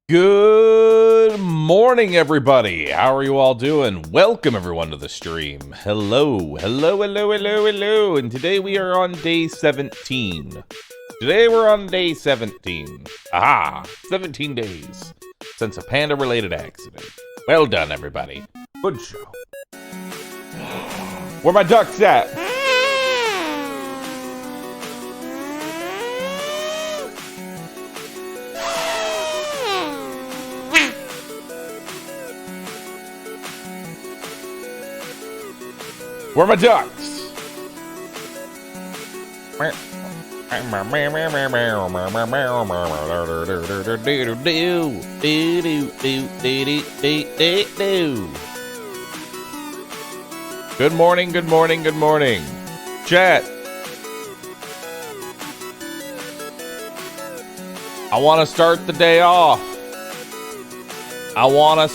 Good morning, everybody. How are you all doing? Welcome, everyone, to the stream. Hello. And today we are on day 17. Aha, 17 days since a panda-related accident. Well done, everybody. Good show. Where my ducks at? Where are my ducks? Good morning, good morning, good morning. Chat. I want to start the day off. I want to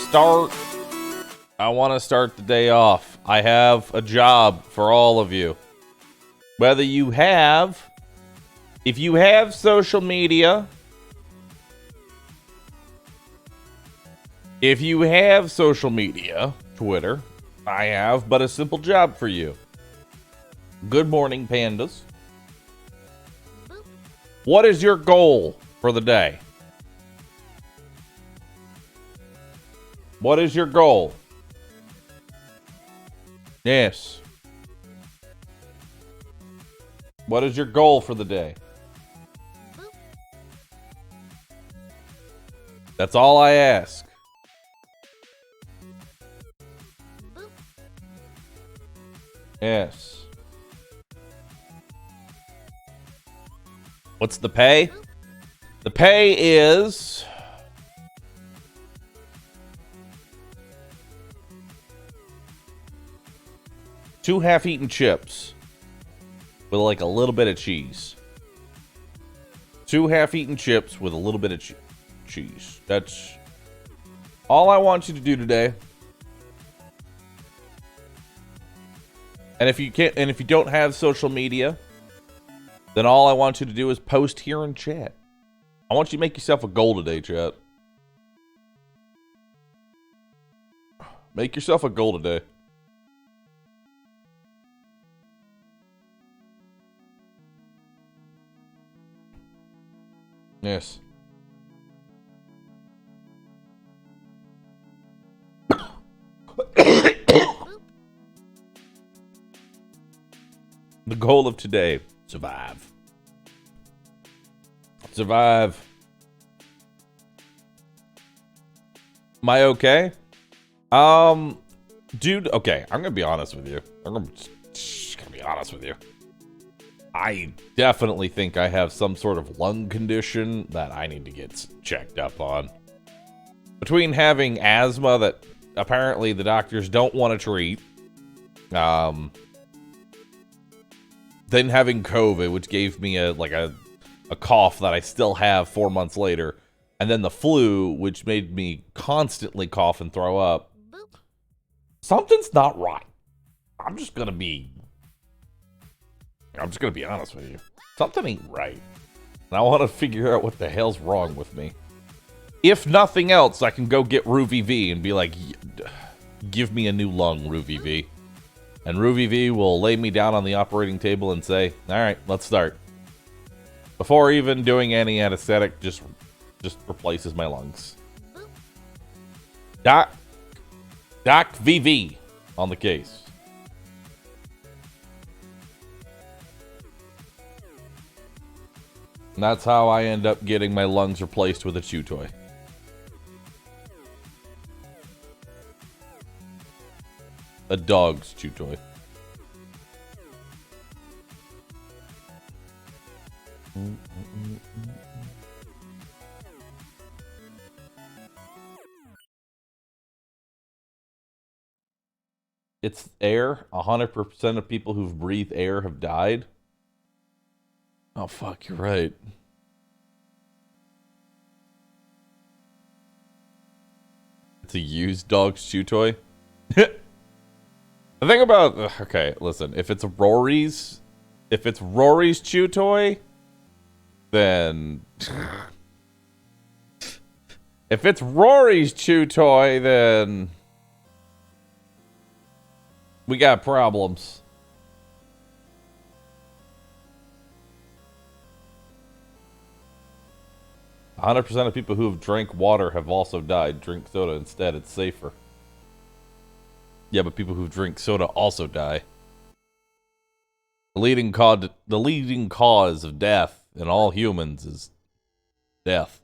start the day off. I have a job for all of you. Whether you have, if you have social media, Twitter, I have but a simple job for you. Good morning, pandas. What is your goal for the day? What is your goal? Yes. What is your goal for the day? That's all I ask. Yes. What's the pay? The pay is... two half-eaten chips with like a little bit of cheese. Two half-eaten chips with a little bit of cheese. That's all I want you to do today. And if you don't have social media, then all I want you to do is post here in chat. I want you to make yourself a goal today, chat. Make yourself a goal today. Yes. The goal of today, survive. Survive. Am I okay? Dude, okay, I'm gonna be honest with you. I definitely think I have some sort of lung condition that I need to get checked up on. Between having asthma that apparently the doctors don't want to treat, then having COVID, which gave me a cough that I still have 4 months later, and then the flu, which made me constantly cough and throw up. Something's not right. I'm just gonna be honest with you. Something ain't right. And I want to figure out what the hell's wrong with me. If nothing else, I can go get RooVV and be like, give me a new lung, RooVV. And RooVV will lay me down on the operating table and say, all right, let's start. Before even doing any anesthetic, just replaces my lungs. Doc VV on the case. And that's how I end up getting my lungs replaced with a chew toy. A dog's chew toy. It's air. 100% of people who've breathed air have died. Oh, fuck, you're right. It's a used dog's chew toy. The thing about... Okay, listen. If it's Rory's chew toy, then... If it's Rory's chew toy, then we got problems. A 100% of people who have drank water have also died. Drink soda instead, it's safer. Yeah, but people who drink soda also die. The leading cause of death in all humans is death.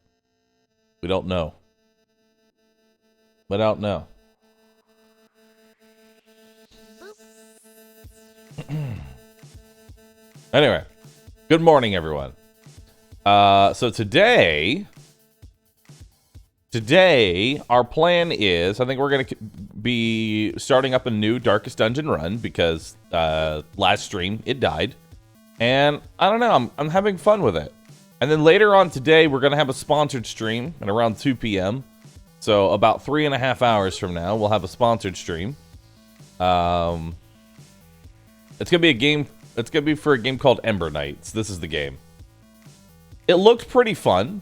We don't know. We don't know. Anyway, good morning, everyone. So today, our plan is, I think we're going to be starting up a new Darkest Dungeon run because last stream, it died. And I don't know, I'm having fun with it. And then later on today, we're going to have a sponsored stream at around 2 p.m. So about 3.5 hours from now, we'll have a sponsored stream. It's going to be a game, it's going to be for a game called Ember Knights. This is the game. It looked pretty fun.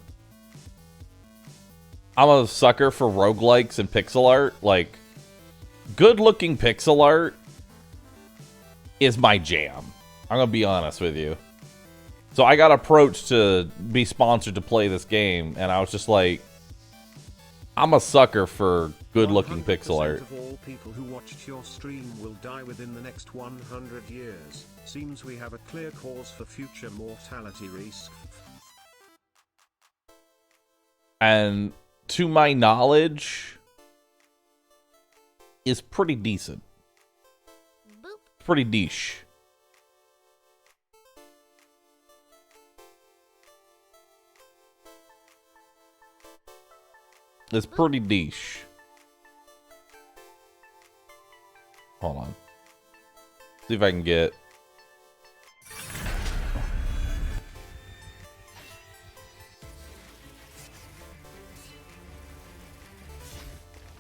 I'm a sucker for roguelikes and pixel art. Like, good-looking pixel art is my jam. I'm going to be honest with you. So I got approached to be sponsored to play this game, and I was just like, I'm a sucker for good-looking pixel art. Of all people who watched your stream will die within the next 100 years. Seems we have a clear cause for future mortality risk. And to my knowledge, is pretty decent. Pretty niche. It's pretty niche. Hold on. See if I can get...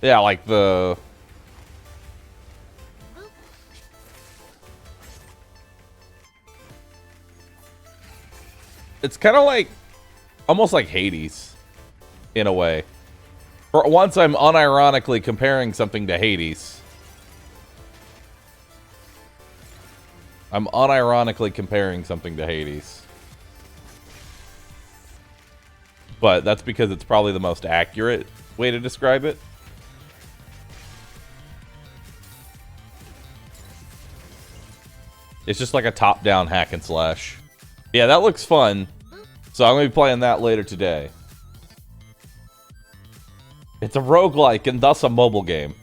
Yeah, like the... It's kind of like... almost like Hades. In a way. For once, I'm unironically comparing something to Hades. I'm unironically comparing something to Hades. But that's because it's probably the most accurate way to describe it. It's just like a top-down hack and slash. Yeah, that looks fun. So I'm going to be playing that later today. It's a roguelike and thus a mobile game.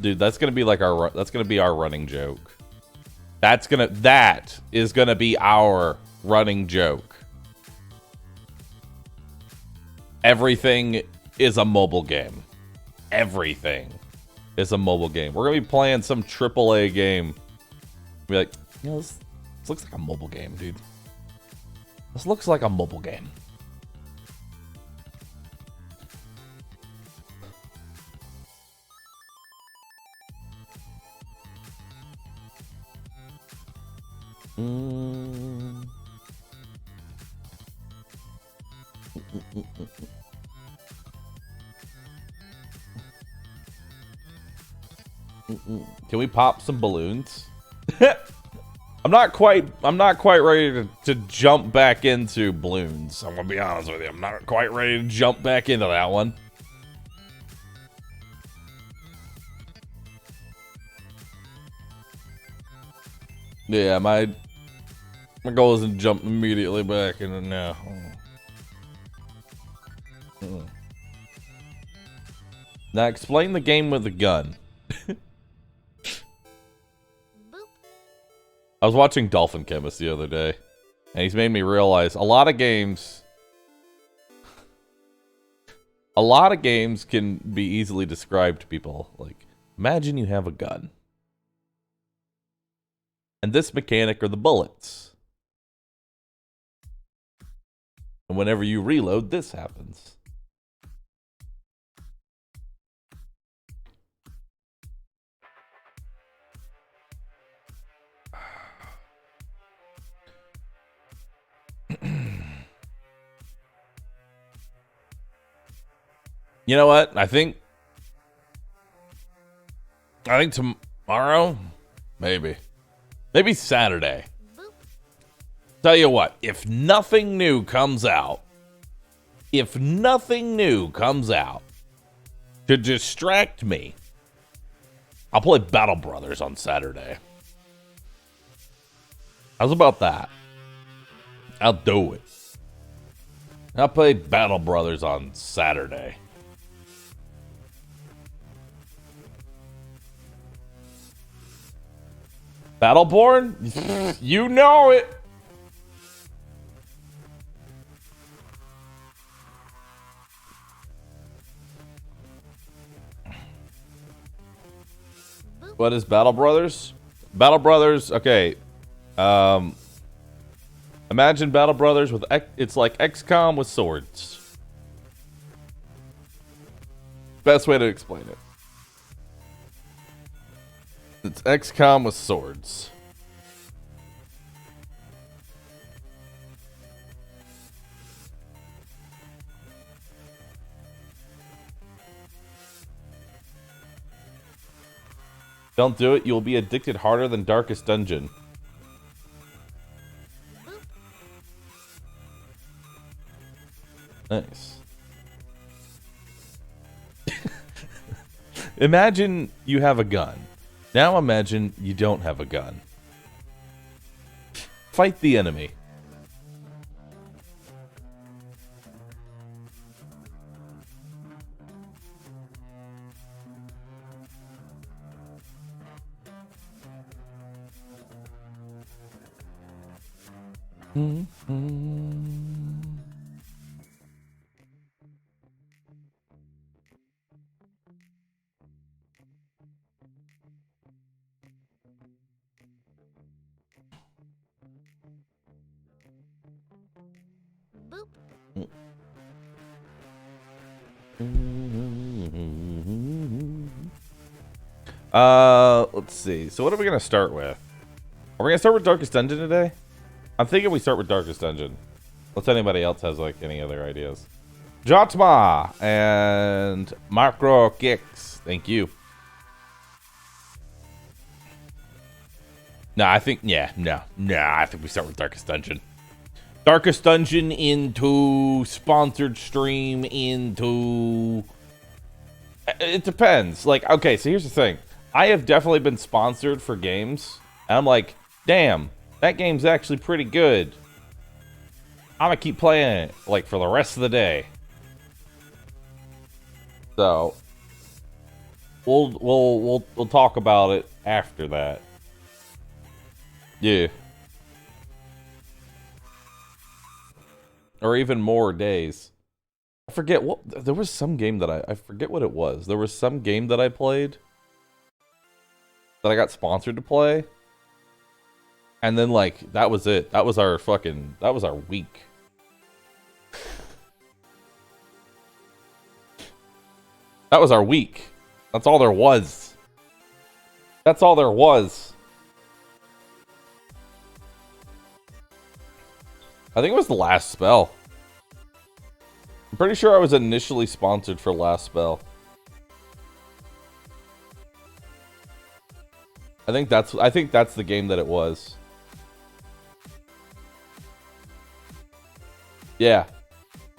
Dude, that's going to be like our running joke. That is going to be our running joke. Everything is a mobile game. Everything is a mobile game. We're gonna be playing some AAA game. Be like, you know, this looks like a mobile game, dude. This looks like a mobile game. Can we pop some balloons? I'm not quite ready to jump back into balloons. I'm gonna be honest with you. I'm not quite ready to jump back into that one. Yeah, my goal isn't to jump immediately back into now. Now explain the game with the gun. I was watching Dolphin Chemist the other day, and he's made me realize a lot of games can be easily described to people. Like, imagine you have a gun. And this mechanic are the bullets. And whenever you reload, this happens. You know what? I think tomorrow, maybe Saturday. Tell you what, if nothing new comes out to distract me, I'll play Battle Brothers on Saturday. How's about that? I'll do it. I'll play Battle Brothers on Saturday. Battleborn? You know it. What is Battle Brothers? Battle Brothers, okay. Imagine Battle Brothers with it's like XCOM with swords. Best way to explain it. It's XCOM with swords. Don't do it, you'll be addicted harder than Darkest Dungeon. Nice. Imagine you have a gun. Now imagine you don't have a gun. Fight the enemy. Let's see. So what are we gonna start with? Are we gonna start with Darkest Dungeon today? I'm thinking we start with Darkest Dungeon. Unless anybody else has like any other ideas. Jotma and Macro Kicks. Thank you. No, I think I think we start with Darkest Dungeon. Darkest Dungeon into sponsored stream into... It depends. Like, okay, so here's the thing. I have definitely been sponsored for games. And I'm like, damn, that game's actually pretty good. I'm gonna keep playing it, like, for the rest of the day. So, we'll talk about it after that. Yeah. Or even more days. I forget what... There was some game that I forget what it was. There was some game that I played that I got sponsored to play. And then, like, that was it. That was our fucking... That was our week. That was our week. That's all there was. That's all there was. I think it was the Last Spell. I'm pretty sure I was initially sponsored for Last Spell. I think that's the game that it was. Yeah.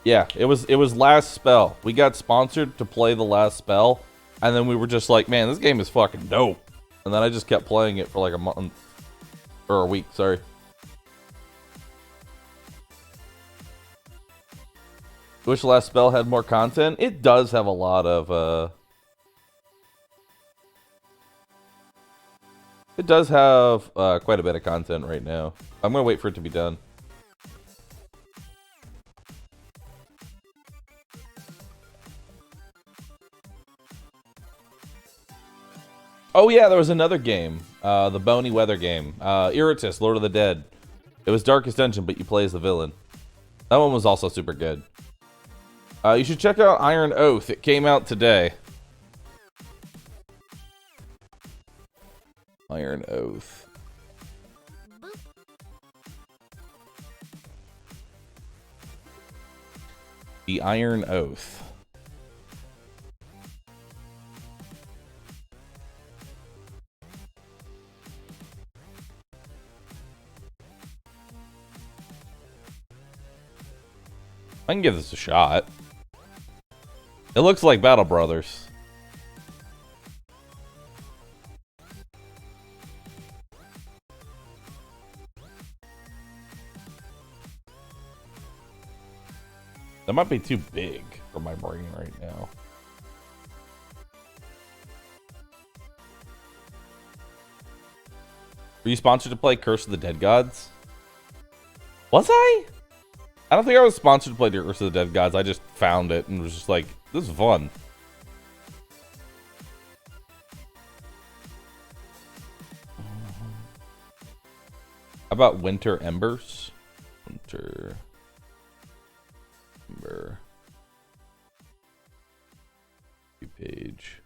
Yeah, it was Last Spell. We got sponsored to play the Last Spell, and then we were just like, man, this game is fucking dope. And then I just kept playing it for like a month or a week, sorry. Wish Last Spell had more content. It does have a lot of it does have quite a bit of content right now. I'm gonna wait for it to be done. Oh yeah, there was another game, the Bony Weather game, Iratus, Lord of the Dead. It was Darkest Dungeon, but you play as the villain. That one was also super good. You should check out Iron Oath. It came out today. Iron Oath. The Iron Oath. I can give this a shot. It looks like Battle Brothers. That might be too big for my brain right now. Were you sponsored to play Curse of the Dead Gods? Was I? I don't think I was sponsored to play Curse of the Dead Gods. I just found it and was just like, this is fun. How about Winter Embers? Winter Ember page.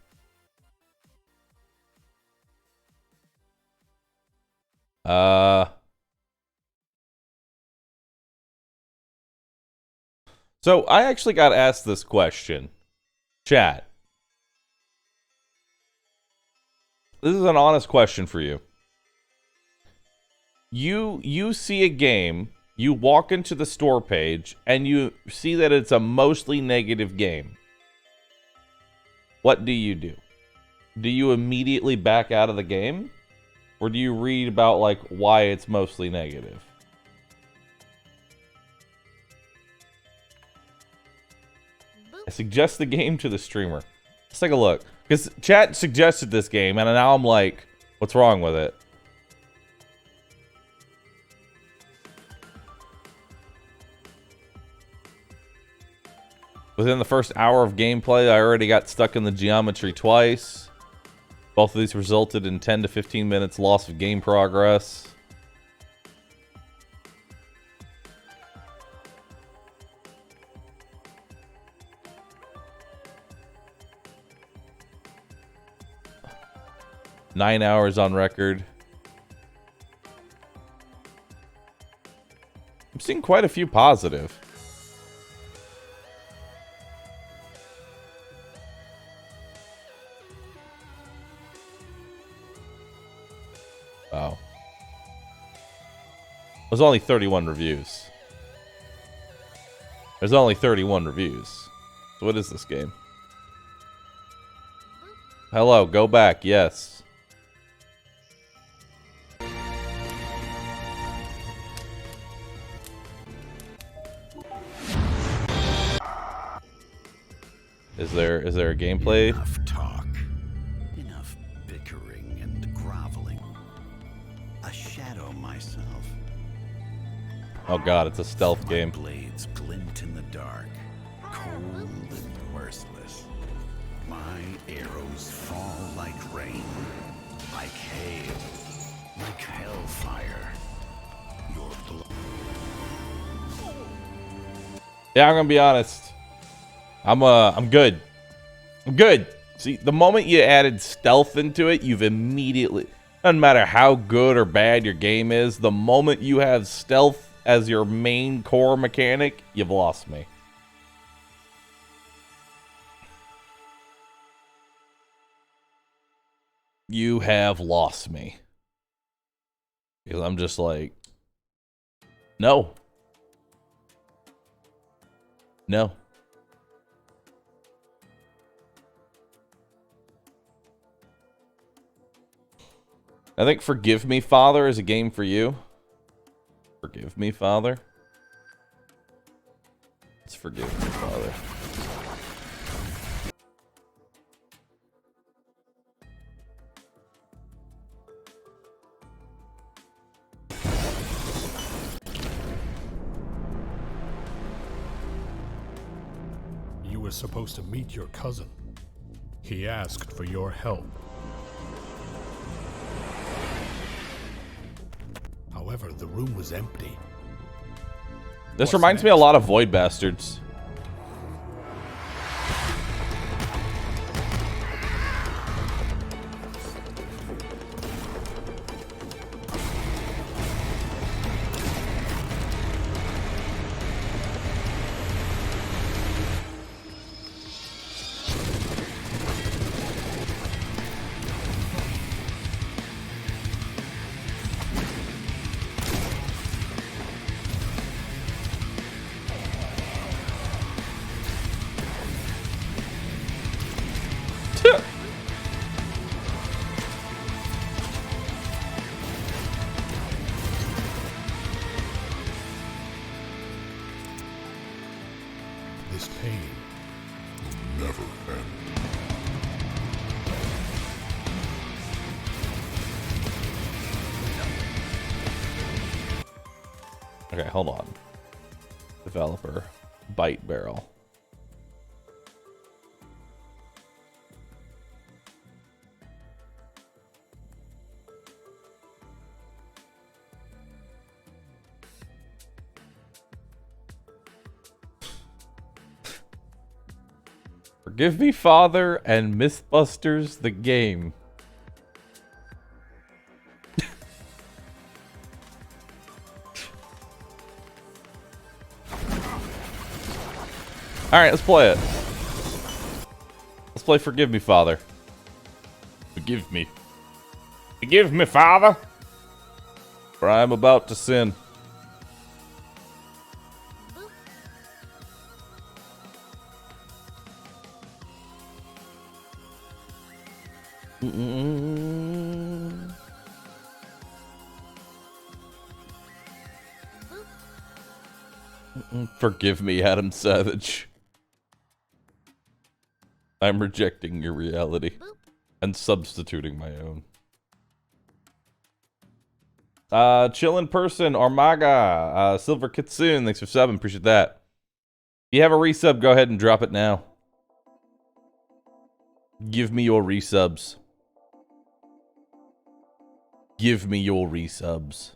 So I actually got asked this question. Chat. This is an honest question for you. You see a game, you walk into the store page, and you see that it's a mostly negative game. What do you do? Do you immediately back out of the game? Or do you read about, like, why it's mostly negative? I suggest the game to the streamer. Let's take a look. Because chat suggested this game, and now I'm like, what's wrong with it? Within the first hour of gameplay, I already got stuck in the geometry twice. Both of these resulted in 10 to 15 minutes loss of game progress. Nine hours on record. I'm seeing quite a few positive. Wow. There's only 31 reviews. There's only 31 reviews. So what is this game? Hello, go back, yes. Is there a gameplay? Enough talk. Enough bickering and groveling. I shadow myself. Oh god, it's a stealth game. My blades glint in the dark, cold and merciless. My arrows fall like rain, like hail, like hellfire. Your blood. Yeah, I'm gonna be honest. I'm good. I'm good. See, the moment you added stealth into it, you've immediately, doesn't matter how good or bad your game is, the moment you have stealth as your main core mechanic, you've lost me. You have lost me. Because I'm just like, no. No. I think Forgive Me, Father is a game for you. Forgive Me, Father. It's Forgive Me, Father. You were supposed to meet your cousin. He asked for your help. However, the room was empty. This reminds me a lot of Void Bastards. this pain will never end. Okay, hold on. Developer, Bite Barrel. Forgive Me Father and Mythbusters the game. Alright, let's play it. Let's play Forgive Me Father. Forgive me. Forgive me, Father, for I am about to sin. Forgive me, Adam Savage. I'm rejecting your reality and substituting my own. Chillin' person, Armaga, Silver Kitsune, thanks for subbing, appreciate that. If you have a resub, go ahead and drop it now. Give me your resubs. Give me your resubs.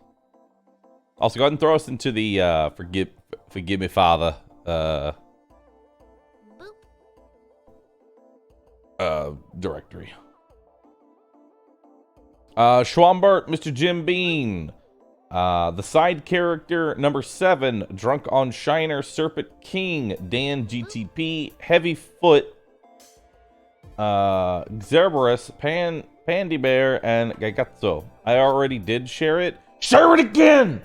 Also, go ahead and throw us into the Forgive Me Father directory. Schwambart, Mr. Jim Bean. The side character number 7, Drunk on Shiner, Serpent King, Dan GTP, Heavyfoot, Xerberus, Pandy Bear, and Gagazzo. I already did share it. Share it again!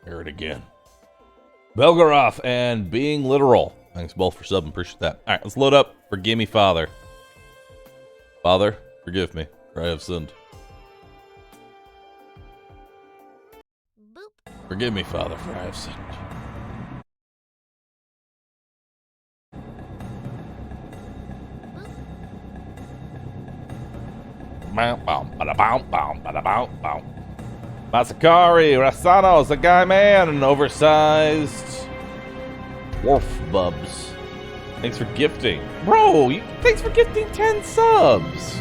Hear it again. Belgoroth and Being Literal. Thanks both for subbing. Appreciate that. Alright, let's load up. Forgive me, Father. Father, forgive me, for I have sinned. Forgive me, Father, for I have sinned. Masakari, Rasanos, a guy man, an oversized dwarf bubs. Thanks for gifting. Bro, thanks for gifting 10 subs.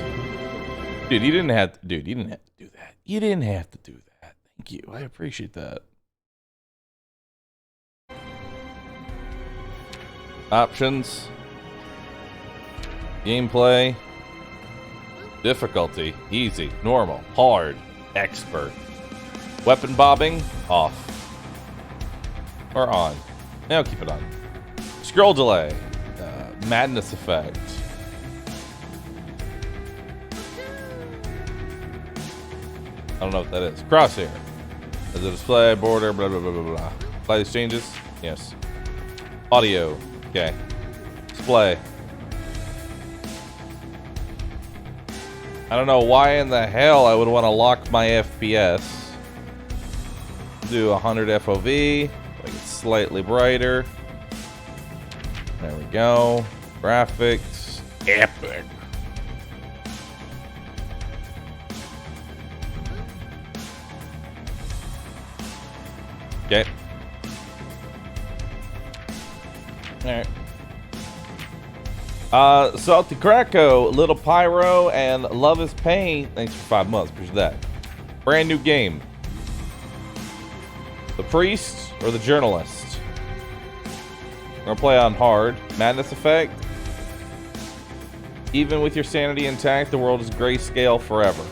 Dude, you didn't have to, dude, you didn't have to do that. You didn't have to do that. Thank you. I appreciate that. Options. Gameplay. Difficulty. Easy. Normal. Hard. Expert. Weapon bobbing. Off. Or on. I'll keep it on. Scroll delay. Madness effect. I don't know what that is. Crosshair. As a display, border, blah, blah, blah, blah, blah. Apply these changes? Yes. Audio. Okay. Display. I don't know why in the hell I would want to lock my FPS. Do 100 FOV. Make it slightly brighter. There we go. Graphics. Epic. Okay. Alright. Salty Krakow, Little Pyro, and Love is Pain. Thanks for 5 months. Appreciate that. Brand new game. The Priest or the Journalist? We're gonna play on hard. Madness effect. Even with your sanity intact, the world is grayscale forever.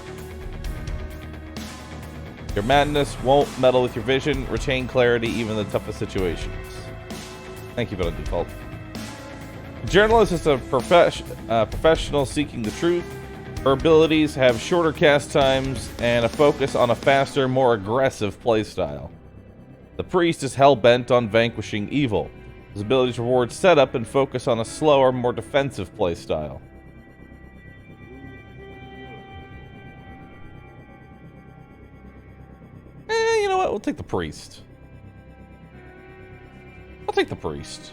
Your madness won't meddle with your vision. Retain clarity even in the toughest situations. Thank you, but on default. The Journalist is a professional seeking the truth. Her abilities have shorter cast times and a focus on a faster, more aggressive playstyle. The Priest is hell-bent on vanquishing evil. His abilities reward setup and focus on a slower, more defensive playstyle. take the priest. I'll take the priest.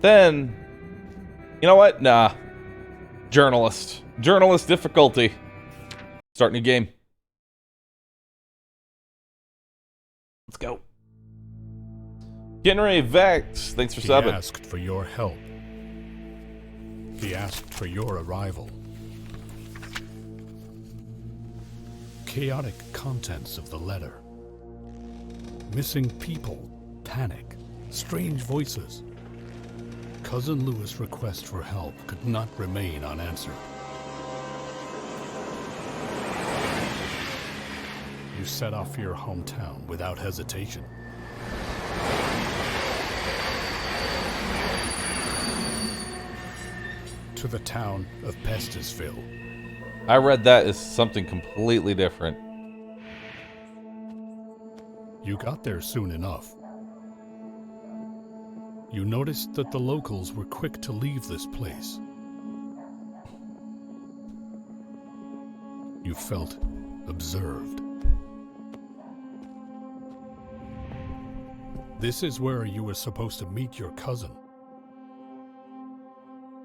Then, you know what? Nah. Journalist. Journalist difficulty. Start new game. Let's go. Henry Vex, thanks for subbing. He asked for your help. He asked for your arrival. Chaotic contents of the letter. Missing people, panic, strange voices. Cousin Lewis' request for help could not remain unanswered. You set off for your hometown without hesitation. To the town of Pestisville. I read that as something completely different. You got there soon enough. You noticed that the locals were quick to leave this place. You felt observed. This is where you were supposed to meet your cousin.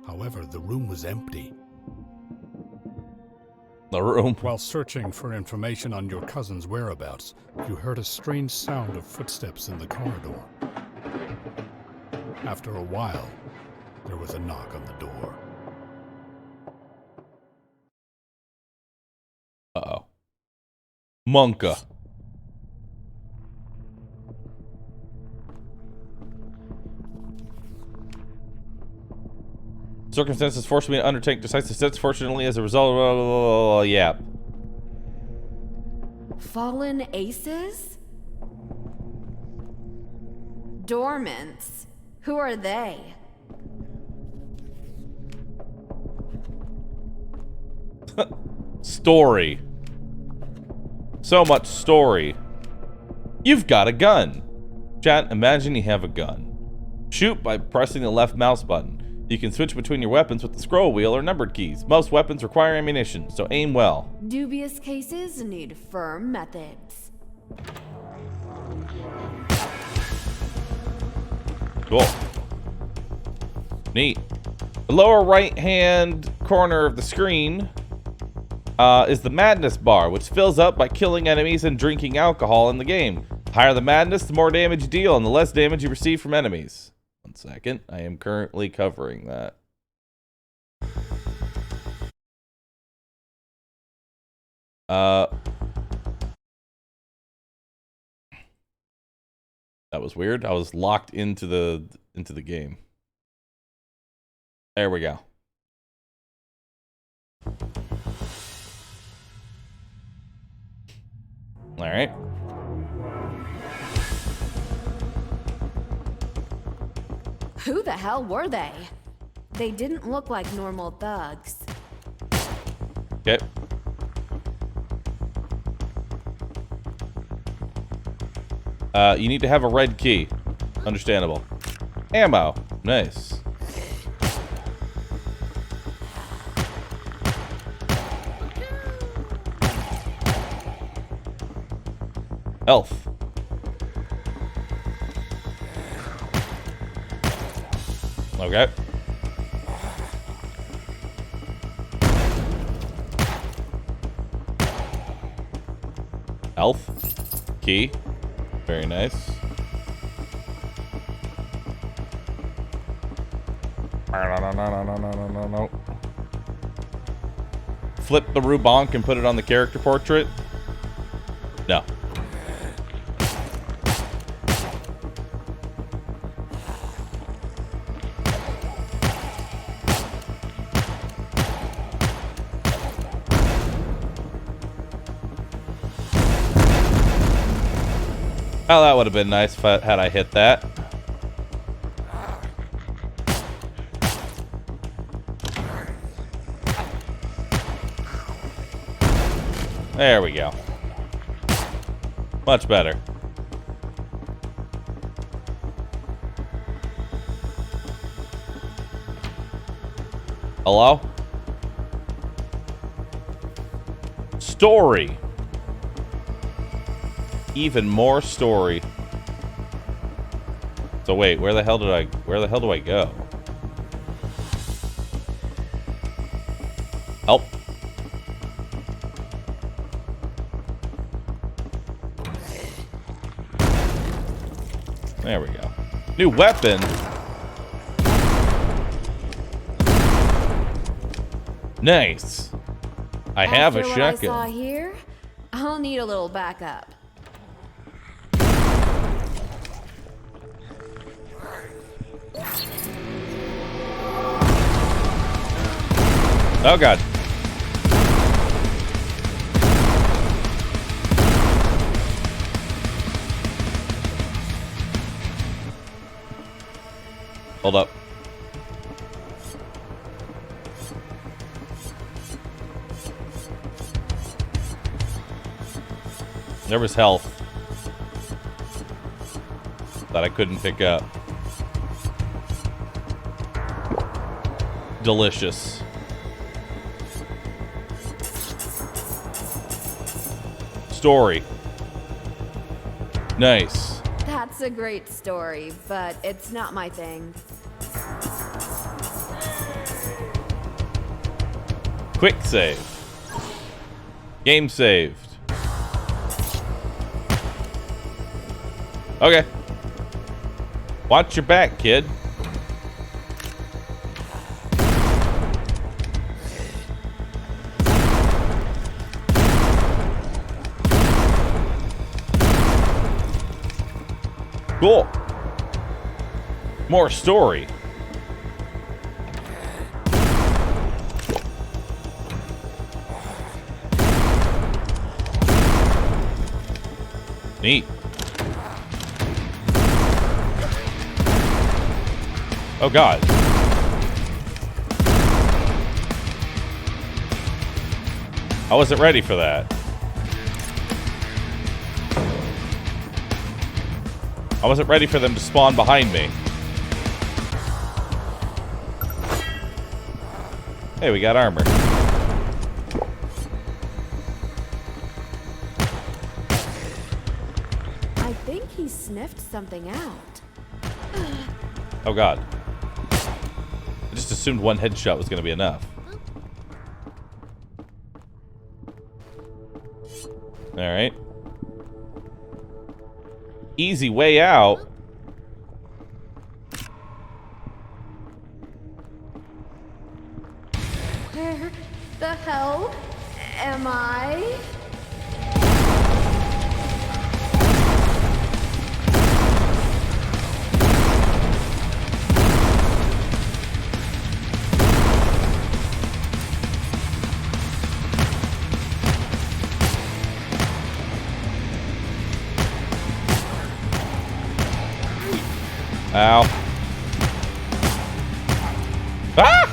However, the room was empty. The room. While searching for information on your cousin's whereabouts, you heard a strange sound of footsteps in the corridor. After a while, there was a knock on the door. Uh-oh. Monka. Circumstances forced me to undertake decisive steps. Fortunately, as a result of... yeah. Fallen aces? Dormants. Who are they? Story. So much story. You've got a gun. Chat, imagine you have a gun. Shoot by pressing the left mouse button. You can switch between your weapons with the scroll wheel or numbered keys. Most weapons require ammunition, so aim well. Dubious cases need firm methods. Cool. Neat. The lower right-hand corner of the screen is the madness bar, which fills up by killing enemies and drinking alcohol in the game. The higher the madness, the more damage you deal, and the less damage you receive from enemies. 1 second. I am currently covering that. That was weird. I was locked into the game. There we go. All right. Who the hell were they? They didn't look like normal thugs. Okay. You need to have a red key. Understandable. Ammo. Nice. Health. Okay. Health. Key. Very nice. No. Flip the Rubonk and put it on the character portrait? No. Oh, that would have been nice if had I hit that. There we go. Much better. Hello? Story. even more story. So wait, where the hell do I go? Help. There we go. New weapon. Nice. I have a After what shotgun. I saw here, I'll need a little backup. Oh god. Hold up. There was health that I couldn't pick up. Delicious. Story. Nice. That's a great story, but it's not my thing. Quick save. Game saved. Okay. Watch your back, kid. Cool. More story. Neat. Oh god. I wasn't ready for that. I wasn't ready for them to spawn behind me. Hey, we got armor. I think he sniffed something out. Oh god. I just assumed one headshot was going to be enough. Alright. Easy way out. Where the hell am I? Ow. Ah!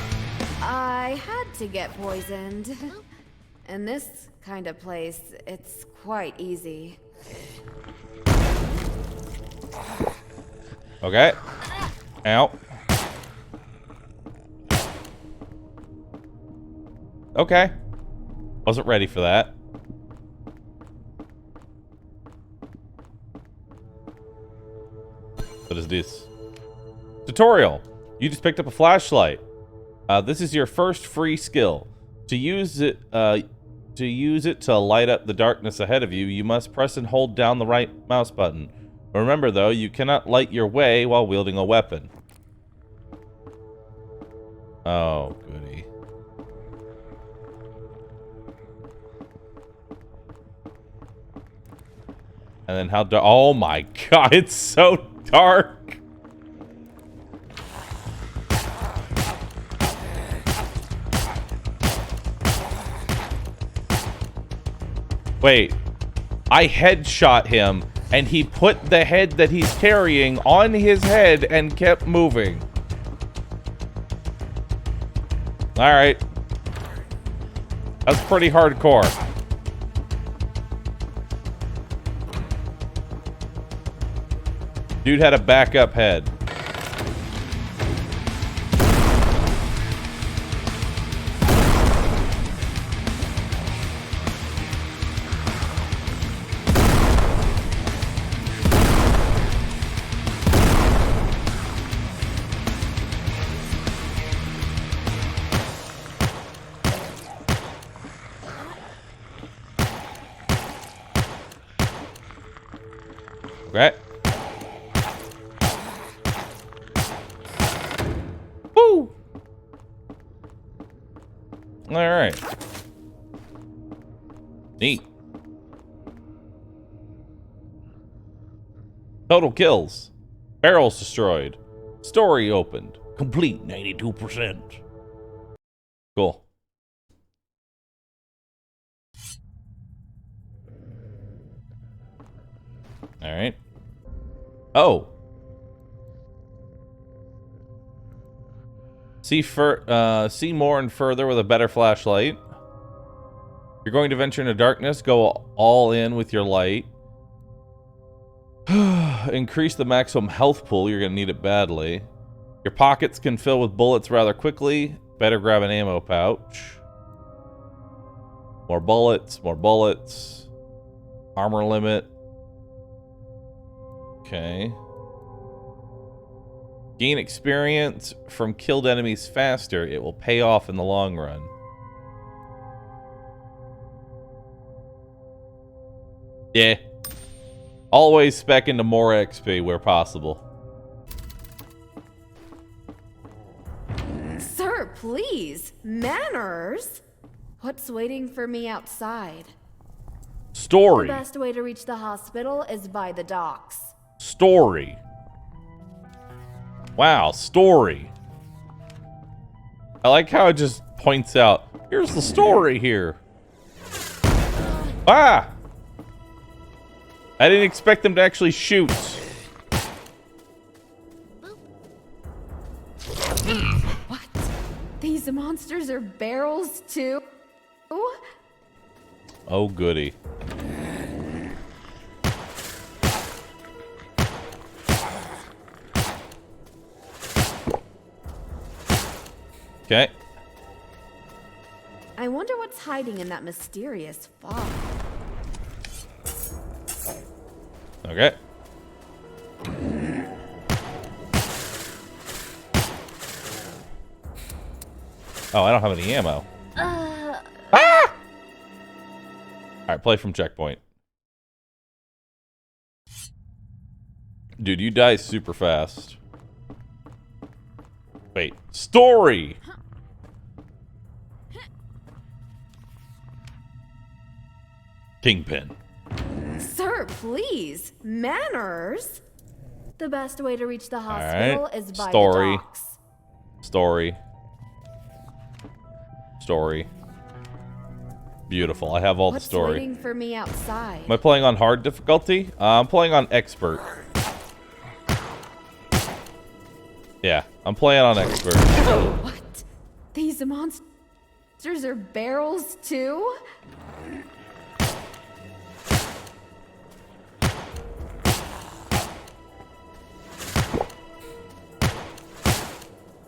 I had to get poisoned. In this kind of place, it's quite easy. Okay. Ow. Okay. Wasn't ready for that. What is this? Tutorial. You just picked up a flashlight. This is your first free skill. To use it to light up the darkness ahead of you, you must press and hold down the right mouse button. Remember though, you cannot light your way while wielding a weapon. Oh, goody. And then how dark? Oh my god, it's so dark. Wait, I headshot him, and he put the head that he's carrying on his head and kept moving. Alright. That's pretty hardcore. Dude had a backup head. Alright. Neat. Total kills. Barrels destroyed. Story opened. Complete 92%. Cool. Alright. Oh. See more and further with a better flashlight. You're going to venture into darkness. Go all in with your light. Increase the maximum health pool. You're going to need it badly. Your pockets can fill with bullets rather quickly. Better grab an ammo pouch. More bullets. More bullets. Armor limit. Okay. Gain experience from killed enemies faster. It will pay off in the long run. Yeah. Always spec into more XP where possible. Sir, please. Manners? What's waiting for me outside? Story. The best way to reach the hospital is by the docks. Story. Wow, story. I like how it just points out, here's the story here. Ah! I didn't expect them to actually shoot. What? These monsters are barrels too? Oh, goody. Okay. I wonder what's hiding in that mysterious fog. Okay. Oh, I don't have any ammo. Ah! Alright, play from checkpoint. Dude, you die super fast. Wait, story! Kingpin. Sir, please. Manners? The best way to reach the hospital is by story. the docks. Story. Story. Beautiful. I have all What's the story. waiting for me outside? Am I playing on hard difficulty? I'm playing on expert. Yeah, I'm playing on expert. What? These monsters are barrels too?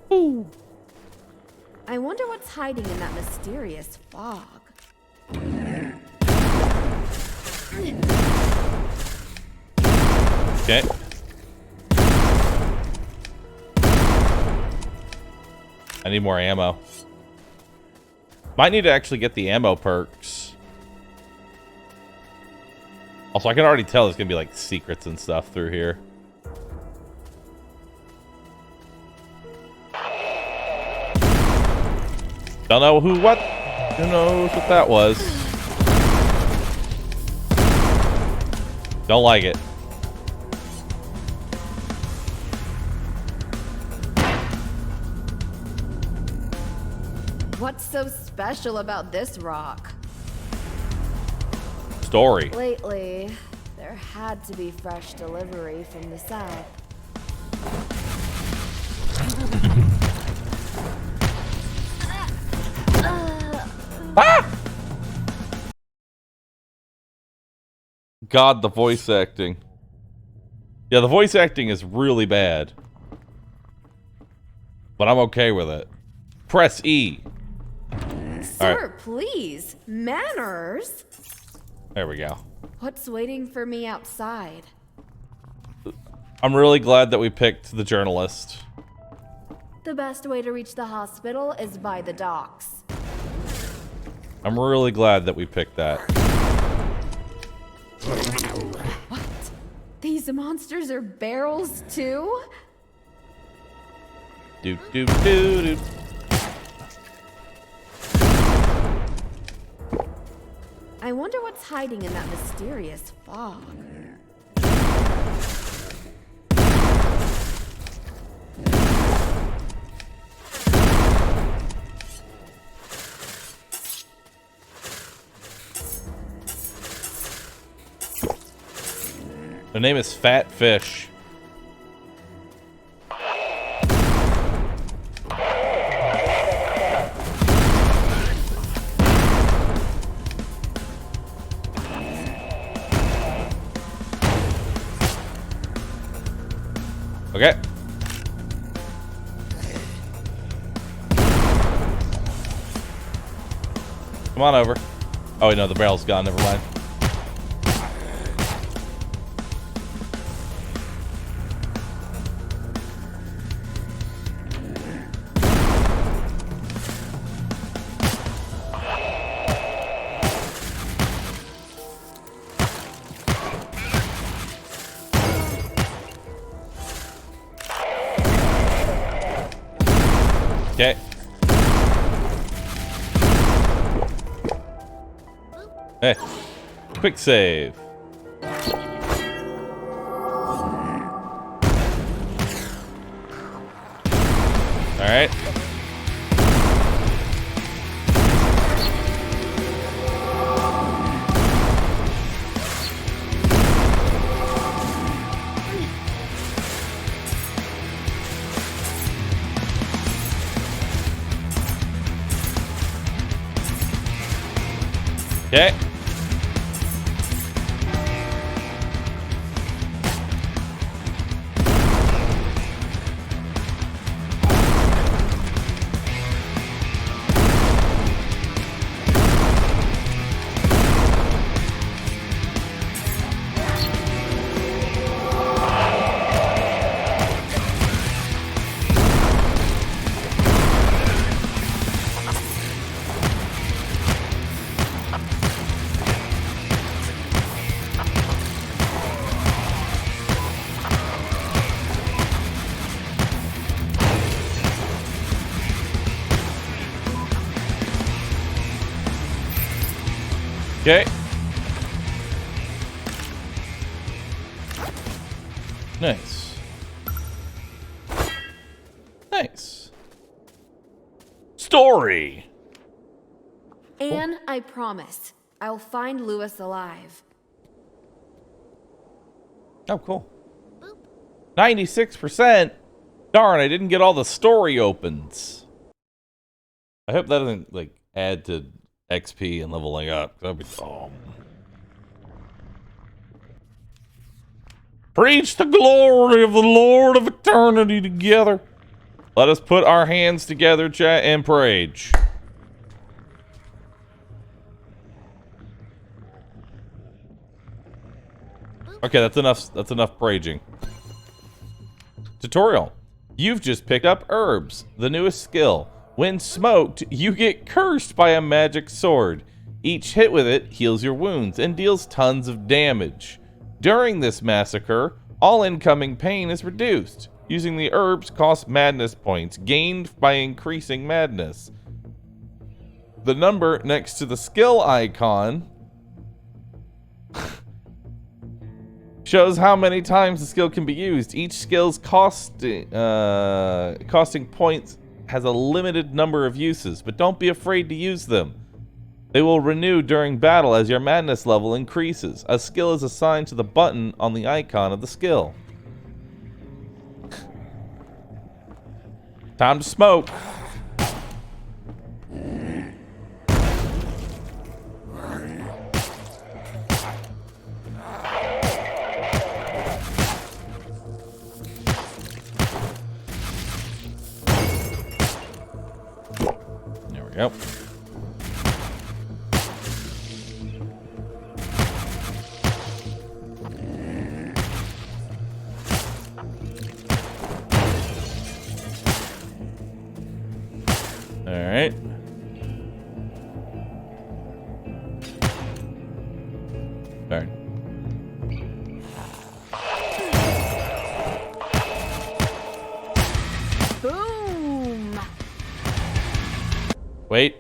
Ooh. I wonder what's hiding in that mysterious fog. Okay. I need more ammo. Might need to actually get the ammo perks. Also, I can already tell there's gonna be like secrets and stuff through here. Don't know who knows what that was. Don't like it. What's so special about this rock? Story. Lately, there had to be fresh delivery from the south. Ah! God, the voice acting. Yeah, the voice acting is really bad. But I'm okay with it. Press E. Sir, right. please. Manners? There we go. What's waiting for me outside? I'm really glad that we picked the journalist. The best way to reach the hospital is by the docks. I'm really glad that we picked that. What? These monsters are barrels too? Do. I wonder what's hiding in that mysterious fog. Her name is Fat Fish. Okay. Come on over. Oh, wait, no, the barrel's gone. Never mind. Okay. Hey, quick save. All right. Okay. Okay. Nice. Nice. Story. Anne, I promise. I'll find Lewis alive. Oh, cool. 96%. Darn, I didn't get all the story opens. I hope that doesn't, like, add to XP and leveling up. That'd be dumb. Preach the glory of the Lord of Eternity together. Let us put our hands together, chat, and praise. Okay, that's enough. That's enough praising. Tutorial. You've just picked up herbs, the newest skill. When smoked, you get cursed by a magic sword. Each hit with it heals your wounds and deals tons of damage. During this massacre, all incoming pain is reduced. Using the herbs costs madness points, gained by increasing madness. The number next to the skill icon shows how many times the skill can be used. Each skill's costing points has a limited number of uses, but don't be afraid to use them. They will renew during battle as your madness level increases. A skill is assigned to the button on the icon of the skill. Time to smoke. There we go. All right. Darn. Boom! Wait.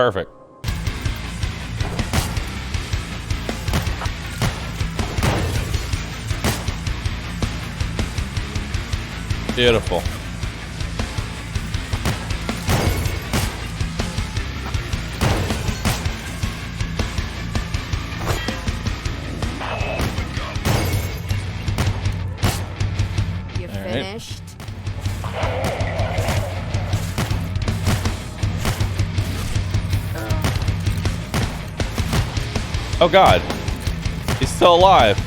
Perfect. Beautiful. You finished? Oh god. He's still alive.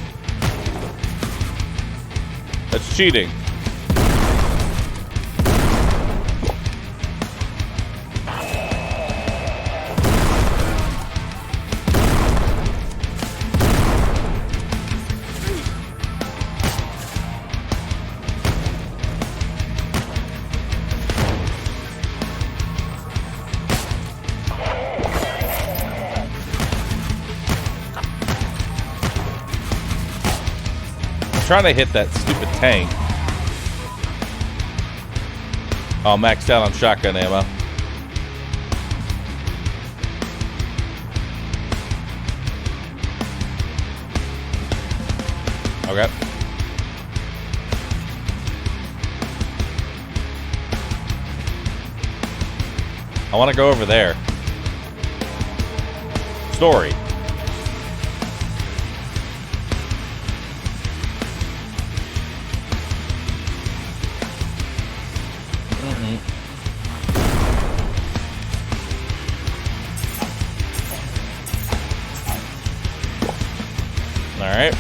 That's cheating. Trying to hit that stupid tank. Oh, maxed out on shotgun ammo. Okay. I want to go over there. Story. Alright.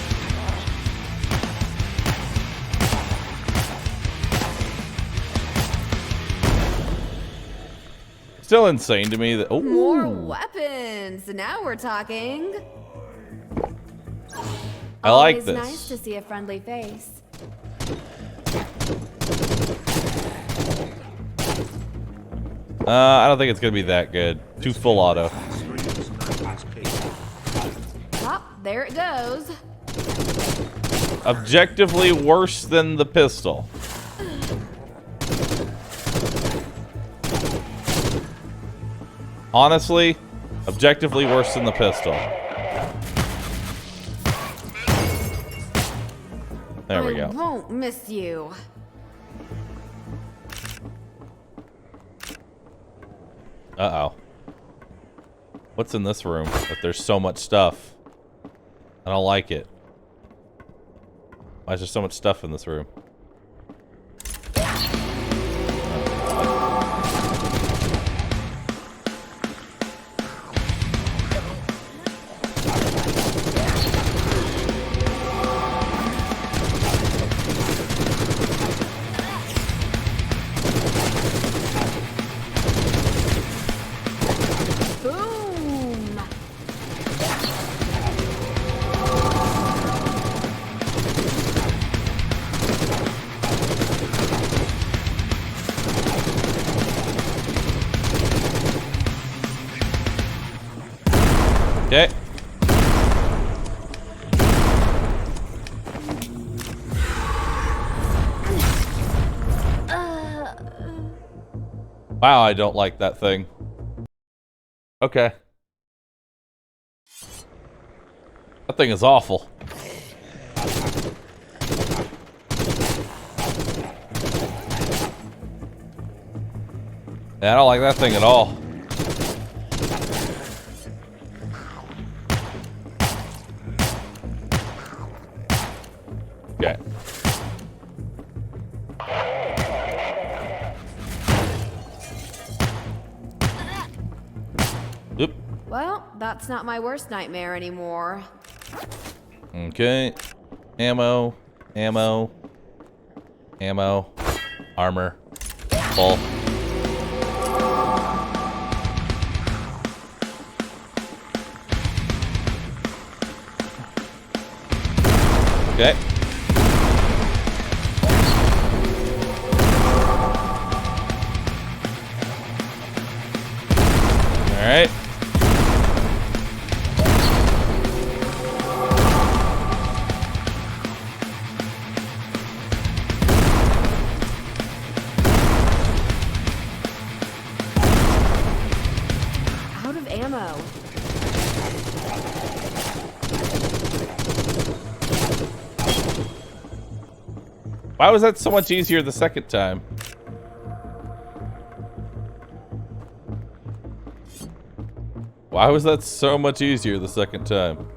Still insane to me that. Ooh. More weapons. Now we're talking. I like Always this. Nice to see a friendly face. I don't think it's gonna be that good. Too full auto. Oh, there it goes. Objectively worse than the pistol. Honestly, objectively worse than the pistol. There we go. I won't miss you. Uh-oh. What's in this room? But there's so much stuff. I don't like it. Why is there so much stuff in this room? Boom. Okay. Wow, I don't like that thing. Okay. That thing is awful. Yeah, I don't like that thing at all. Okay. Oop. Well, that's not my worst nightmare anymore. Okay. Ammo. Ammo. Ammo. Armor. Full. Okay. All right. Out Why was that so much easier the second time? Why was that so much easier the second time?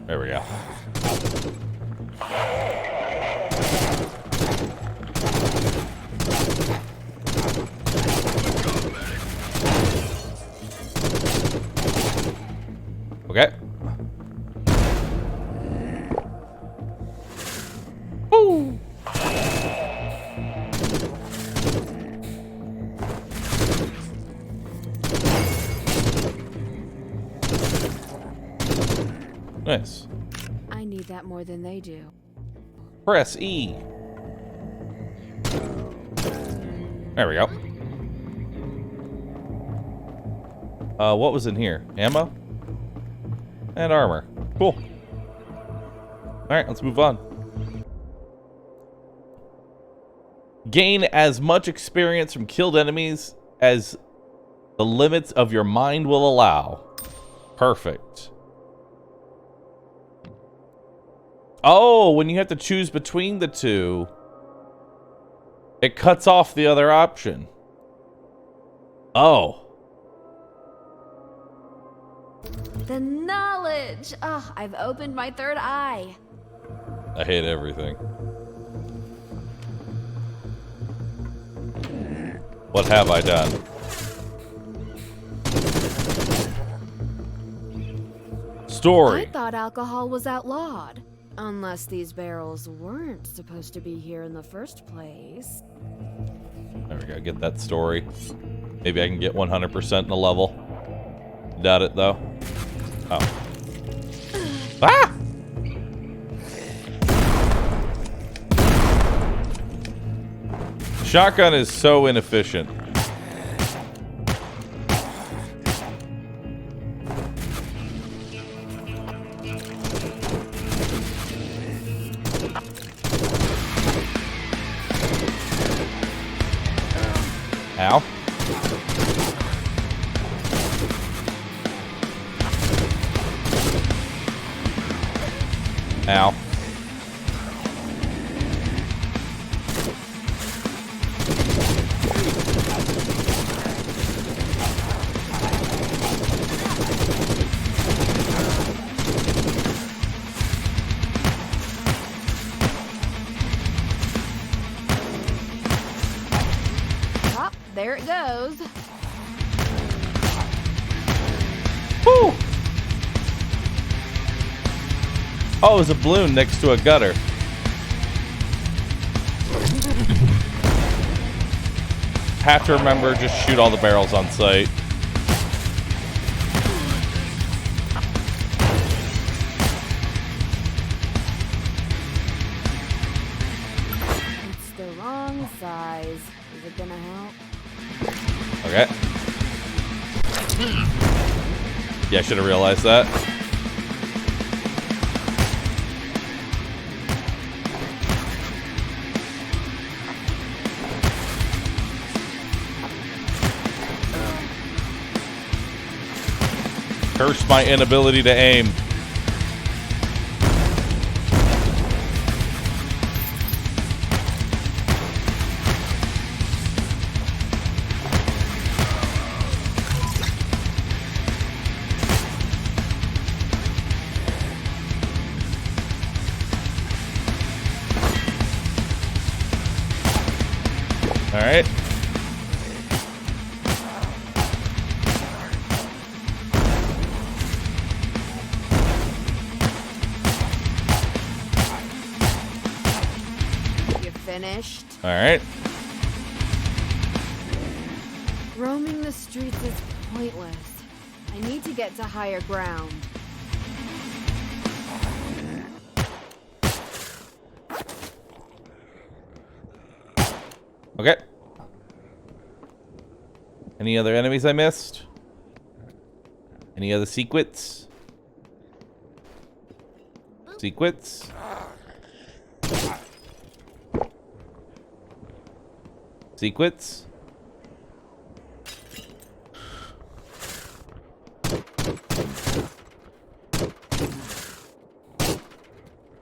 There we go. Okay. Woo! Nice. I need that more than they do. Press E. There we go. What was in here? Ammo? And armor. Cool. Alright, let's move on. Gain as much experience from killed enemies as the limits of your mind will allow. Perfect. Oh, when you have to choose between the two, it cuts off the other option. Oh. The knowledge! Oh, I've opened my third eye. I hate everything. What have I done? Story. I thought alcohol was outlawed. Unless these barrels weren't supposed to be here in the first place. There we go, get that story. Maybe I can get 100% in the level. Doubt it, though. Oh. Ah! Shotgun is so inefficient. Ow. Ow. Oh, there it goes. Woo! Oh, there's a balloon next to a gutter. Have to remember, just shoot all the barrels on sight. It's the wrong size. Is it gonna help? Okay. Yeah, I should have realized that. Curse my inability to aim. All right. Finished. All right. Roaming the streets is pointless. I need to get to higher ground. Okay. Any other enemies I missed? Any other secrets? Secrets? Sequence.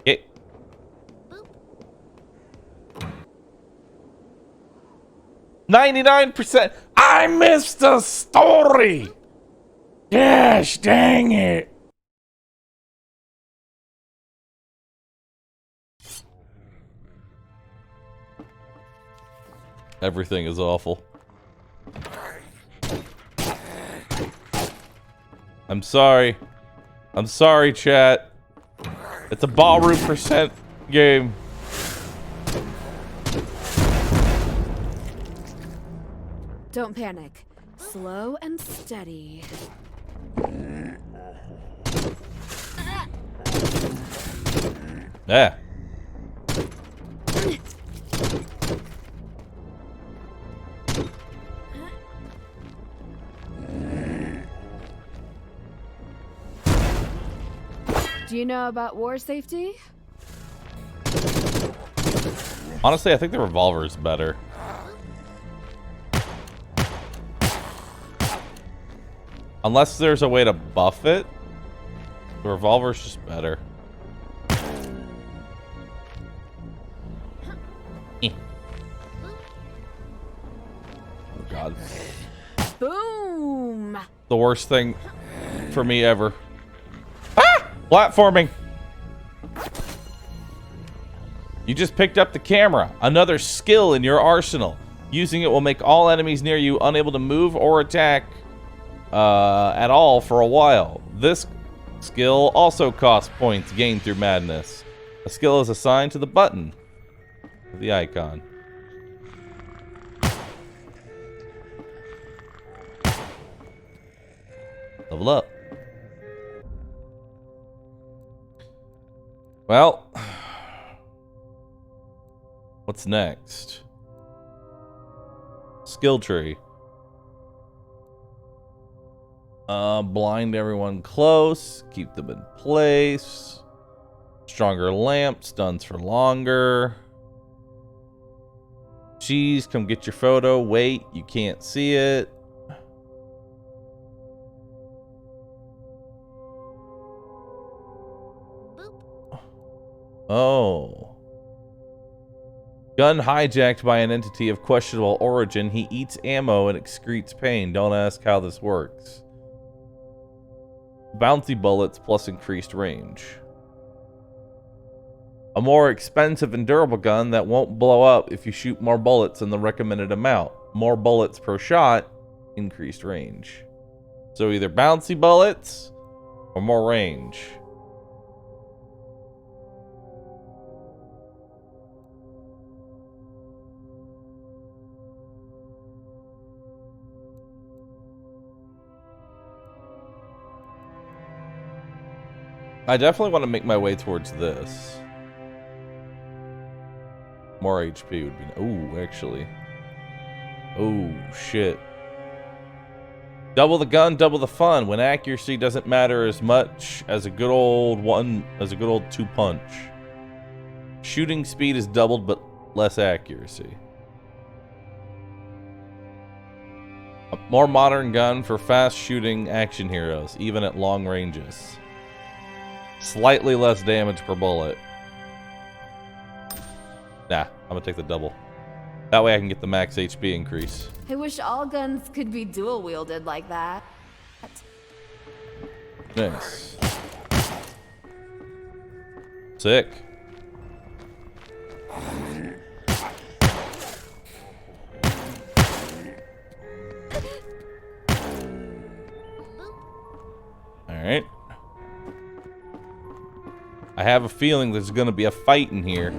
Okay. 99%. I missed a story. Gosh, dang it. Everything is awful. I'm sorry. I'm sorry, chat. It's a Bahroo percent game. Don't panic. Slow and steady. Yeah. Do you know about war safety? Honestly, I think the revolver is better. Unless there's a way to buff it, the revolver's just better. Eh. Oh god. Boom! The worst thing for me ever. Ah! Platforming! You just picked up the camera. Another skill in your arsenal. Using it will make all enemies near you unable to move or attack at all for a while. This skill also costs points gained through madness. A skill is assigned to the button of the icon. Level up. Well, what's next? Skill tree. Blind everyone close. Keep them in place. Stronger lamp. Stuns for longer. Cheese, come get your photo. Wait, you can't see it. Oh. Gun hijacked by an entity of questionable origin. He eats ammo and excretes pain. Don't ask how this works. Bouncy bullets plus increased range. A more expensive and durable gun that won't blow up if you shoot more bullets than the recommended amount. More bullets per shot, increased range. So either bouncy bullets or more range. I definitely want to make my way towards this. More HP would be... Oh, actually. Oh, shit. Double the gun, double the fun. When accuracy doesn't matter as much as a good old two-punch. Shooting speed is doubled, but less accuracy. A more modern gun for fast shooting action heroes, even at long ranges. Slightly less damage per bullet. Nah, I'm gonna take the double. That way I can get the max HP increase. I wish all guns could be dual wielded like that. Nice. Sick. Alright. I have a feeling there's gonna be a fight in here.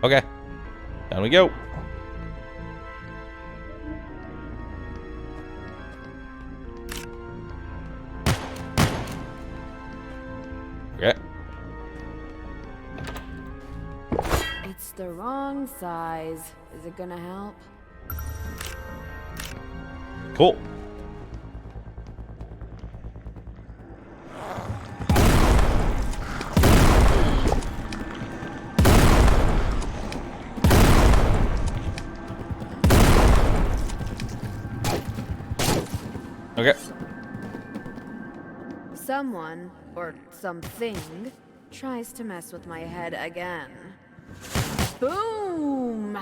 Okay. Down we go. Okay. It's the wrong size. Is it gonna help? Cool. Okay. Someone, or something, tries to mess with my head again. Boom!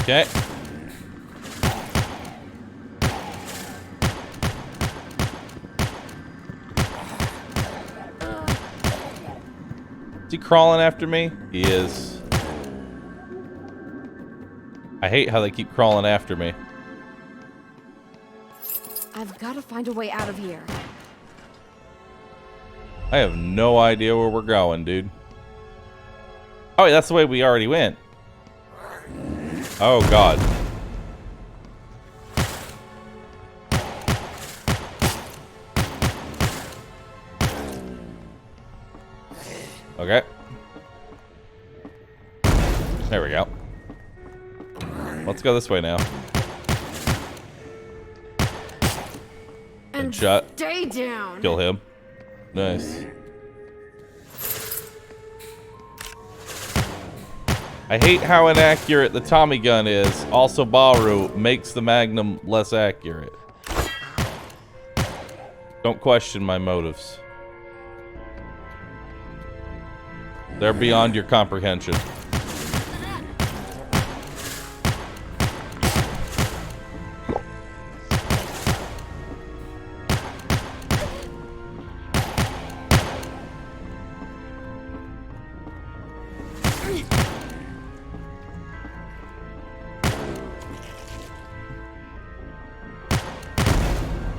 Okay. Is he crawling after me? He is. I hate how they keep crawling after me. I've got to find a way out of here. I have no idea where we're going, dude. Oh, wait, that's the way we already went. Oh, God. Okay. There we go. Let's go this way now. And shot. stay down. Kill him. Nice. I hate how inaccurate the Tommy gun is. Also, Bahroo makes the Magnum less accurate. Don't question my motives. They're beyond your comprehension.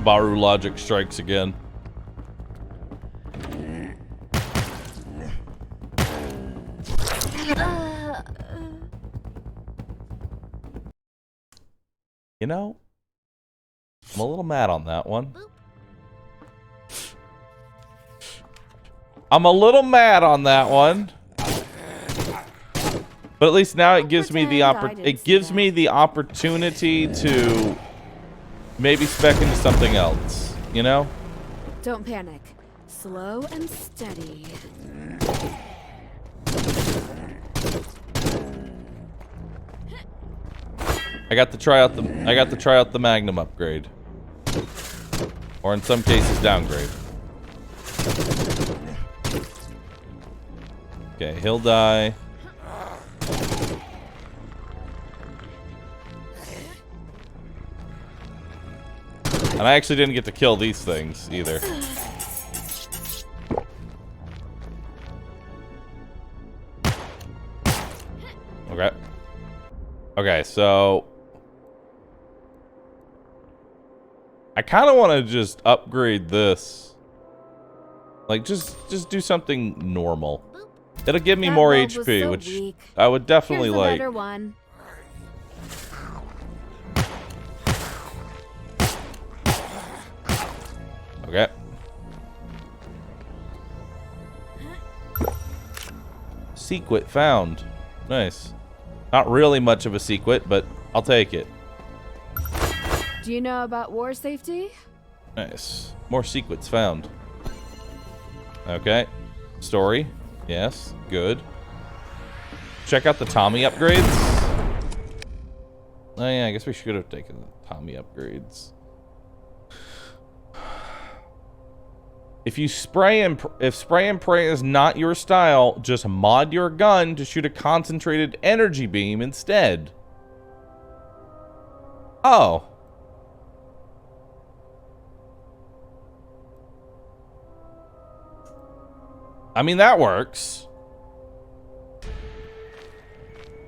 Bahroo logic strikes again. You know, I'm a little mad on that one. I'm a little mad on that one. But at least now it gives me the opportunity to maybe spec into something else, you know? Don't panic. Slow and steady. I got to try out the Magnum upgrade. Or in some cases downgrade. Okay, he'll die. And I actually didn't get to kill these things either. Okay. Okay, so I kind of want to just upgrade this. Like, just do something normal. It'll give me That more bulb was HP, so which weak. I would definitely Here's the like. better one. Okay. Secret found. Nice. Not really much of a secret, but I'll take it. Do you know about war safety? Nice. More secrets found. Okay. Story. Yes. Good. Check out the Tommy upgrades. Oh yeah, I guess we should have taken the Tommy upgrades. If spray and pray is not your style, just mod your gun to shoot a concentrated energy beam instead. Oh. I mean, that works.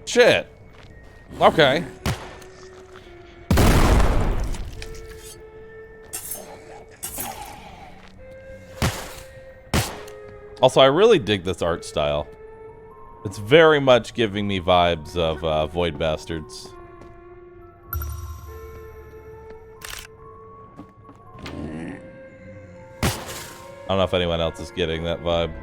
Shit. Okay. Also, I really dig this art style. It's very much giving me vibes of Void Bastards. I don't know if anyone else is getting that vibe.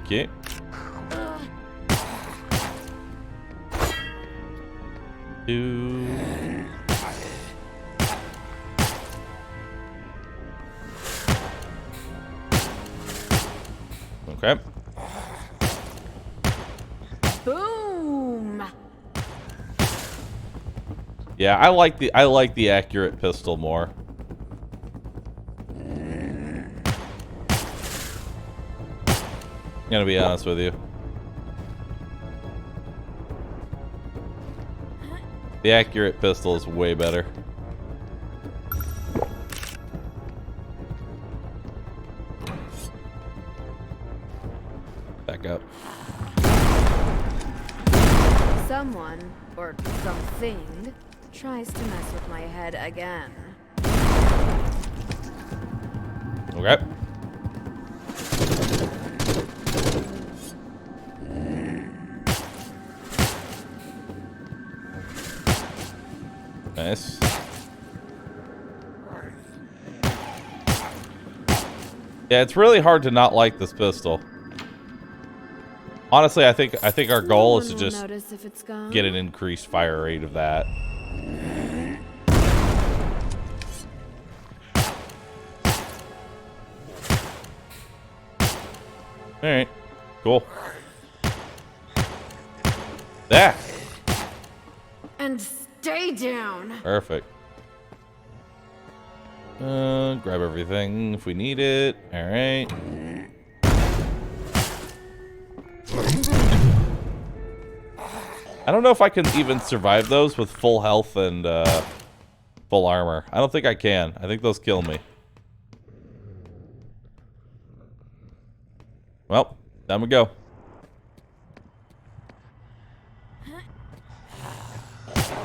Okay. Okay. Boom! Yeah, I like the accurate pistol more. Gonna be honest with you. The accurate pistol is way better. Back up. Someone, or something, tries to mess with my head again. Okay. Nice. Yeah, it's really hard to not like this pistol. Honestly, I think our goal is to just notice if it's gone. get an increased fire rate of that. Alright. Cool. There. And stay down. Perfect. Grab everything if we need it. Alright. I don't know if I can even survive those with full health and full armor. I don't think I can. I think those kill me. Well, time we go.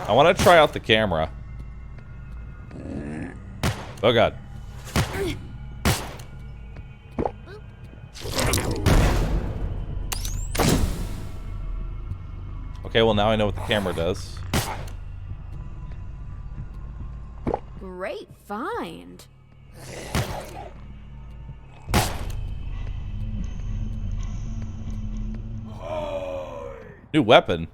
I want to try out the camera. Oh god. Okay, well now I know what the camera does. Great find. New weapon.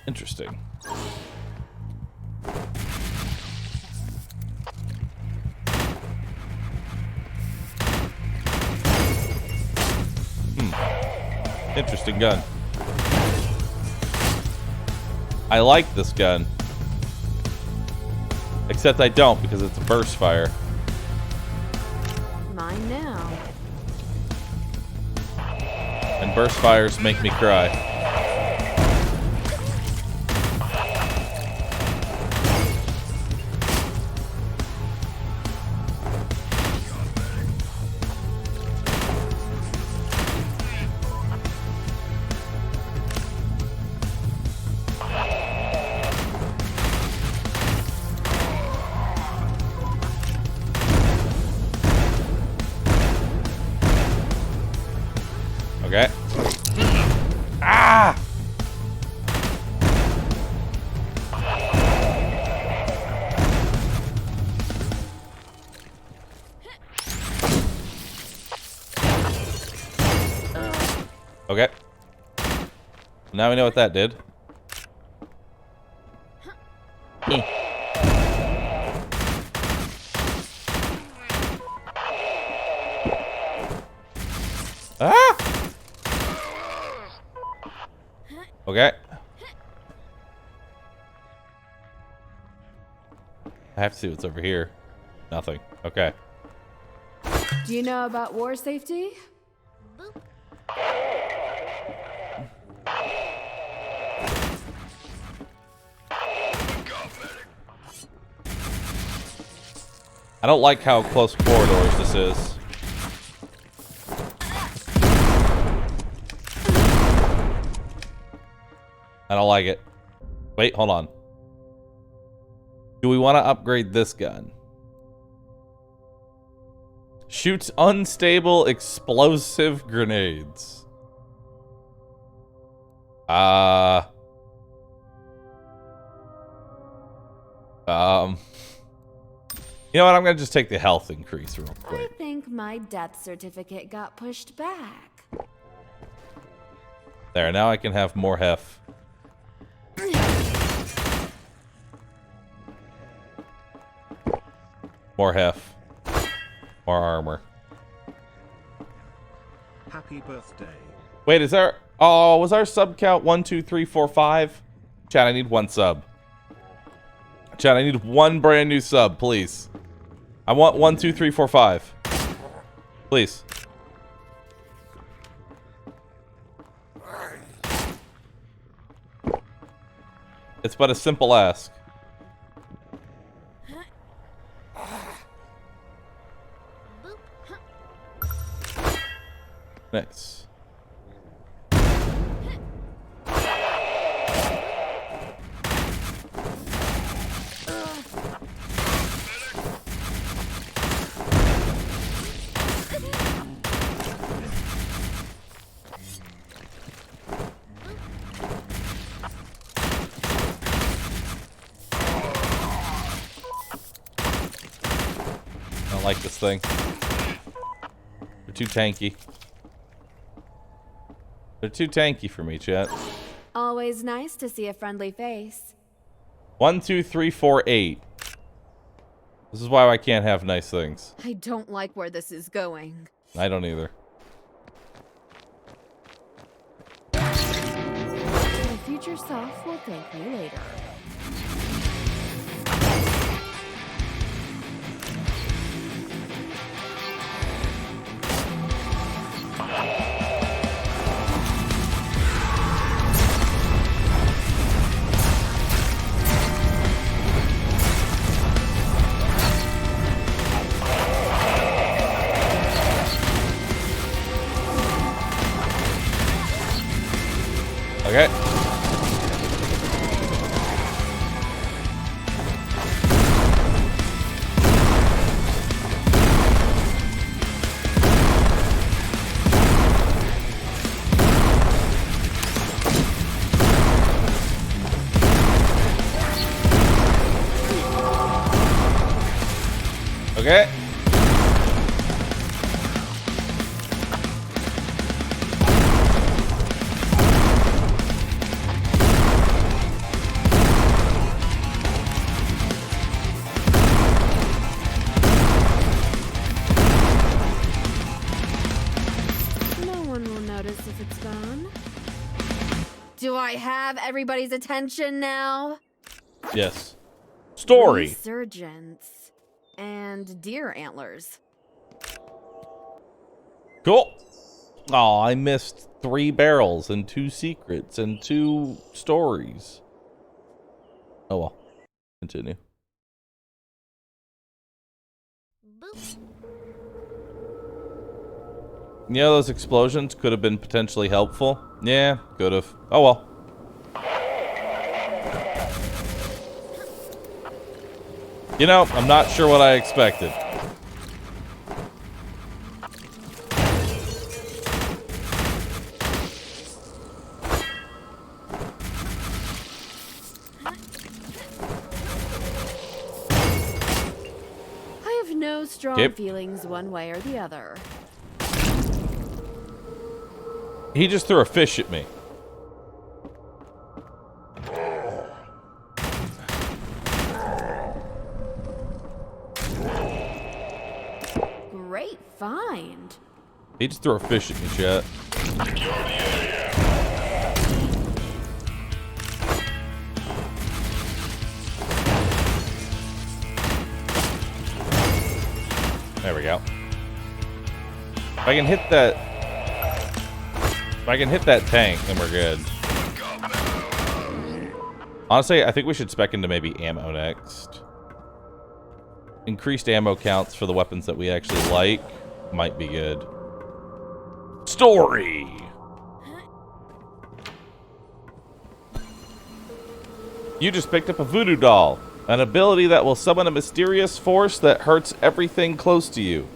Interesting. Interesting gun. I like this gun. Except I don't because it's a burst fire. Mine now. And burst fires make me cry. Okay. Ah! Okay. Now we know what that did. Ah! Okay. I have to see what's over here. Nothing. Okay. Do you know about war safety? I don't like how close corridors this is. I don't like it. Wait, hold on. Do we want to upgrade this gun? Shoots unstable explosive grenades. You know what? I'm going to just take the health increase real I quick. think my death certificate got pushed back. There, now I can have more hef. More hef. More armor. Happy birthday. Wait, is there... Oh, was our sub count 1, 2, 3, 4, 5? Chat, I need 1 sub. Chat, I need 1 brand new sub, please. I want 1, 2, 3, 4, 5. Please. It's but a simple ask. Nice. I don't like this thing. They're too tanky. They're too tanky for me, chat. Always nice to see a friendly face. 1, 2, 3, 4, 8. This is why I can't have nice things. I don't like where this is going. I don't either. My future self will thank me later. Okay. Okay. Do I have everybody's attention now? Yes. Story. Resurgence and deer antlers. Cool. Oh, I missed 3 barrels and 2 secrets and 2 stories. Oh well. Continue. Boop. You know, those explosions could have been potentially helpful. Yeah, could have. Oh well. You know, I'm not sure what I expected. I have no strong feelings one way or the other. He just threw a fish at me. Great find. He just threw a fish at me, chat. There we go. If I can hit that... If I can hit that tank, then we're good. Honestly, I think we should spec into maybe ammo next. Increased ammo counts for the weapons that we actually like might be good. Story! You just picked up a voodoo doll. An ability that will summon a mysterious force that hurts everything close to you.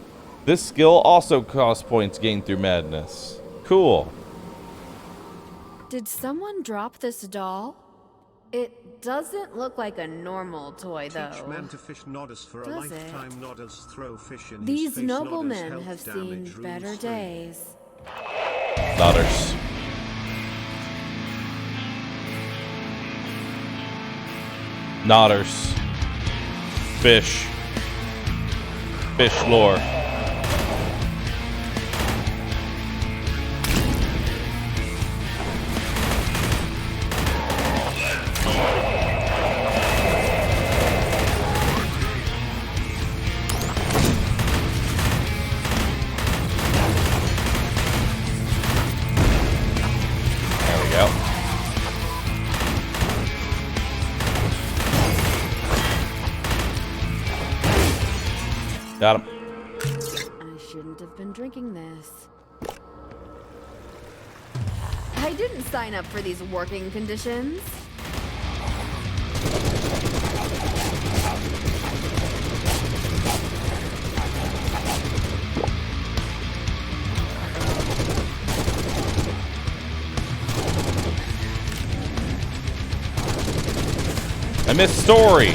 This skill also costs points gained through madness. Cool. Did someone drop this doll? It doesn't look like a normal toy, though. Teach man to fish nodders for a lifetime. Nodders throw fish in These his face. noblemen have seen better days. Nodders. Nodders. Fish. Fish lore. Got him. I shouldn't have been drinking this. I didn't sign up for these working conditions. I missed story.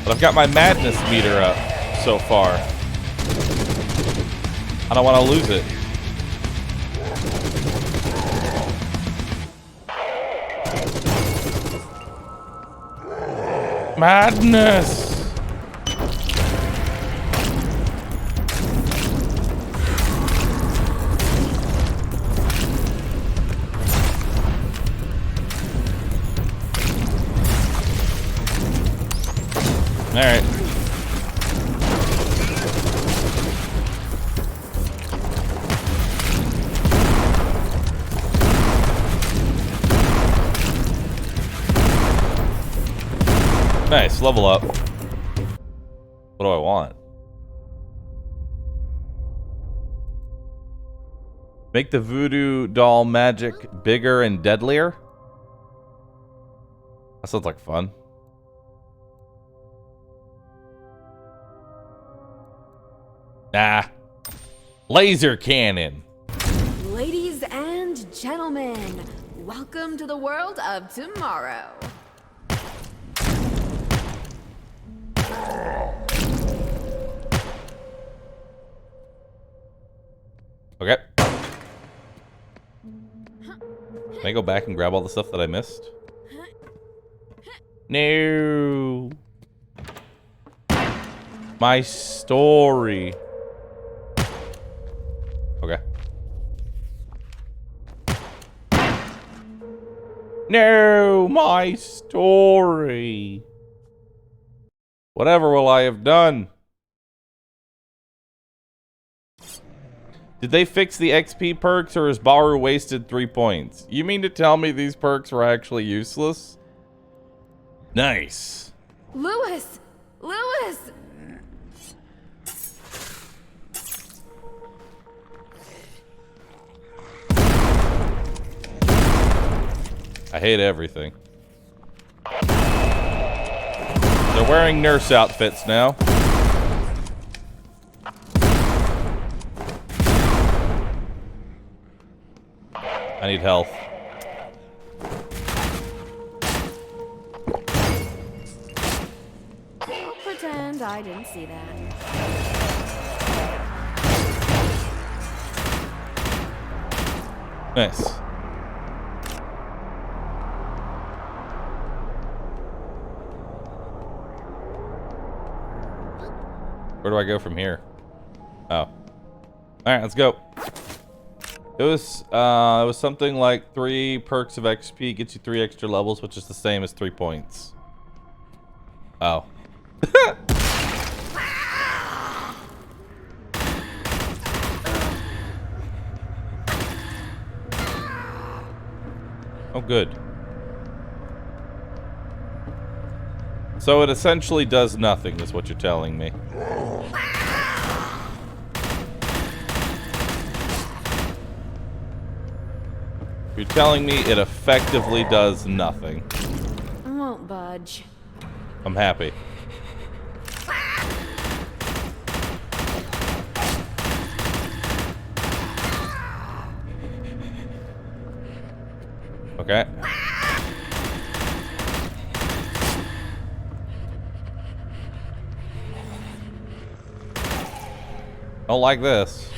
But I've got my madness meter up so far. I don't want to lose it. Madness! All right. Nice, level up. What do I want? Make the voodoo doll magic bigger and deadlier? That sounds like fun. Nah. Laser cannon. Ladies and gentlemen, welcome to the world of tomorrow. Okay. Can I go back and grab all the stuff that I missed? No. My story. Okay. No, my story. Whatever will I have done? Did they fix the XP perks, or is Bahroo wasted 3 points? You mean to tell me these perks were actually useless? Nice. Lewis! Lewis! I hate everything. They're wearing nurse outfits now. I need health. I'll pretend I didn't see that. Nice. Where do I go from here? Oh. Alright, let's go. It was something like 3 perks of XP gets you 3 extra levels, which is the same as 3 points. Oh. Oh, good. So it essentially does nothing, is what you're telling me. You're telling me it effectively does nothing. I won't budge. I'm happy. Okay. Don't like this.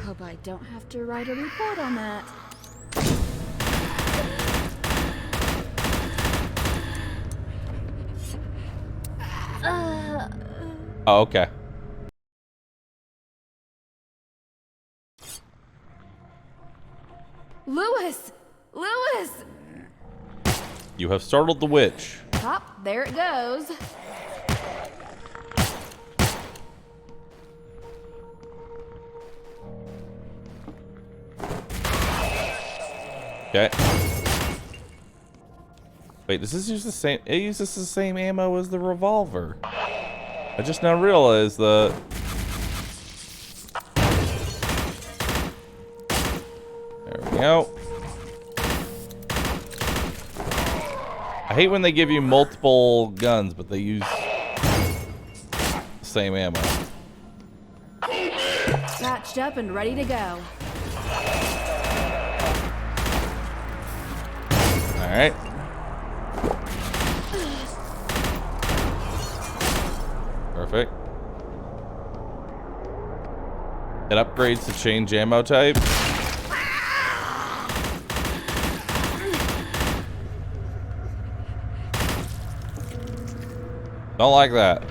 Hope I don't have to write a report on that. Oh, okay. Lewis! Lewis! You have startled the witch. Hop, there it goes. Okay. Wait, does this use the same? It uses the same ammo as the revolver. I just now realized that. There we go. I hate when they give you multiple guns, but they use the same ammo. Patched up and ready to go. Alright. Perfect. It upgrades to change ammo type. Don't like that.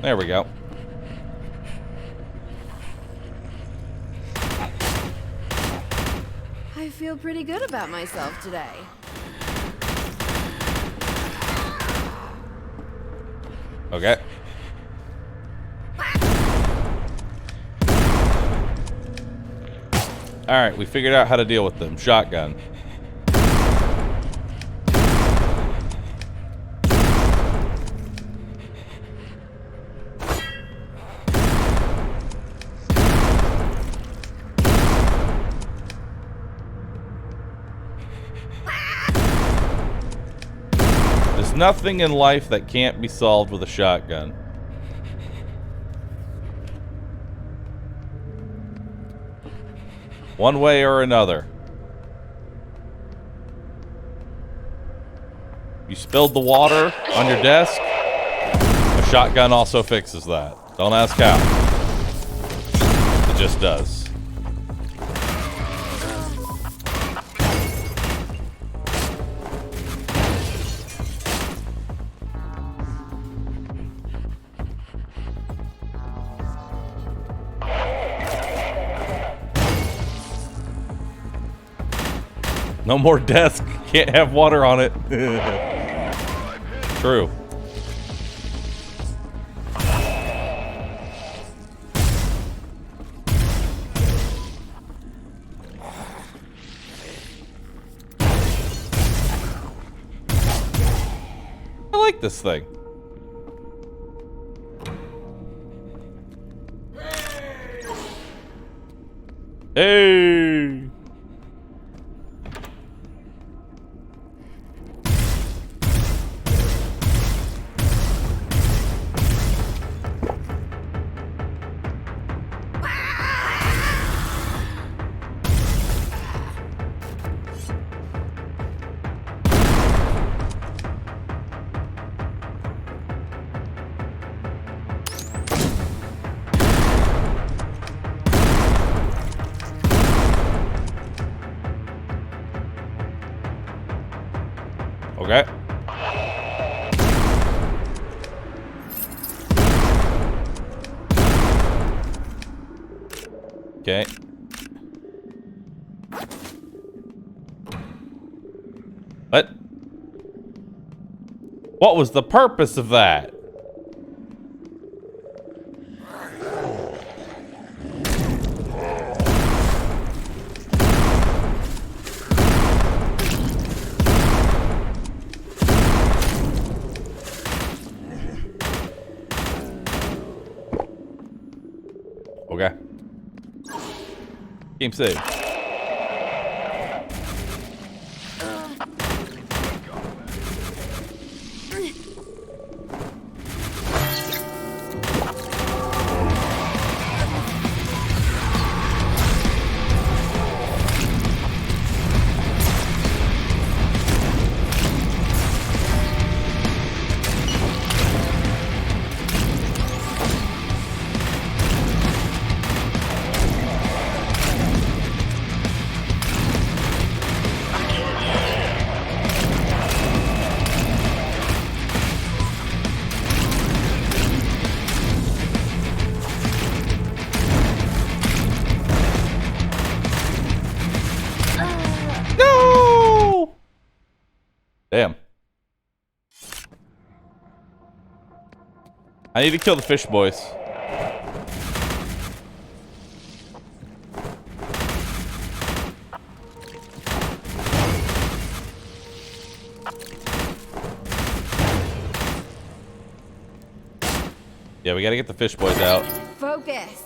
There we go. I feel pretty good about myself today. Okay. Alright, we figured out how to deal with them. Shotgun. There's nothing in life that can't be solved with a shotgun. One way or another. You spilled the water on your desk. A shotgun also fixes that. Don't ask how. It just does. No more desk. Can't have water on it. True. I like this thing. Hey! Okay. Okay. What? What was the purpose of that? Okay. Game saved. Damn. I need to kill the fish boys. Yeah, we gotta get the fish boys out. Focus.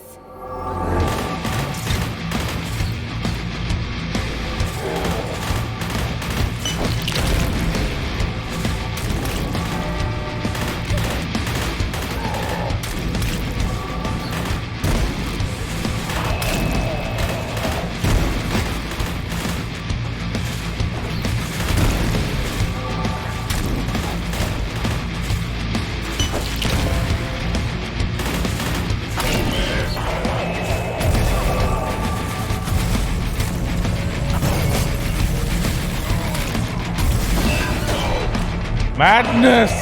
Madness!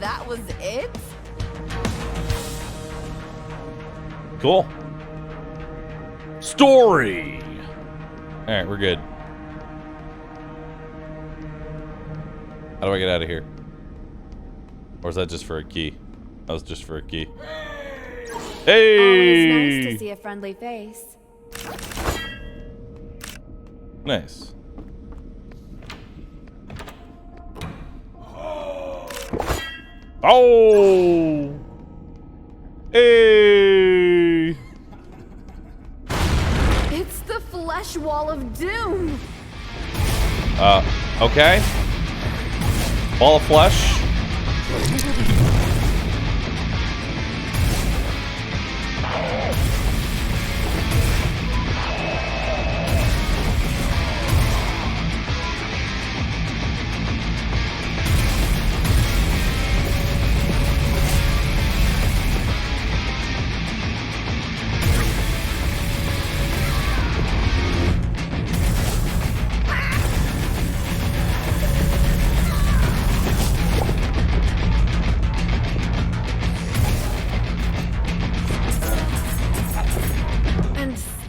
That was it? Cool. Story! Alright, we're good. How do I get out of here? Or is that just for a key? That was just for a key. Hey! Always nice to see a friendly face. Nice. Oh! Hey! It's the flesh wall of doom. Okay. Ball of flesh.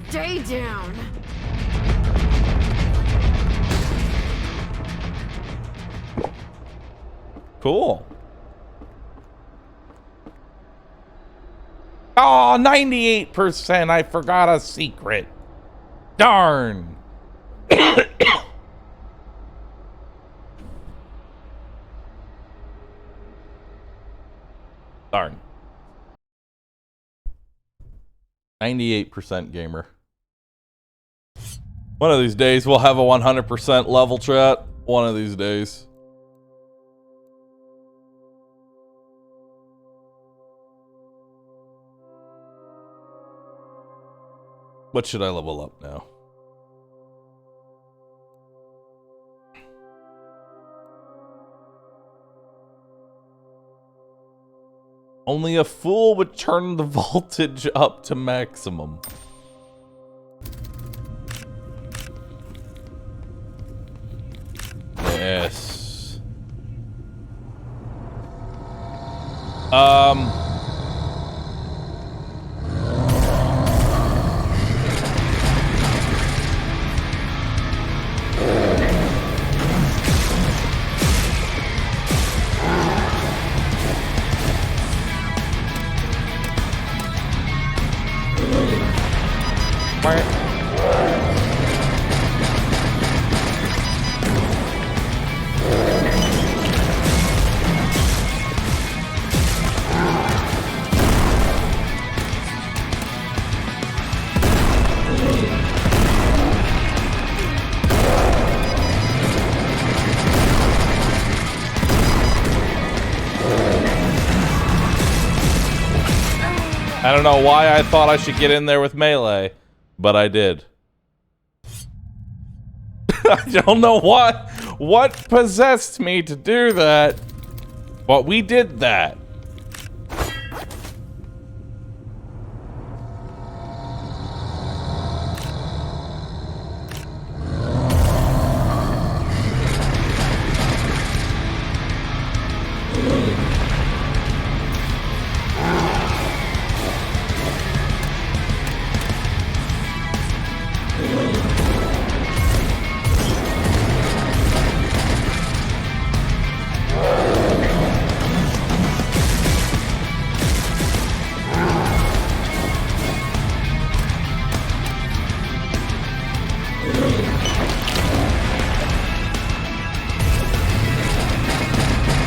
Stay down. Cool. Oh, 98%. I forgot a secret. Darn. Darn. 98% gamer. One of these days we'll have a 100% level chat. One of these days. What should I level up now? Only a fool would turn the voltage up to maximum. Yes. I don't know why I thought I should get in there with melee, but I did. I don't know what possessed me to do that, but we did that.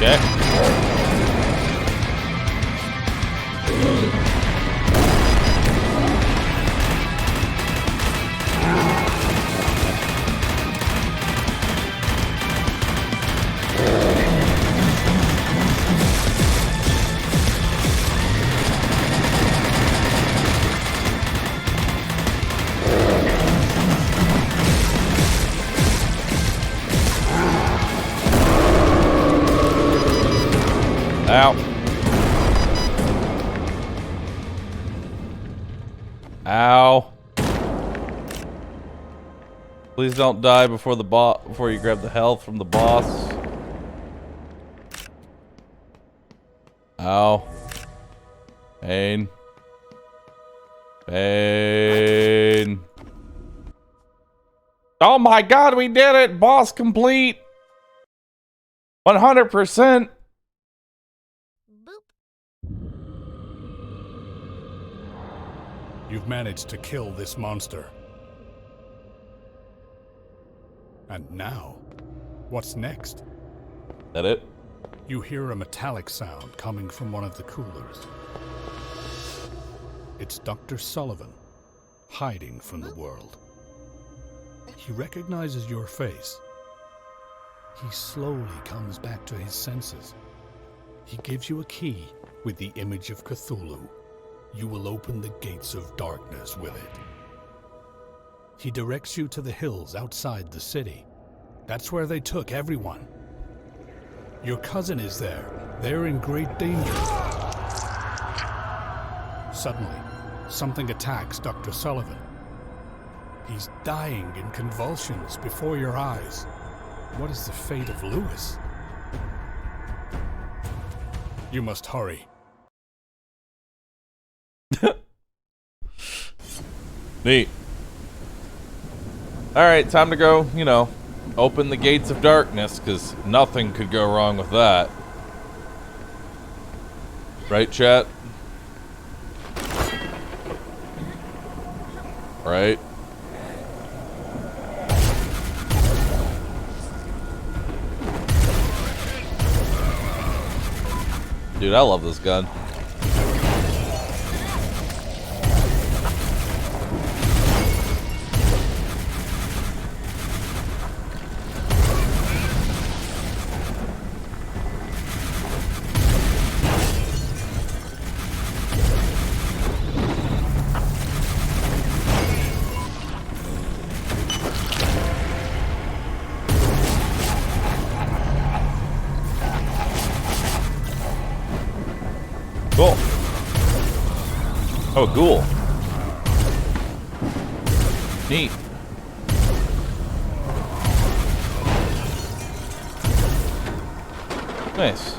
Okay. Ow. Ow. Please don't die before you grab the health from the boss. Ow. Pain. Pain. Oh my god, we did it! Boss complete! 100%! You've managed to kill this monster. And now, what's next? That it? You hear a metallic sound coming from one of the coolers. It's Dr. Sullivan, hiding from the world. He recognizes your face. He slowly comes back to his senses. He gives you a key with the image of Cthulhu. You will open the gates of darkness with it. He directs you to the hills outside the city. That's where they took everyone. Your cousin is there. They're in great danger. Suddenly, something attacks Dr. Sullivan. He's dying in convulsions before your eyes. What is the fate of Lewis? You must hurry. Neat. Alright, time to go, you know, open the gates of darkness, because nothing could go wrong with that. Right, chat? Right? Dude, I love this gun. Cool. Oh, ghoul. Neat. Nice.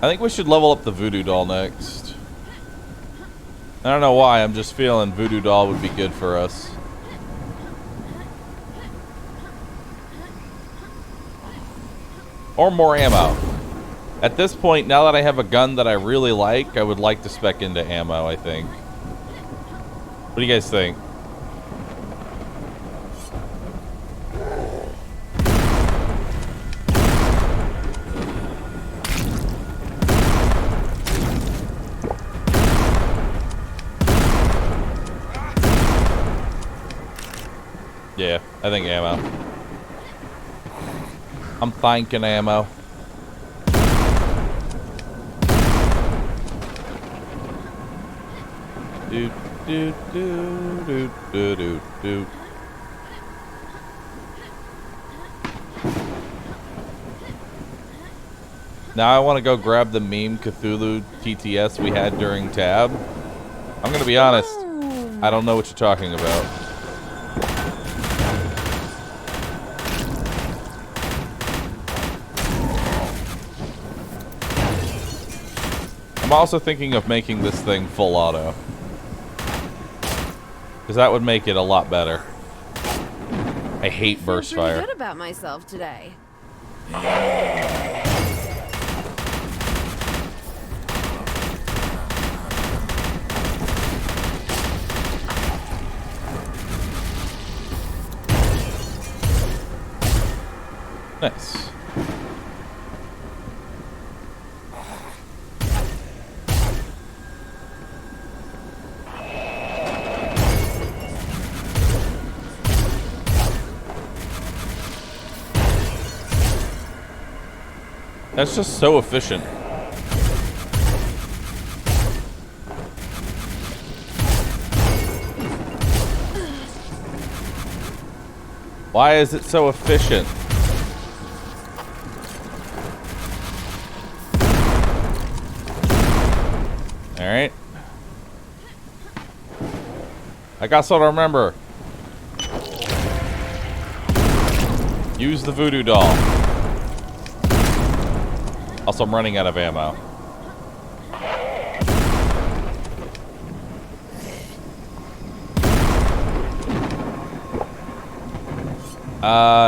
I think we should level up the voodoo doll next. I don't know why, I'm just feeling voodoo doll would be good for us. Or more ammo. At this point, now that I have a gun that I really like, I would like to spec into ammo, I think. What do you guys think? Yeah, I think ammo. I'm thinking ammo. Do do do do do do do. Now I want to go grab the meme Cthulhu TTS we had during Tab. I'm gonna be honest, I don't know what you're talking about. I'm also thinking of making this thing full auto. Because that would make it a lot better. I hate burst fire. I'm good about myself today. Nice. That's just so efficient. Why is it so efficient? Alright. I got something to remember. Use the voodoo doll. Also, I'm running out of ammo.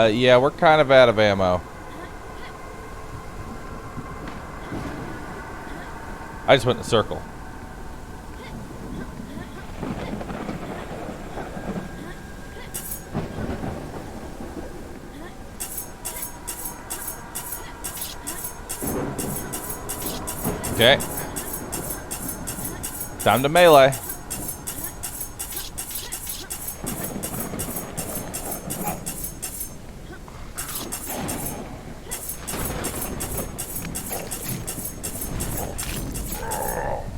Yeah, we're kind of out of ammo. I just went in a circle. Okay. Time to melee.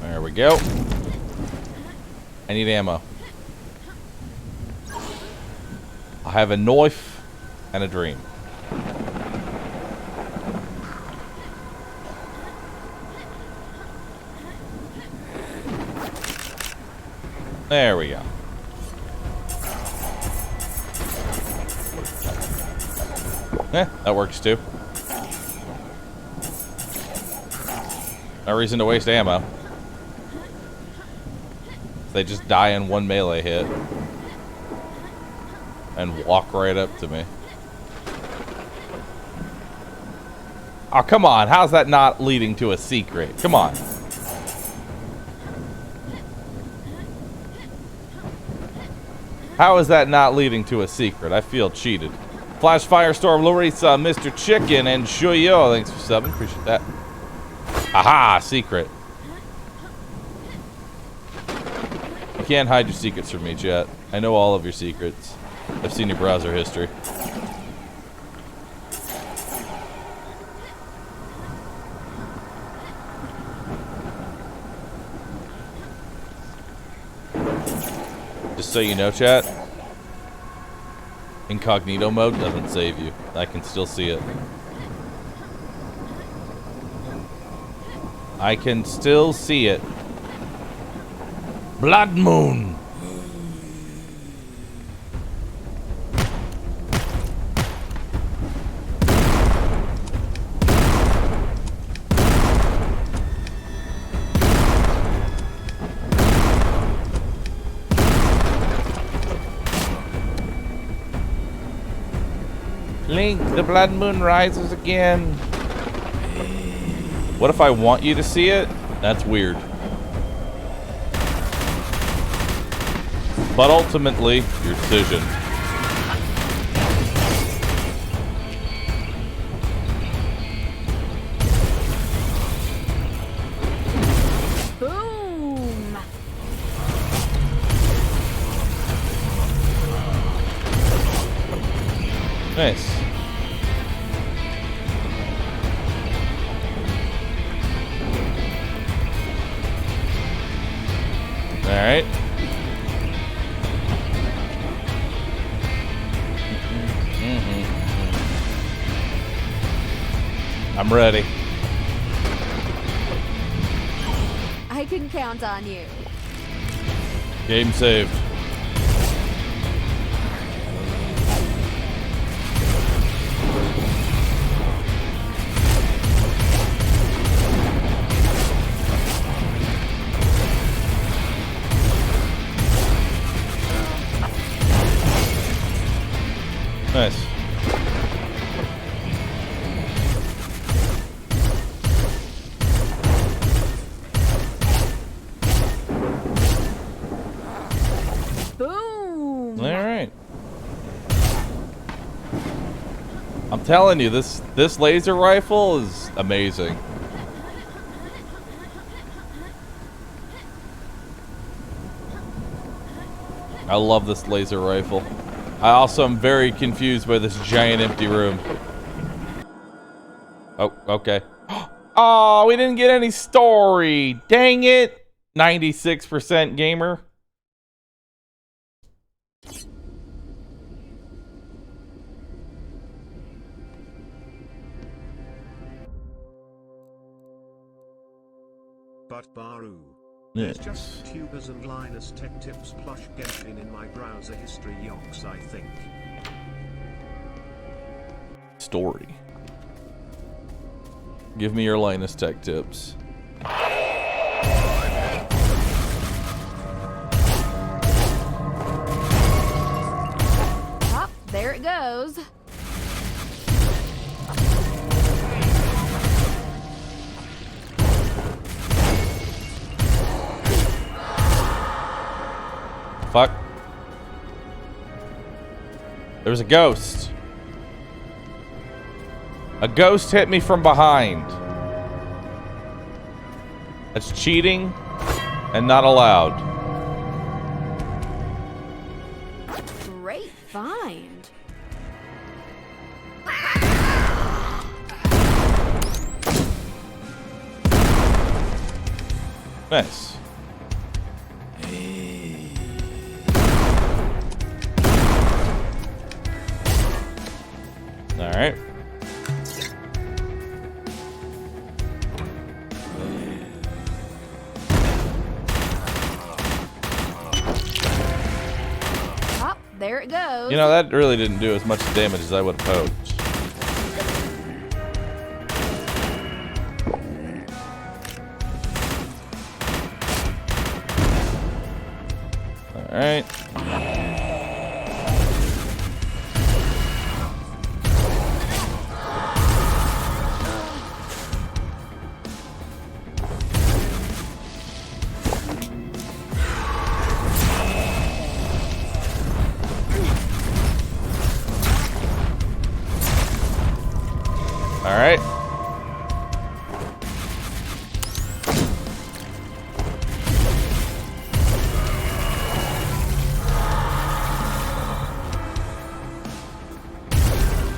There we go. I need ammo. I have a knife and a dream. There we go. That works too. No reason to waste ammo. They just die in one melee hit. And walk right up to me. Oh, come on. How's that not leading to a secret? Come on. How is that not leading to a secret? I feel cheated. Flash Firestorm, Larissa, Mr. Chicken, and Shuyo. Thanks for subbing. Appreciate that. Aha! Secret. You can't hide your secrets from me, chat. I know all of your secrets. I've seen your browser history. Just so you know, chat, incognito mode doesn't save you. I can still see it. I can still see it. Blood Moon! Link, the blood moon rises again. What if I want you to see it? That's weird. But ultimately, your decision. Boom! Nice. Alright. I'm ready. I can count on you. Game saved. Nice. Boom! All right. I'm telling you, this laser rifle is amazing. I love this laser rifle. I also am very confused by this giant empty room. Oh, okay. Oh, we didn't get any story. Dang it. 96% gamer. But Bahroo, Yes. there's just tubers and Linus Tech Tips plush Genshin in my browser history yonks, I think. Story. Give me your Linus Tech Tips. Oh, there it goes. Fuck. There's a ghost. A ghost hit me from behind. That's cheating and not allowed. Great find. Nice. All right. Oh, there it goes. You know, that really didn't do as much damage as I would have hoped. All right. All right.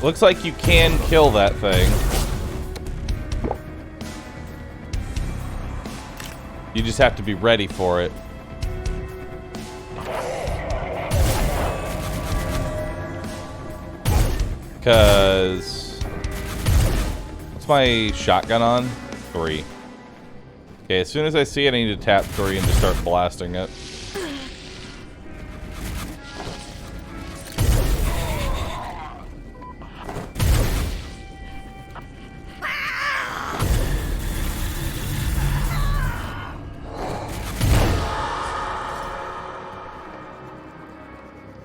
Looks like you can kill that thing. You just have to be ready for it. Because... what's my shotgun on? 3. Okay, as soon as I see it, I need to tap 3 and just start blasting it.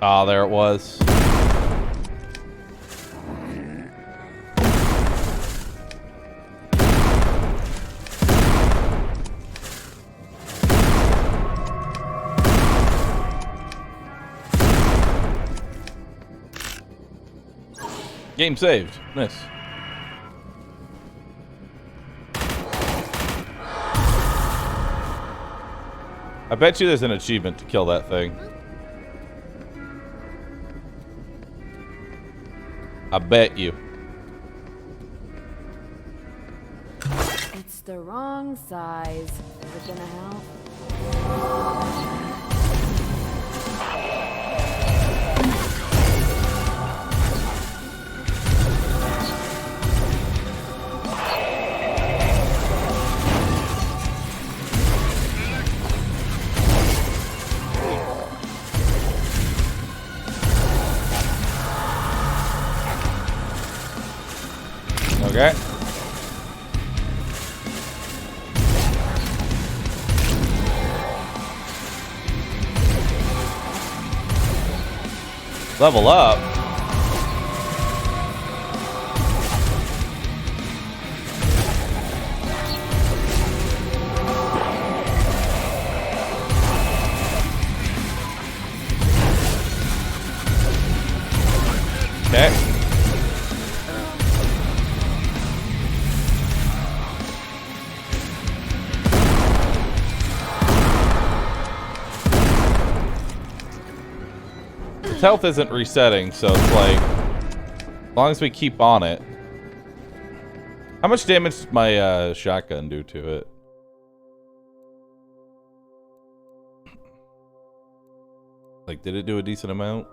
Ah, there it was. Game saved. Nice. I bet you there's an achievement to kill that thing. I bet you. It's the wrong size. Is it gonna help? Okay. Level up. Okay. Its health isn't resetting, so it's like, as long as we keep on it. How much damage did my shotgun do to it? Like, did it do a decent amount?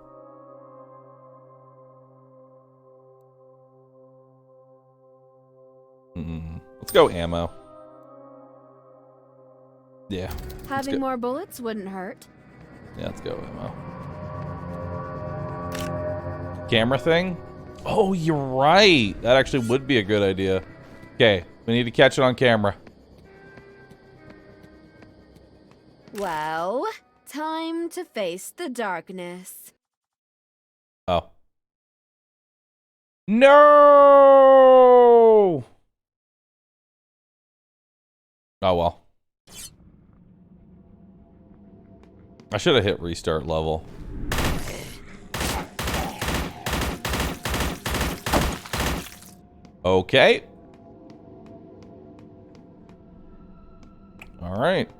Let's go ammo. Yeah. Having more bullets wouldn't hurt. Yeah, let's go ammo. Camera thing? Oh, you're right. That actually would be a good idea. Okay, we need to catch it on camera. Well, time to face the darkness. Oh. No! Oh, well. I should have hit restart level. Okay. All right.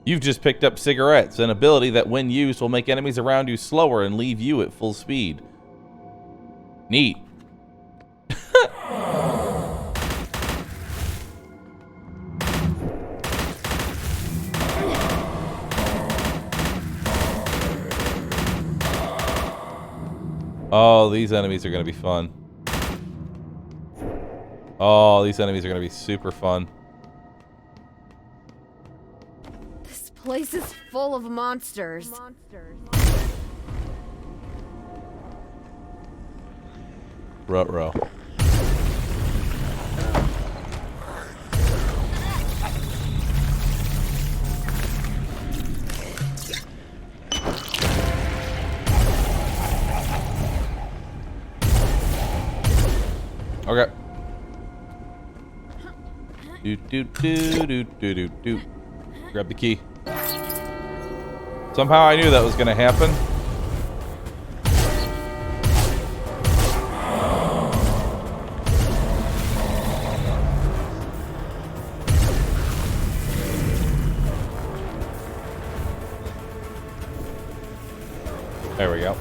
You've just picked up cigarettes, an ability that when used will make enemies around you slower and leave you at full speed. Neat. Oh, these enemies are going to be fun. Oh, these enemies are going to be super fun. This place is full of monsters. Ruh-roh. Okay. Do. Grab the key. Somehow I knew that was gonna happen. There we go.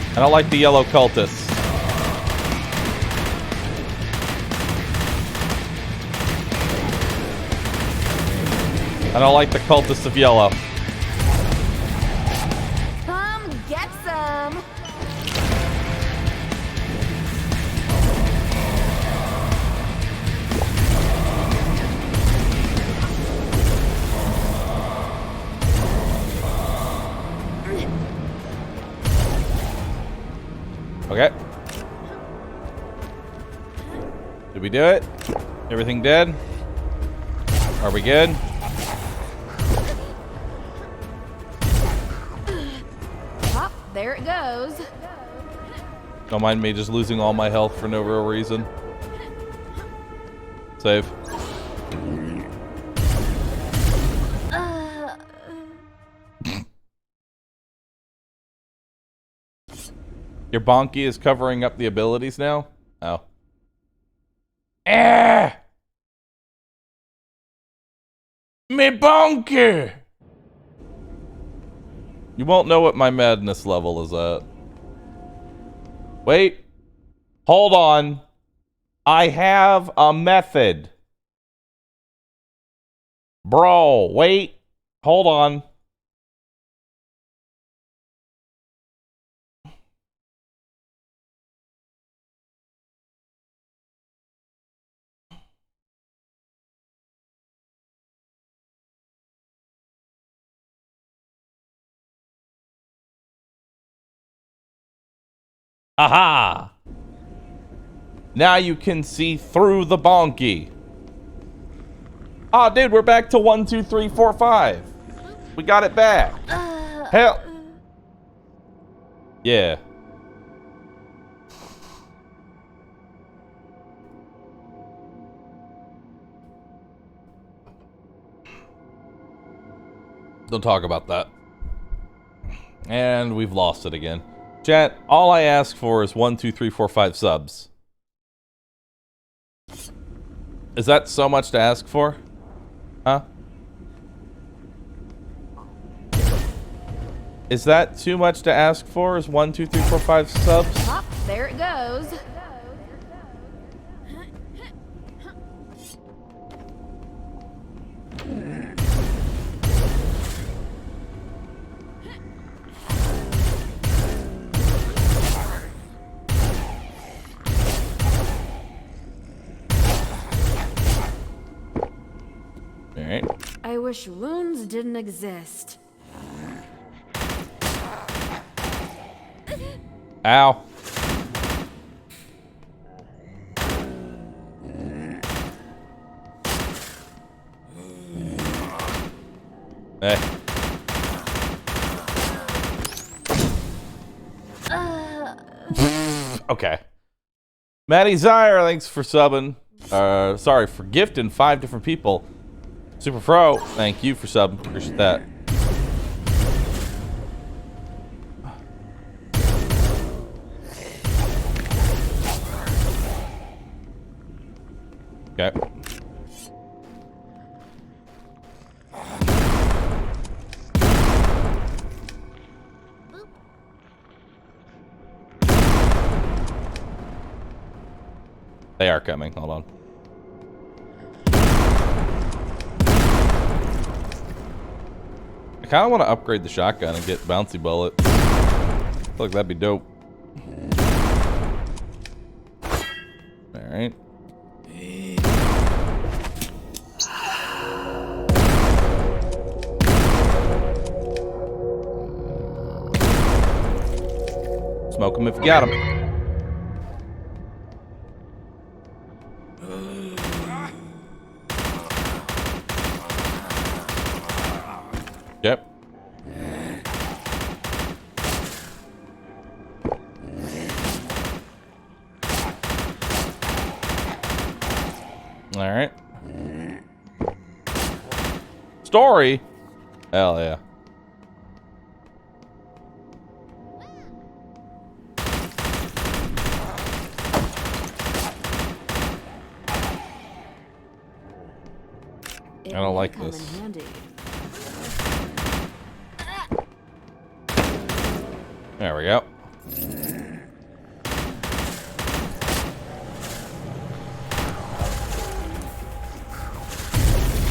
I don't like the yellow cultists. I don't like the cultists of yellow. Come get some. Okay. Did we do it? Everything dead? Are we good? Hop, there it goes. Don't mind me just losing all my health for no real reason. Save. Your bonky is covering up the abilities now? Oh. Ah! Me bonky! You won't know what my madness level is at. Wait. Hold on. I have a method. Bro, wait. Hold on. Aha! Now you can see through the bonky. Oh, dude, we're back to 1, 2, 3, 4, 5. We got it back. Hell. Yeah. Don't talk about that. And we've lost it again. Chat, all I ask for is 1, 2, 3, 4, 5 subs. Is that so much to ask for? Huh? Is that too much to ask for? Is 1, 2, 3, 4, 5 subs? Oh, there it goes. Alright. I wish runes didn't exist. Ow. Eh. Okay. Maddie Zyre, thanks for subbing. Sorry, for gifting 5 different people. Super Fro, thank you for subbing. Appreciate that. Okay. They are coming. Hold on. I kind of want to upgrade the shotgun and get bouncy bullets. I feel like that'd be dope. Alright. Smoke him if you got him. Yep. All right. Story? Hell yeah. I don't like this. There we go.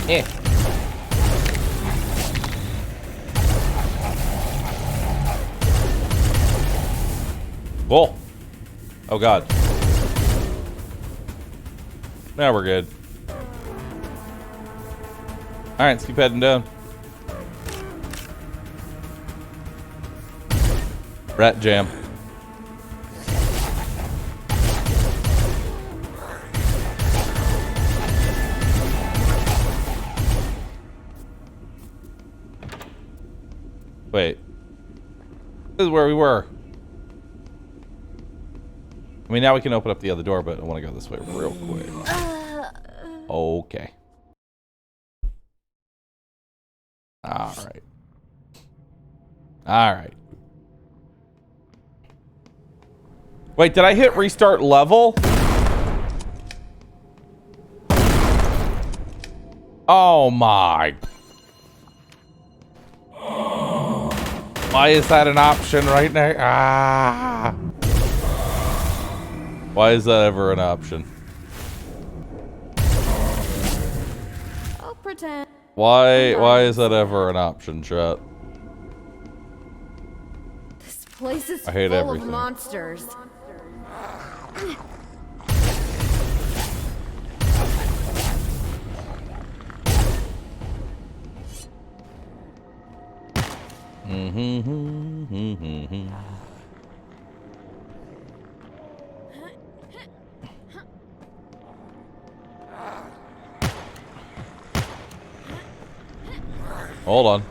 Eh. Cool. Oh god. Now we're good. Alright, let's keep heading down. Rat jam. Wait. This is where we were. I mean, now we can open up the other door, but I want to go this way real quick. Okay. Alright. Alright. Wait, did I hit restart level? Oh my. Why is that an option right now? Ah. Why is that ever an option? I'll pretend. Why is that ever an option, chat? This place is I hate full everything. of monsters. Hold on.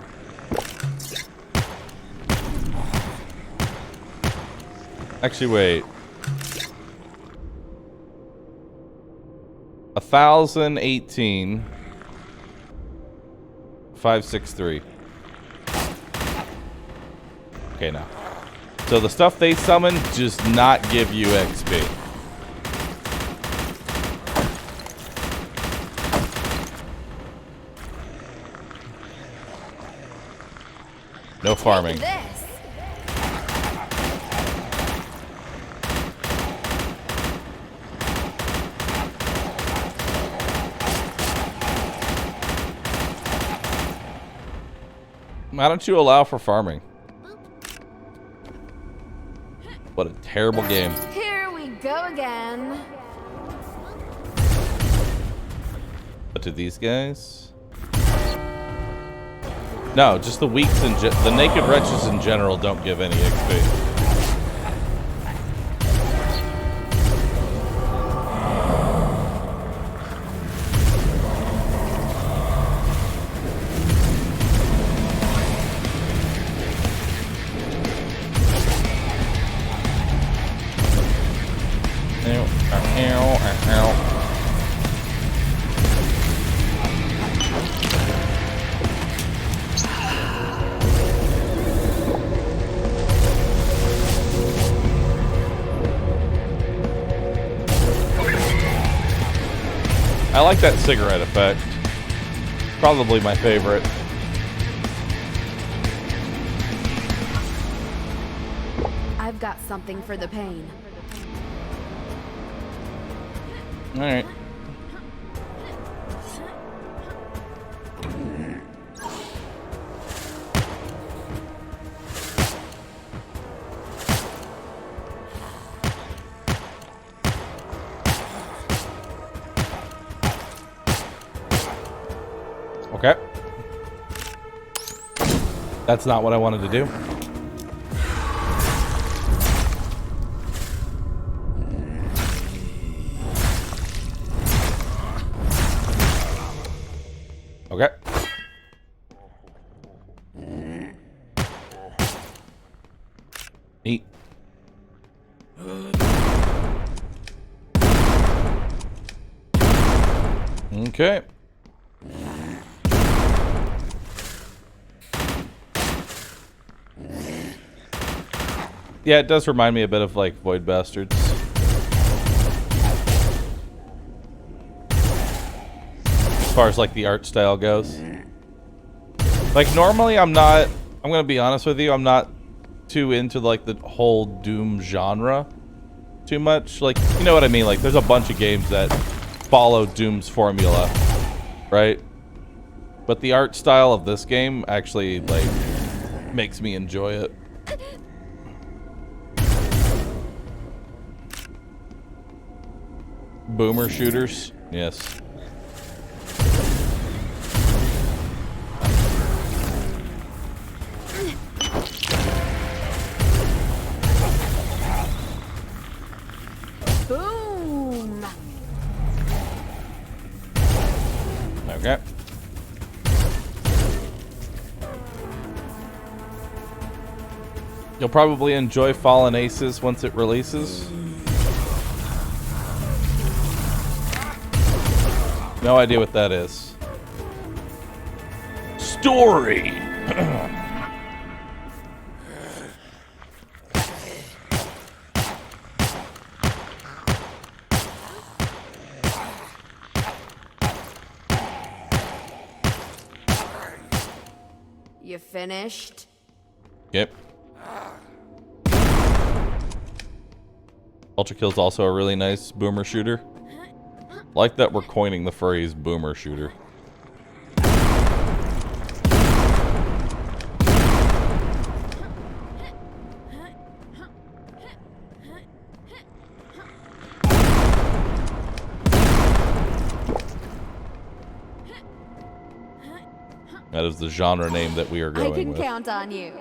Actually, wait. 1018 563. Okay, now. So the stuff they summon does not give you XP. No farming. Take this. Why don't you allow for farming? What a terrible game. Here we go again. But to these guys? No, just the weaks and the naked wretches in general don't give any XP. I like that cigarette effect. Probably my favorite. I've got something for the pain. All right. Okay. That's not what I wanted to do. Okay. Neat. Okay. Yeah, it does remind me a bit of like Void Bastards. As far as like the art style goes. Like normally I'm gonna be honest with you, I'm not too into like the whole Doom genre too much. Like, you know what I mean? Like there's a bunch of games that follow Doom's formula, right? But the art style of this game actually like makes me enjoy it. Boomer shooters, yes. Boom! Okay. You'll probably enjoy Fallen Aces once it releases. No idea what that is. Story! You finished? Yep. Ultra Kill's also a really nice boomer shooter. Like that we're coining the phrase boomer shooter. That is the genre name that we are going I can with. count on you.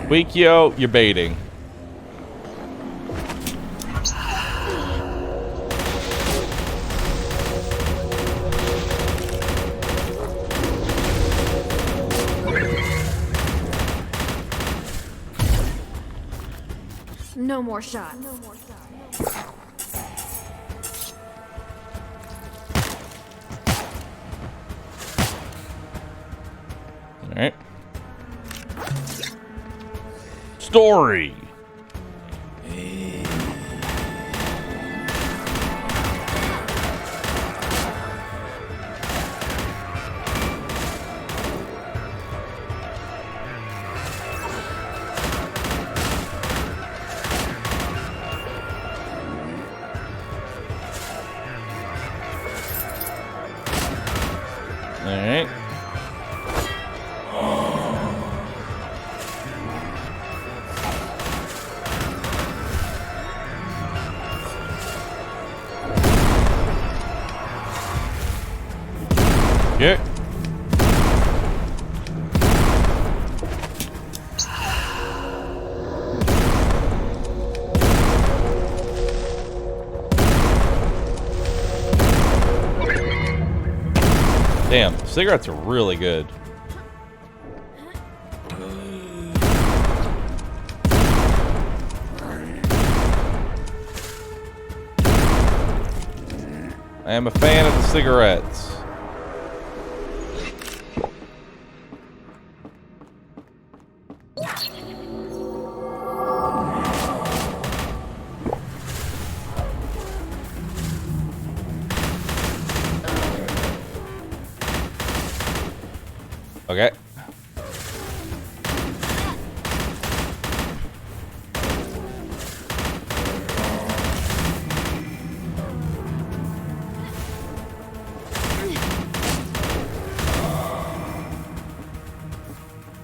Weekyo, you're baiting. No more shots. All right. Story. Damn, cigarettes are really good. I am a fan of the cigarettes. Okay.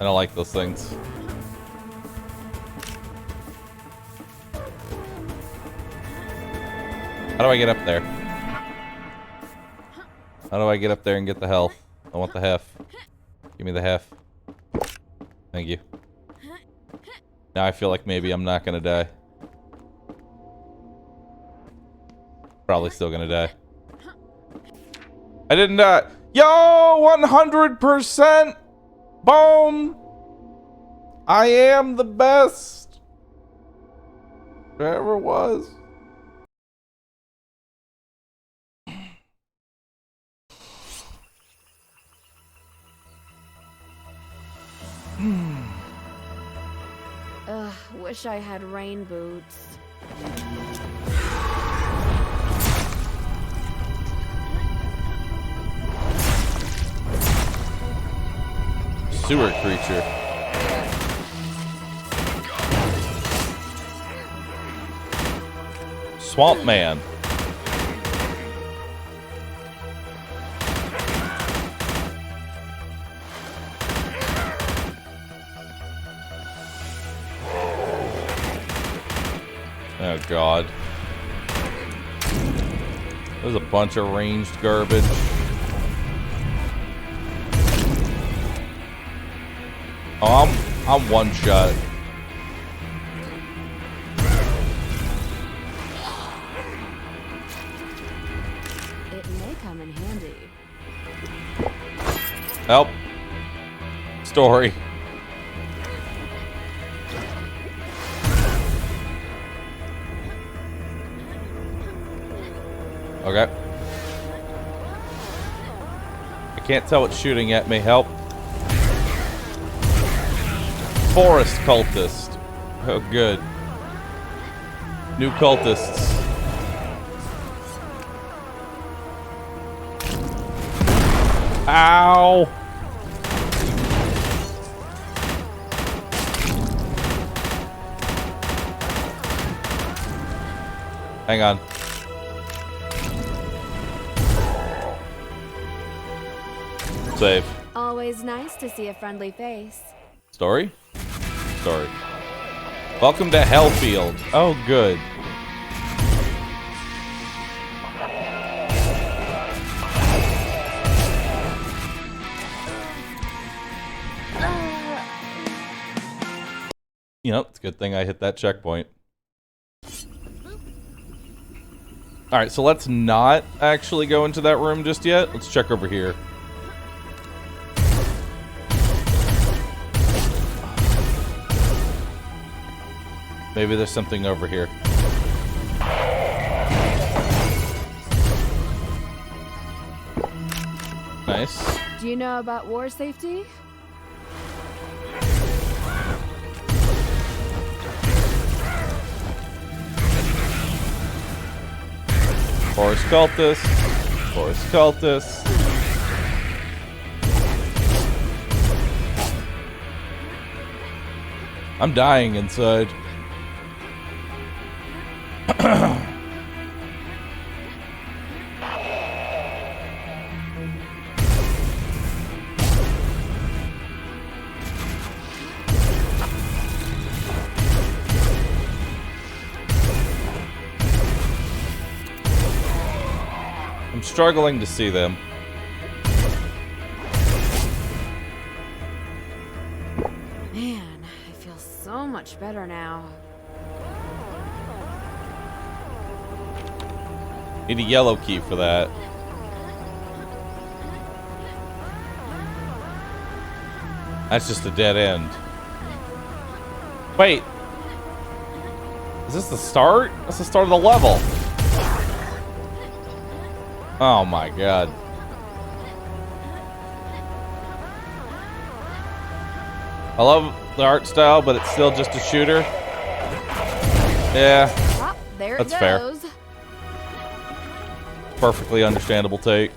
I don't like those things. How do I get up there? How do I get up there and get the health? I want the hef. Give me the hef. Thank you. Now I feel like maybe I'm not gonna die. Probably still gonna die. I didn't die. Yo, 100%! Boom! I am the best there ever was. Ugh, wish I had rain boots. Sewer creature. Swamp man. Oh god. There's a bunch of ranged garbage. Oh, I'm one shot. It may come in handy. Help. Story. Okay. I can't tell what's shooting at me. Help. Forest cultist. Oh, good. New cultists. Ow! Hang on. Save. Always nice to see a friendly face. Story? Story. Welcome to Hellfield. Oh, good. You know, it's a good thing I hit that checkpoint. Alright, so let's not actually go into that room just yet. Let's check over here. Maybe there's something over here. Nice. Do you know about war safety? Forest cultist. Forest cultist. I'm dying inside. I'm struggling to see them. Man, I feel so much better now. Need a yellow key for that. That's just a dead end. Wait. Is this the start? That's the start of the level. Oh my god. I love the art style, but it's still just a shooter. Yeah. Well, there That's it fair. goes. Perfectly understandable take.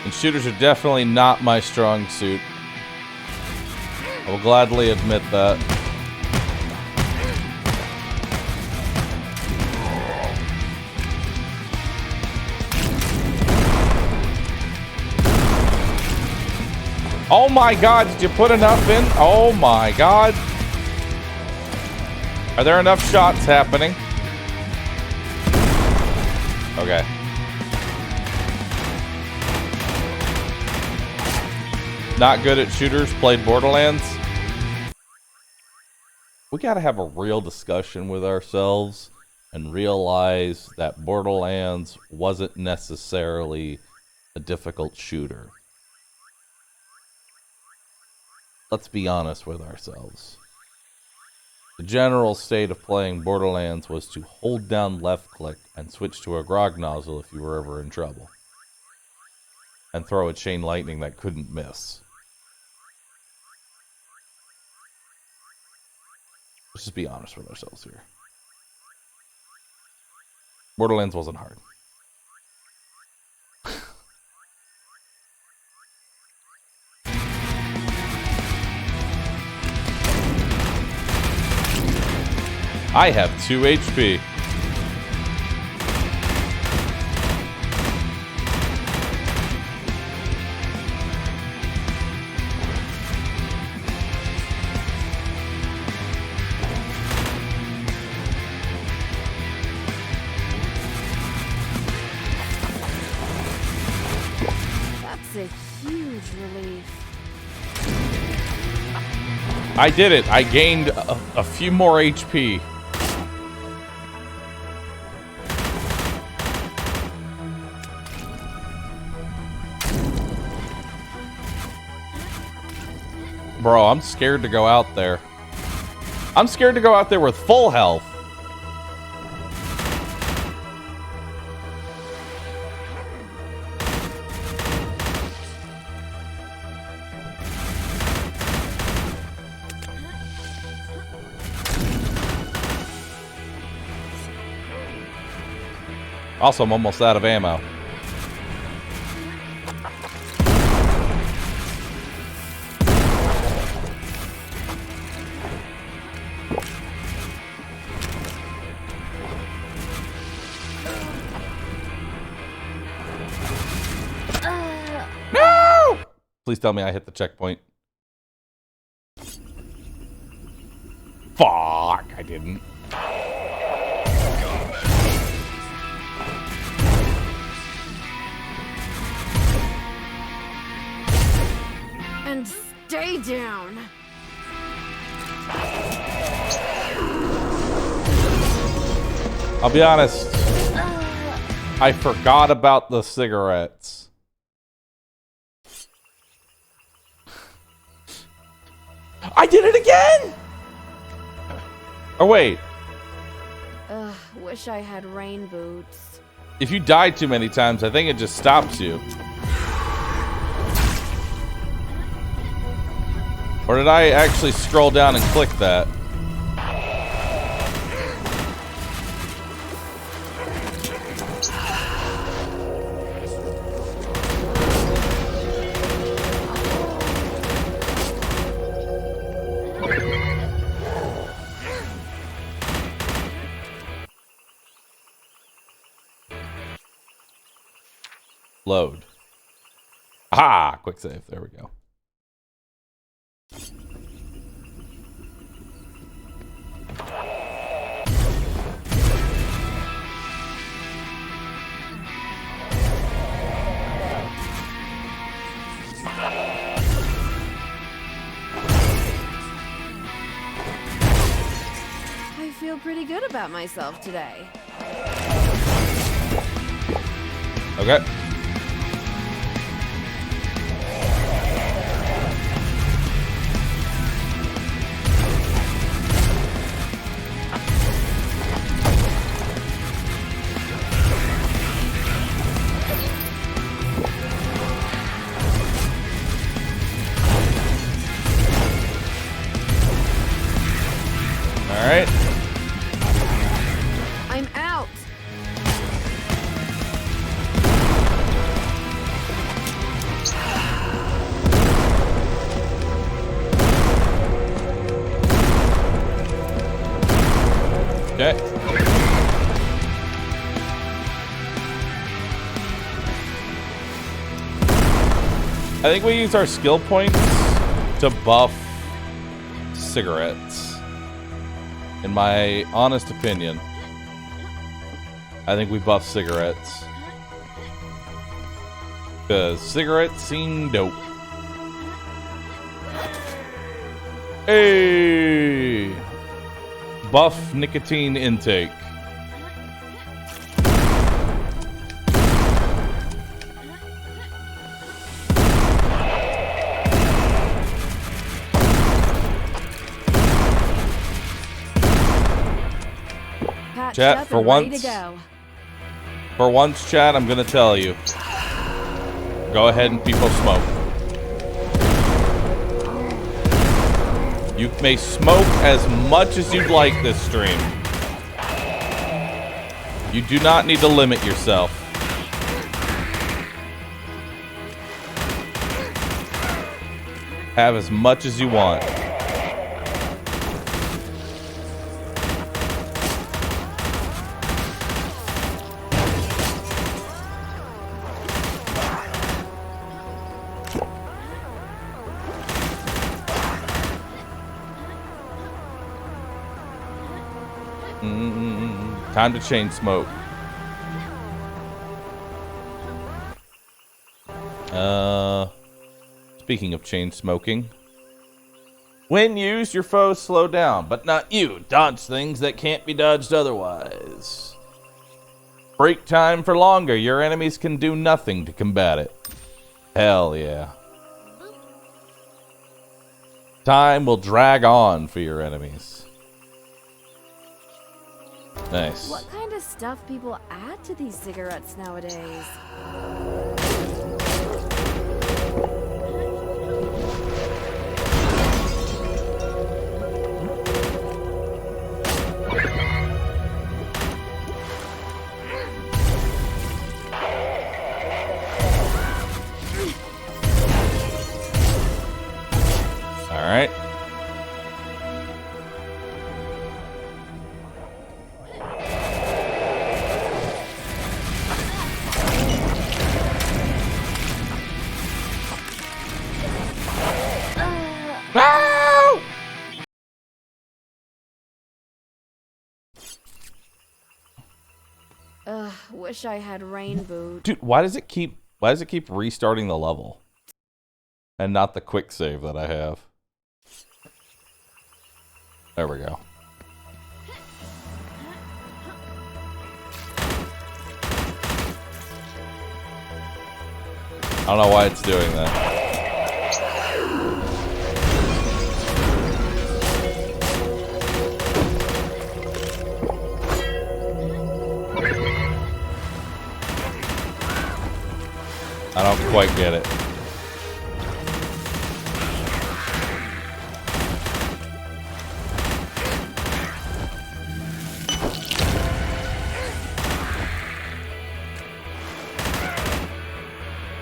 And shooters are definitely not my strong suit. I will gladly admit that. Oh my god, did you put enough in? Oh my god. Are there enough shots happening? Okay. Not good at shooters, played Borderlands. We gotta have a real discussion with ourselves and realize that Borderlands wasn't necessarily a difficult shooter. Let's be honest with ourselves. The general state of playing Borderlands was to hold down left click and switch to a grog nozzle if you were ever in trouble. And throw a chain lightning that couldn't miss. Let's just be honest with ourselves here. Borderlands wasn't hard. I have 2 HP. That's a huge relief. I did it. I gained a few more HP. Bro, I'm scared to go out there. I'm scared to go out there with full health. Also, I'm almost out of ammo. No! Please tell me I hit the checkpoint. Fuck, I didn't. And stay down. I'll be honest. I forgot about the cigarettes. I did it again! Or wait. Ugh, wish I had rain boots. If you die too many times, I think it just stops you. Or did I actually scroll down and click that? Load. Ah, quick save. There we go. I feel pretty good about myself today. Okay. All right. I'm out. Okay. I think we use our skill points to buff cigarettes. In my honest opinion, I think we buff cigarettes. Because cigarettes seem dope. Hey! Buff nicotine intake. Chat, for once, chat, I'm gonna tell you. Go ahead and people smoke. You may smoke as much as you'd like this stream. You do not need to limit yourself. Have as much as you want. Time to chain smoke. Speaking of chain smoking. When used, your foes slow down, but not you. Dodge things that can't be dodged otherwise. Break time for longer. Your enemies can do nothing to combat it. Hell yeah. Time will drag on for your enemies. Nice. What kind of stuff people add to these cigarettes nowadays? All right. Wish I had rain boot. Dude, why does it keep restarting the level? And not the quick save that I have. There we go. I don't know why it's doing that. I don't quite get it.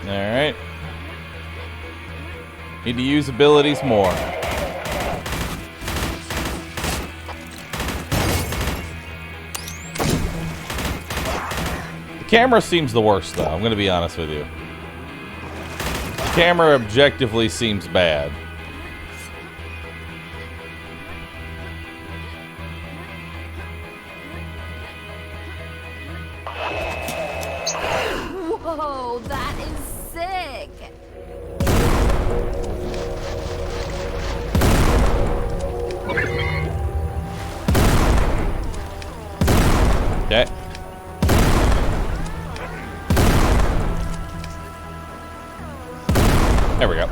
Alright. Need to use abilities more. The camera seems the worst, though. I'm going to be honest with you. The camera objectively seems bad. Whoa, that is sick! Okay. There we go.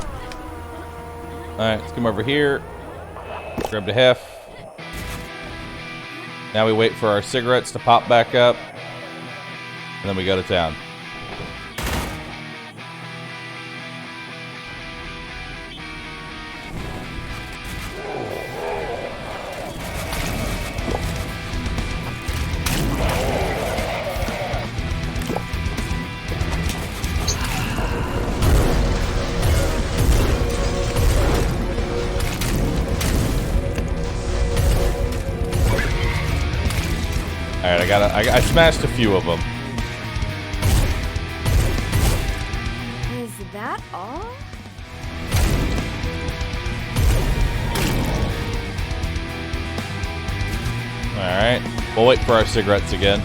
Alright, let's come over here. Grab the hef. Now we wait for our cigarettes to pop back up. And then we go to town. Alright, I smashed a few of them. Is that all? Alright, we'll wait for our cigarettes again.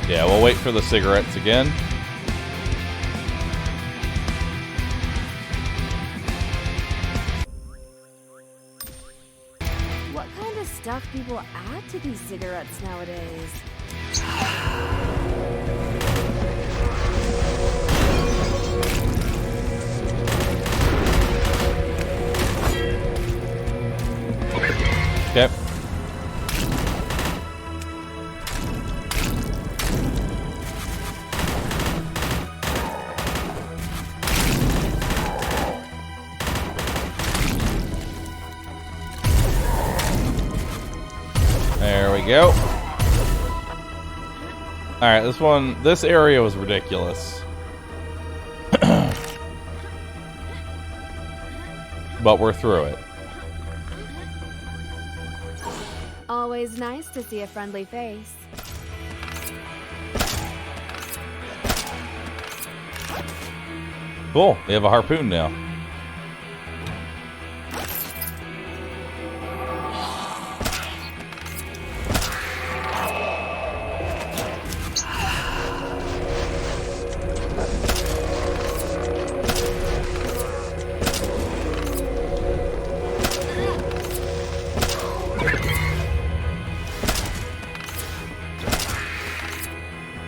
Yeah, we'll wait for the cigarettes again. What kind of stuff people add to these cigarettes nowadays? Okay. There we go. Alright, this area was ridiculous. But we're through it. Always nice to see a friendly face. Cool, we have a harpoon now.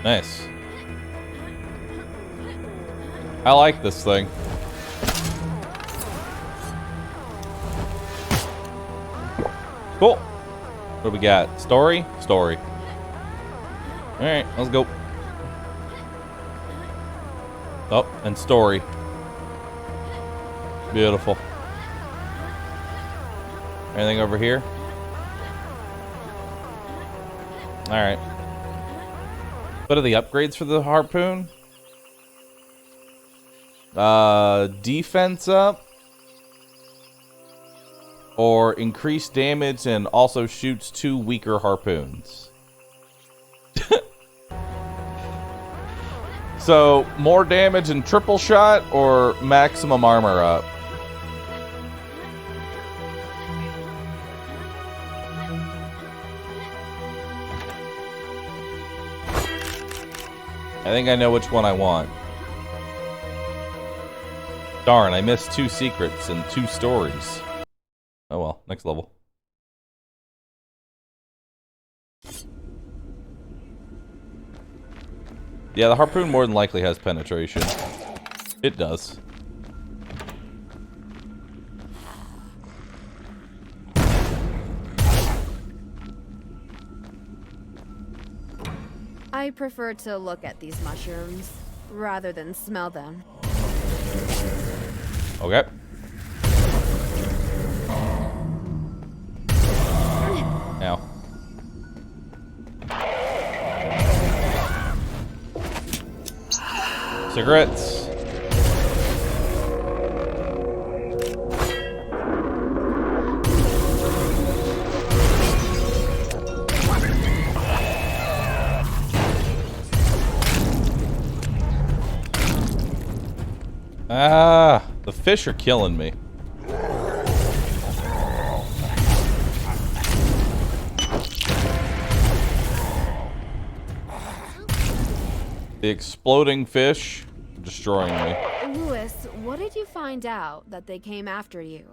Nice. I like this thing. Cool. What do we got? Story? Story. Alright, let's go. Oh, and story. Beautiful. Anything over here? Alright. What are the upgrades for the harpoon? Defense up. Or increased damage and also shoots 2 weaker harpoons. So, more damage and triple shot or maximum armor up? I think I know which one I want. Darn, I missed 2 secrets and 2 stories. Oh well, next level. Yeah, the harpoon more than likely has penetration. It does. I prefer to look at these mushrooms rather than smell them. Okay. Now. Cigarettes. Ah, the fish are killing me. The exploding fish are destroying me. Louis, what did you find? find out that they came after you.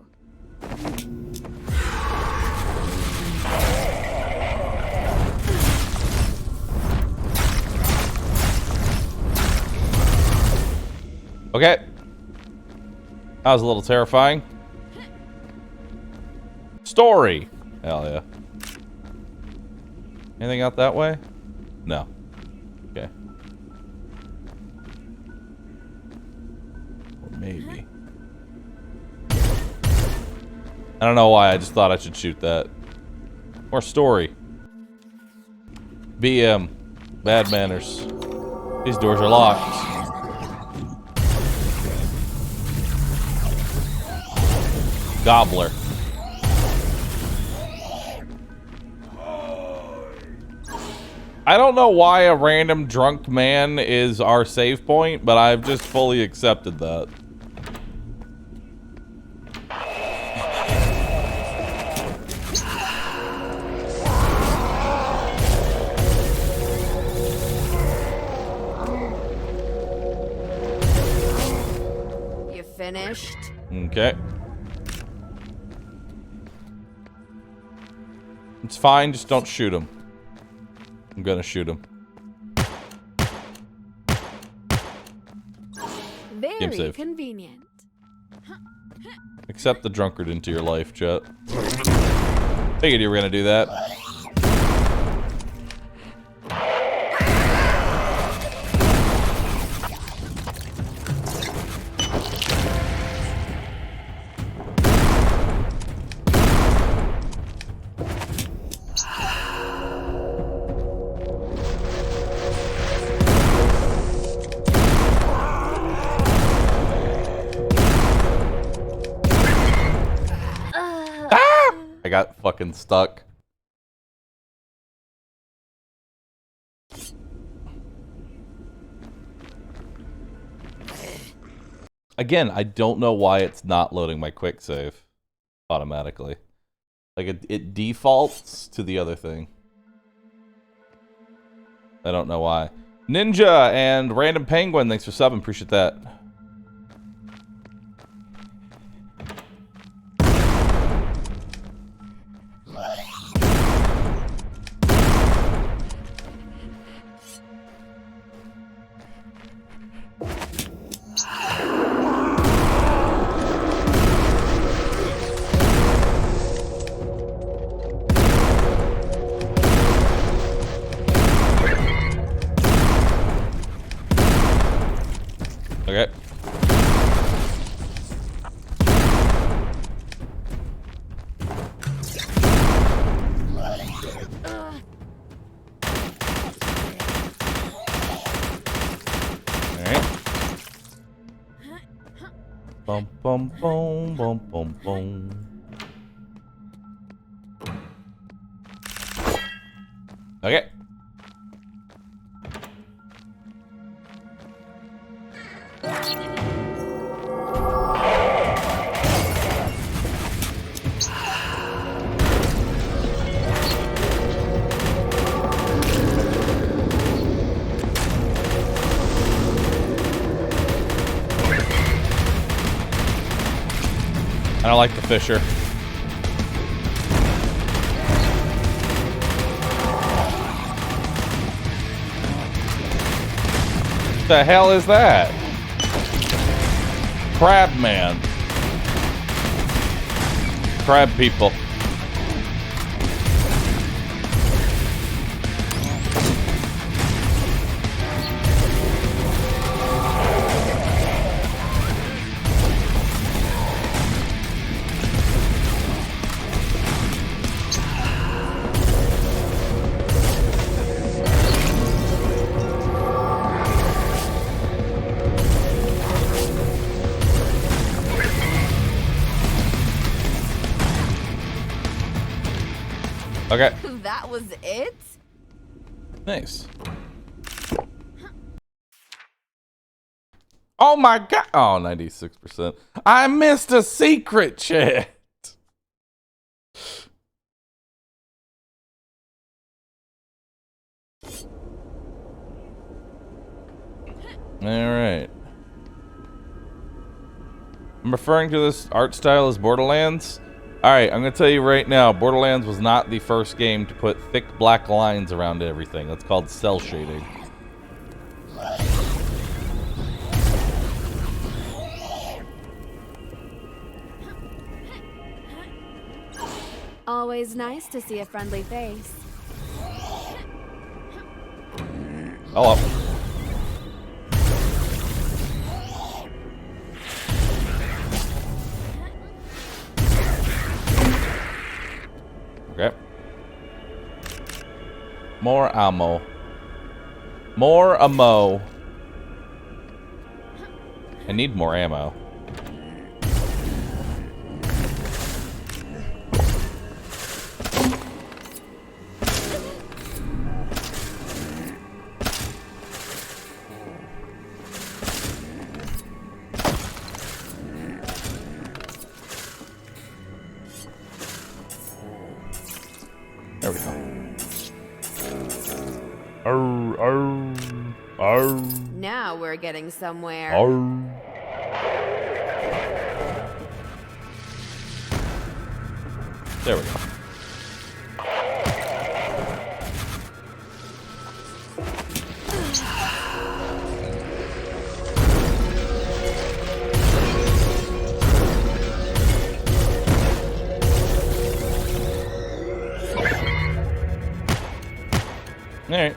Okay. That was a little terrifying. Story. Hell yeah. Anything out that way? No. Okay. Or maybe. I don't know why, I just thought I should shoot that. More story. BM. Bad manners. These doors are locked. Gobbler. I don't know why a random drunk man is our save point, but I've just fully accepted that. You finished? Okay. It's fine, just don't shoot him. I'm gonna shoot him. Game Very save. convenient. Accept the drunkard into your life, Chet. Figured you were gonna do that. I got fucking stuck. Again, I don't know why it's not loading my quick save automatically. Like it defaults to the other thing. I don't know why. Ninja and Random Penguin, thanks for subbing, appreciate that. Okay. Bum bum bum bum bum bum. Okay. I don't like the Fisher. What the hell is that? Crab man. Crab people. Okay. That was it? Nice. Oh my god. Oh, 96%. I missed a secret chat. All right. I'm referring to this art style as Borderlands. Alright, I'm going to tell you right now, Borderlands was not the first game to put thick black lines around everything. That's called cell shading. Always nice to see a friendly face. Hello. Okay. More ammo. More ammo. I need more ammo. There we go. Arr, arr, arr, Now we're getting somewhere. arr. There we go. Alright.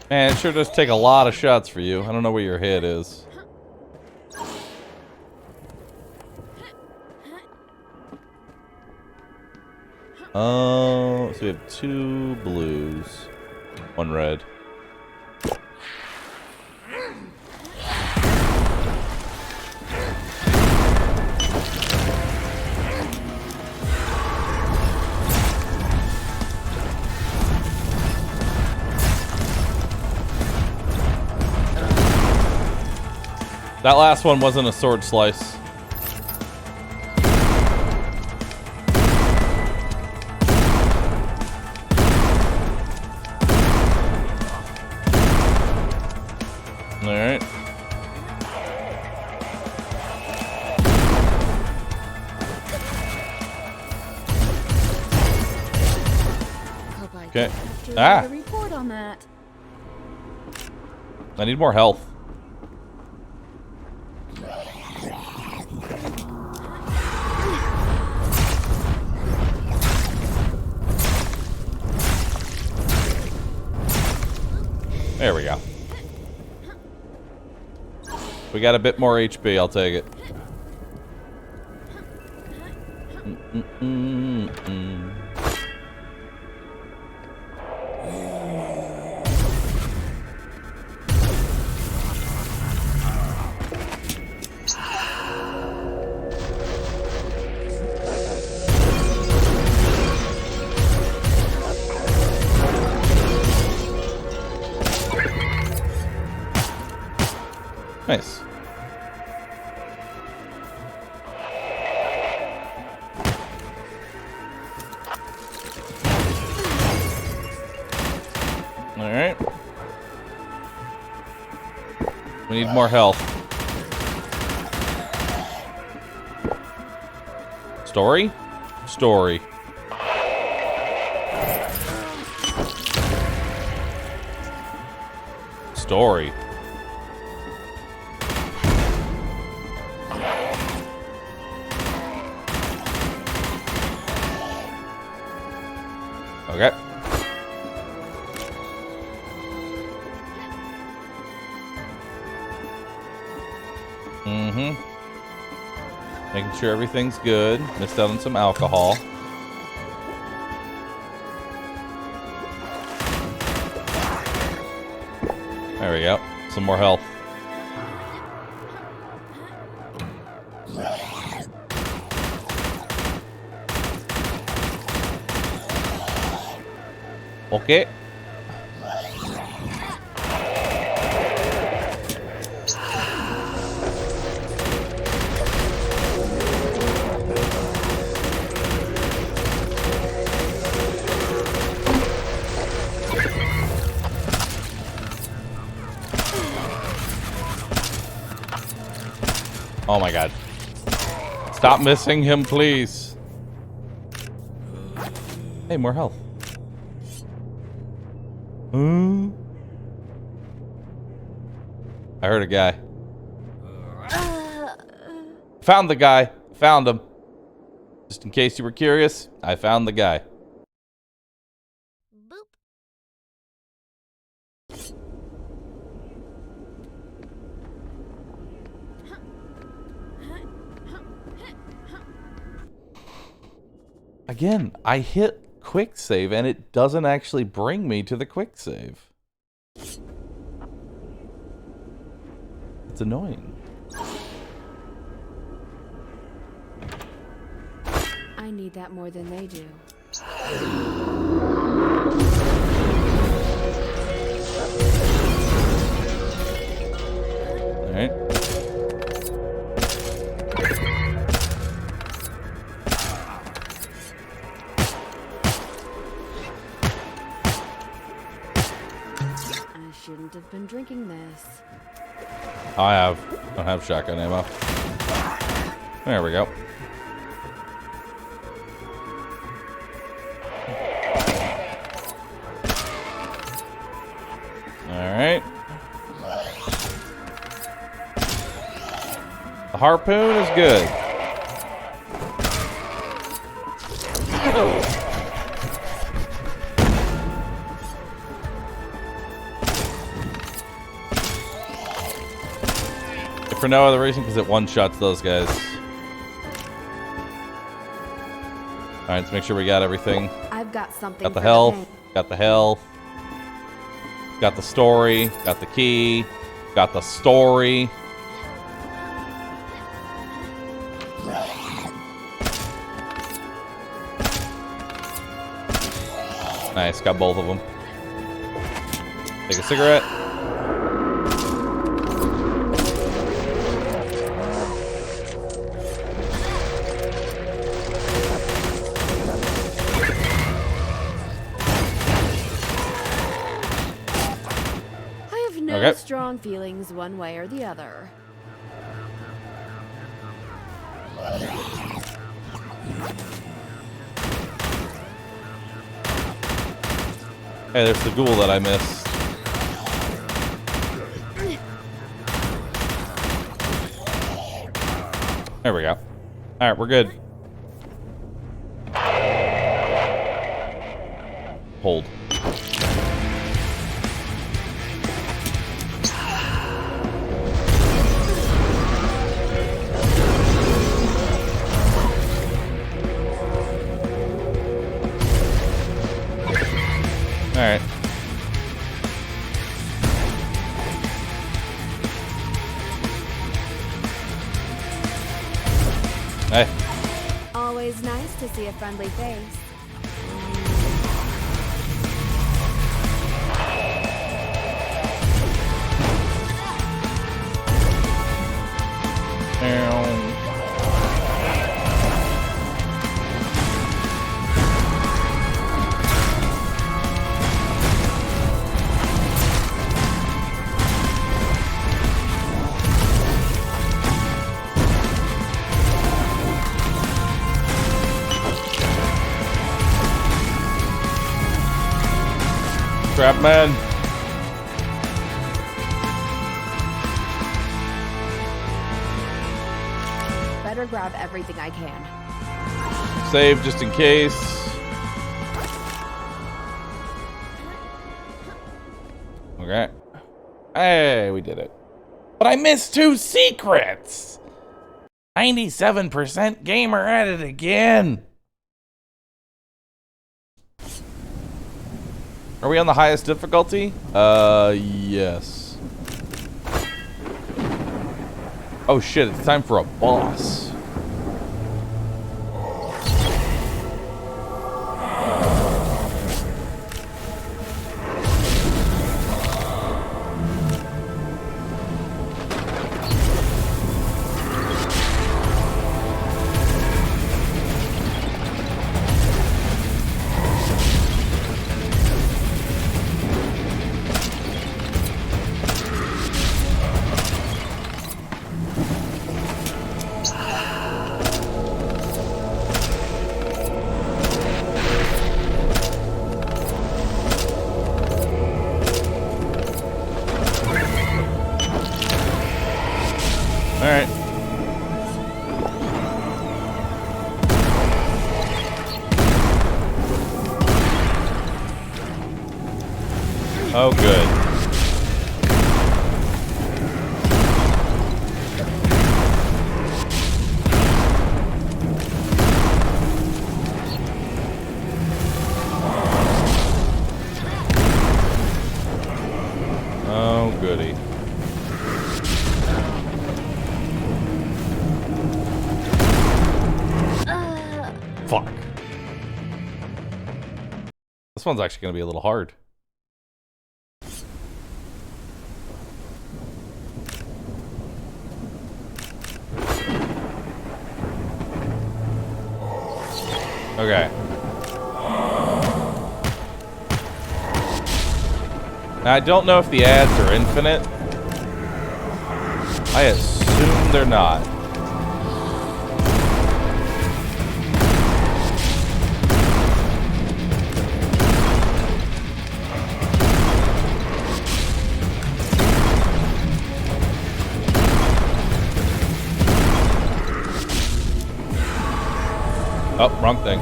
Man, it sure does take a lot of shots for you. I don't know where your head is. Oh, so we have 2 blues, 1 red. That last one wasn't a sword slice. Alright. Hope I Okay. don't have to Ah. write a report on that. I need more health. There we go. We got a bit more HP, I'll take it. Nice. Alright. We need more health. Story? Story. Story. Okay. Making sure everything's good. Missed out on some alcohol. There we go. Some more health. Okay. Oh my god. Stop missing him, please. Hey, more health. I heard a guy. Found the guy. Found him. Just in case you were curious, I found the guy. Again, I hit quick save and it doesn't actually bring me to the quick save. It's annoying. I need that more than they do. All right. I shouldn't have been drinking this. I don't have shotgun ammo. There we go. Alright. The harpoon is good. If for no other reason, because it one-shots those guys. Alright, let's make sure we got everything. I've got something. Got the for health. pain. Got the health. Got the story. Got the key. Got the story. Nice, got both of them. Take a cigarette. I have no Okay. strong feelings one way or the other. Hey, there's the ghoul that I missed. There we go. Alright, we're good. Hold. Alright. Hey. Always nice to see a friendly face. Trap man. Better grab everything I can. Save just in case. Okay. Hey, we did it. But I missed 2 secrets. 97% gamer at it again. Are we on the highest difficulty? Yes. Oh shit, it's time for a boss. Alright. Oh, good. Oh, goody. Fuck. This one's actually going to be a little hard. Okay. Now, I don't know if the ads are infinite. I assume they're not. Oh, wrong thing.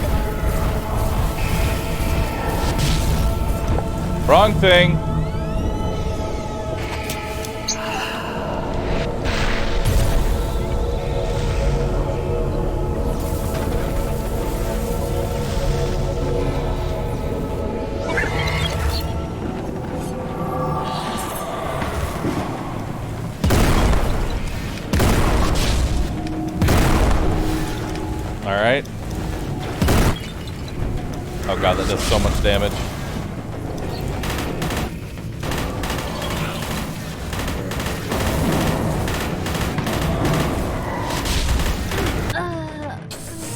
Wrong thing. All right. Oh god, that does so much damage.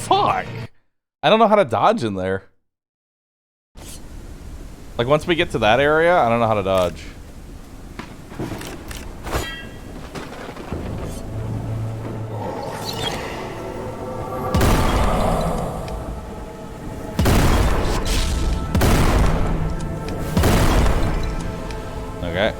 Fuck! I don't know how to dodge in there. Like, once we get to that area, I don't know how to dodge. Okay.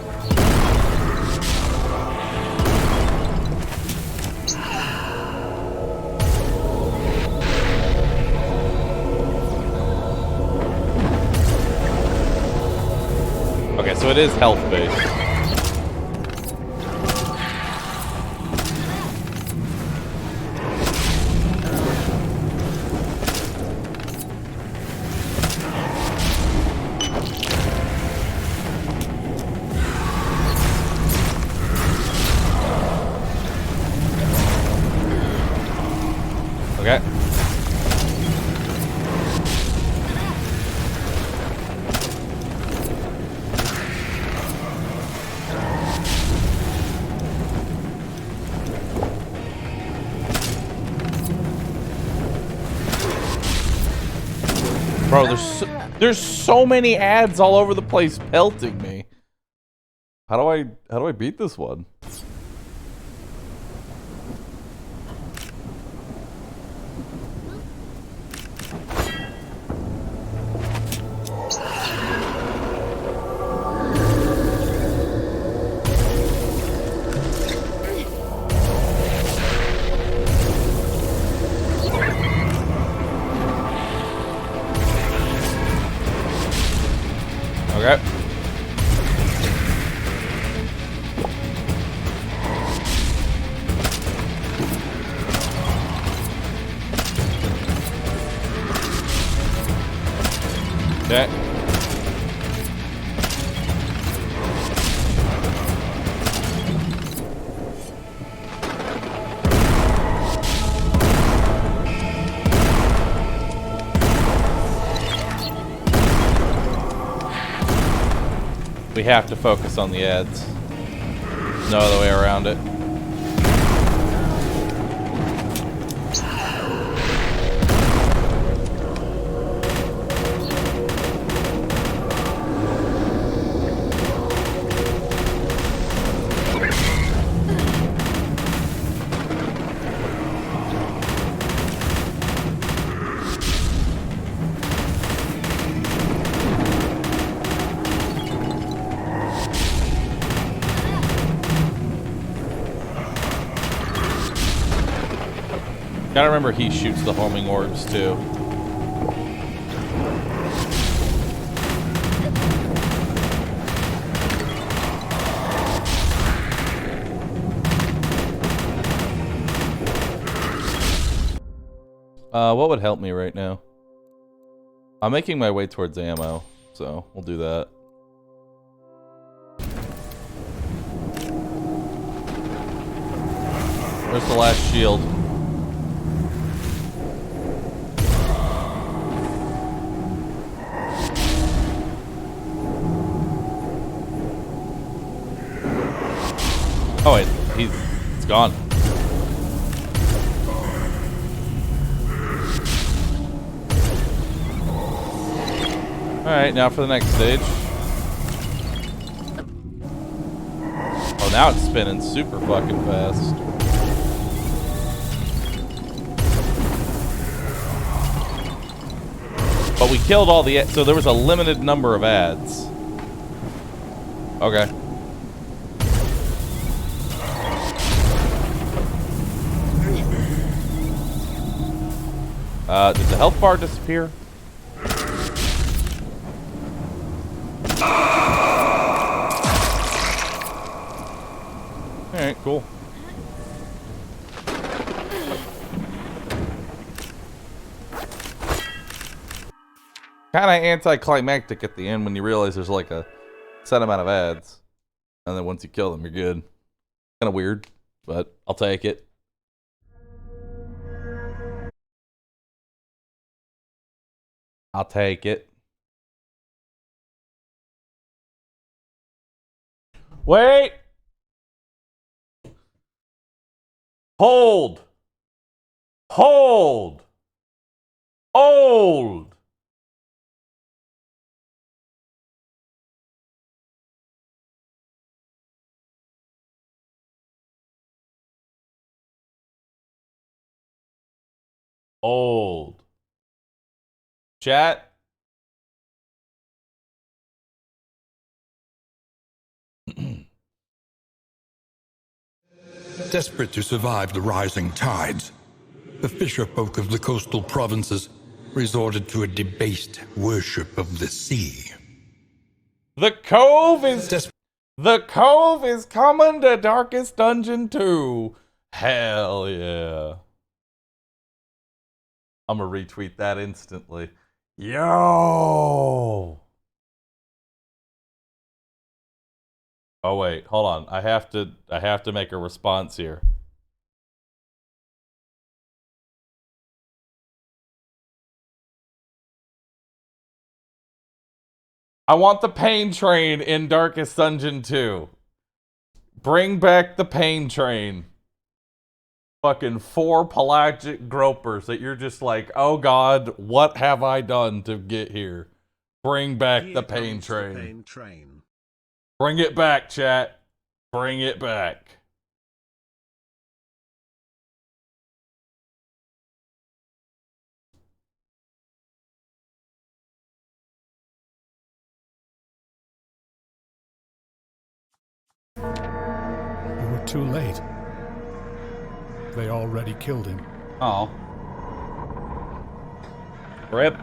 Okay, so it is health based. Okay. Bro, there's so many ads all over the place pelting me. How do I beat this one? Okay. Okay. We have to focus on the ads. No other way around it. Gotta remember he shoots the homing orbs too. What would help me right now? I'm making my way towards ammo, so we'll do that. Where's the last shield? Oh wait, it's gone. Alright, now for the next stage. Oh, now it's spinning super fucking fast. But we killed all the... So there was a limited number of ads. Okay. Did the health bar disappear? Alright, cool. Kinda anticlimactic at the end when you realize there's like a set amount of ads. And then once you kill them, you're good. Kinda weird, but I'll take it. I'll take it. Wait! Hold! Hold! Hold! Old. Chat. Desperate to survive the rising tides, the fisher folk of the coastal provinces resorted to a debased worship of the sea. The Cove is coming to Darkest Dungeon 2. Hell yeah. I'm gonna retweet that instantly. Yo! Oh wait, hold on. I have to make a response here. I want the pain train in Darkest Dungeon 2. Bring back the pain train. Fucking 4 pelagic gropers that you're just like, oh god, what have I done to get here? Bring back the pain train. Bring it back, chat. Bring it back. You were too late. They already killed him. Oh. Rip.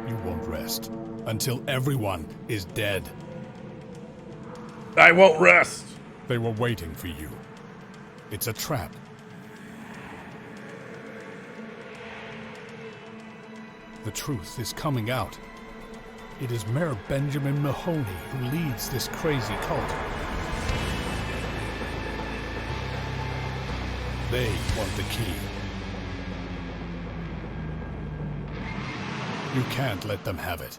You won't rest until everyone is dead. I won't rest. They were waiting for you. It's a trap. The truth is coming out. It is Mayor Benjamin Mahoney who leads this crazy cult. They want the key. You can't let them have it.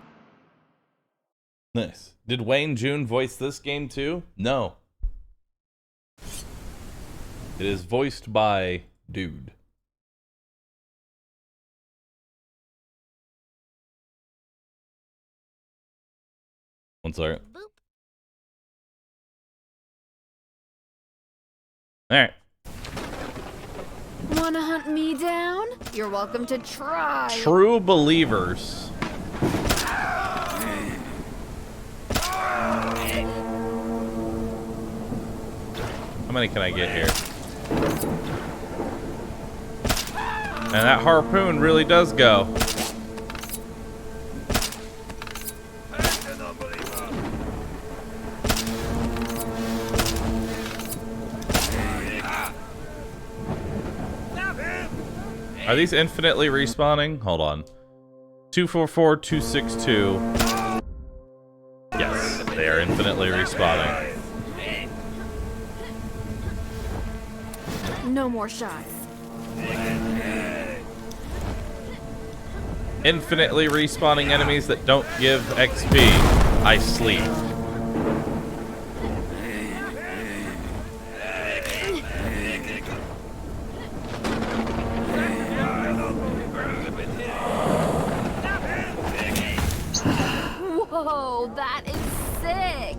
Nice. Did Wayne June voice this game too? No. It is voiced by Dude. One second. Alright. Wanna hunt me down? You're welcome to try. True Believers. How many can I get here? And that harpoon really does go. Are these infinitely respawning? Hold on. 244, 262. Yes, they are infinitely respawning. No more shots. Infinitely respawning enemies that don't give XP. I sleep. Whoa, that is sick.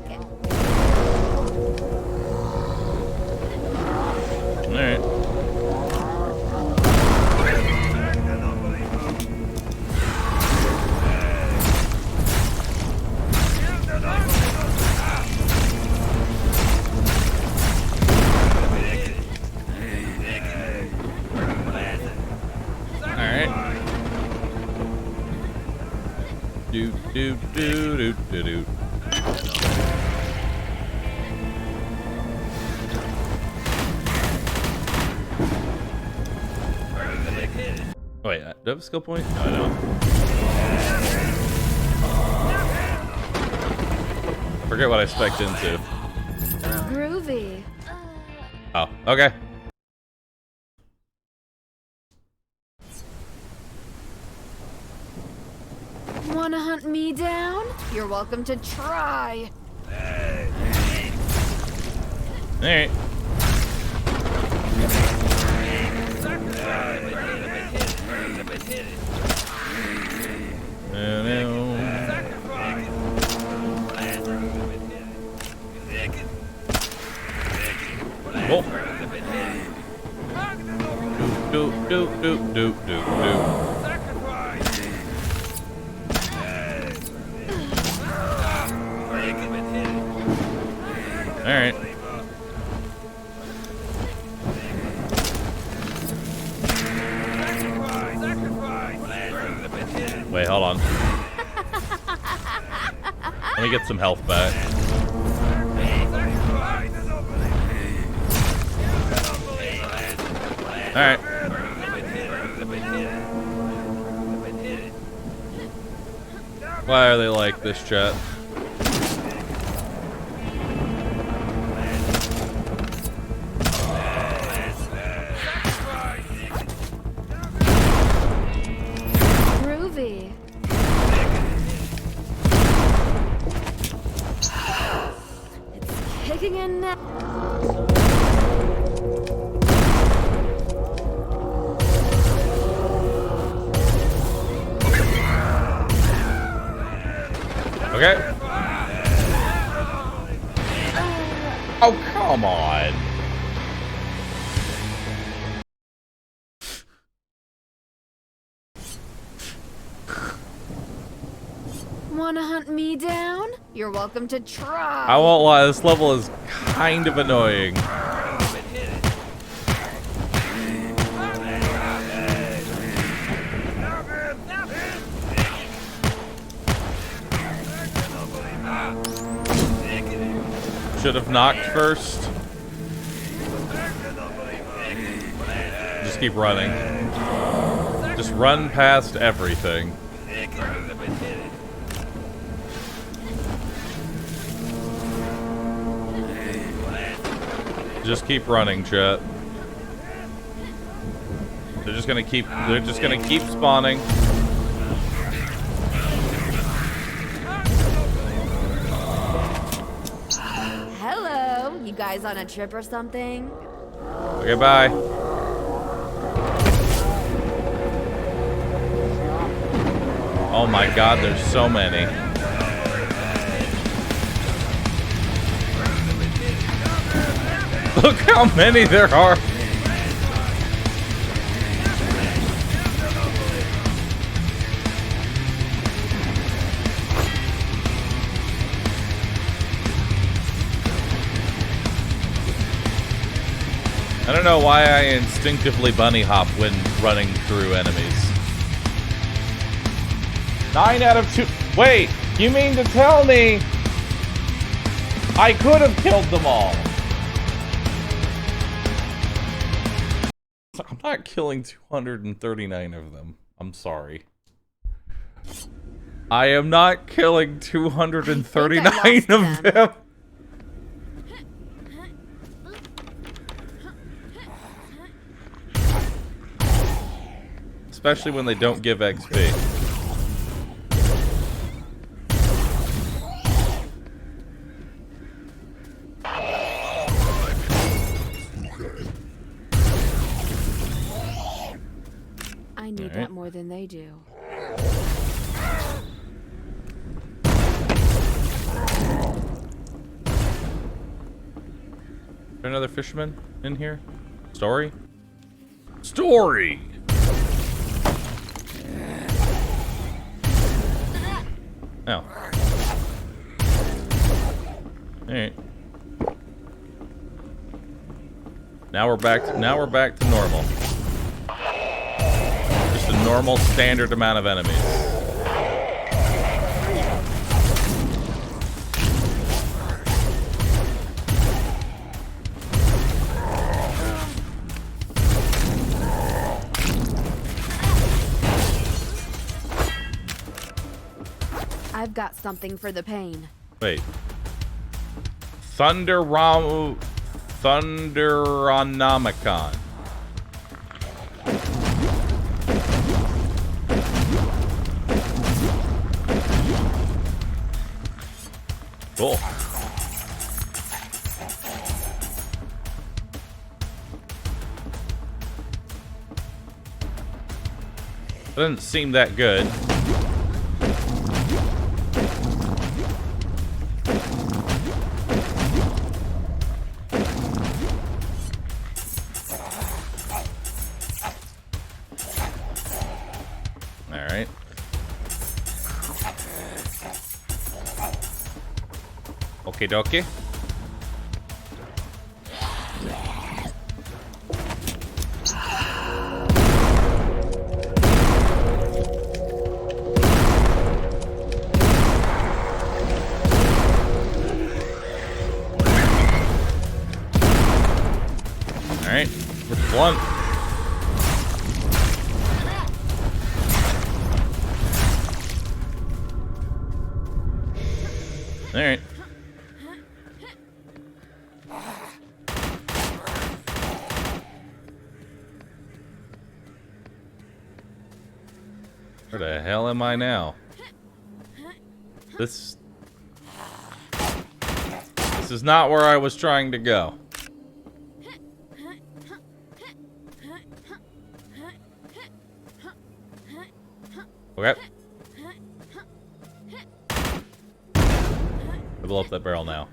All right. Do do do do do do. Oh wait, do I have a skill point? No, I don't. Forget what I spec'd into. Groovy. Oh, okay. Wanna hunt me down? You're welcome to try. Alright. Cool. Do do do do do do do. Alright. Wait, hold on. Let me get some health back. Alright. Why are they like this, chat? Groovy. It's kicking in now. Okay. Oh, come on. Wanna hunt me down? You're welcome to try. I won't lie, this level is kind of annoying. Should have knocked first. Just keep running. Just run past everything. Just keep running, chat. They're just gonna keep spawning. Hello, you guys on a trip or something? Okay, bye. Oh my god, there's so many. Look how many there are. I don't know why I instinctively bunny hop when running through enemies. 9 out of 2. Wait, you mean to tell me I could have killed them all? I'm not killing 239 of them. I'm sorry. I am not killing 239 of them. Especially when they don't give XP. I need that more than they do. Is there another fisherman in here? Story? Story! Oh. Alright. Now we're back to normal. Just a normal standard amount of enemies. I've got something for the pain. Wait. Thunderonomicon. Cool. Doesn't seem that good. Alright. Okie dokie. Alright, we're blunt. Alright. Where the hell am I now? This is not where I was trying to go. Okay. I blow up that barrel now.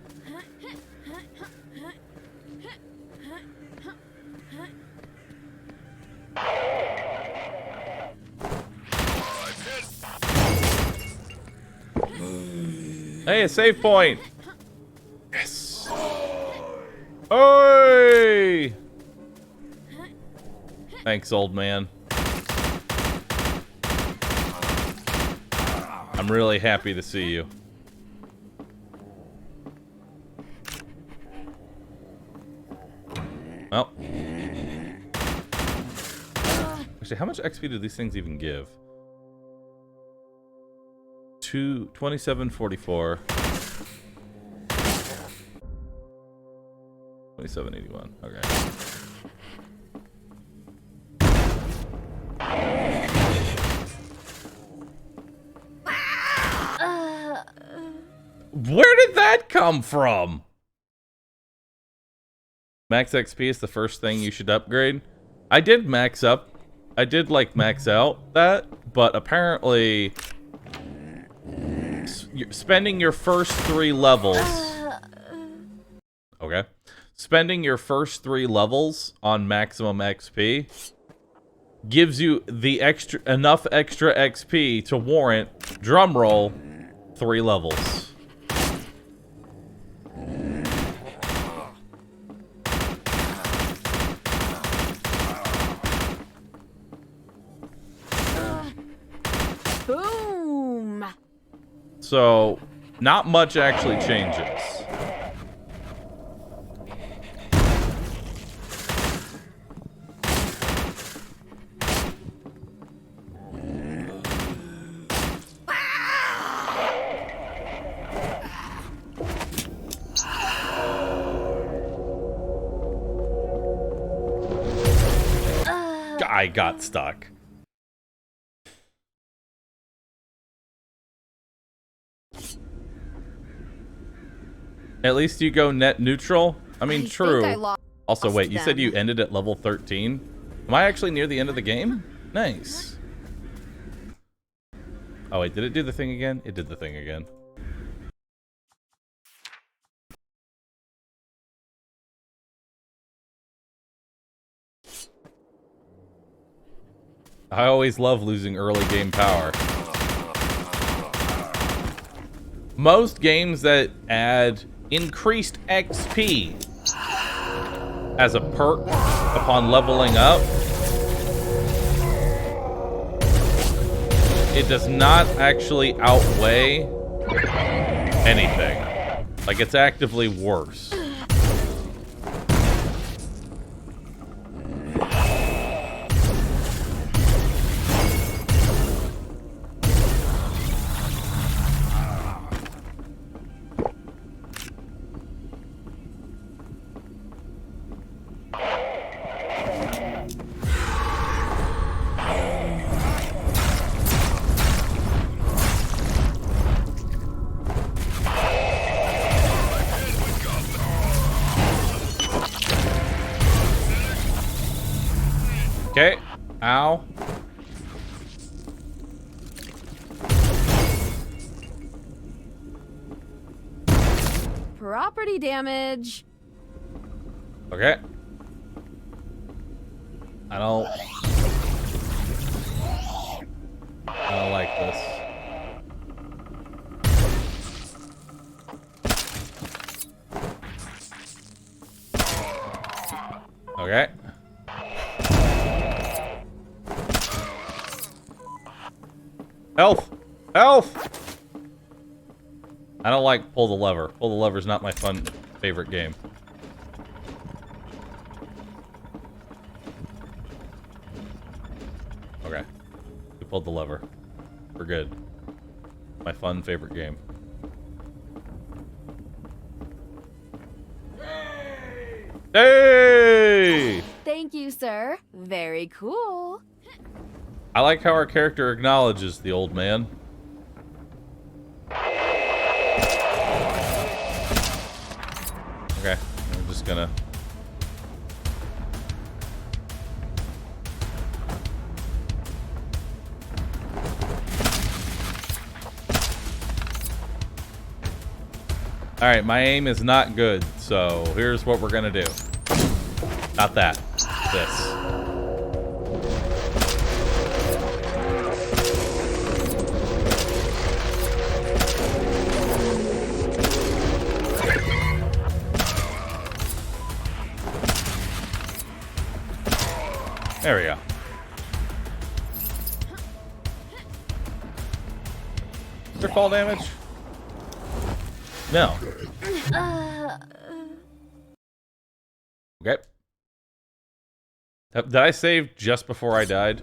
Hey, a save point! Yes! Oi! Thanks, old man. I'm really happy to see you. Well. Actually, how much XP do these things even give? 2744. 2781. Okay. Where did that come from? Max XP is the first thing you should upgrade. I did max up. I did like max out that, but apparently spending your first 3 levels. Okay. Spending your first 3 levels on maximum XP gives you the enough extra XP to warrant, drumroll, 3 levels. So, not much actually changes. I got stuck. At least you go net neutral. I mean, true. Also, wait, you said you ended at level 13? Am I actually near the end of the game? Nice. Oh, wait, did it do the thing again? It did the thing again. I always love losing early game power. Most games that add increased XP as a perk upon leveling up, it does not actually outweigh anything. Like, it's actively worse. Okay. Ow. Property damage. Okay. I don't like this. Okay. Health! Health! I don't like pull the lever. Pull the lever is not my favorite game. Okay. We pulled the lever. We're good. My favorite game. Hey! Thank you, sir. Very cool. I like how our character acknowledges the old man. Okay, I'm just gonna... Alright, my aim is not good, so here's what we're gonna do. Not that. This. There we go. Is there fall damage? No. Okay. Did I save just before I died?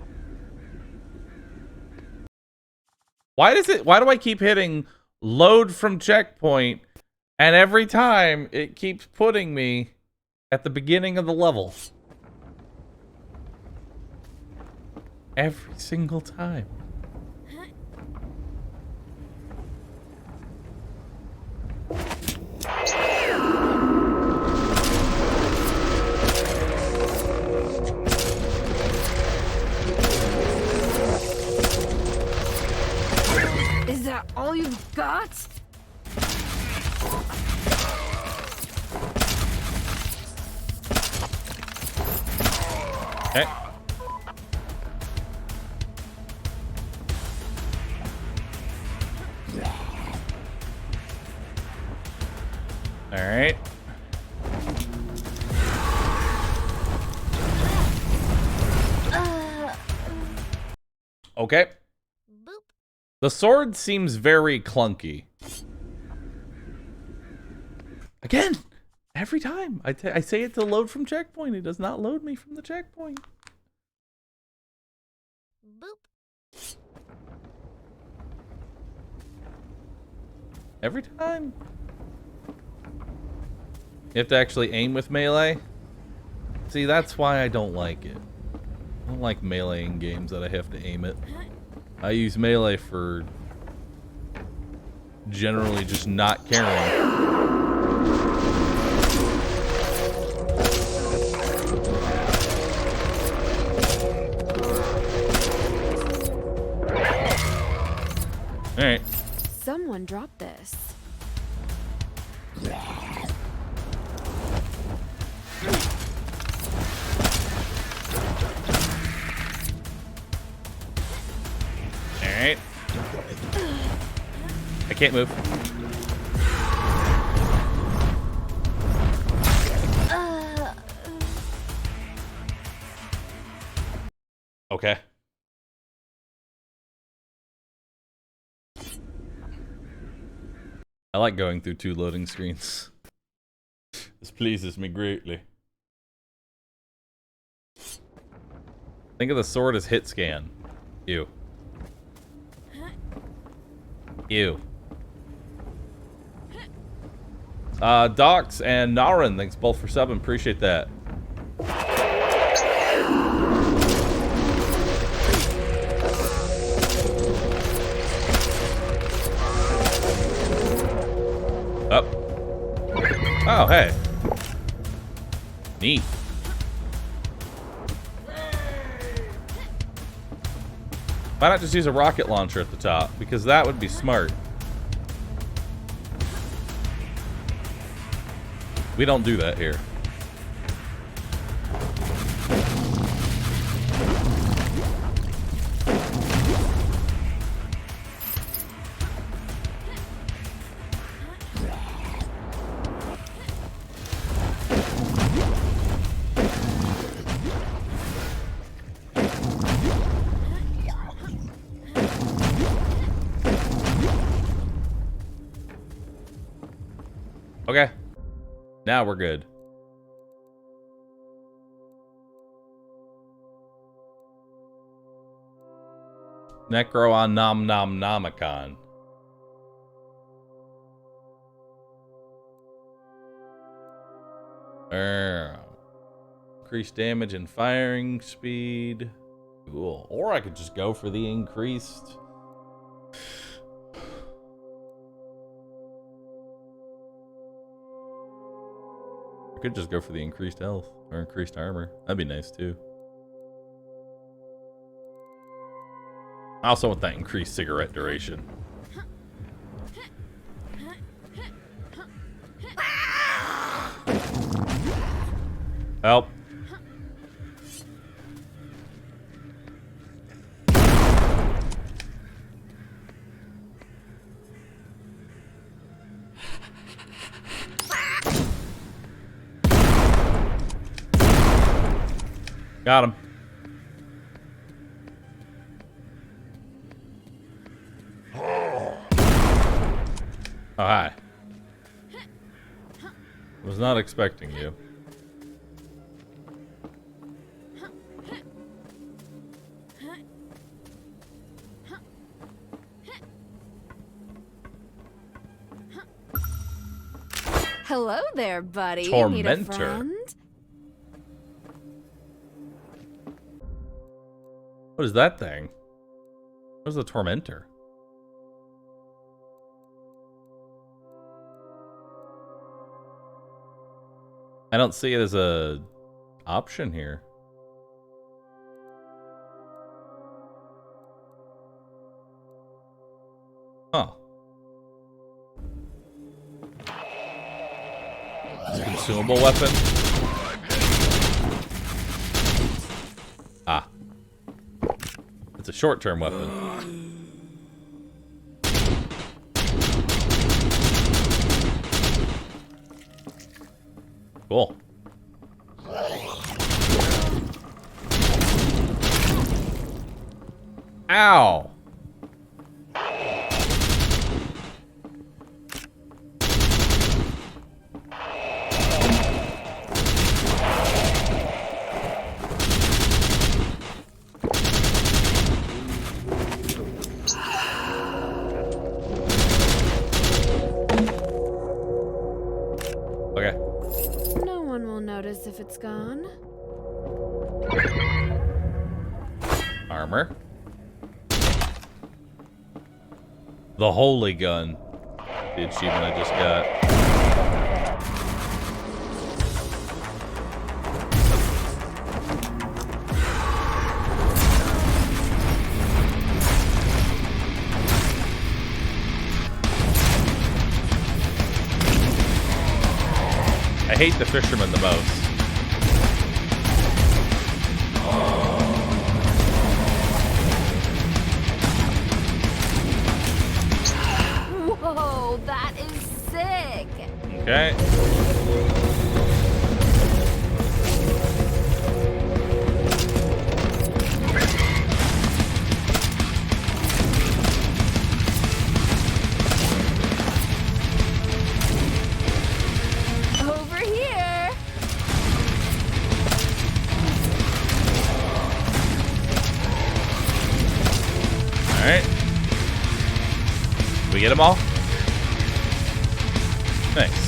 Why do I keep hitting load from checkpoint, and every time it keeps putting me at the beginning of the level? Every single time. Is that all you've got? Okay. All right. Okay. The sword seems very clunky. Again, every time I say it to load from checkpoint, it does not load me from the checkpoint. Boop. Every time. You have to actually aim with melee. See, that's why I don't like it. I don't like meleeing games that I have to aim it. I use melee for generally just not caring. Alright. Someone dropped this. Alright. I can't move. Okay. I like going through 2 loading screens. This pleases me greatly. Think of the sword as hit scan. Ew. Ew. Docs and Narin, thanks both for subbing. Appreciate that. Up. Oh, hey. Neat. Why not just use a rocket launcher at the top? Because that would be smart. We don't do that here. Okay. Now we're good. Necro on Nom Nom Nomicon. Increased damage and firing speed. Cool. Or I could just go for the increased. I could just go for the increased health or increased armor. That'd be nice too. I also want that increased cigarette duration. Help. Got him. Oh, hi. Was not expecting you. Hello there, buddy. Tormentor. Need a friend? What is that thing? Where's the Tormentor? I don't see it as a option here. Huh. Consumable weapon? Ah. It's a short-term weapon. Cool. Ow! No one will notice if it's gone. Armor. The holy gun. The achievement I just got. I hate the fisherman the most. Whoa, that is sick! Okay. Over here! Alright. We get them all? Nice.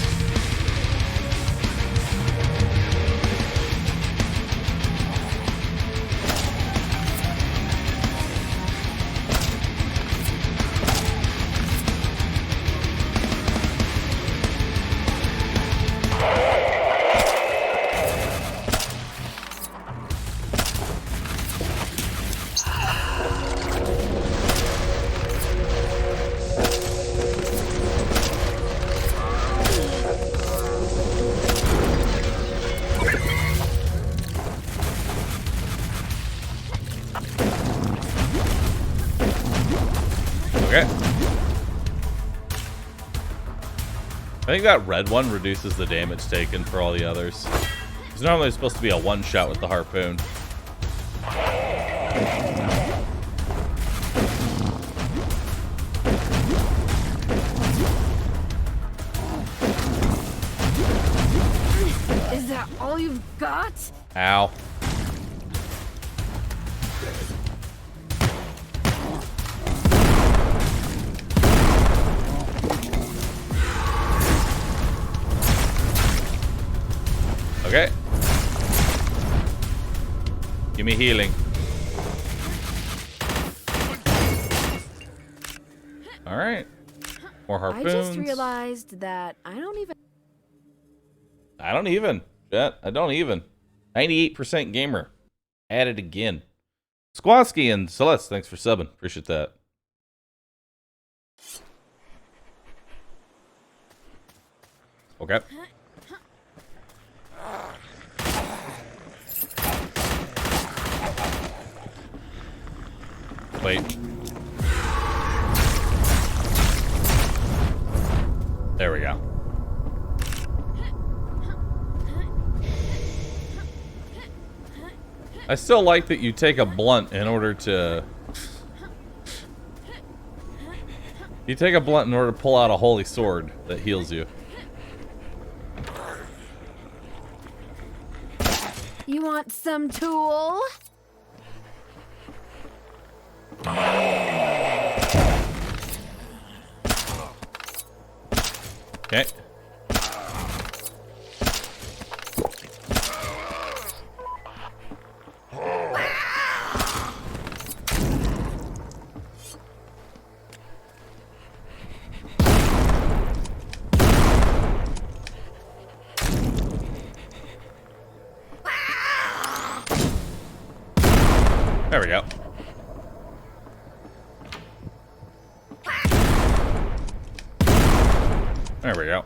Okay. I think that red one reduces the damage taken for all the others. It's normally supposed to be a one-shot with the harpoon. Is that all you've got? Ow. Okay. Give me healing. All right. More harpoons. I just realized that I don't even. Chat, I don't even. 98% gamer. At it again. Squawski and Celeste, thanks for subbing. Appreciate that. Okay. Wait. There we go. I still like that you take a blunt in order to... You take a blunt in order to pull out a holy sword that heals you. You want some tool? Okay. There we go. There we go.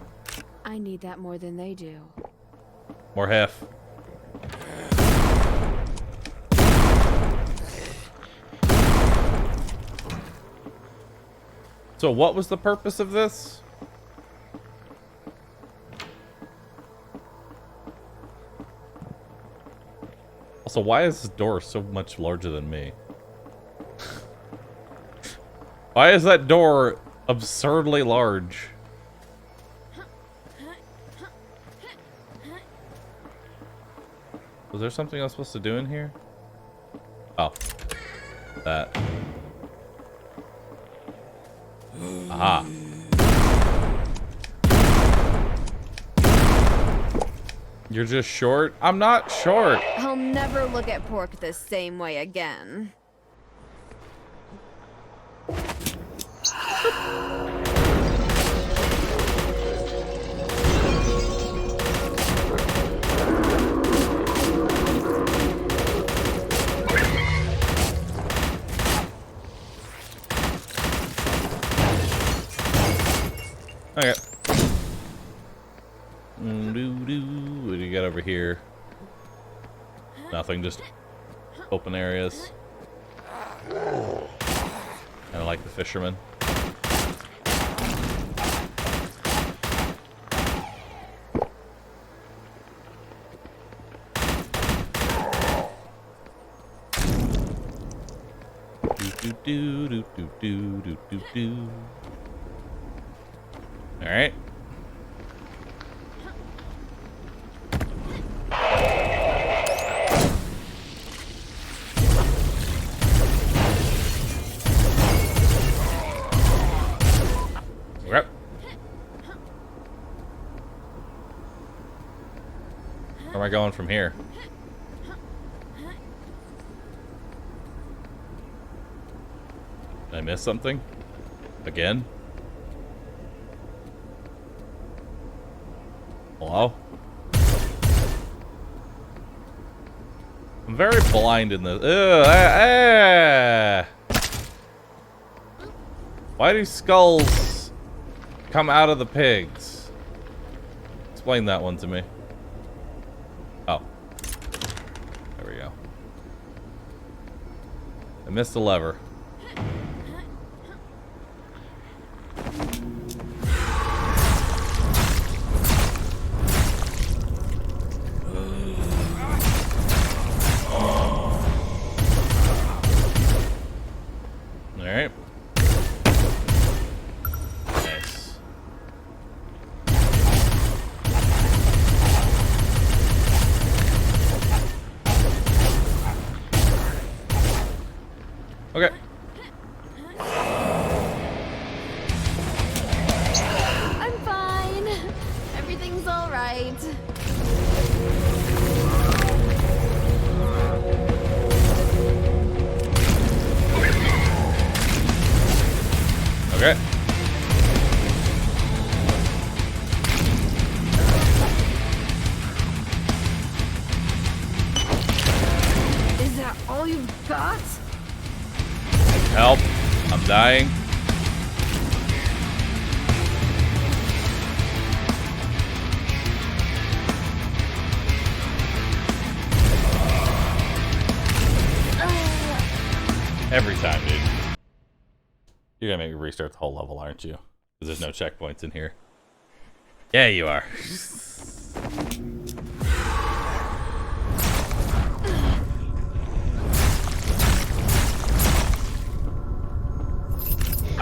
I need that more than they do. More hef. So what was the purpose of this? Also, why is this door so much larger than me? Why is that door absurdly large? Was there something I was supposed to do in here? Oh. That. Aha. You're just short? I'm not short. I'll never look at pork the same way again. Okay. What do you got over here? Nothing, just open areas. Kinda like the fisherman. Do. All right. Yep. Where am I going from here? Did I miss something? Again? Hello? I'm very blind in this. Why do skulls come out of the pigs? Explain that one to me. Oh. There we go. I missed a lever. Alright. Nice. Okay. I'm fine. Everything's all right. Okay. Is that all you've got? Help. I'm dying. Every time, dude. You're gonna make me restart the whole level, aren't you? Because there's no checkpoints in here. Yeah, you are.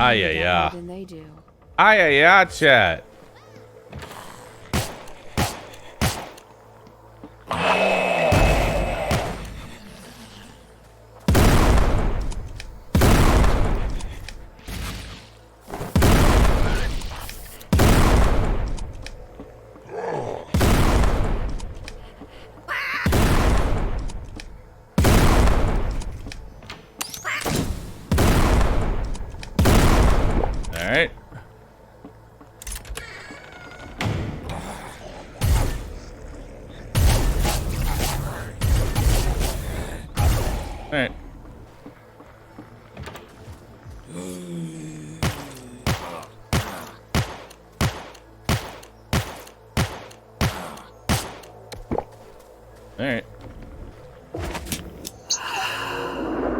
Ah, yeah. Than they do. Ah, yeah, chat. Alright. Alright. Alright.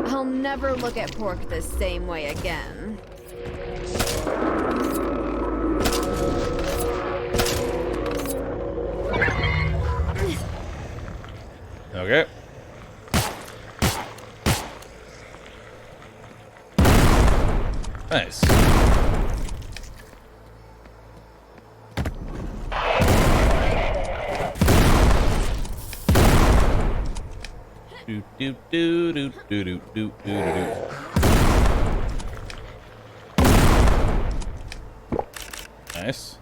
I'll never look at pork the same way again. Okay. Nice. Do do do do do do do do. Nice.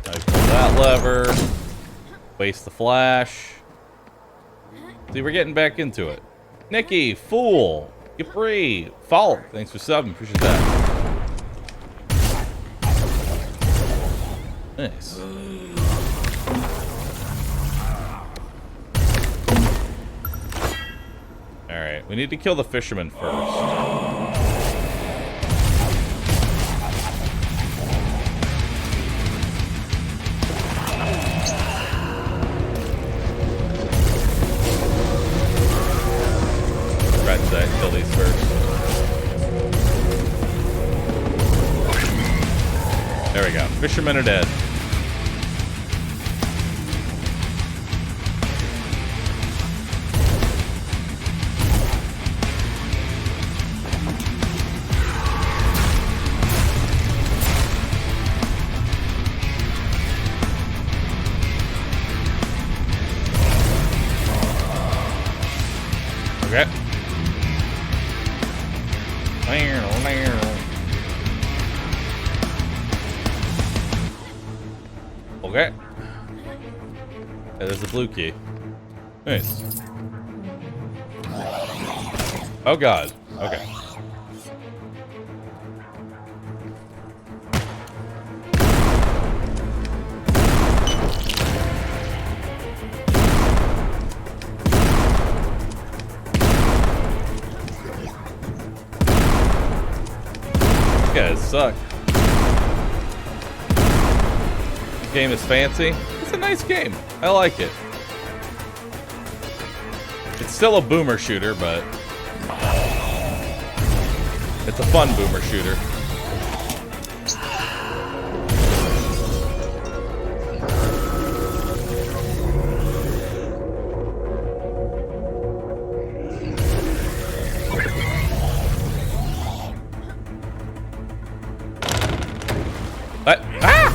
I pull that. that lever. Waste the flash. See, we're getting back into it. Nikki, Fool, Capri, Falk, thanks for subbing. Appreciate that. Nice. Alright, we need to kill the fisherman first. Kill these first. There we go. Fishermen are dead. Okay. Okay. Yeah, there's a blue key. Nice. Oh god. Okay. These guys suck. Game is fancy. It's a nice game. I like it. It's still a boomer shooter, but it's a fun boomer shooter. What? Ah!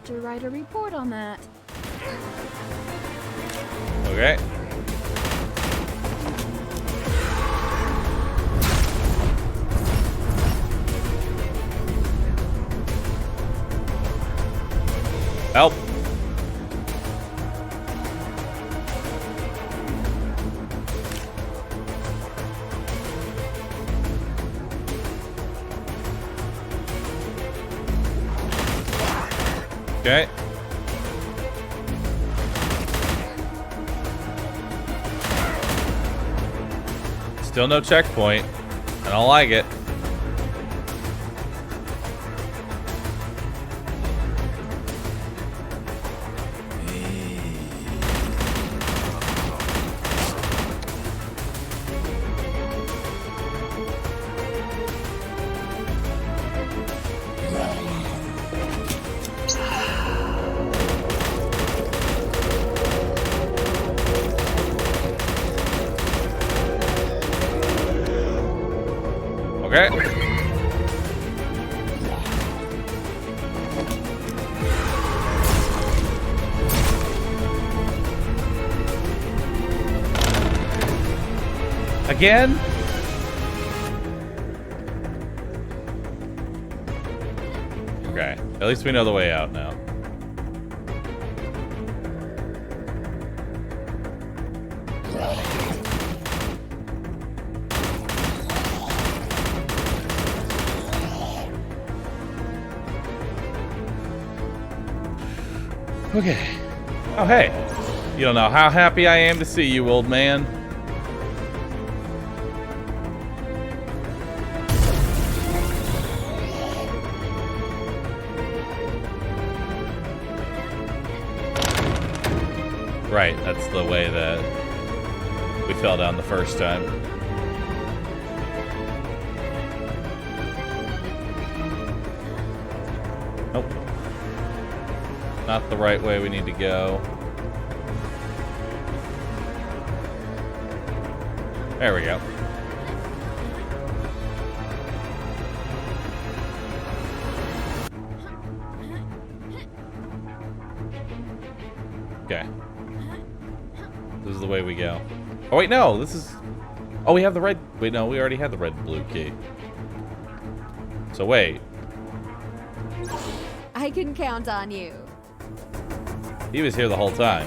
To write a report on that. Okay. Help. Okay. Still no checkpoint. I don't like it. Okay. Again? Okay. At least we know the way out now. Okay. Oh, hey. You don't know how happy I am to see you, old man. Right, that's the way that we fell down the first time. Nope. Not the right way we need to go. There we go. Okay. This is the way we go. Oh, wait, no. This is... Oh, we have the red... Wait, no. We already had the red and blue key. So, wait. I can count on you. He was here the whole time.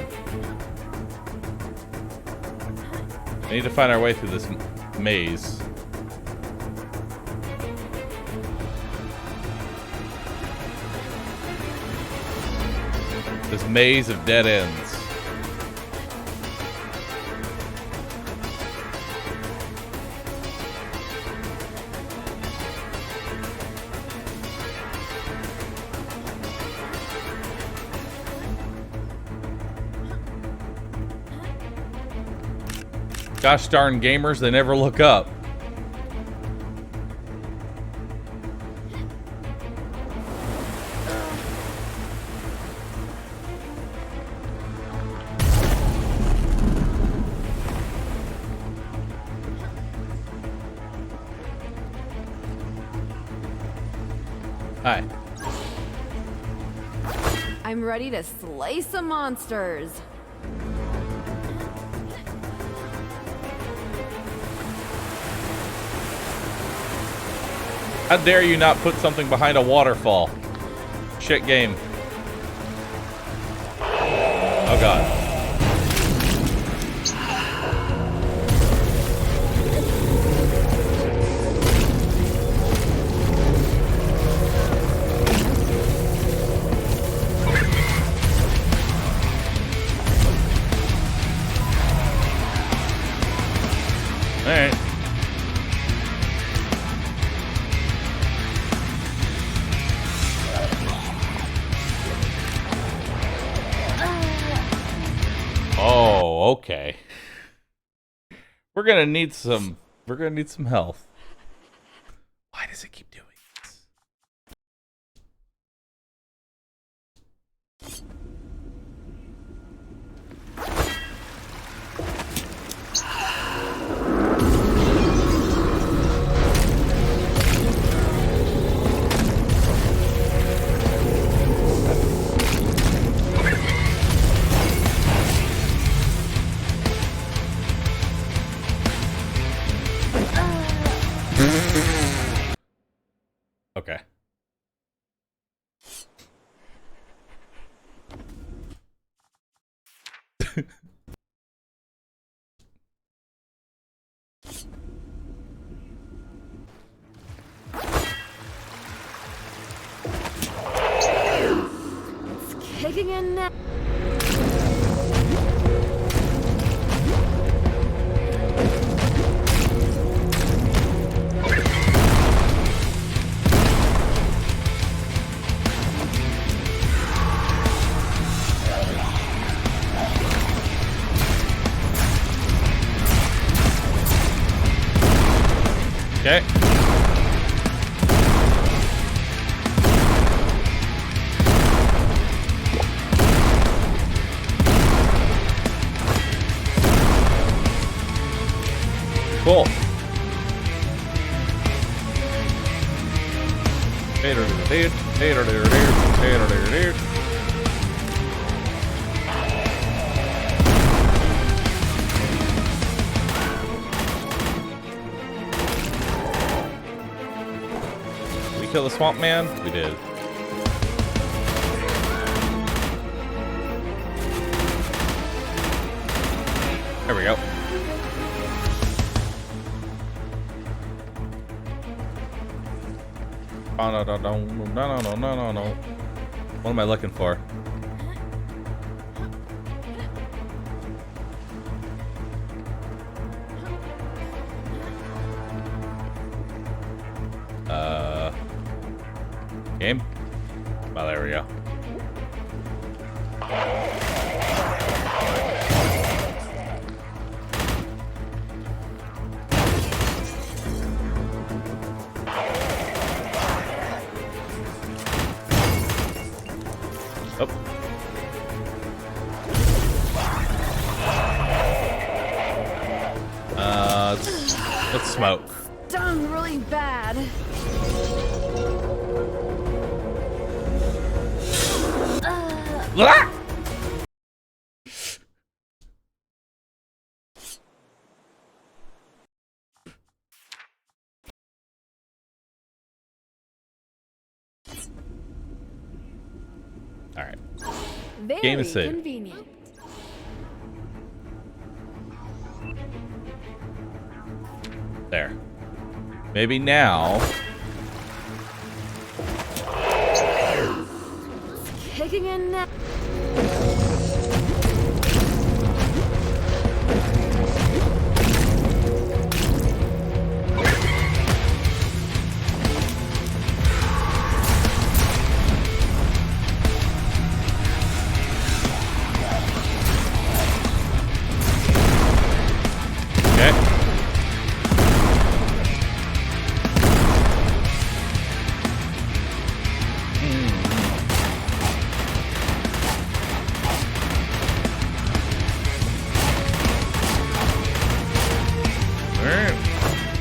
We need to find our way through this maze. This maze of dead ends. Gosh darn gamers, they never look up. Hi. I'm ready to slay some monsters. How dare you not put something behind a waterfall? Shit game. Oh god. Alright. Oh, okay. We're gonna need some health. Why does it keep doing this? Okay. It's kicking in now. Okay. Cool. We kill the swamp man? We did. There we go. Oh, no. What am I looking for? Game? Well, there we go. Oh. let's smoke. Stung really bad. Ah! All right. Very Game is saved. convenient. There. Maybe now. Kicking in now.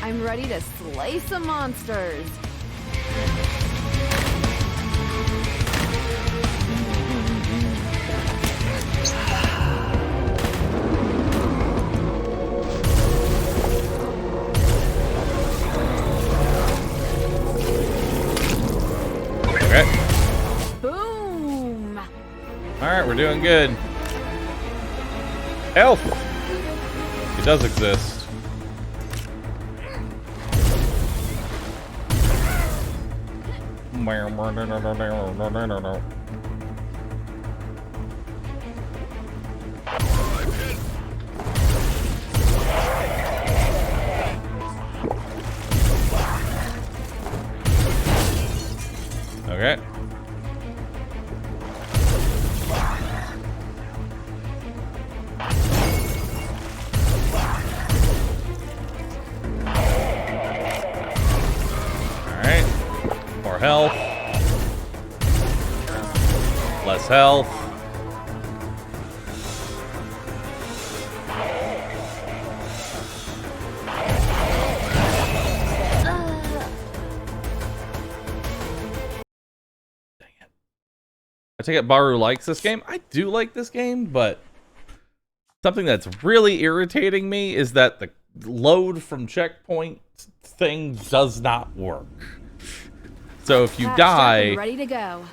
I'm ready to slay some monsters. Okay. Boom! Alright, we're doing good. Health! It does exist. Okay. Alright. More health. Less health. I take it Bahroo likes this game. I do like this game, but something that's really irritating me is that the load from checkpoint thing does not work. So if you Patched up die, and ready to go.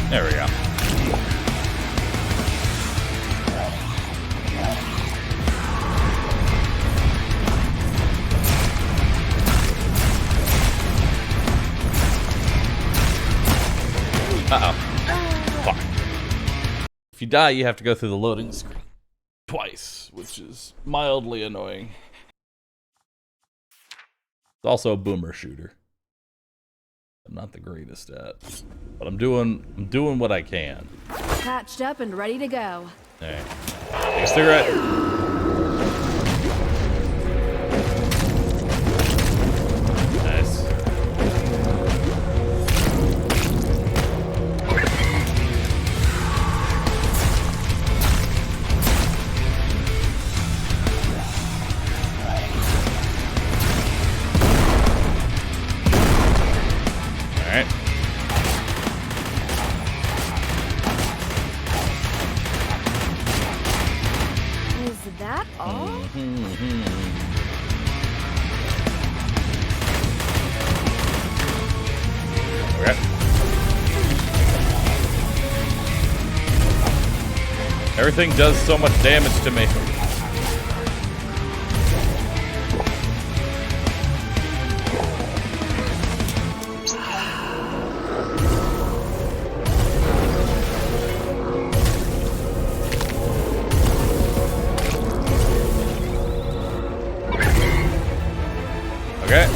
there we go. Uh-oh. Fuck. If you die, you have to go through the loading screen twice, which is mildly annoying. It's also a boomer shooter. I'm not the greatest at, but I'm doing what I can. Patched up and ready to go. All right. Take a cigarette. Nice. All right. Is that all? Okay. Everything does so much damage to me. Okay.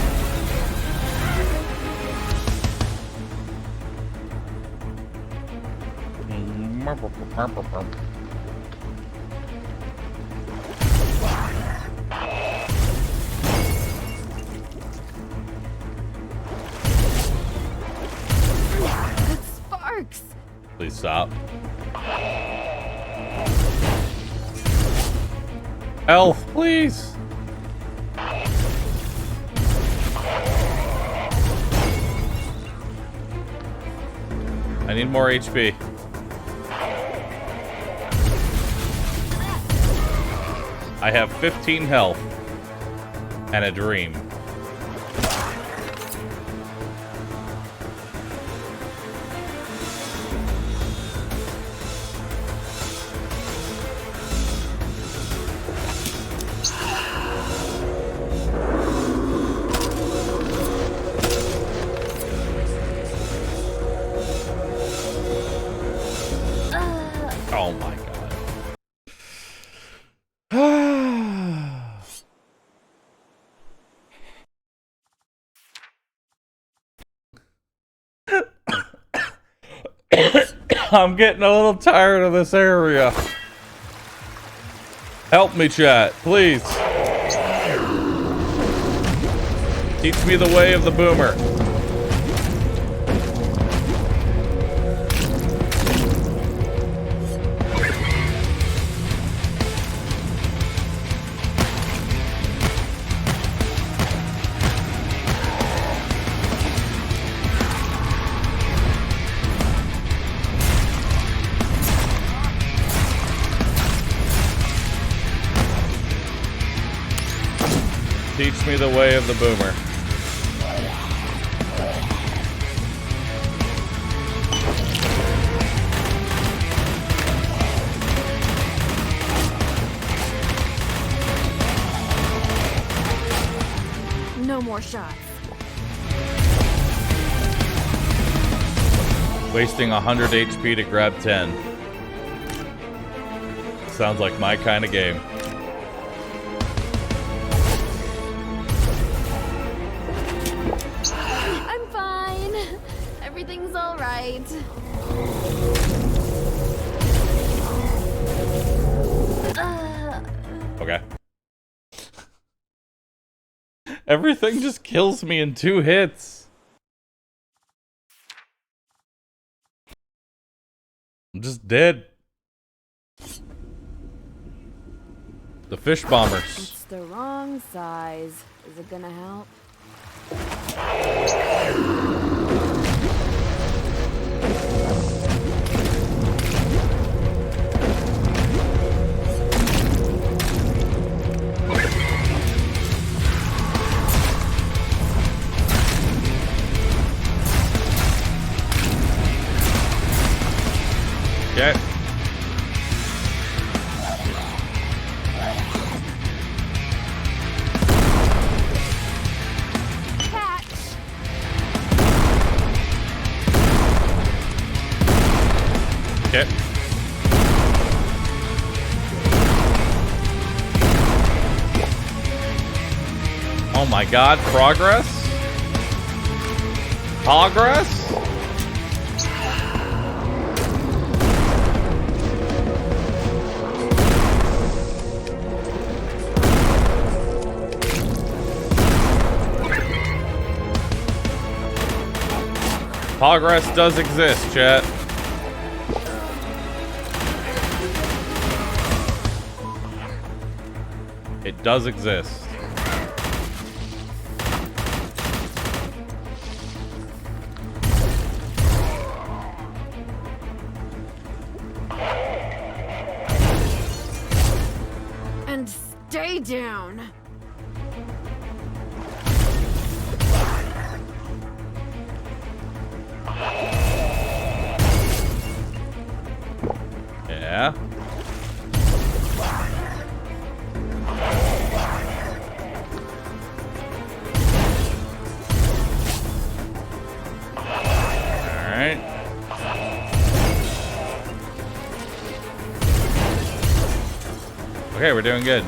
Please stop. Elf, please. I need more HP. I have 15 health and a dream. Oh my god. I'm getting a little tired of this area. Help me, chat, please. Teach me the way of the boomer. Teach me the way of the boomer. No more shots. Wasting 100 HP to grab 10. Sounds like my kind of game. I'm fine. Everything's all right. Okay. Everything just kills me in 2 hits. I'm just dead. The fish bombers. It's the wrong size. Is it gonna help? Okay. Catch! Okay. Oh my god, progress? Progress? Progress does exist, chat. It does exist. And stay down. Yeah. Alright. Okay, we're doing good.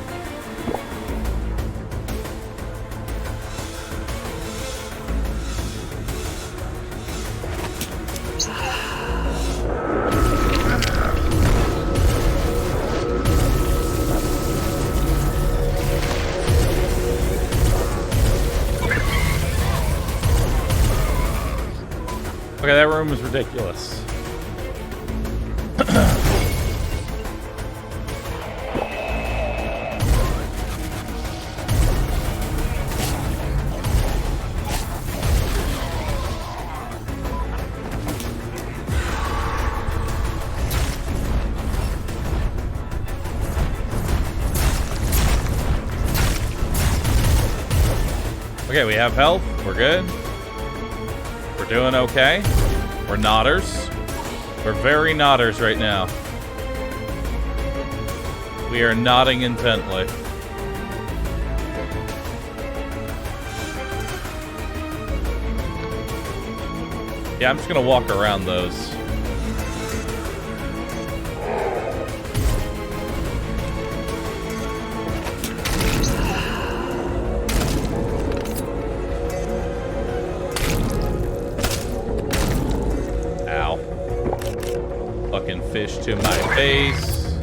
Okay, that room is ridiculous. Okay, we have health. We're good. We're doing okay. We're nodders. We're very nodders right now. We are nodding intently. Yeah, I'm just gonna walk around those. Fish to my face.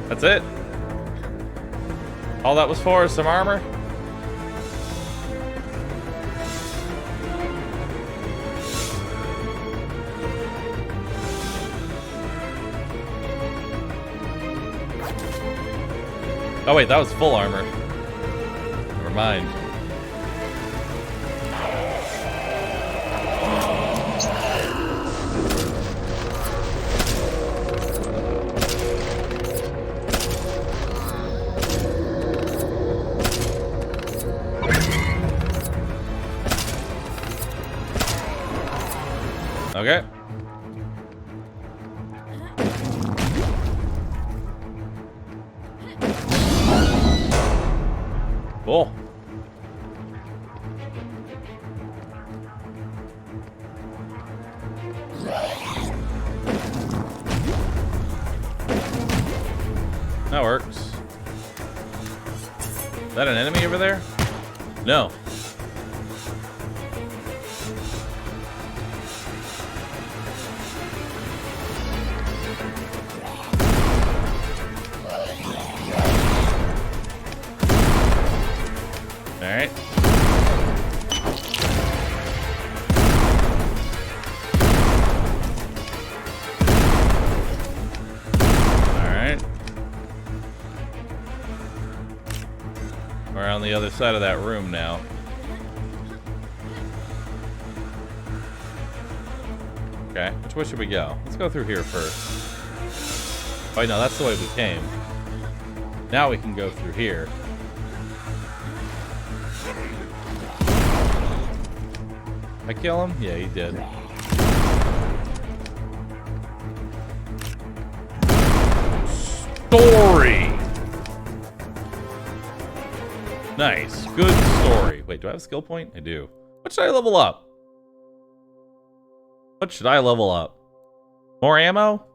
That's it. All that was for is some armor. Oh wait, that was full armor. Never mind. Okay. Cool. That works. Is that an enemy over there? No. Alright. Alright. We're on the other side of that room now. Okay, which way should we go? Let's go through here first. Oh, no, that's the way we came. Now we can go through here. I kill him? Yeah, he did. Story! Nice. Good story. Wait, do I have a skill point? I do. What should I level up? What should I level up? More ammo?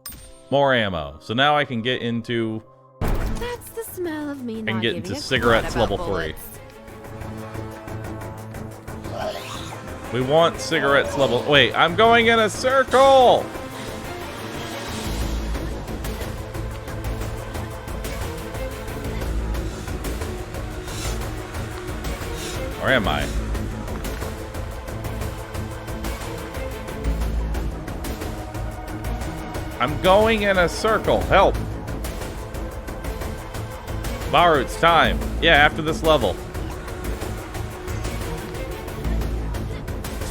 More ammo. So now I can get into... That's the smell of me. I can get into cigarettes level 3. We want cigarettes level... Wait, I'm going in a circle! Where am I? I'm going in a circle. Help! Bahroo, it's time. Yeah, after this level.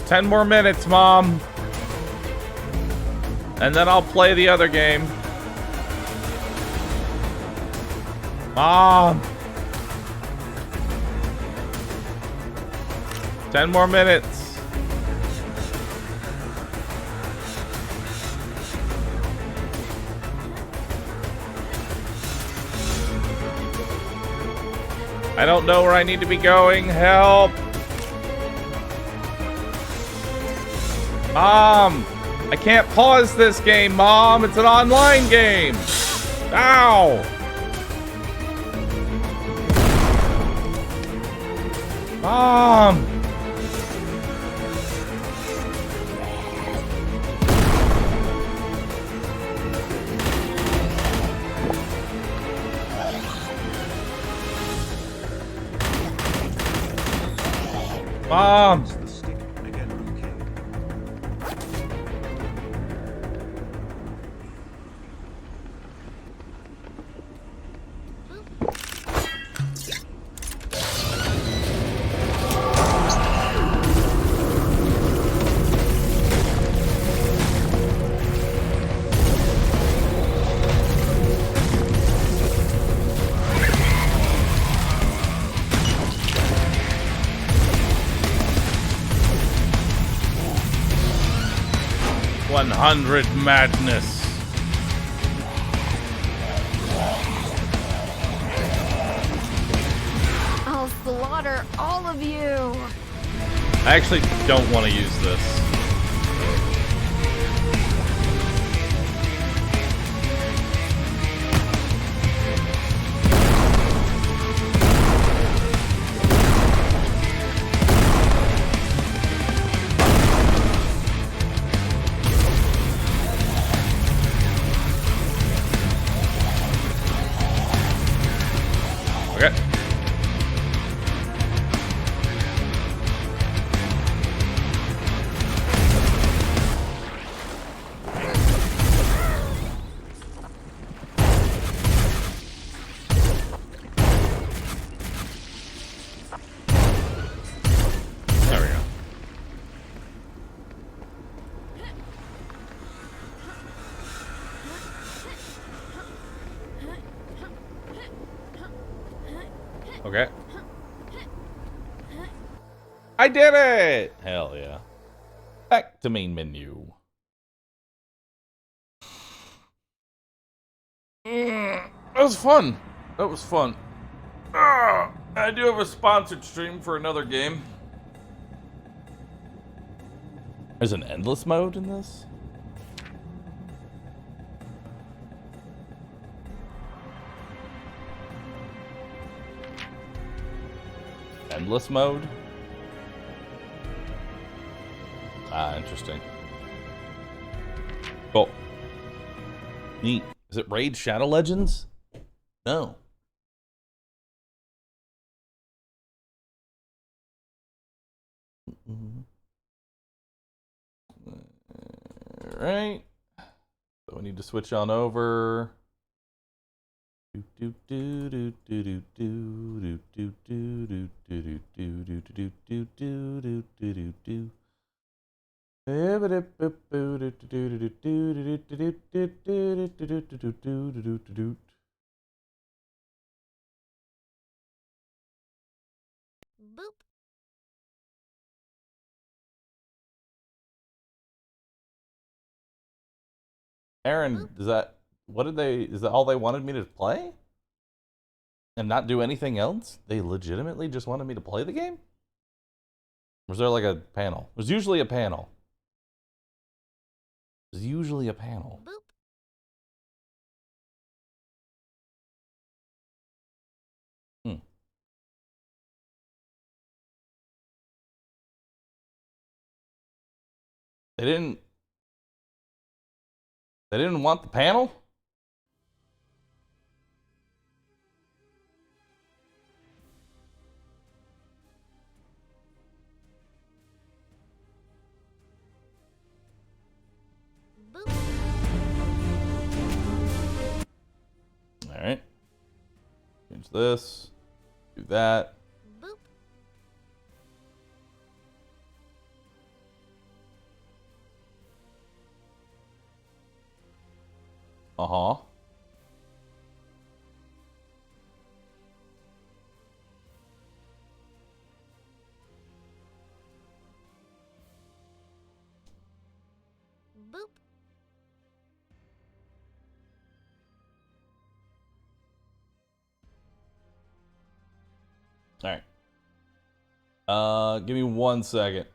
10 more minutes, Mom. And then I'll play the other game. Mom! 10 more minutes. I don't know where I need to be going. Help! Mom! I can't pause this game, Mom! It's an online game! Ow! Mom! Mom! The stick again, okay. $100 madness. I'll slaughter all of you. I actually don't want to use this. Okay. There we go. Okay. I did it! Hell yeah. Back to main menu. That was fun. That was fun. I do have a sponsored stream for another game. There's an endless mode in this? Endless mode? Ah, interesting. Cool. Neat. Is it Raid Shadow Legends? No. Alright. So we need to switch on over. Boop. Aaron, is that is that all they wanted me to play? And not do anything else? They legitimately just wanted me to play the game? Was there like a panel? There's usually a panel. There's usually a panel. Boop. They didn't want the panel? Boop. Alright. Change this. Do that. Boop. Uh-huh. Boop. Alright. Give me 1 second.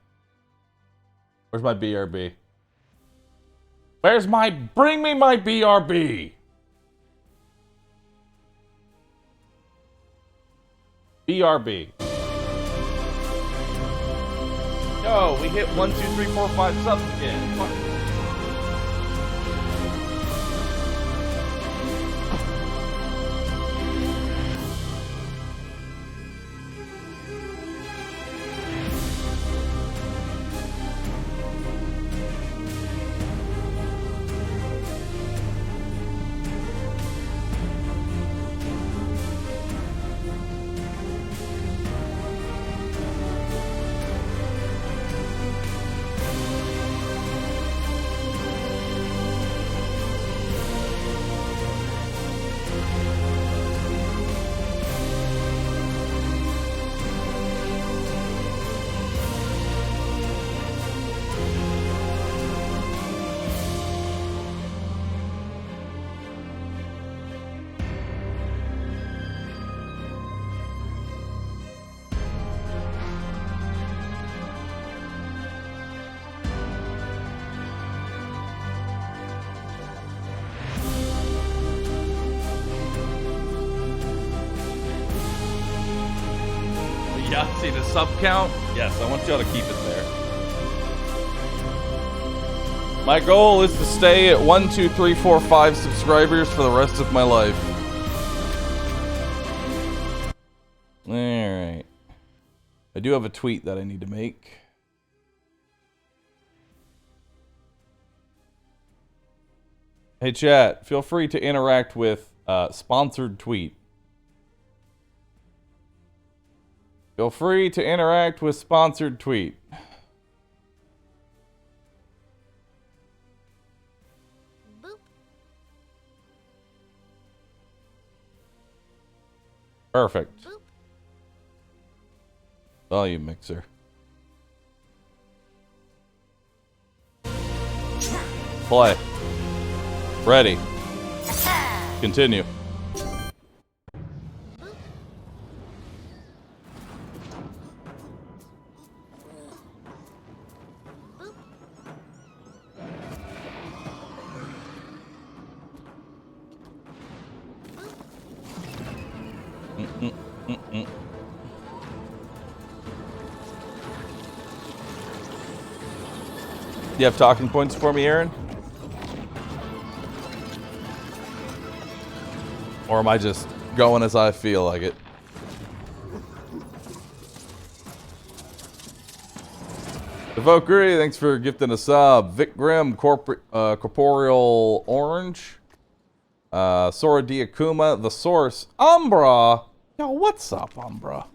Where's my BRB? Bring me my BRB! BRB. Yo, we hit 1, 2, 3, 4, 5 subs again. Fuck. Yahtzee to sub count? Yes, I want y'all to keep it there. My goal is to stay at 1, 2, 3, 4, 5 subscribers for the rest of my life. Alright. I do have a tweet that I need to make. Hey chat, feel free to interact with sponsored tweet. Feel free to interact with sponsored tweet. Boop. Perfect. Boop. Volume mixer. Play. Ready. Continue. You have talking points for me, Aaron? Or am I just going as I feel like it? The Valkyrie, thanks for gifting a sub. Vic Grimm, Corporeal Orange. Sora Diakuma, The Source. Umbra! Yo, what's up, Umbra?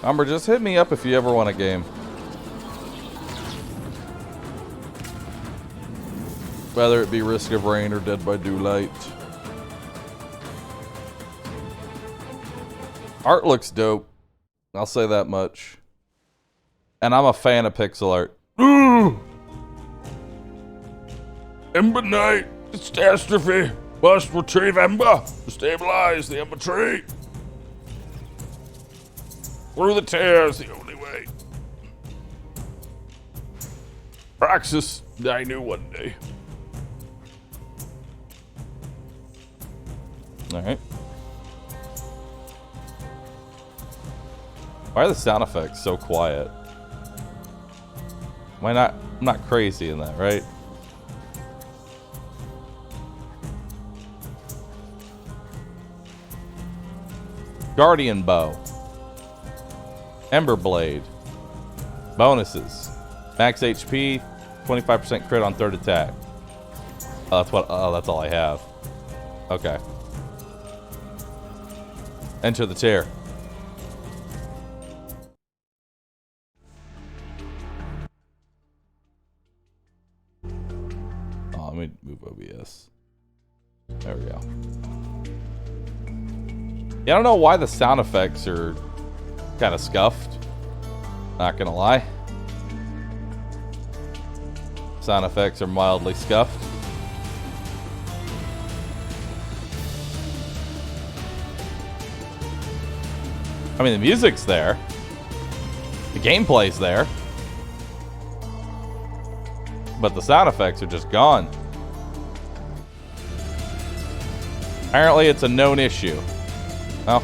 Umbra, just hit me up if you ever want a game. Whether it be Risk of Rain or Dead by Daylight. Art looks dope. I'll say that much. And I'm a fan of pixel art. Ooh! Ember Knight, catastrophe. Must retrieve Ember to stabilize the Ember tree. Through the tears, the only way. Praxis, I knew one day. Alright. Why are the sound effects so quiet? Why not? I'm not crazy in that, right? Guardian Bow. Ember Blade. Bonuses. Max HP, 25% crit on third attack. Oh, that's all I have. Okay. Enter the chair. Oh, let me move OBS. There we go. Yeah, I don't know why the sound effects are kind of scuffed. Not gonna lie. Sound effects are mildly scuffed. I mean, the music's there. The gameplay's there. But the sound effects are just gone. Apparently, it's a known issue. Well.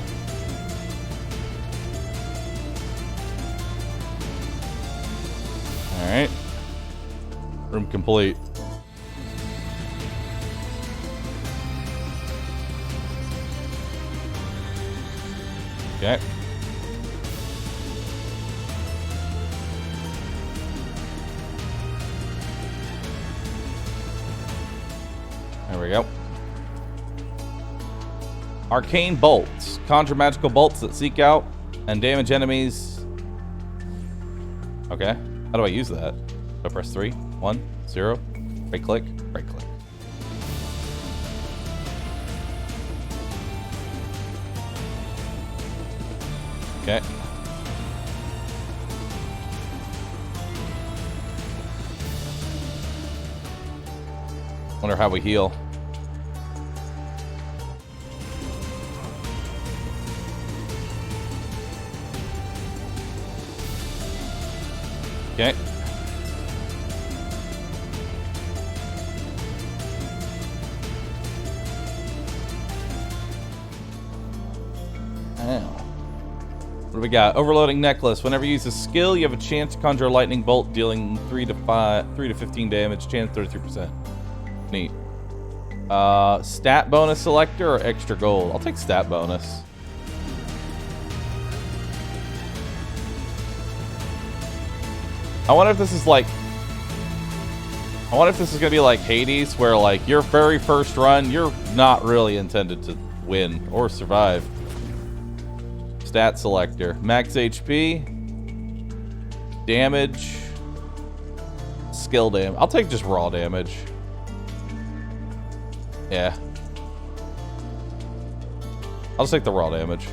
Alright. Room complete. Okay. There we go. Arcane bolts. Conjure magical bolts that seek out and damage enemies. Okay. How do I use that? Do I press 3, 1, 0, right click, right click. Okay. Wonder how we heal. Okay. Ow. we got? Overloading necklace. Whenever you use a skill, you have a chance to conjure a lightning bolt, dealing 3 to 15 damage. Chance 33%. Neat. Stat bonus selector or extra gold? I'll take stat bonus. I wonder if this is like... I wonder if this is going to be like Hades, where like your very first run, you're not really intended to win or survive. Stat selector. Max HP. Damage. Skill damage. I'll take just raw damage. Yeah. I'll just take the raw damage.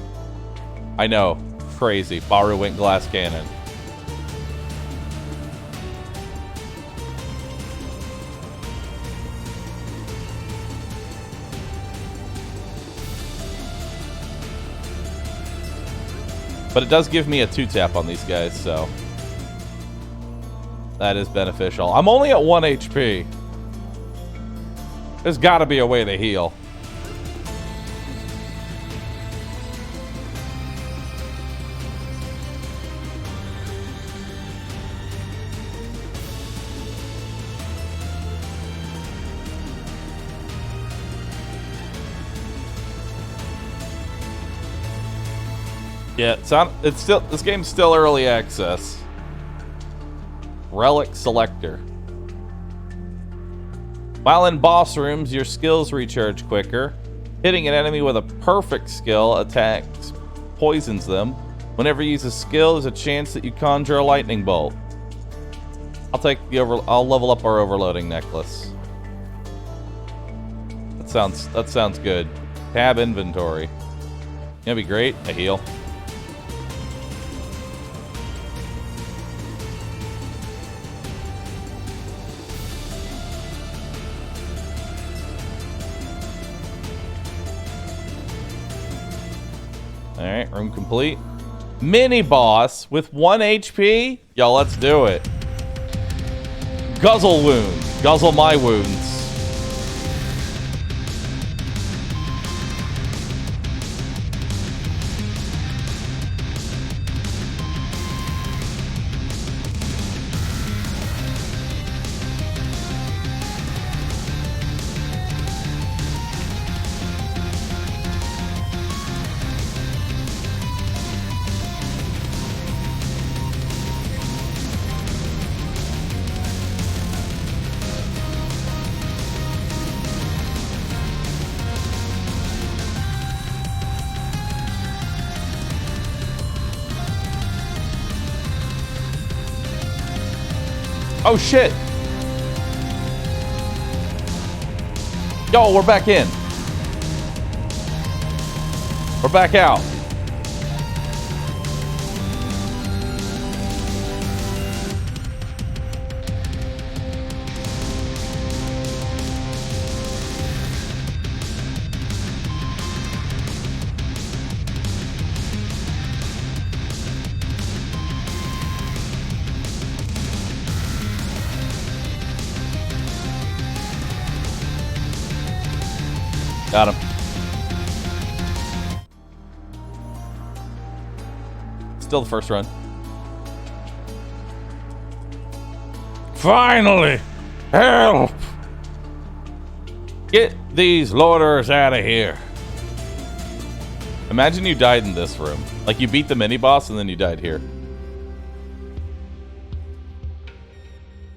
I know. Crazy. Bahroo went glass cannon. But it does give me a 2-tap on these guys, so that is beneficial. I'm only at 1 HP. There's got to be a way to heal. Yeah, it's still, this game's still early access. Relic selector. While in boss rooms, your skills recharge quicker. Hitting an enemy with a perfect skill attacks poisons them. Whenever you use a skill, there's a chance that you conjure a lightning bolt. I'll level up our overloading necklace. That sounds good. Tab inventory. That'd be great. A heal. Alright, room complete. Mini boss with 1 HP? Y'all, let's do it. Guzzle wound. Guzzle my wounds. Oh shit! Yo, we're back in. We're back out. Got him. Still the first run. Finally! Help! Get these loiterers out of here. Imagine you died in this room. Like you beat the mini-boss and then you died here.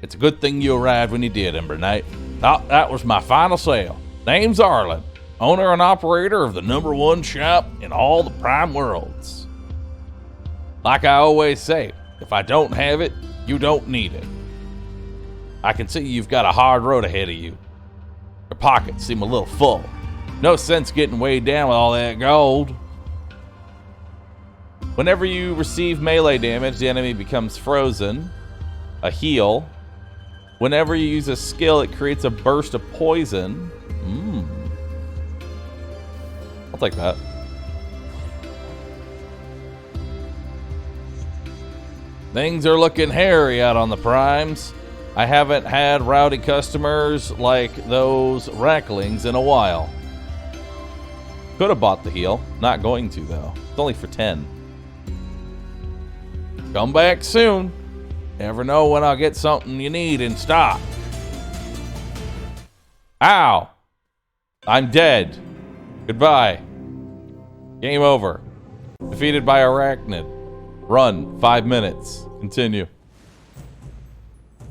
It's a good thing you arrived when you did, Ember Knight. Thought that was my final sale. Name's Arlen. Owner and operator of the #1 shop in all the Prime Worlds. Like I always say, if I don't have it, you don't need it. I can see you've got a hard road ahead of you. Your pockets seem a little full. No sense getting weighed down with all that gold. Whenever you receive melee damage, the enemy becomes frozen. A heal. Whenever you use a skill, it creates a burst of poison. I'll take that. Things are looking hairy out on the primes. I haven't had rowdy customers like those racklings in a while. Could have bought the heal. Not going to, though. It's only for 10. Come back soon. Never know when I'll get something you need in stock. Ow! I'm dead. Goodbye. Game over. Defeated by Arachnid. Run. 5 minutes. Continue.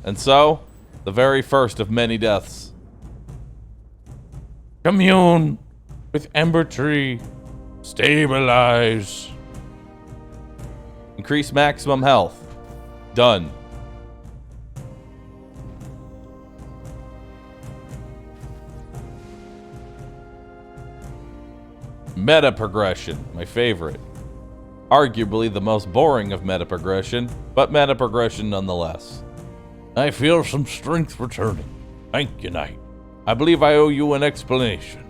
And so, the very first of many deaths. Commune with Ember Tree. Stabilize. Increase maximum health. Done. Meta progression, my favorite. Arguably the most boring of meta progression, but meta progression nonetheless. I feel some strength returning. Thank you, Knight. I believe I owe you an explanation.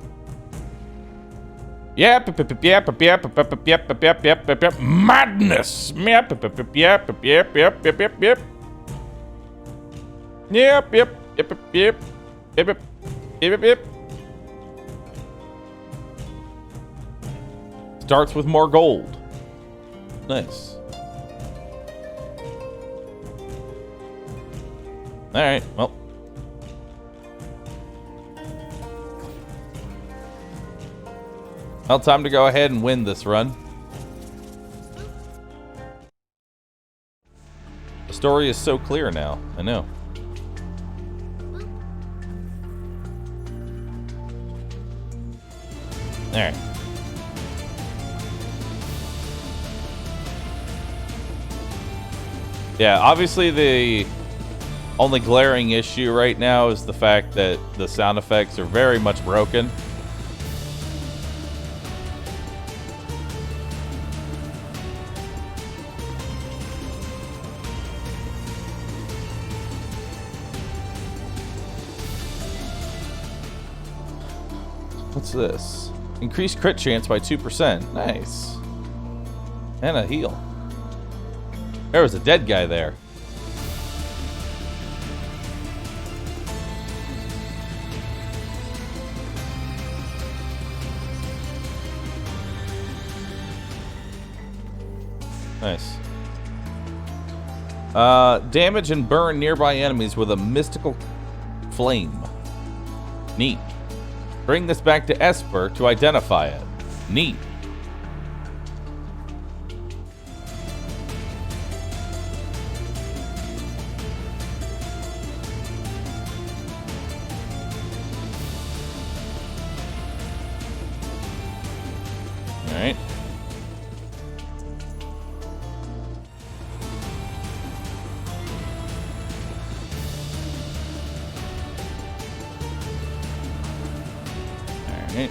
Yep. Madness. Yep. Starts with more gold. Nice. Alright, well. Well, time to go ahead and win this run. The story is so clear now. I know. Alright. Yeah, obviously the only glaring issue right now is the fact that the sound effects are very much broken. What's this? Increased crit chance by 2%. Nice. And a heal. There was a dead guy there. Nice. Damage and burn nearby enemies with a mystical flame. Neat. Bring this back to Esper to identify it. Neat. Alright. Alright.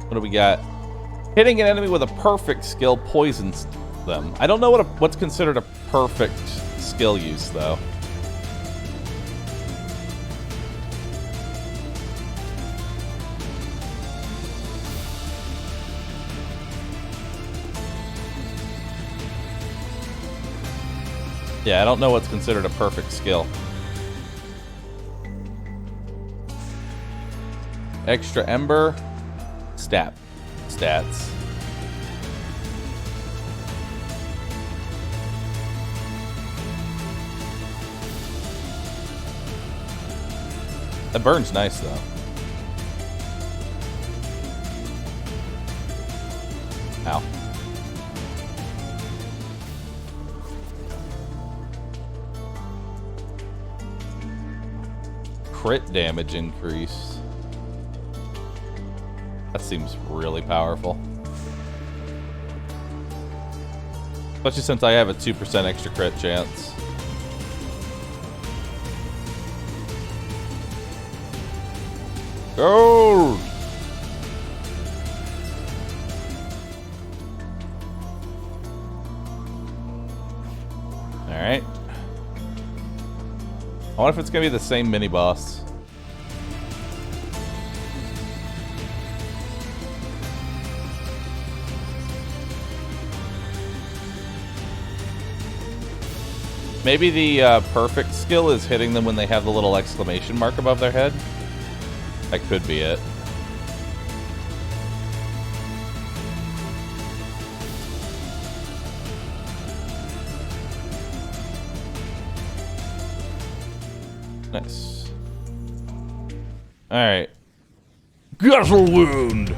What do we got? Hitting an enemy with a perfect skill poisons them. I don't know what's considered a perfect skill use, though. Yeah, I don't know what's considered a perfect skill. Extra Ember. Stats. That burns nice, though. Ow. Crit damage increase. That seems really powerful. Especially since I have a 2% extra crit chance. Gold! Alright. I wonder if it's going to be the same mini-boss. Maybe the perfect skill is hitting them when they have the little exclamation mark above their head. That could be it. Nice. Alright. Guzzle wound!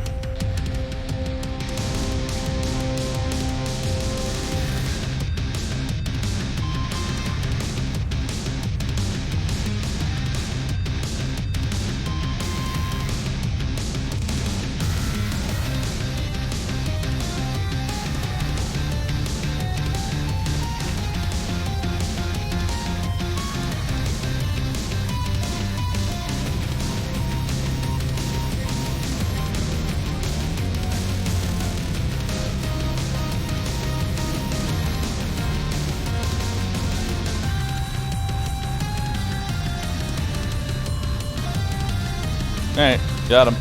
Alright, got him.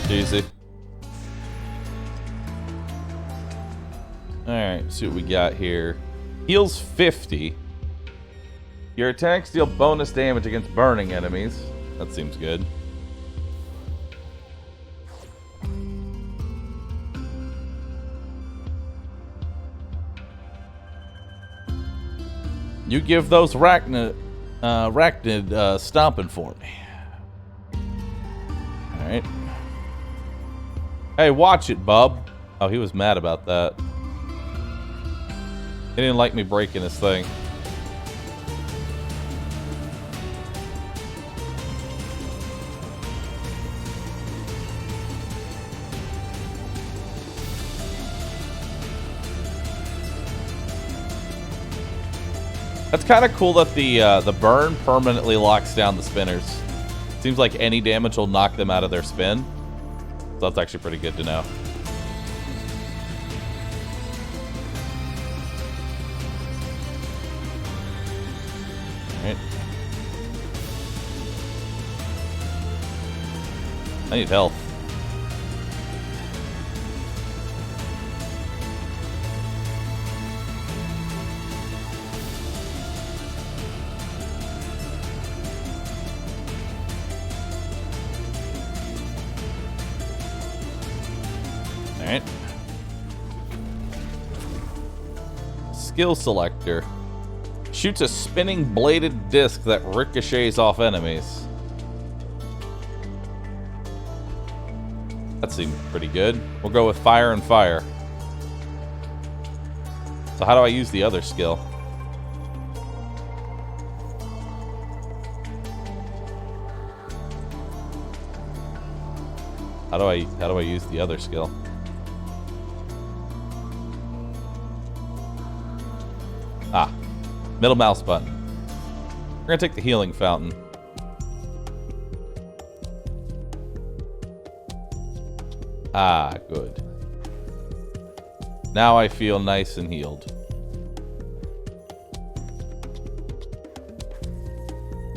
Easy. Alright, see what we got here. Heals 50. Your attacks deal bonus damage against burning enemies. That seems good. You give those arachnid stomping for me. Alright. Hey, watch it, bub. Oh, he was mad about that. He didn't like me breaking his thing. That's kind of cool that the burn permanently locks down the spinners. Seems like any damage will knock them out of their spin. So that's actually pretty good to know. Alright. I need health. Alright. Skill selector. Shoots a spinning bladed disc that ricochets off enemies. That seemed pretty good. We'll go with fire and fire. So how do I use the other skill? How do I use the other skill? Ah, middle mouse button. We're gonna take the healing fountain. Ah, good. Now I feel nice and healed.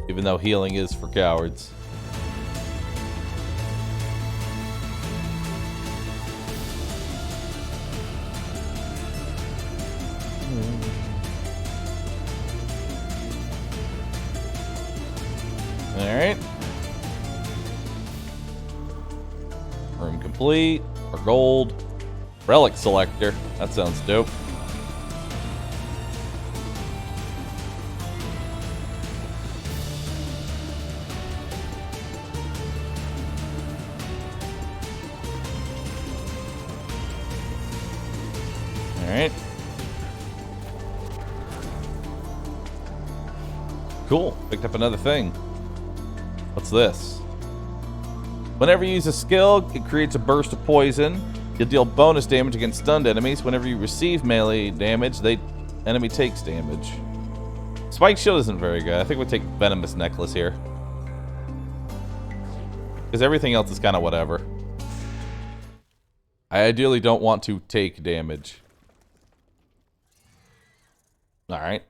Even though healing is for cowards. Alright. Room complete. Or gold. Relic selector. That sounds dope. Alright. Cool. Picked up another thing. What's this? Whenever you use a skill, it creates a burst of poison. You'll deal bonus damage against stunned enemies. Whenever you receive melee damage, enemy takes damage. Spike shield isn't very good. I think we'll take venomous necklace here. Because everything else is kind of whatever. I ideally don't want to take damage. Alright.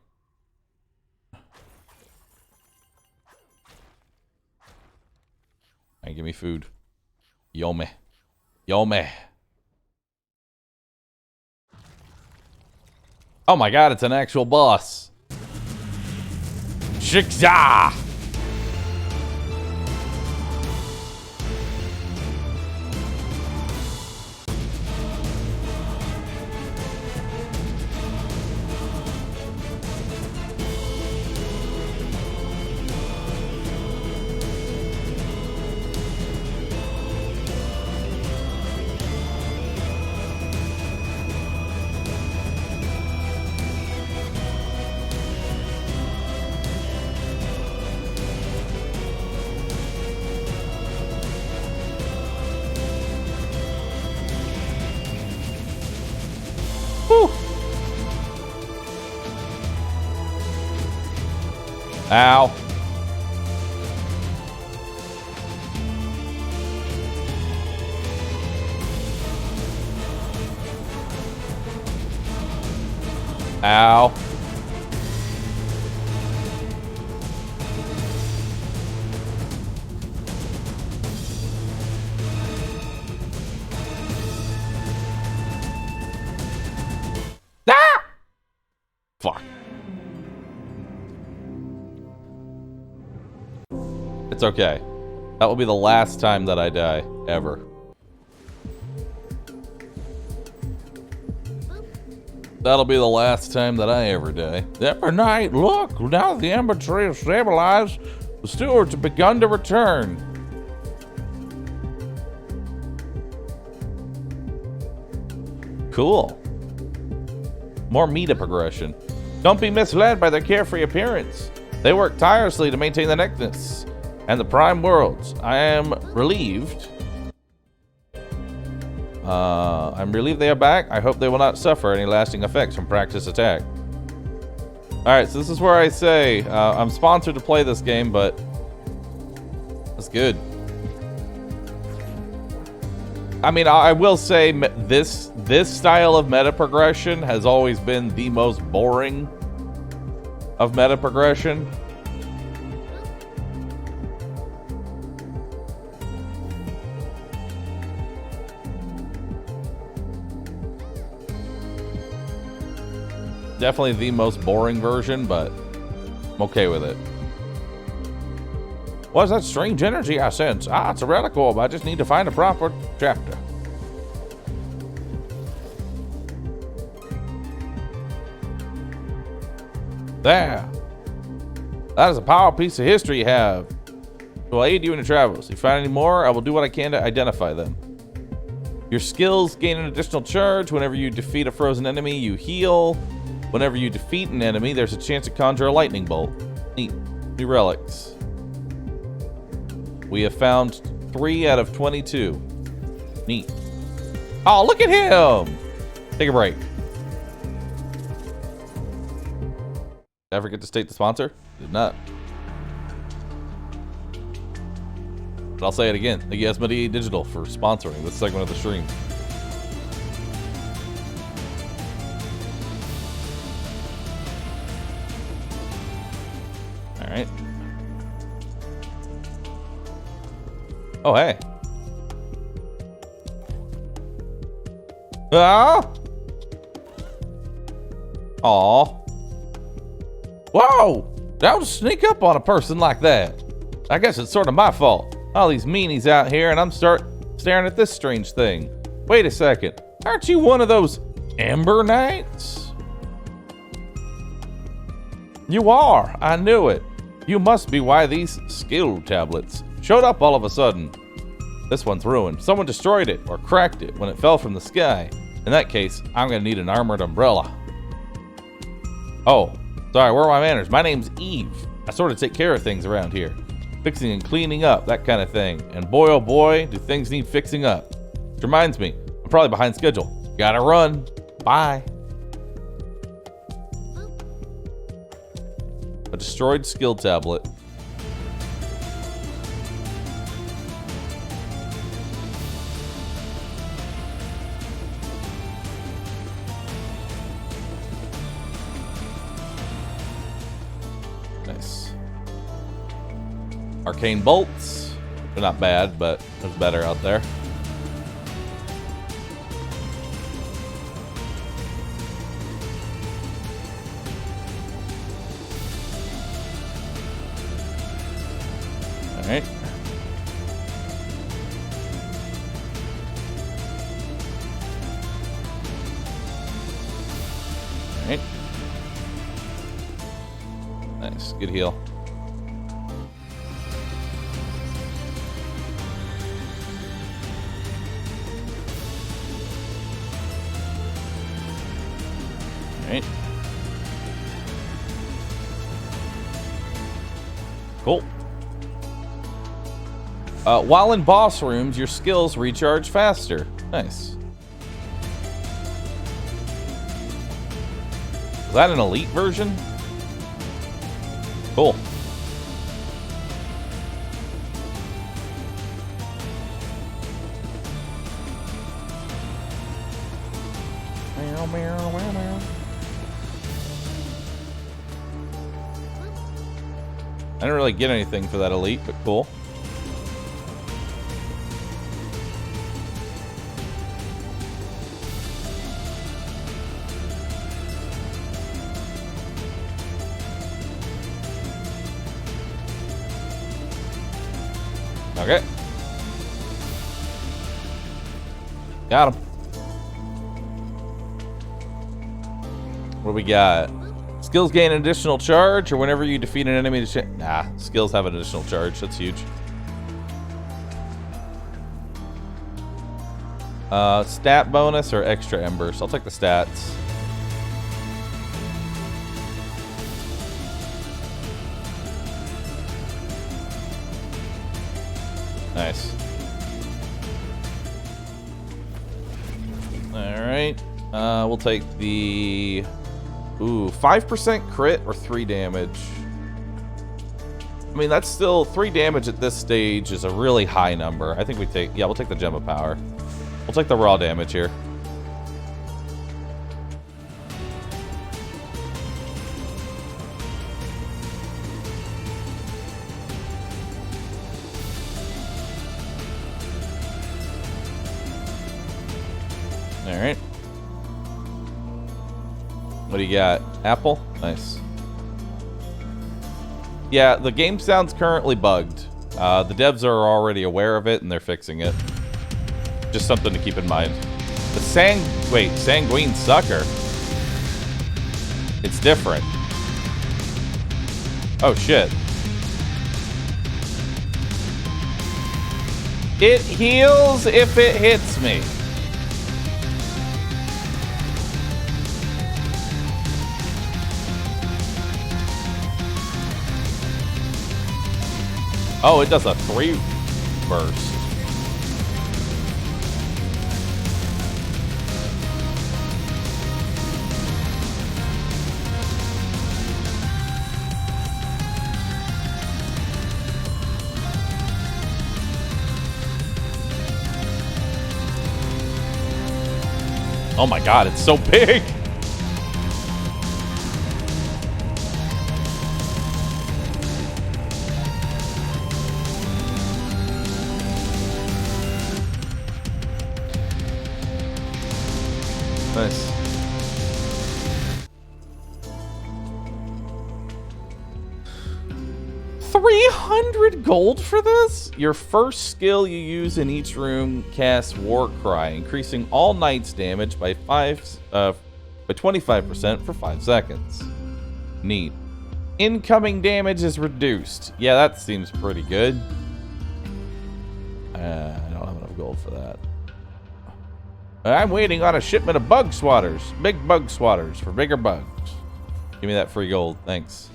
Alright, give me food. Yome. Yome. Oh my god, it's an actual boss. Shikza! Ow. Ow. Ah! Fuck. It's okay. That will be the last time that I die, ever. That'll be the last time that I ever die. Ember Knight, look! Now the Ember tree is stabilized, the stewards have begun to return. Cool. More meta progression. Don't be misled by their carefree appearance. They work tirelessly to maintain the Nexus and the Prime Worlds. I am relieved. I'm relieved they are back. I hope they will not suffer any lasting effects from practice attack. Alright, so this is where I say, I'm sponsored to play this game, but that's good. I mean, I will say this style of meta progression has always been the most boring of meta progression. Definitely the most boring version, but I'm okay with it. What's that strange energy I sense? Ah, it's a relic orb. I just need to find a proper chapter. There. That is a powerful piece of history you have. It will aid you in your travels. If you find any more, I will do what I can to identify them. Your skills gain an additional charge. Whenever you defeat a frozen enemy, you heal. Whenever you defeat an enemy, there's a chance to conjure a lightning bolt. Neat. New relics. We have found 3 out of 22. Neat. Oh, look at him! Take a break. Did I forget to state the sponsor? Did not. But I'll say it again. Thank you, Asmodee Digital, for sponsoring this segment of the stream. Alright. Oh, hey. Ah! Aw. Whoa! Don't sneak up on a person like that. I guess it's sort of my fault. All these meanies out here, and I'm staring at this strange thing. Wait a second. Aren't you one of those Ember Knights? You are. I knew it. You must be why these skill tablets showed up all of a sudden. This one's ruined. Someone destroyed it or cracked it when it fell from the sky. In that case, I'm gonna need an armored umbrella. Oh, sorry, where are my manners? My name's Eve. I sort of take care of things around here. Fixing and cleaning up, that kind of thing. And boy, oh boy, do things need fixing up. Which reminds me, I'm probably behind schedule. Gotta run. Bye. A destroyed skill tablet. Nice. Arcane bolts. They're not bad, but there's better out there. Alright. Alright. Nice. Good heal. Alright. Cool. While in boss rooms, your skills recharge faster. Nice. Is that an elite version? Cool. I didn't really get anything for that elite, but cool. Okay. Got him. What do we got? Skills gain an additional charge, or whenever you defeat an enemy to nah, skills have an additional charge. That's huge. Stat bonus or extra embers? I'll take the stats. Nice. Alright. We'll take the... Ooh, 5% crit or 3 damage. I mean, that's still 3 damage at this stage is a really high number. I think we take... Yeah, we'll take the Gem of Power. We'll take the raw damage here. Alright. What do you got? Apple? Nice. Yeah, the game sounds currently bugged. The devs are already aware of it and they're fixing it. Just something to keep in mind. The Sanguine Sucker. It's different. Oh shit. It heals if it hits me. Oh, it does a 3 burst. Oh my god, it's so big! Nice. $300 for this? Your first skill you use in each room casts War Cry, increasing all knights damage by 25% for 5 seconds. Neat. Incoming damage is reduced. Yeah, that seems pretty good. I don't have enough gold for that. I'm waiting on a shipment of bug swatters. Big bug swatters for bigger bugs. Give me that free gold. Thanks.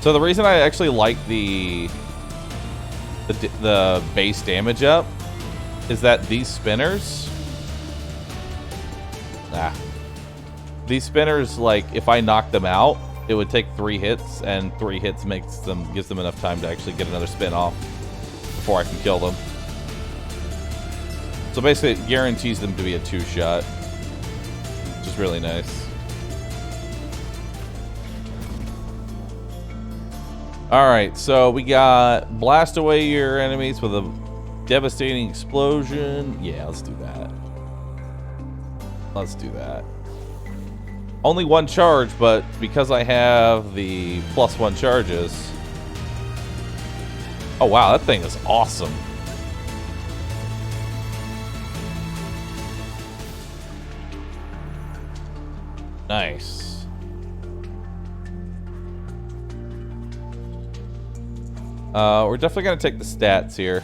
So the reason I actually like the base damage up is that these spinners... These spinners, like, if I knock them out, it would take 3 hits, and 3 hits gives them enough time to actually get another spin off before I can kill them. So basically it guarantees them to be a 2-shot, which is really nice. Alright, so we got blast away your enemies with a devastating explosion. Yeah, let's do that. Let's do that. Only 1 charge, but because I have the +1 charges... Oh wow, that thing is awesome. Nice. We're definitely going to take the stats here.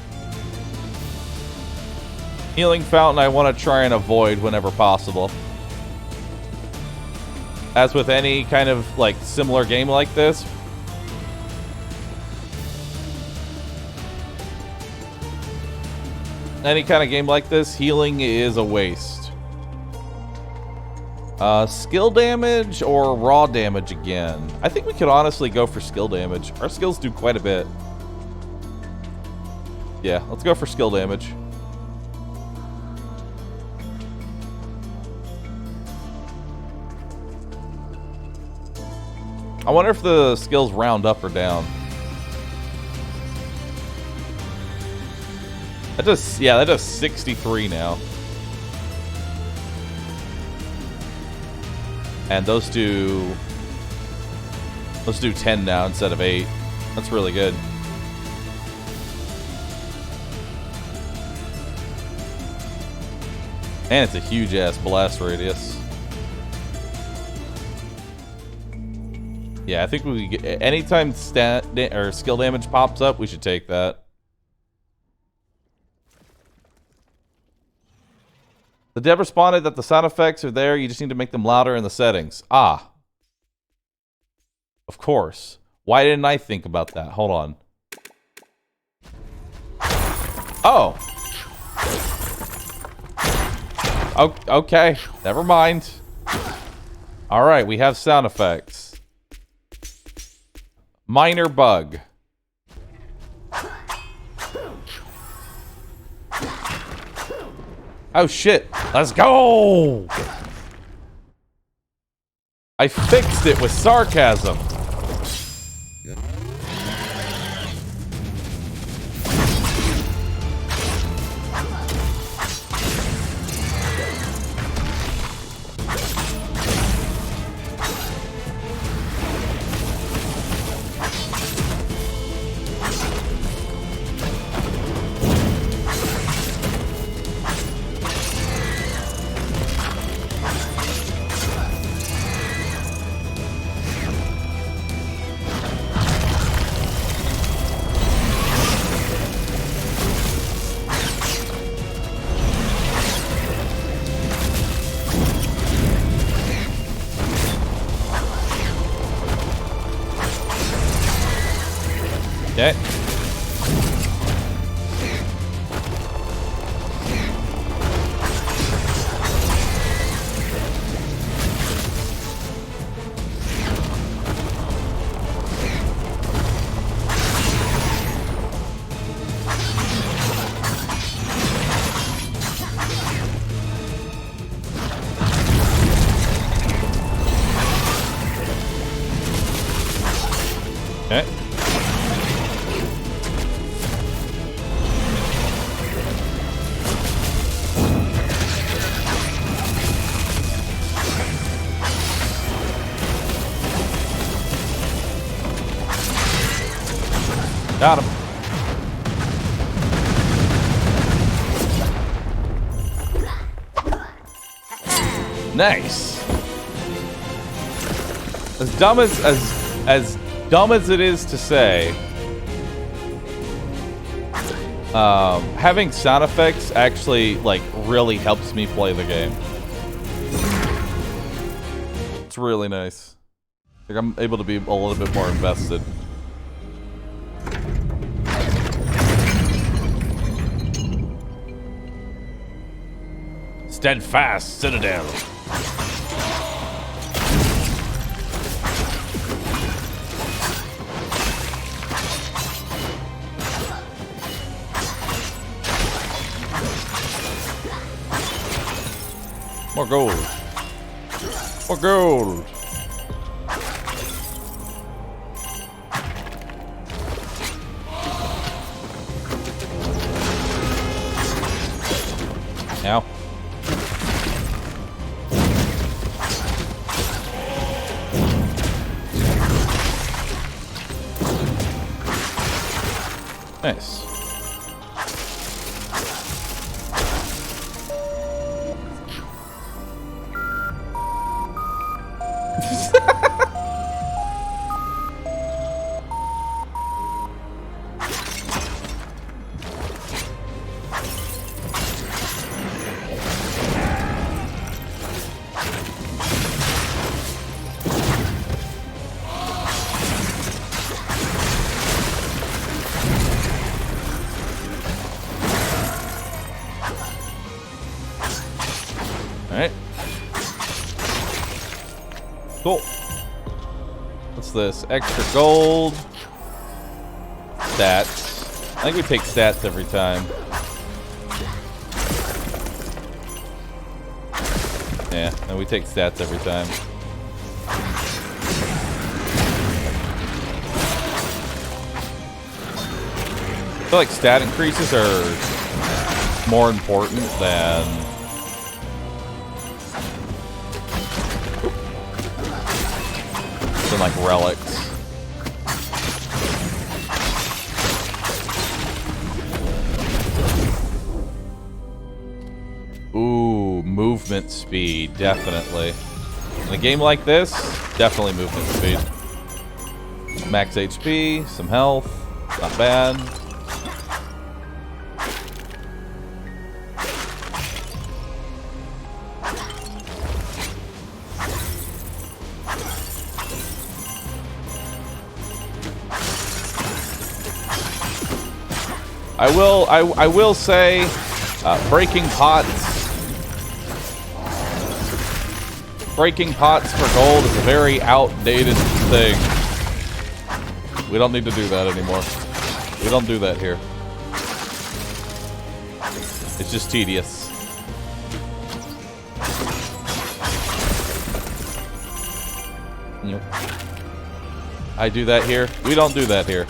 Healing Fountain I want to try and avoid whenever possible. As with any kind of like similar game like this, any kind of game like this, healing is a waste. Skill damage or raw damage again? I think we could honestly go for skill damage. Our skills do quite a bit. Yeah, let's go for skill damage. I wonder if the skills round up or down. That does, yeah, that does 63 now. And those do 10 now instead of 8. That's really good. And it's a huge ass blast radius. Yeah, I think we get, anytime stat or skill damage pops up, we should take that. The dev responded that the sound effects are there, you just need to make them louder in the settings. Ah. Of course. Why didn't I think about that? Hold on. Oh. Okay. Never mind. Alright, we have sound effects. Minor bug. Oh shit. Let's go! I fixed it with sarcasm. Okay. Okay. Got him. Nice. As dumb as dumb as it is to say, having sound effects actually like really helps me play the game. It's really nice. Like I'm able to be a little bit more invested. Steadfast Citadel. More gold. More gold. Now. Nice. Cool. What's this? Extra gold. Stats. I think we take stats every time. Yeah, and we take stats every time. feel like stat increases are more important than like relics. Ooh, movement speed, definitely. In a game like this, definitely movement speed. Max HP, some health, not bad. I will say, breaking pots for gold is a very outdated thing. We don't need to do that anymore. We don't do that here. It's just tedious. Yep. I do that here. We don't do that here.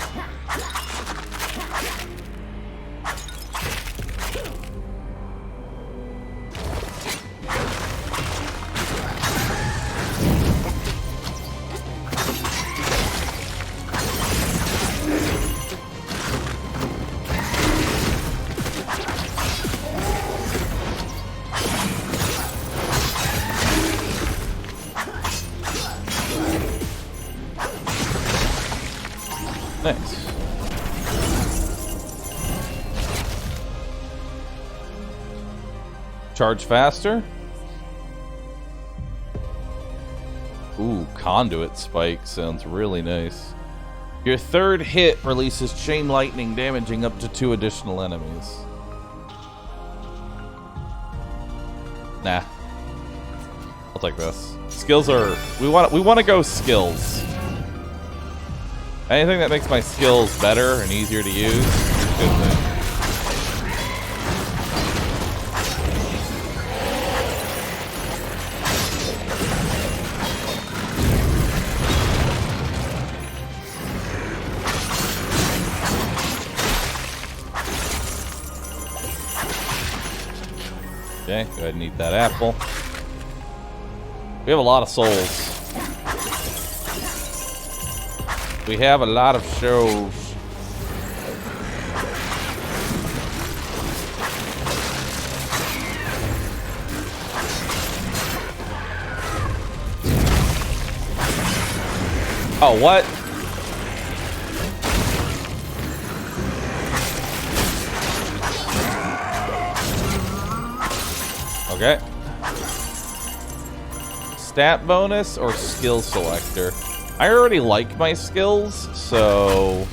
Nice. Charge faster. Ooh, conduit spike sounds really nice. Your third hit releases chain lightning, damaging up to 2 additional enemies. Nah. I'll take this. Skills are we want to go skills. Anything that makes my skills better and easier to use is a good thing. Okay, go ahead and eat that apple. We have a lot of souls. We have a lot of shows. Oh, what? Okay. Stat bonus or skill selector? I already like my skills, so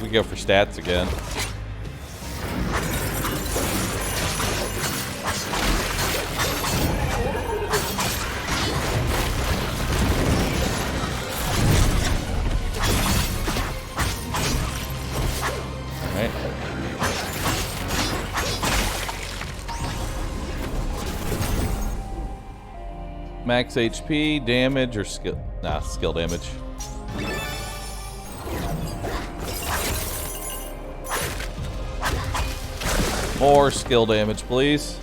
we go for stats again. Max HP, damage, or skill? Nah, skill damage. More skill damage, please.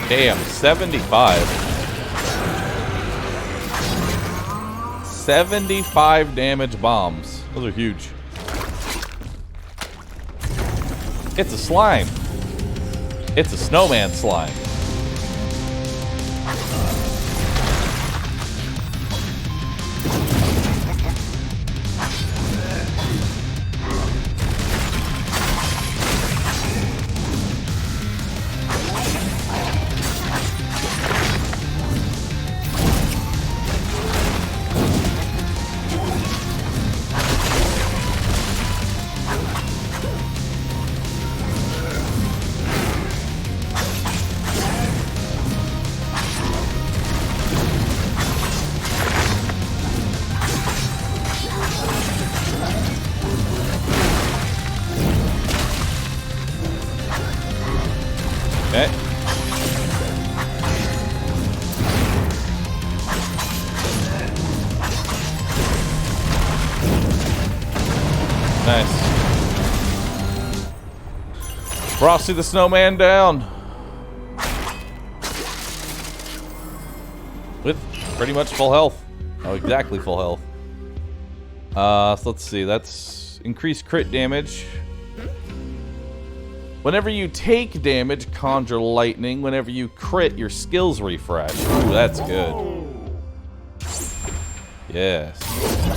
Damn, 75. 75 damage bombs. Those are huge. It's a slime. It's a snowman slime. Okay. Nice. Frosty the Snowman down. With pretty much full health. Oh, exactly full health. So let's see. That's increased crit damage. Whenever you take damage, conjure lightning. Whenever you crit, your skills refresh. Ooh, that's good. Yes.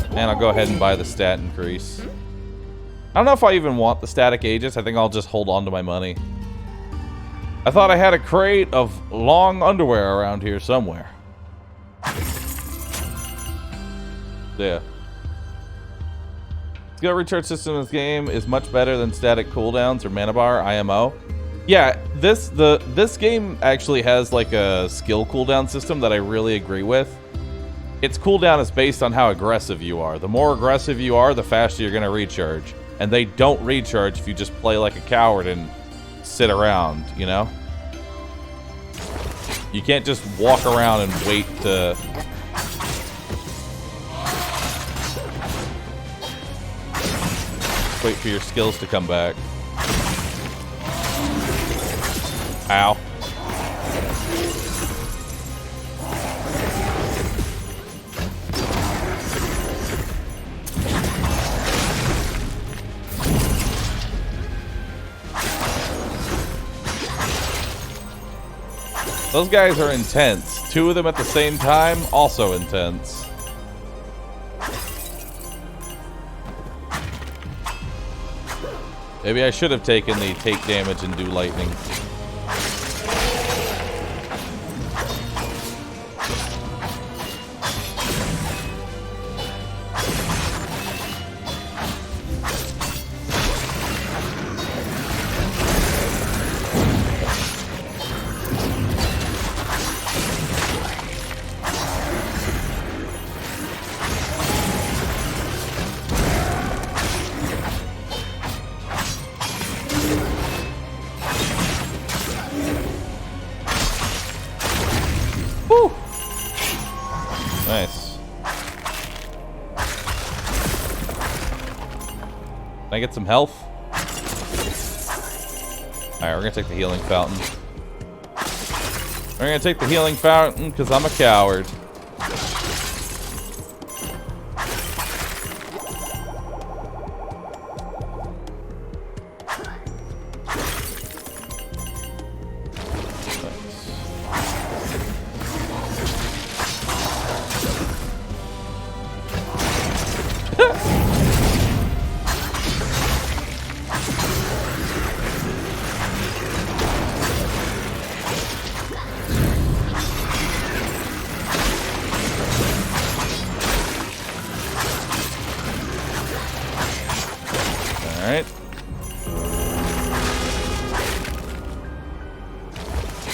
And I'll go ahead and buy the stat increase. I don't know if I even want the static Aegis. I think I'll just hold on to my money. I thought I had a crate of long underwear around here somewhere. Yeah. Skill recharge system in this game is much better than static cooldowns or mana bar, IMO. Yeah, this game actually has like a skill cooldown system that I really agree with. Its cooldown is based on how aggressive you are. The more aggressive you are, the faster you're going to recharge. And they don't recharge if you just play like a coward and sit around, you know? You can't just walk around and wait to... wait for your skills to come back. Ow. Those guys are intense. Two of them at the same time, also intense. Maybe I should have taken the take damage and do lightning. Can I get some health? Alright, we're gonna take the healing fountain. We're gonna take the healing fountain because I'm a coward.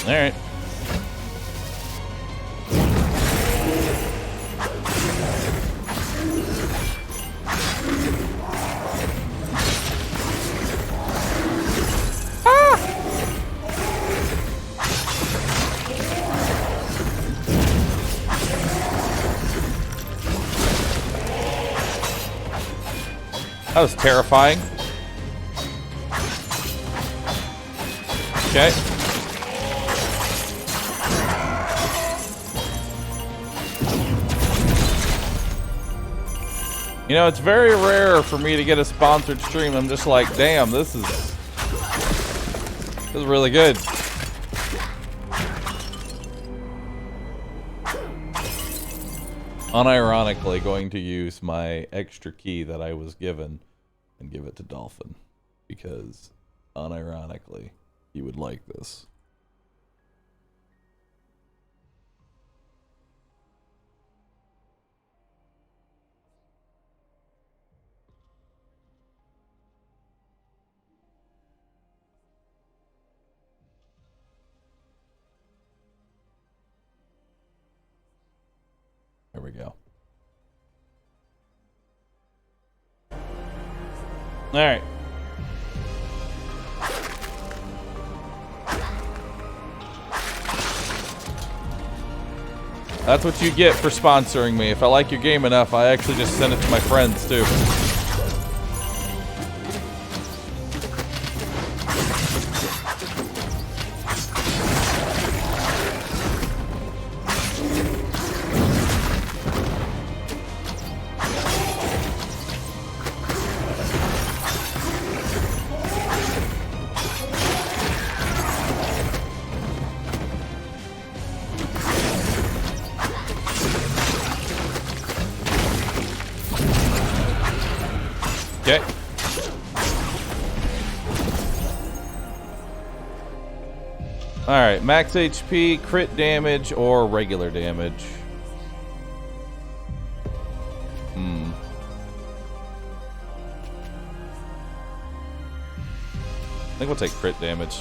Alright. That was terrifying. Okay. You know, it's very rare for me to get a sponsored stream. I'm just like, damn, this is really good. Unironically going to use my extra key that I was given and give it to Dolphin because unironically he would like this. There we go. All right. That's what you get for sponsoring me. If I like your game enough, I actually just send it to my friends, too. Okay. Alright, max HP, crit damage, or regular damage. I think we'll take crit damage.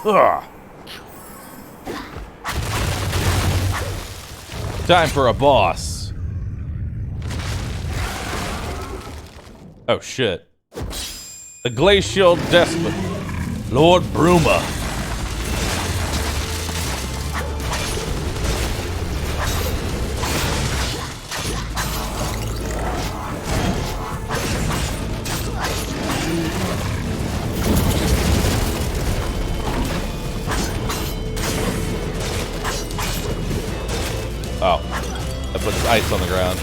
Ugh. Time for a boss. Oh shit. The Glacial Despot, Lord Bruma. Oh, that puts ice on the ground.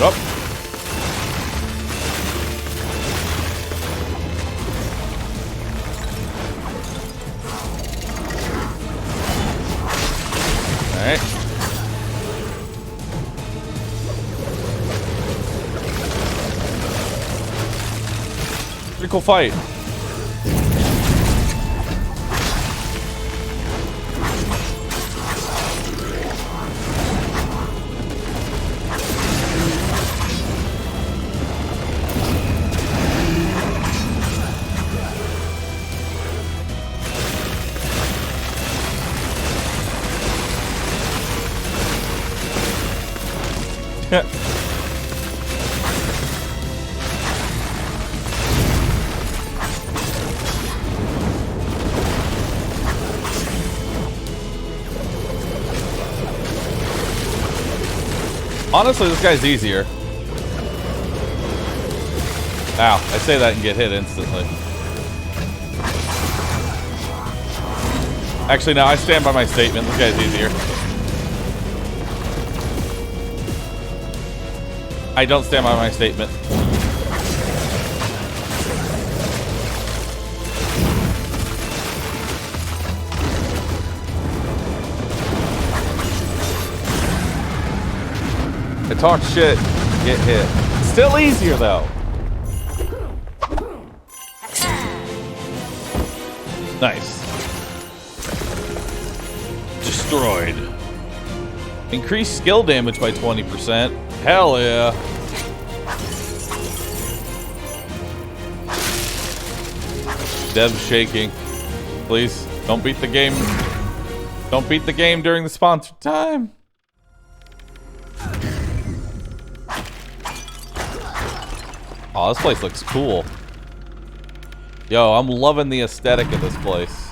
Up. Alright. Pretty cool fight. Honestly, this guy's easier. Ow, I say that and get hit instantly. Actually, no, I stand by my statement. This guy's easier. I don't stand by my statement. I talk shit, get hit. Still easier though. Nice. Destroyed. Increased skill damage by 20%. Hell yeah. Dev's shaking. Please, don't beat the game. Don't beat the game during the sponsored time. Oh, this place looks cool. Yo, I'm loving the aesthetic of this place.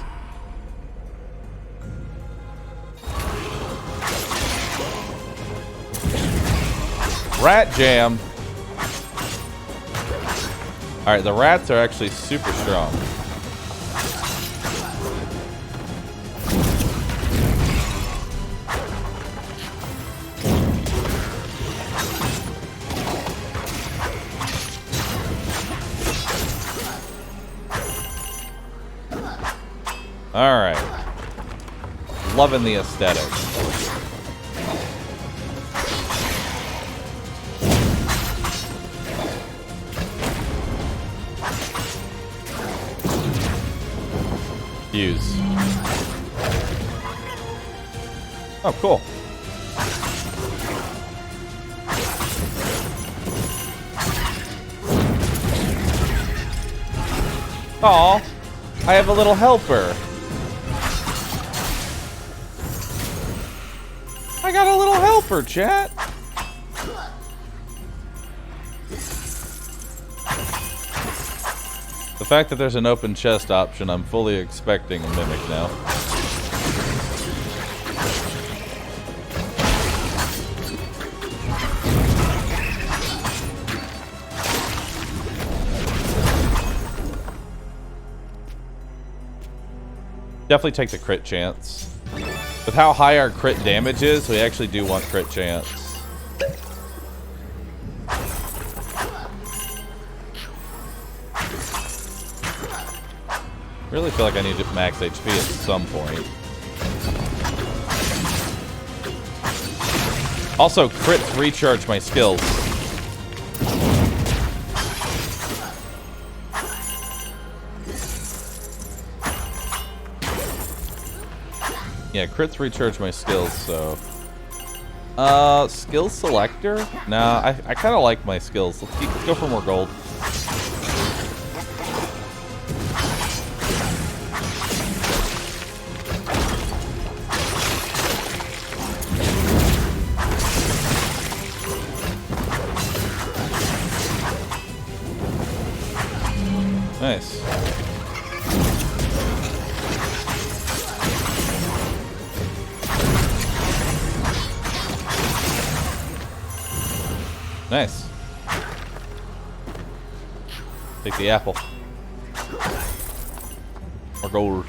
Rat jam. Alright, the rats are actually super strong. Alright. Loving the aesthetic. fuse. Oh, cool. Aw, I have a little helper. I got a little helper, chat. The fact that there's an open chest option, I'm fully expecting a mimic now. Definitely take the crit chance. With how high our crit damage is, we actually do want crit chance. Really feel like I need to max HP at some point. Also, crits recharge my skills. Yeah, crits recharge my skills, so... skills selector? Nah, I kind of like my skills. Let's go for more gold. Nice. Nice. Take the apple. Or gold.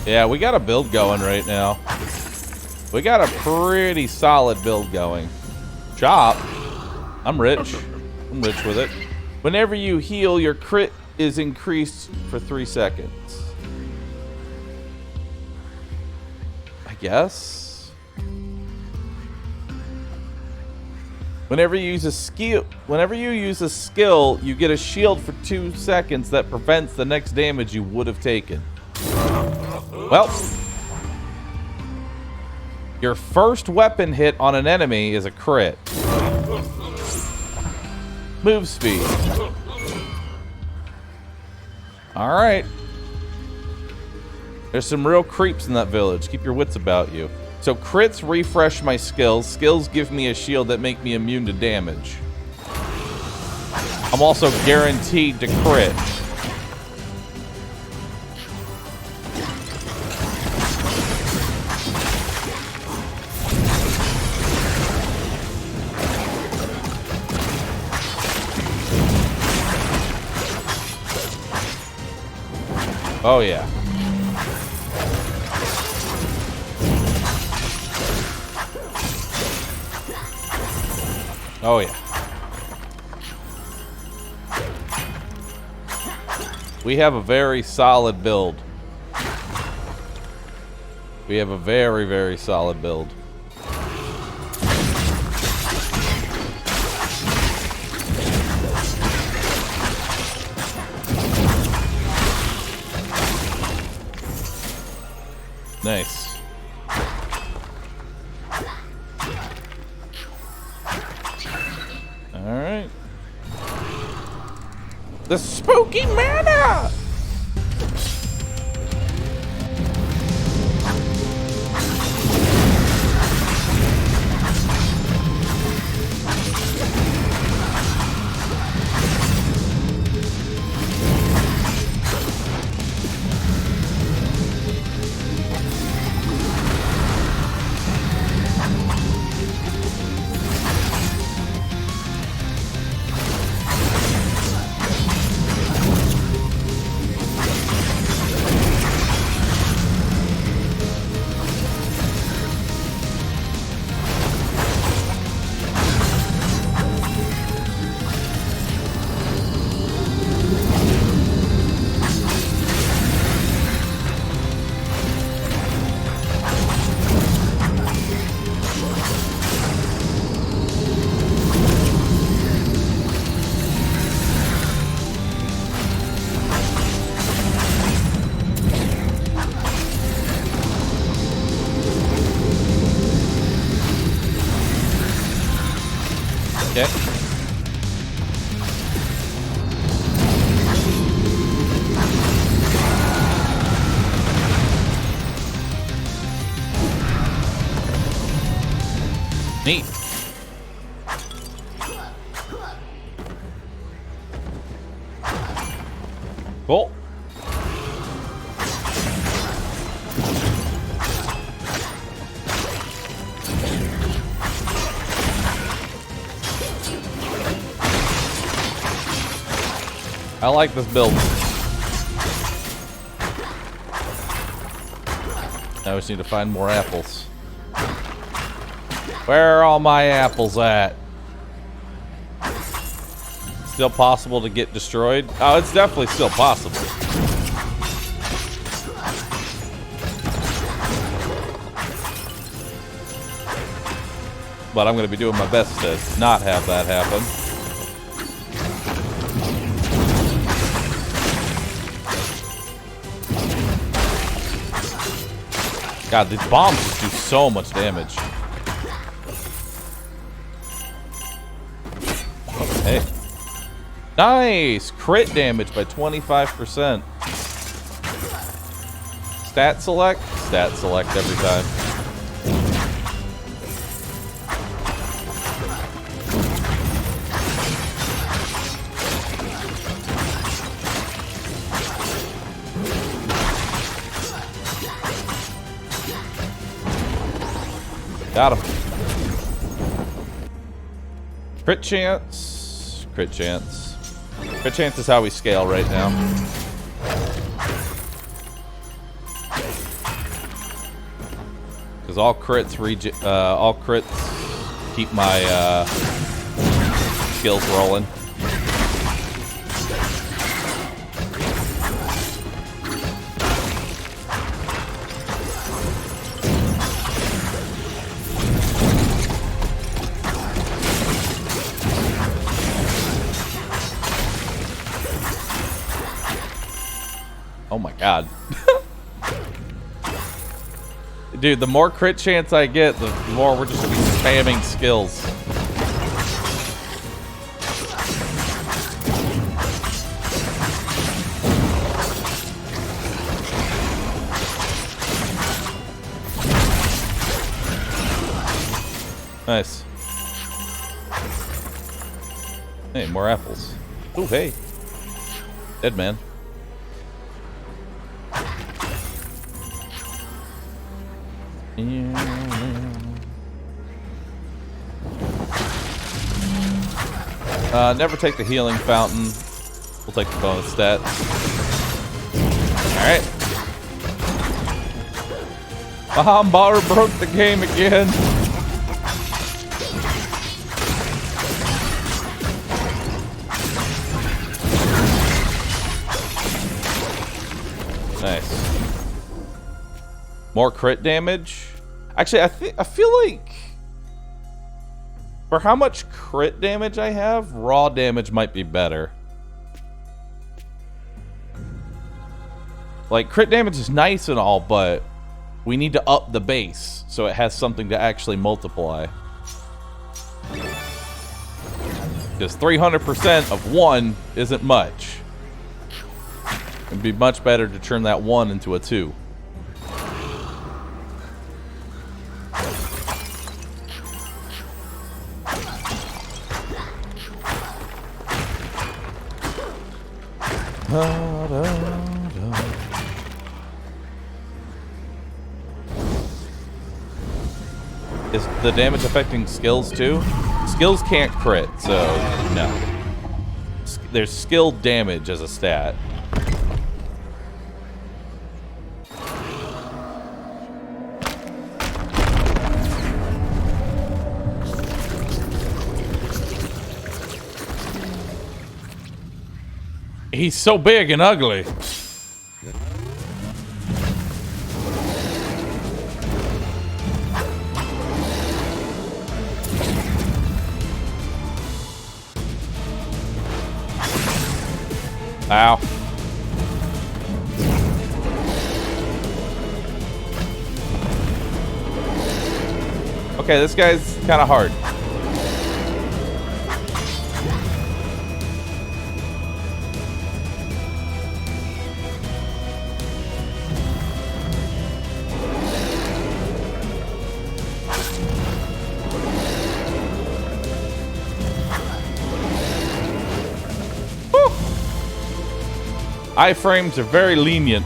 Yeah, we got a build going right now. We got a pretty solid build going. Chop. I'm rich. I'm rich with it. Whenever you heal, your crit is increased for 3 seconds. I guess. Whenever you use a skill, you get a shield for 2 seconds that prevents the next damage you would have taken. Well, your first weapon hit on an enemy is a crit. Move speed. Alright. There's some real creeps in that village. Keep your wits about you. So crits refresh my skills. Skills give me a shield that make me immune to damage. I'm also guaranteed to crit. Oh, yeah. Oh, yeah. We have a very solid build. We have a very, very solid build. Nice. All right. The spooky mana! Cool. I like this build. Now we just need to find more apples. Where are all my apples at? Still possible to get destroyed? Oh, it's definitely still possible. But I'm going to be doing my best to not have that happen. God, these bombs just do so much damage. Hey. Nice! Crit damage by 25%. Stat select? Stat select every time. Got him. Crit chance. Crit chance. Crit chance is how we scale right now. Because all crits keep my skills rolling. Oh my god. Dude, the more crit chance I get, the more we're just gonna be spamming skills. Nice. Hey, more apples. Oh, hey. Dead man. Never take the healing fountain. We'll take the bonus stat. Alright. Bahroo broke the game again. Nice. More crit damage. Actually, I feel like for how much crit damage I have, raw damage might be better. Like, crit damage is nice and all, but we need to up the base so it has something to actually multiply. Because 300% of 1 isn't much. It'd be much better to turn that 1 into a 2. Is the damage affecting skills too? Skills can't crit, so no. There's skill damage as a stat. He's so big and ugly. Ow. Okay, this guy's kind of hard. Iframes are very lenient.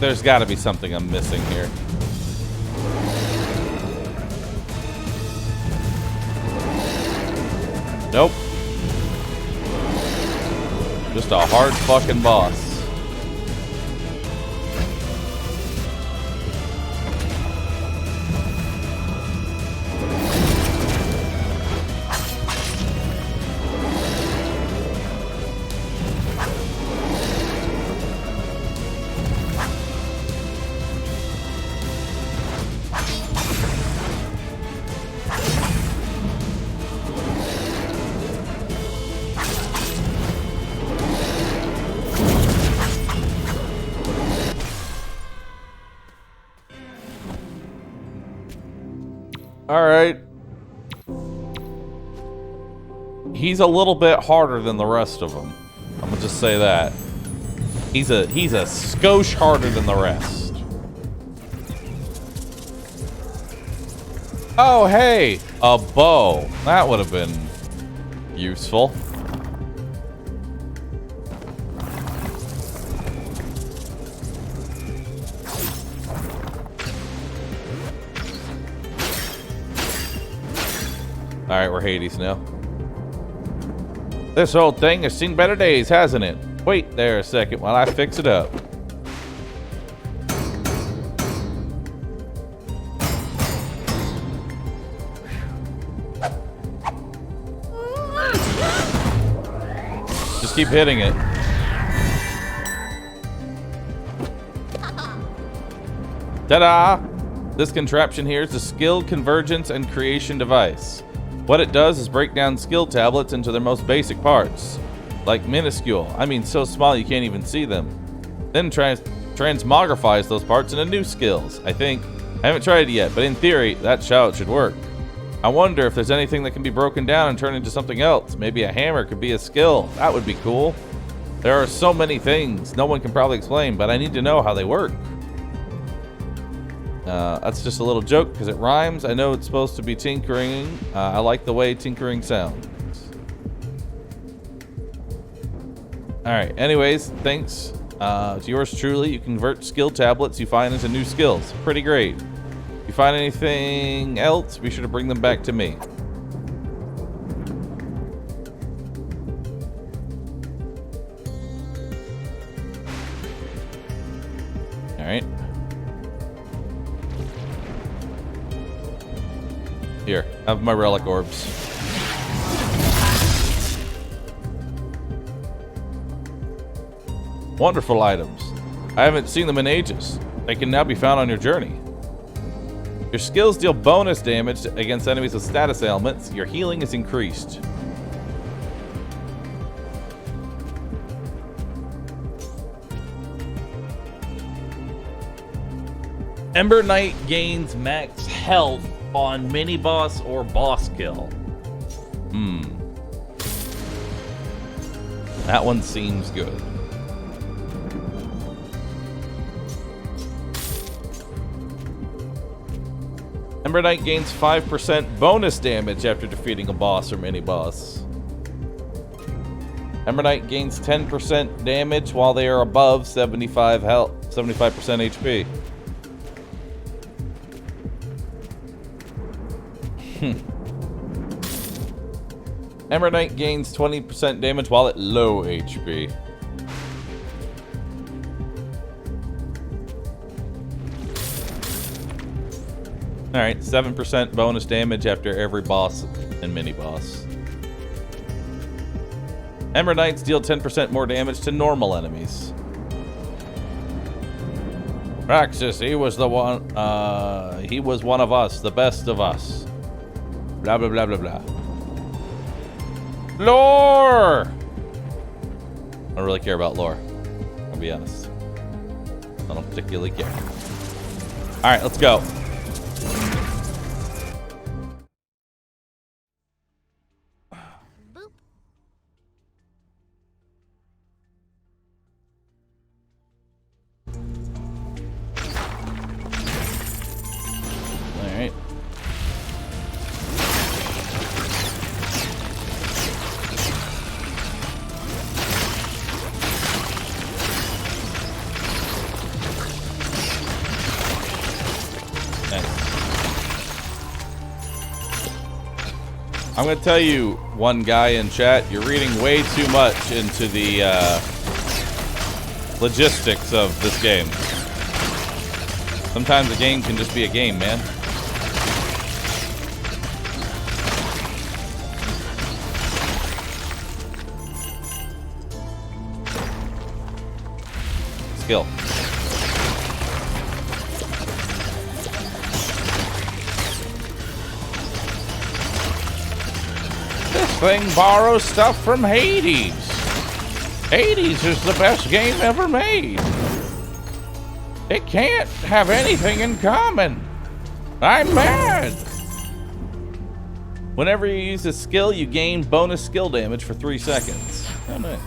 There's got to be something I'm missing here. Nope. Just a hard fucking boss. Alright. He's a little bit harder than the rest of them. I'm gonna just say that. He's a skosh harder than the rest. Oh, hey! A bow. That would have been useful. Alright, we're Hades now. This old thing has seen better days, hasn't it? Wait there a second while I fix it up. Just keep hitting it. Ta-da! This contraption here is a skill convergence and creation device. What it does is break down skill tablets into their most basic parts. Like minuscule, I mean so small you can't even see them. Then transmogrifies those parts into new skills, I think. I haven't tried it yet, but in theory, that's how it should work. I wonder if there's anything that can be broken down and turned into something else. Maybe a hammer could be a skill. That would be cool. There are so many things no one can probably explain, but I need to know how they work. That's just a little joke because it rhymes. I know it's supposed to be tinkering. I like the way tinkering sounds. Alright, anyways, thanks to yours truly. You convert skill tablets you find into new skills. Pretty great. If you find anything else, be sure to bring them back to me. Alright. Here, have my relic orbs. Wonderful items. I haven't seen them in ages. They can now be found on your journey. Your skills deal bonus damage against enemies with status ailments. Your healing is increased. Ember Knight gains max health on mini boss or boss kill. That one seems good. Ember Knight gains 5% bonus damage after defeating a boss or mini boss. Ember Knight gains 10% damage while they are above 75 health, 75% HP. Ember Knight gains 20% damage while at low HP. Alright, 7% bonus damage after every boss and mini boss. Ember Knights deal 10% more damage to normal enemies. Praxis, he was the one, he was one of us, the best of us. Blah, blah, blah, blah, blah. Lore! I don't really care about lore. I'll be honest. I don't particularly care. Alright, let's go. Boop. I'm going to tell you, one guy in chat, you're reading way too much into the logistics of this game. Sometimes a game can just be a game, man. Skill. This thing borrows stuff from Hades. Hades is the best game ever made. It can't have anything in common. I'm mad. Whenever you use a skill, you gain bonus skill damage for 3 seconds. Oh, nice.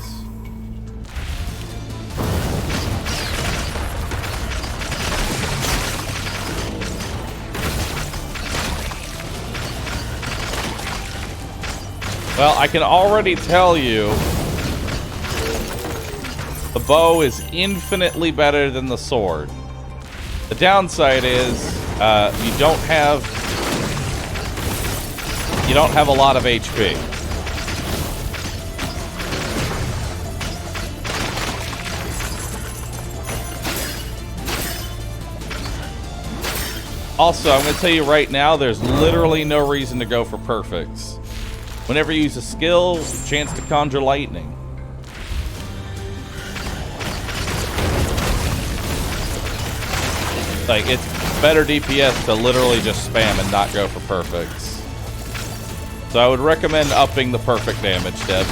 Well, I can already tell you the bow is infinitely better than the sword. The downside is you don't have a lot of HP. Also, I'm going to tell you right now, there's literally no reason to go for perfects. Whenever you use a skill, chance to conjure lightning. Like, it's better DPS to literally just spam and not go for perfects. So I would recommend upping the perfect damage, Debs.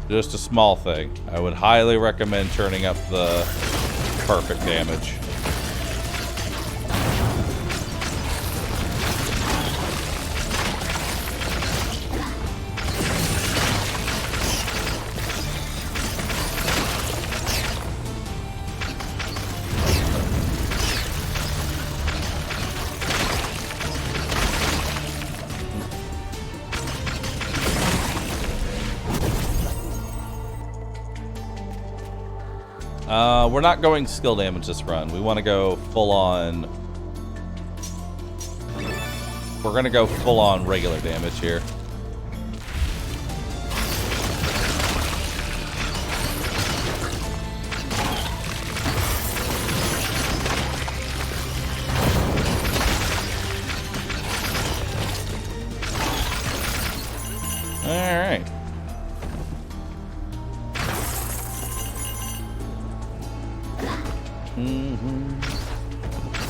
Just a small thing. I would highly recommend turning up the perfect damage. We're not going skill damage this run. We want to go full on. We're going to go full on regular damage here. All right.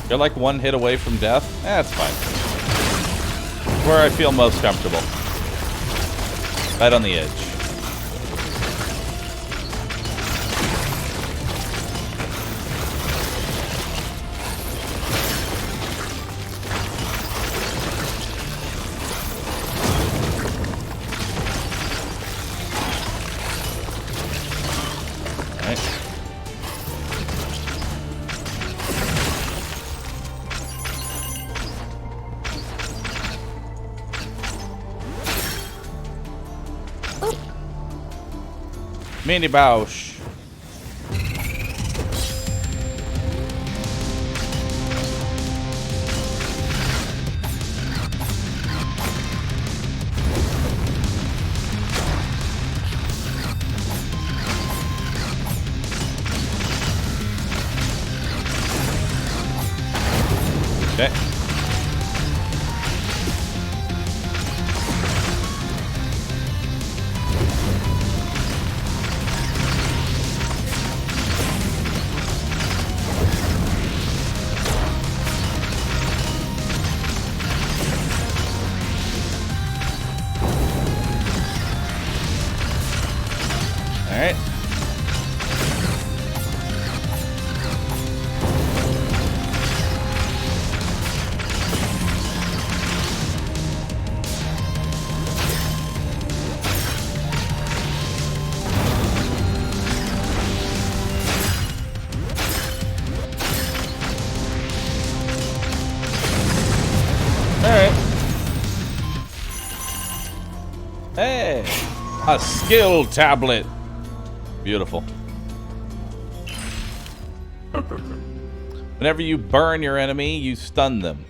You're like one hit away from death? That's fine. Where I feel most comfortable. Right on the edge. Mini Bausch. Okay. Hey, a skill tablet. Beautiful. Whenever you burn your enemy, you stun them.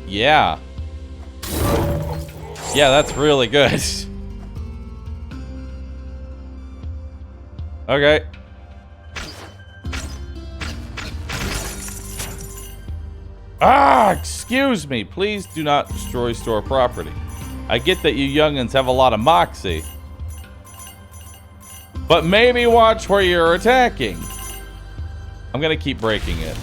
Yeah. Yeah, that's really good. Okay. Ah, excuse me. Please do not destroy store property. I get that you youngins have a lot of moxie. But maybe watch where you're attacking. I'm gonna keep breaking it.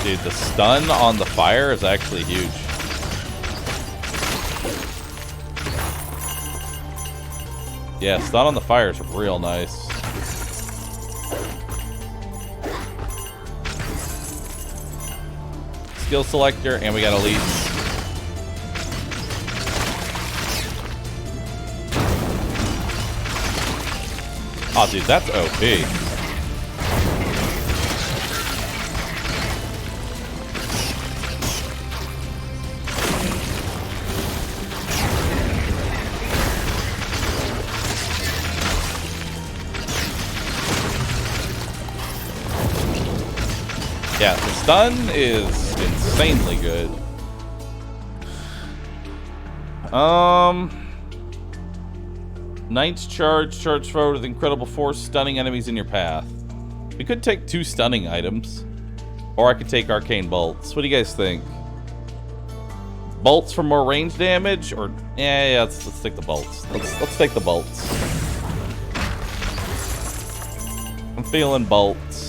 Dude, the stun on the fire is actually huge. Yeah, stun on the fire is real nice. Skill selector, and we got elites. Oh, dude, that's OP. Yeah, the stun is insanely good. Knights charge forward with incredible force, stunning enemies in your path. We could take 2 stunning items, or I could take arcane bolts. What do you guys think? Bolts for more range damage, or yeah, let's take the bolts. Let's take the bolts. I'm feeling bolts.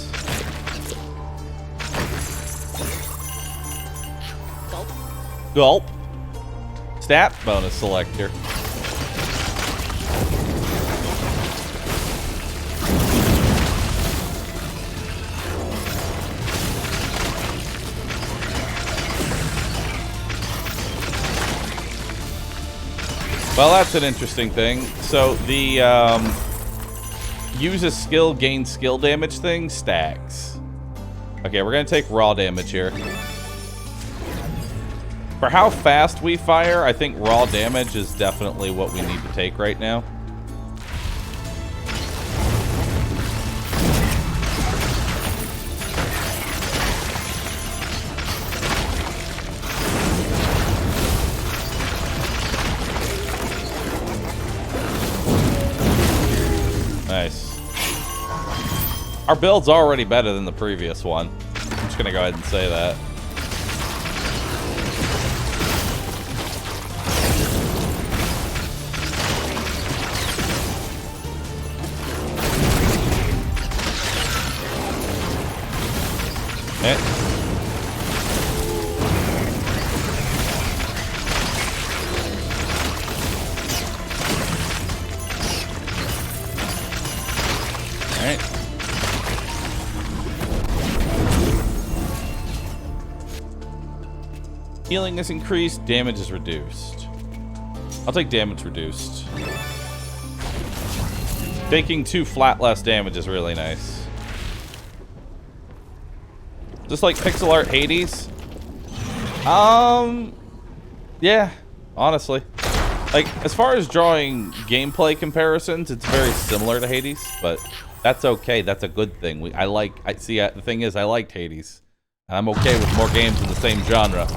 Gulp. Stat bonus selector. Well, that's an interesting thing. So the use a skill, gain skill damage thing stacks. Okay, we're gonna take raw damage here. For how fast we fire, I think raw damage is definitely what we need to take right now. Nice. Our build's already better than the previous one. I'm just gonna go ahead and say that. Alright. Healing is increased, damage is reduced. I'll take damage reduced. Taking 2 flat less damage is really nice. Just like pixel art Hades. Yeah, honestly. Like, as far as drawing gameplay comparisons, it's very similar to Hades, but that's okay. That's a good thing. The thing is, I liked Hades. And I'm okay with more games in the same genre.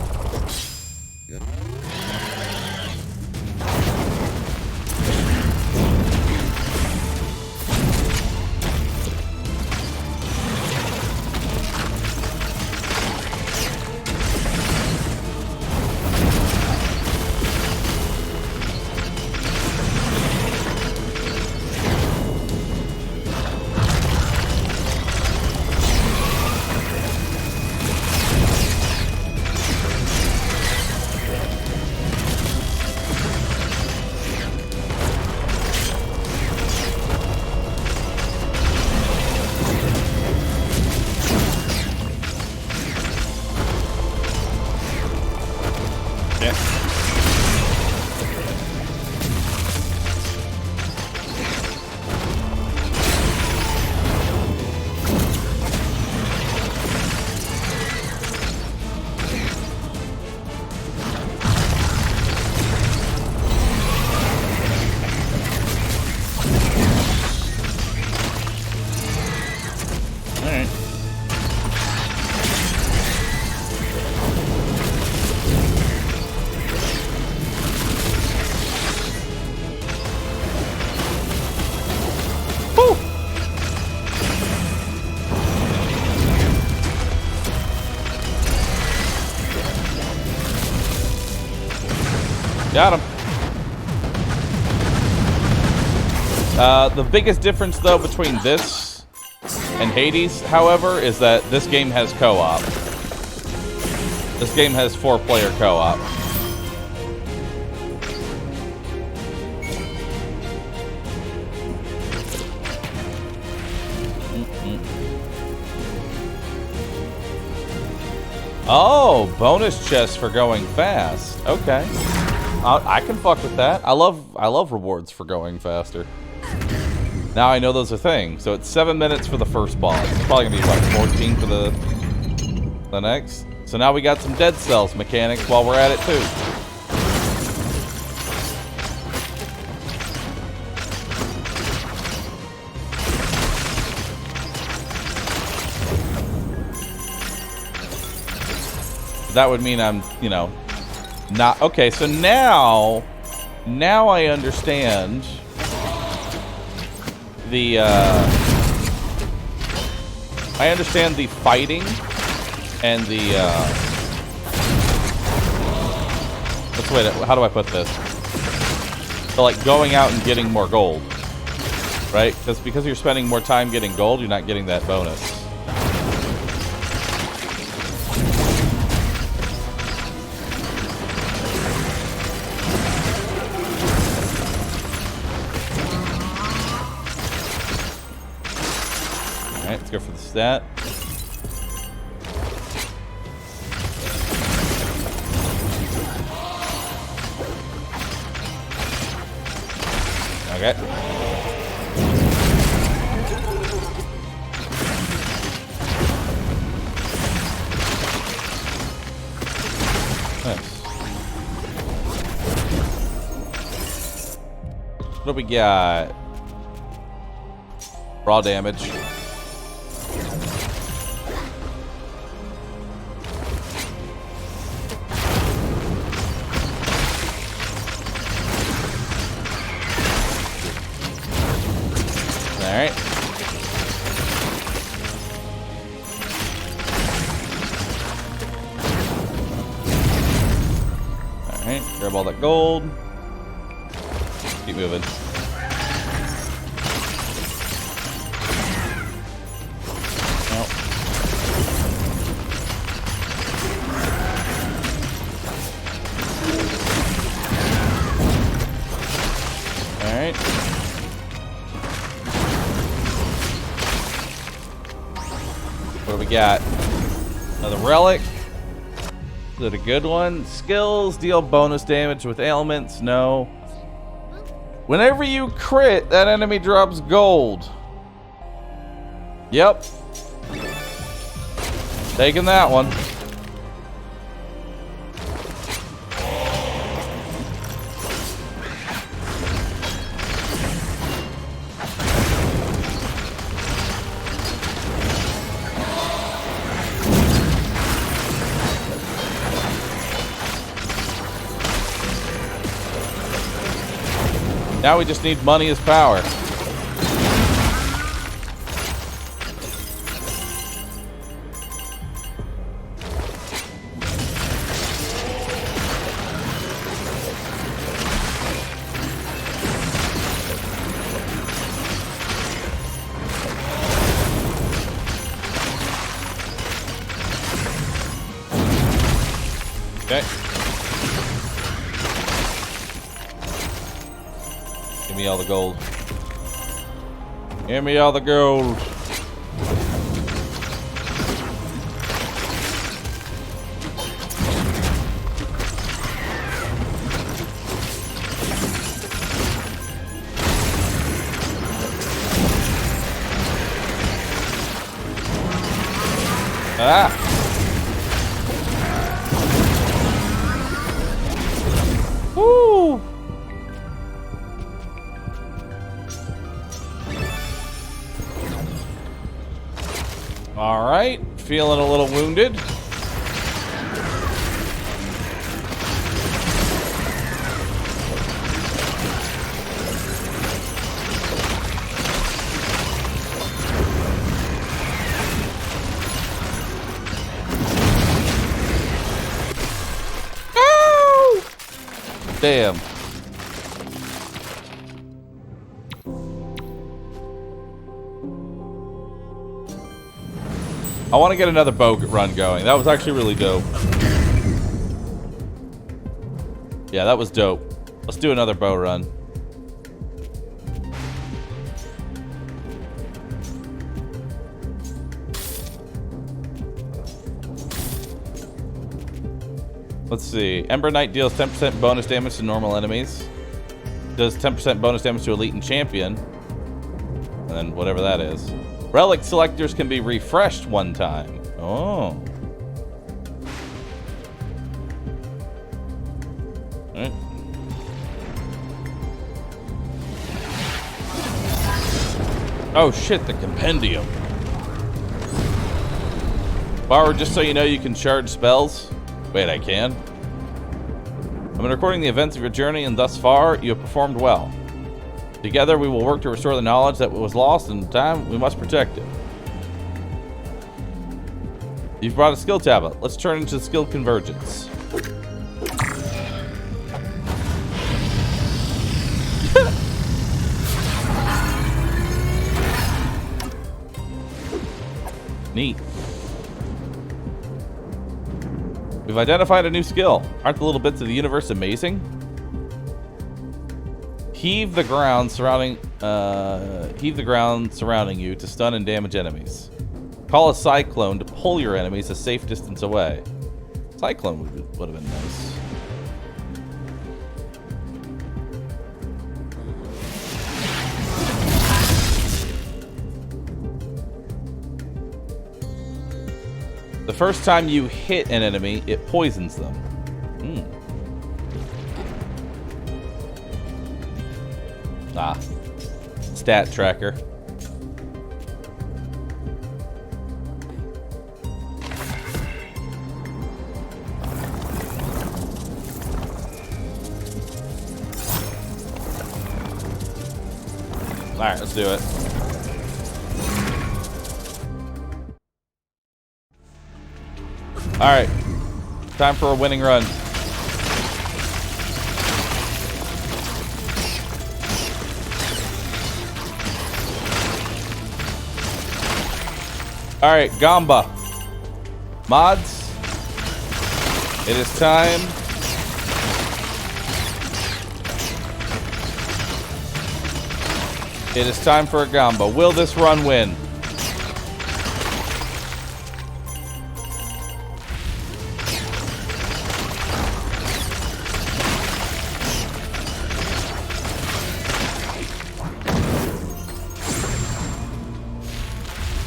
Got him. The biggest difference, though, between this and Hades, however, is that this game has co-op. This game has 4-player co-op. Oh, bonus chest for going fast. Okay. I can fuck with that. I love rewards for going faster. Now I know those are things. So it's 7 minutes for the first boss. It's probably gonna be like 14 for the next. So now we got some dead cells mechanics while we're at it too. That would mean I'm, you know, not okay. So now I understand the fighting and the let's wait. How do I put this? So like going out and getting more gold, right? Because you're spending more time getting gold, you're not getting that bonus. Let's go for the stat. Okay. Nice. What do we got? Raw damage. Alright. Alright, grab all that gold. Keep moving. Nope. Alright. What do we got? Another relic. Is it a good one? Skills deal bonus damage with ailments. No. Whenever you crit, that enemy drops gold. Yep. Taking that one. Now we just need money as power. Okay. Give me all the gold. Give me all the gold. Ah! Woo! All right, feeling a little wounded. Damn. I want to get another bow run going. That was actually really dope. Yeah, that was dope. Let's do another bow run. Let's see. Ember Knight deals 10% bonus damage to normal enemies. Does 10% bonus damage to elite and champion. And then whatever that is. Relic selectors can be refreshed one time. Oh. Alright. Oh shit, the compendium. Bahroo, just so you know, you can charge spells. Wait, I can? I've been recording the events of your journey, and thus far, you have performed well. Together, we will work to restore the knowledge that was lost, and in time, we must protect it. You've brought a skill tablet. Let's turn into skill convergence. Neat. We've identified a new skill. Aren't the little bits of the universe amazing? Heave the ground surrounding you to stun and damage enemies. Call a cyclone to pull your enemies a safe distance away. Cyclone would have been nice. The first time you hit an enemy, it poisons them. Ah. Stat tracker. Alright, let's do it. Alright. Time for a winning run. Alright, Gamba. Mods. It is time. It is time for a Gamba. Will this run win?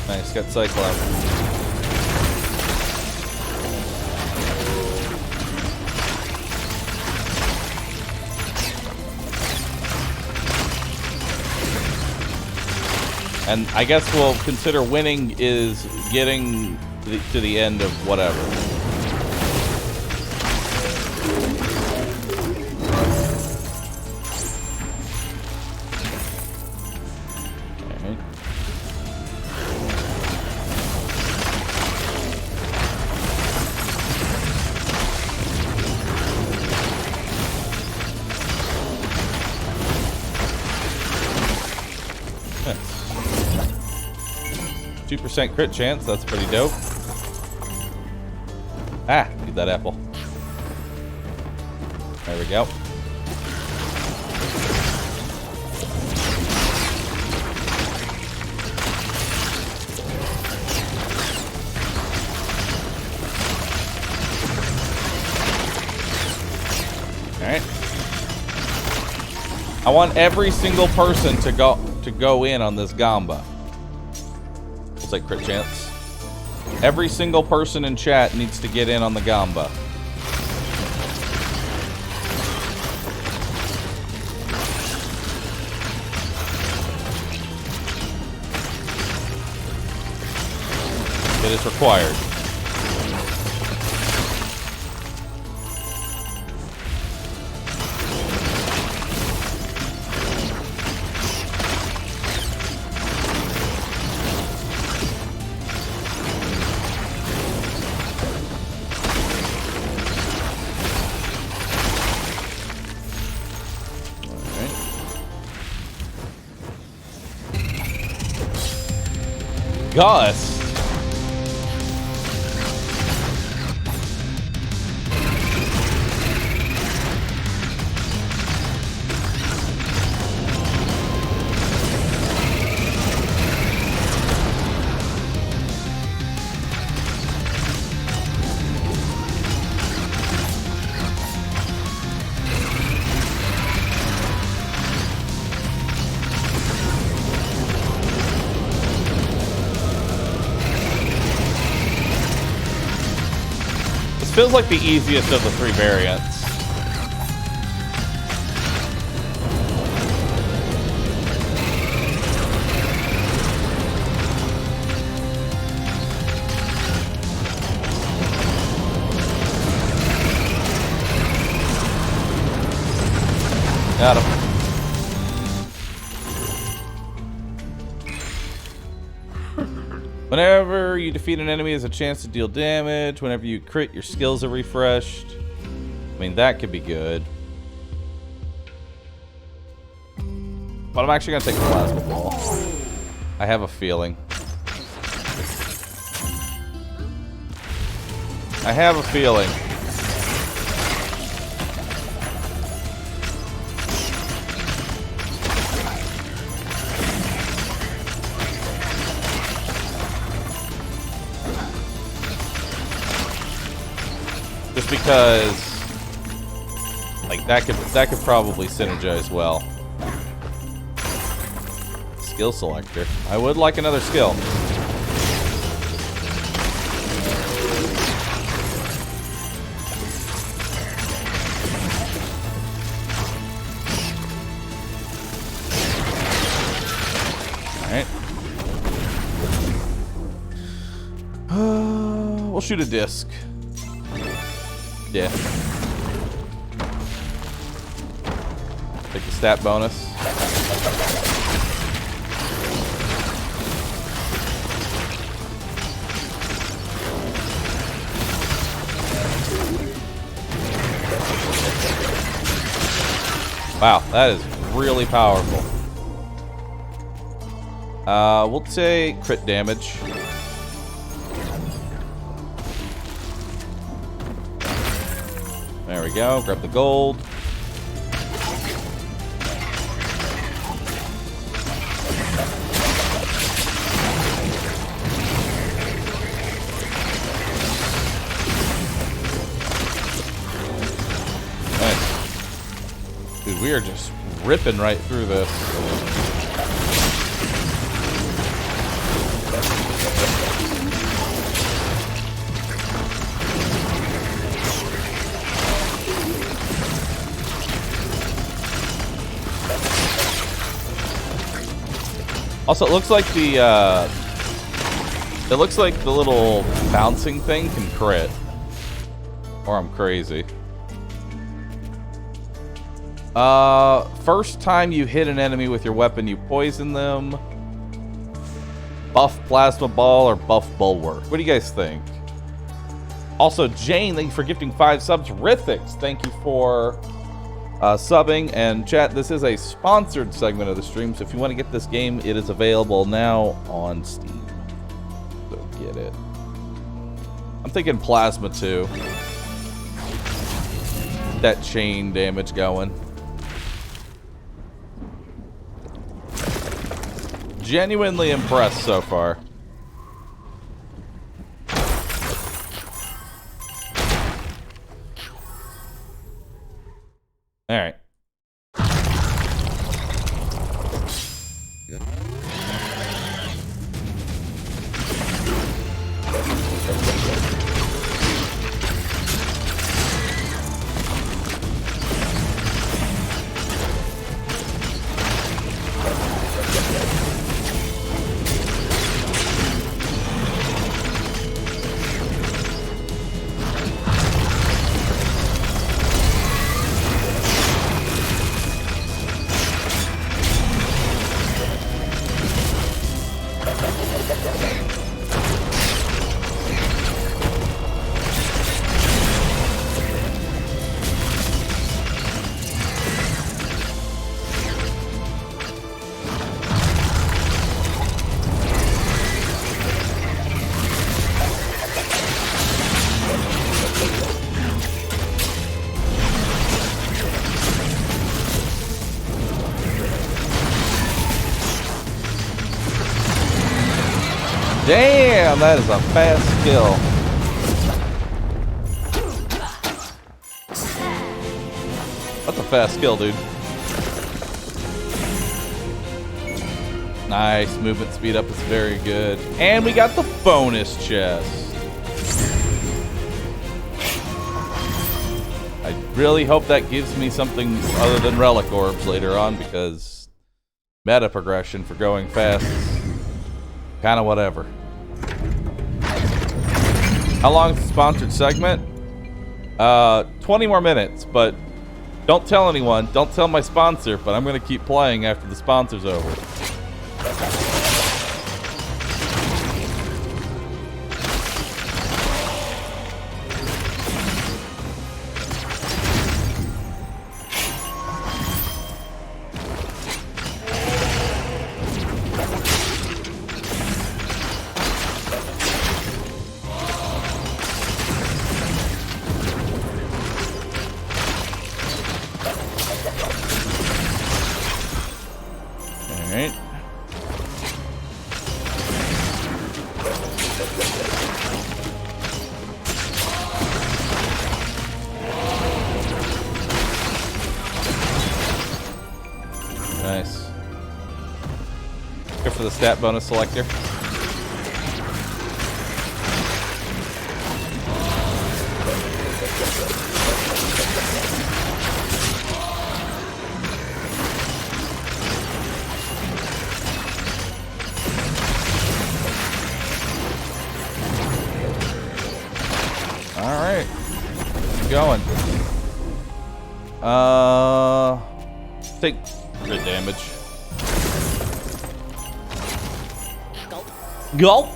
Nice, got Cyclops. And I guess we'll consider winning is getting to the end of whatever. Alright. 2% crit chance, that's pretty dope. Ah, need that apple. There we go. Alright. I want every single person to go in on this Gamba. Like crit chance. Every single person in chat needs to get in on the Gamba. It is required. Gust. Feels like the easiest of the three variants. Got him. Whenever you defeat an enemy, has a chance to deal damage. Whenever you crit, your skills are refreshed. I mean, that could be good. But I'm actually going to take the plasma ball. I have a feeling. I have a feeling. Just because, like, that could probably synergize well. Skill selector. I would like another skill. Alright. We'll shoot a disc. Yeah. Take the stat bonus. Wow, that is really powerful. We'll take crit damage. There we go. Grab the gold. Nice. Dude, we are just ripping right through this. Also, it looks like the little bouncing thing can crit. Or I'm crazy. First time you hit an enemy with your weapon, you poison them. Buff plasma ball or buff bulwark. What do you guys think? Also, Jane, thank you for gifting 5 subs. Rithix, thank you for subbing. And chat, this is a sponsored segment of the stream, so if you want to get this game, it is available now on Steam. So get it. I'm thinking plasma too. That chain damage going. Genuinely impressed so far. All right. Damn, that is a fast kill. That's a fast kill, dude. Nice. Movement speed up is very good. And we got the bonus chest. I really hope that gives me something other than relic orbs later on, because meta progression for going fast is kind of whatever. How long is the sponsored segment? 20 more minutes, but don't tell anyone. Don't tell my sponsor, but I'm going to keep playing after the sponsor's over. Nice. Go for the stat bonus selector. Alright. Keep going. Take crit damage. Gulp.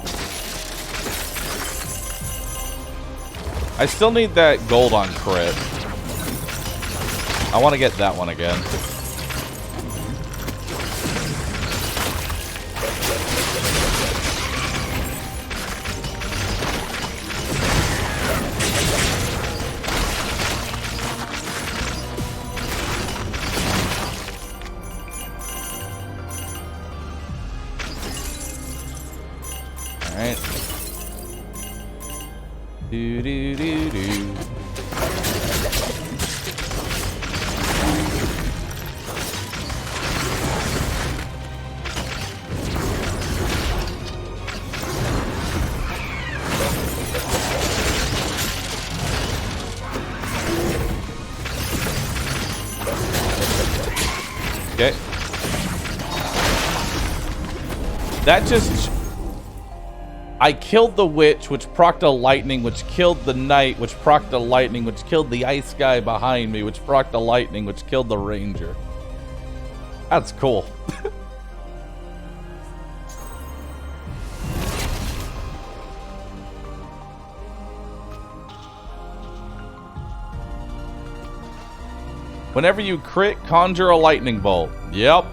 I still need that gold on crit. I want to get that one again. Alright. Do do do do. Okay. That just... I killed the witch, which procced a lightning, which killed the knight, which procced a lightning, which killed the ice guy behind me, which procced a lightning, which killed the ranger. That's cool. Whenever you crit, conjure a lightning bolt. Yep.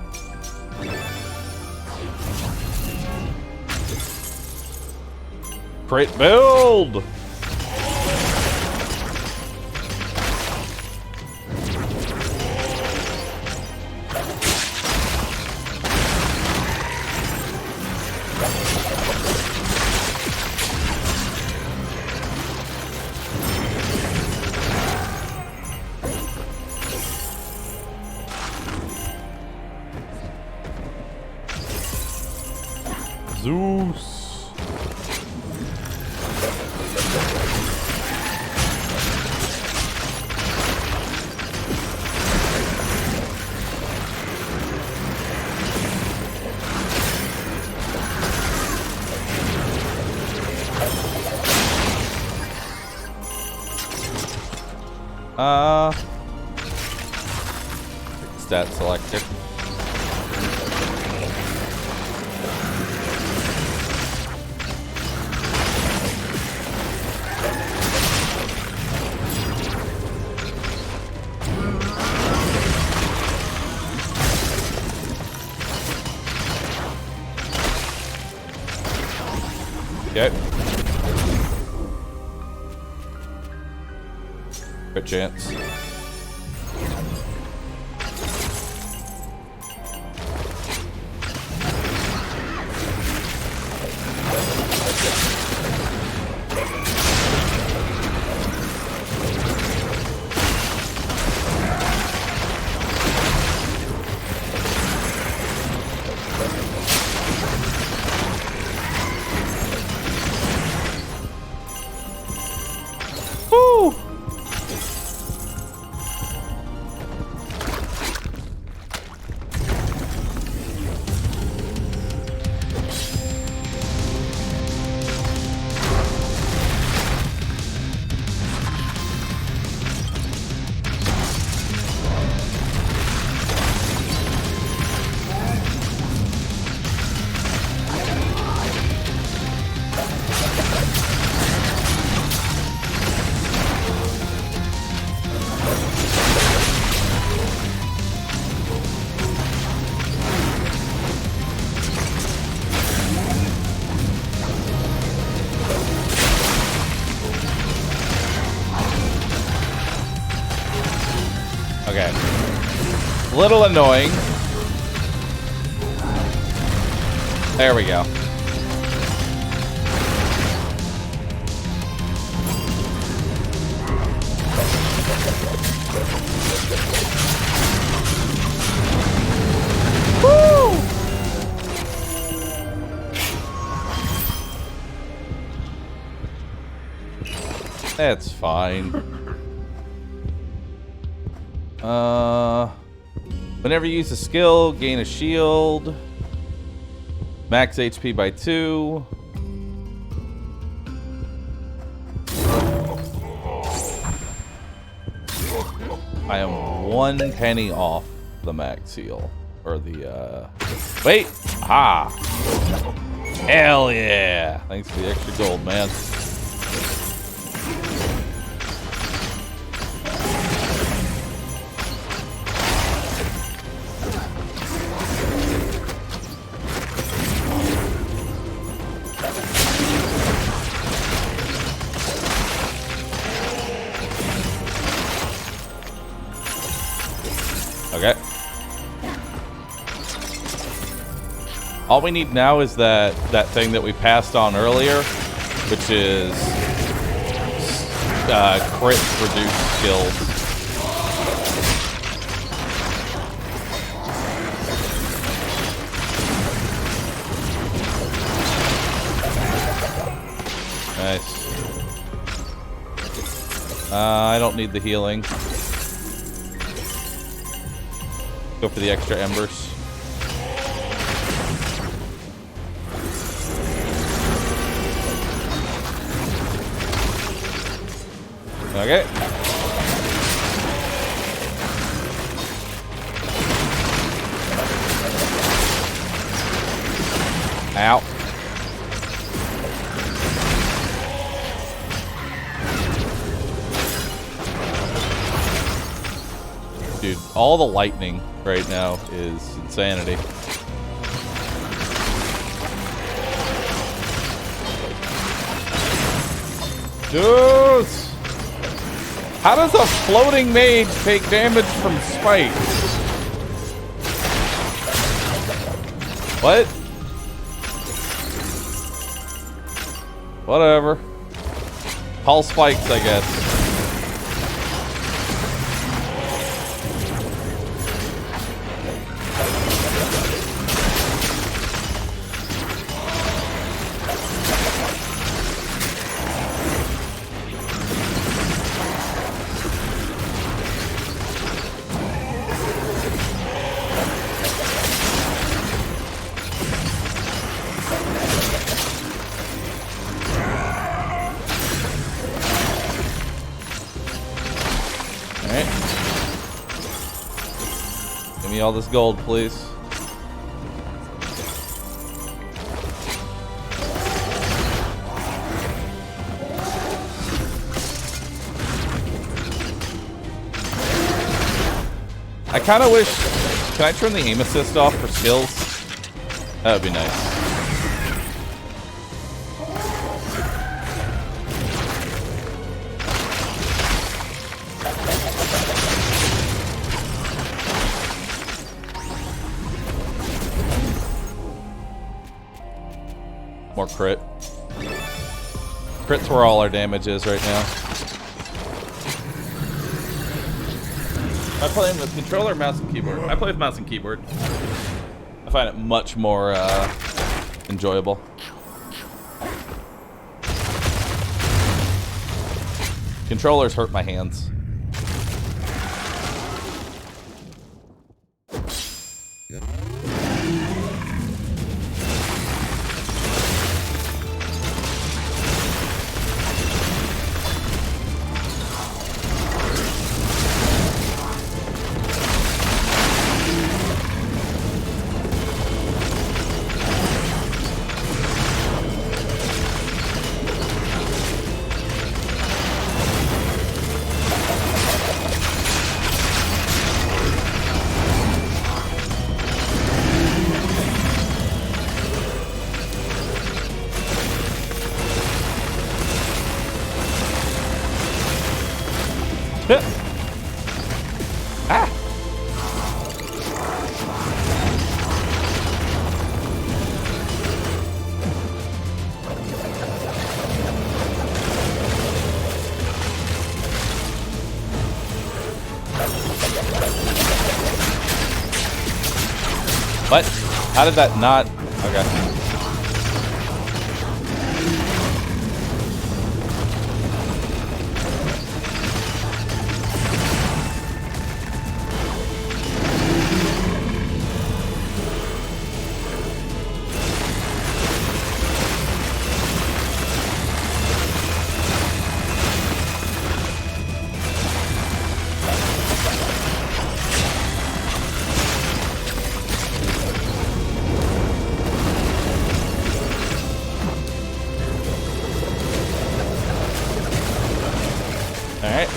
Crit build! Zeus. Stat selector. Okay. Good chance. A little annoying. There we go. Woo! That's fine. Whenever you use a skill, gain a shield. Max HP by 2. I am 1 penny off the max heal. Or the, wait! Ah! Hell yeah! Thanks for the extra gold, man. Okay. All we need now is that thing that we passed on earlier, which is crit reduced skills. Nice. I don't need the healing. Go for the extra embers. Okay. Ow. Dude, all the lightning right now is insanity. Dude! How does a floating mage take damage from spikes? What? Whatever. Call spikes, I guess. All this gold, please. I kind of wish... Can I turn the aim assist off for skills? That would be nice. More crit. Crit's where all our damage is right now. Am I playing with controller, mouse, and keyboard? I play with mouse and keyboard. I find it much more enjoyable. Controllers hurt my hands. How did that not? Okay. Alright.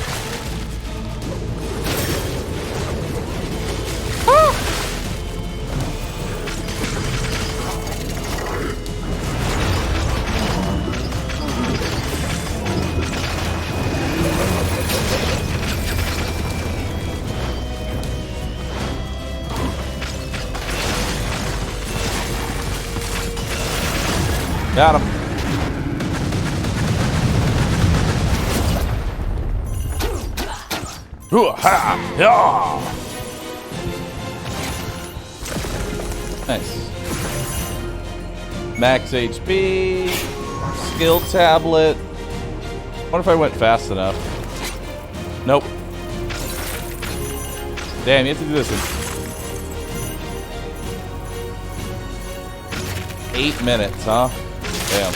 Got him. Hoo-ha! Yeah! Nice. Max HP. Skill tablet. What if I went fast enough? Nope. Damn, you have to do this in 8 minutes, huh? Damn.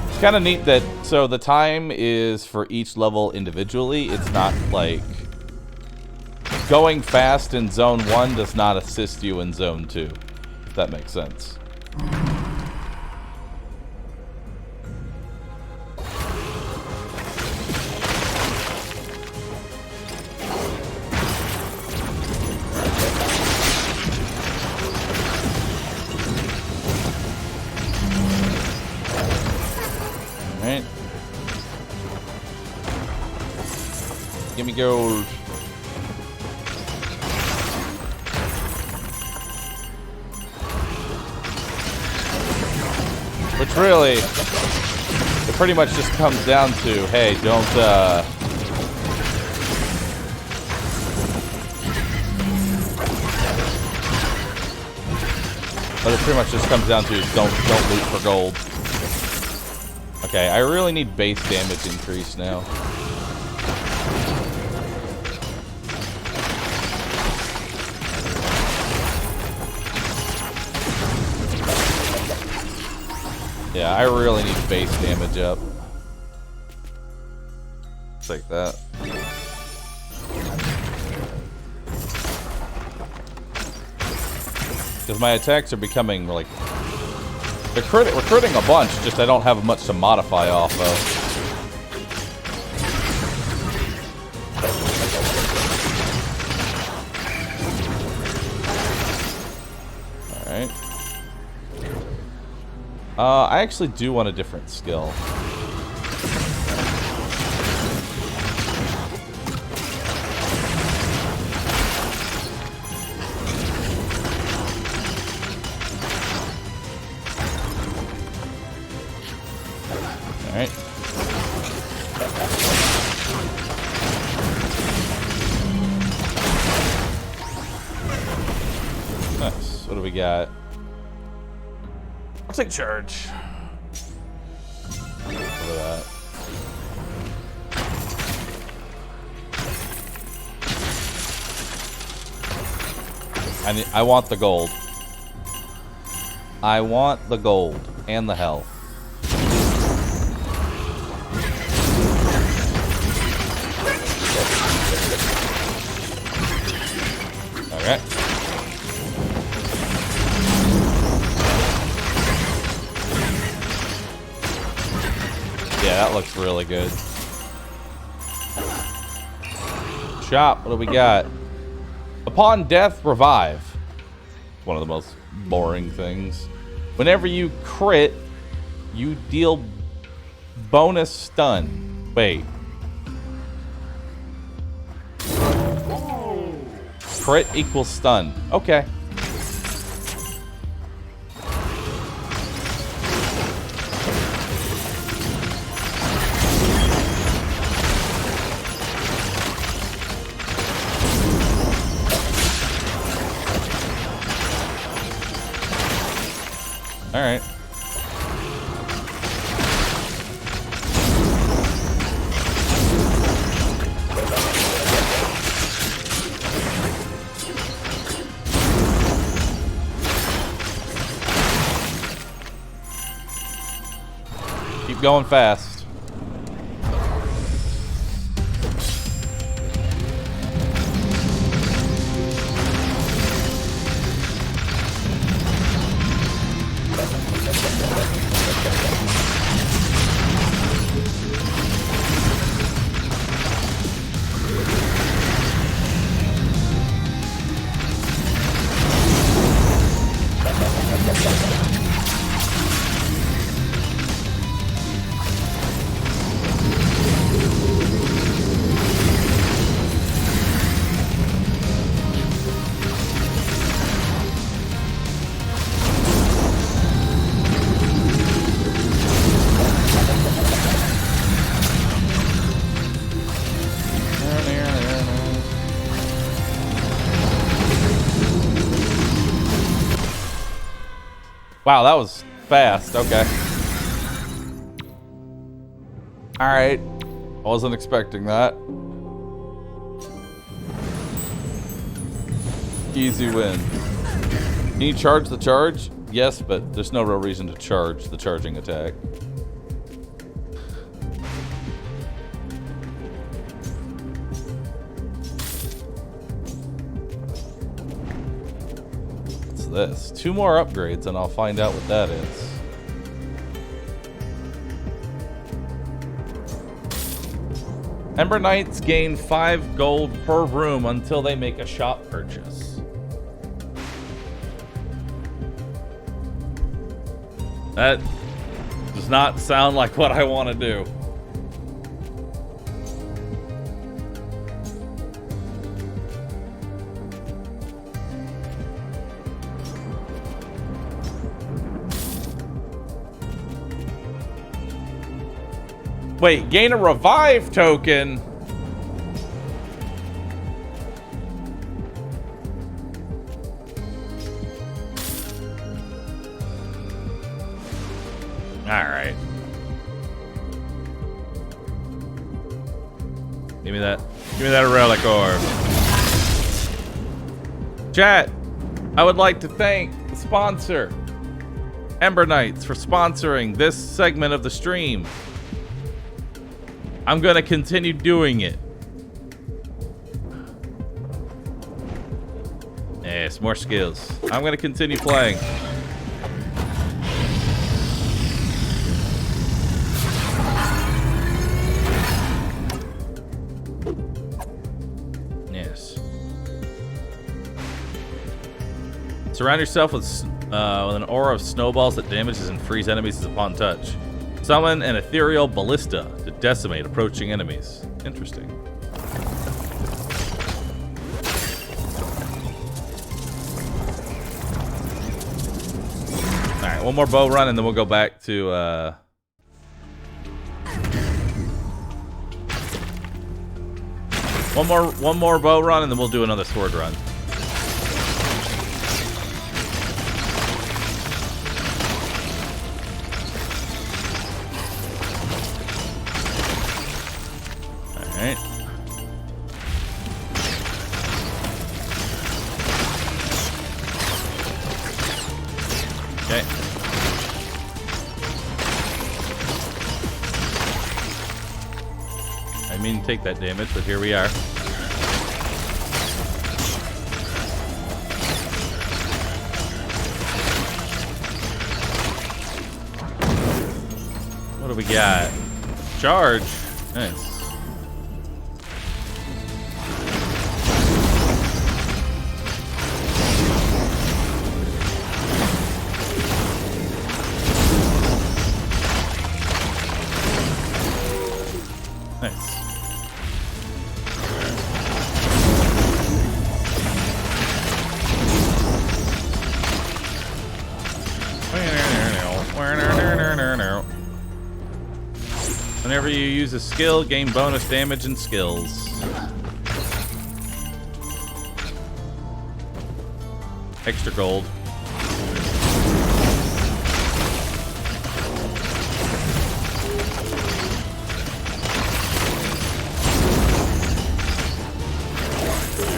It's kind of neat that, so the time is for each level individually. It's not like going fast in zone 1 does not assist you in zone 2, if that makes sense. Alright. Give me gold. Which really, it pretty much just comes down to, hey, don't, but it pretty much just comes down to don't loot for gold. Okay, I really need base damage increase now. Yeah, I really need base damage up. Take that. Because my attacks are becoming like... We're critting a bunch, just I don't have much to modify off of. Alright. I actually do want a different skill. Alright. Nice. What do we got? I'll take charge. Look at that. I want the gold. I want the gold and the health. Okay. Yeah, that looks really good. Shop, what do we got? Upon death, revive. One of the most boring things. Whenever you crit, you deal bonus stun. Wait. Crit equals stun. Okay. All right. Keep going fast. Wow, that was fast. Okay. Alright. I wasn't expecting that. Easy win. Can you charge the charge? Yes, but there's no real reason to charge the charging attack. This. 2 more upgrades and I'll find out what that is. Ember Knights gain 5 gold per room until they make a shop purchase. That does not sound like what I want to do. Wait, gain a revive token. All right. Give me that. Give me that relic orb. Chat, I would like to thank the sponsor, Ember Knights, for sponsoring this segment of the stream. I'm gonna continue doing it. Yes, more skills. I'm gonna continue playing. Yes. Surround yourself with an aura of snowballs that damages and frees enemies upon touch. Summon an ethereal ballista to decimate approaching enemies. Interesting. Alright, one more bow run and then we'll go back to one more bow run and then we'll do another sword run. Alright. Okay. I mean, take that damage, but here we are. What do we got? Charge. Nice. Whenever you use a skill, gain bonus damage and skills. Extra gold.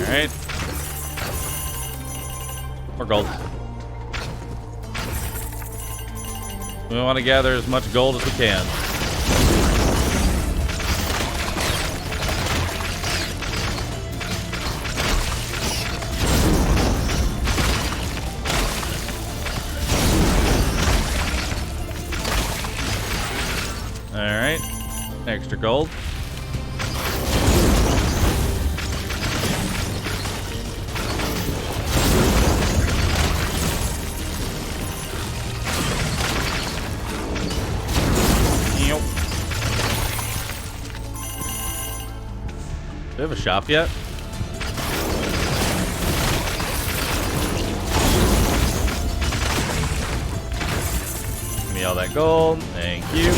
Alright. More gold. We want to gather as much gold as we can. Alright. Extra gold. Do we have a shop yet? Give me all that gold. Thank you.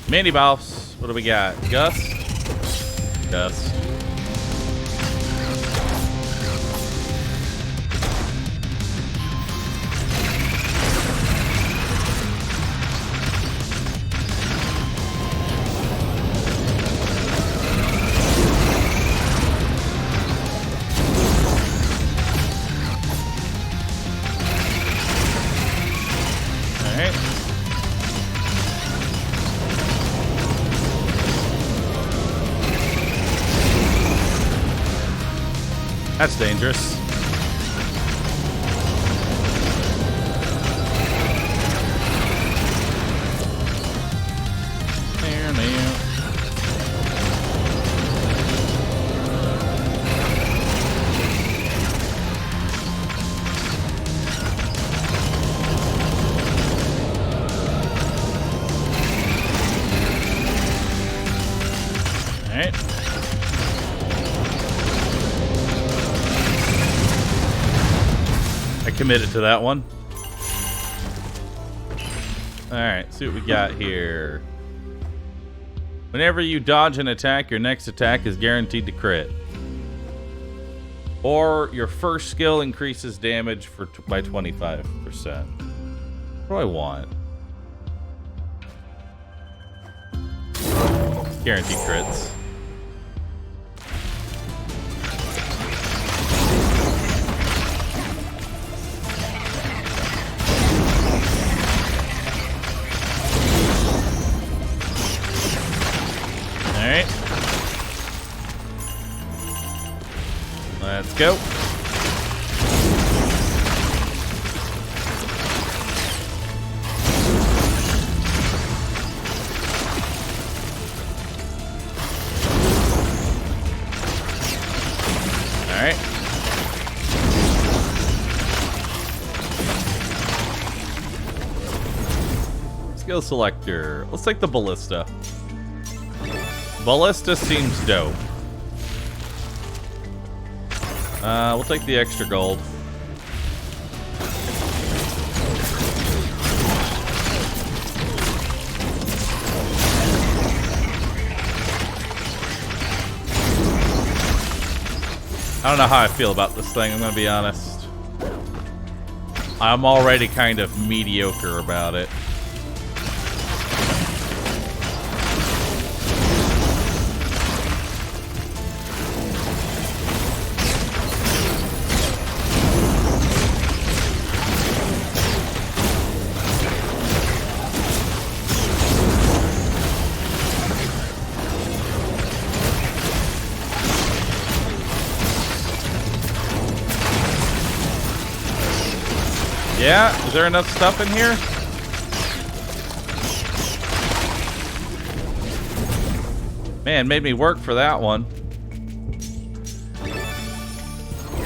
Mini boss. What do we got? Gus? Gus. That's dangerous. Alright. I committed to that one. Alright, see what we got here. Whenever you dodge an attack, your next attack is guaranteed to crit. Or your first skill increases damage by 25%. What do I want? Guaranteed crits. Alright. Let's go. Alright. Skill selector. Let's take the ballista. Ballista seems dope. We'll take the extra gold. I don't know how I feel about this thing, I'm gonna be honest. I'm already kind of mediocre about it. Yeah, is there enough stuff in here? Man, made me work for that one.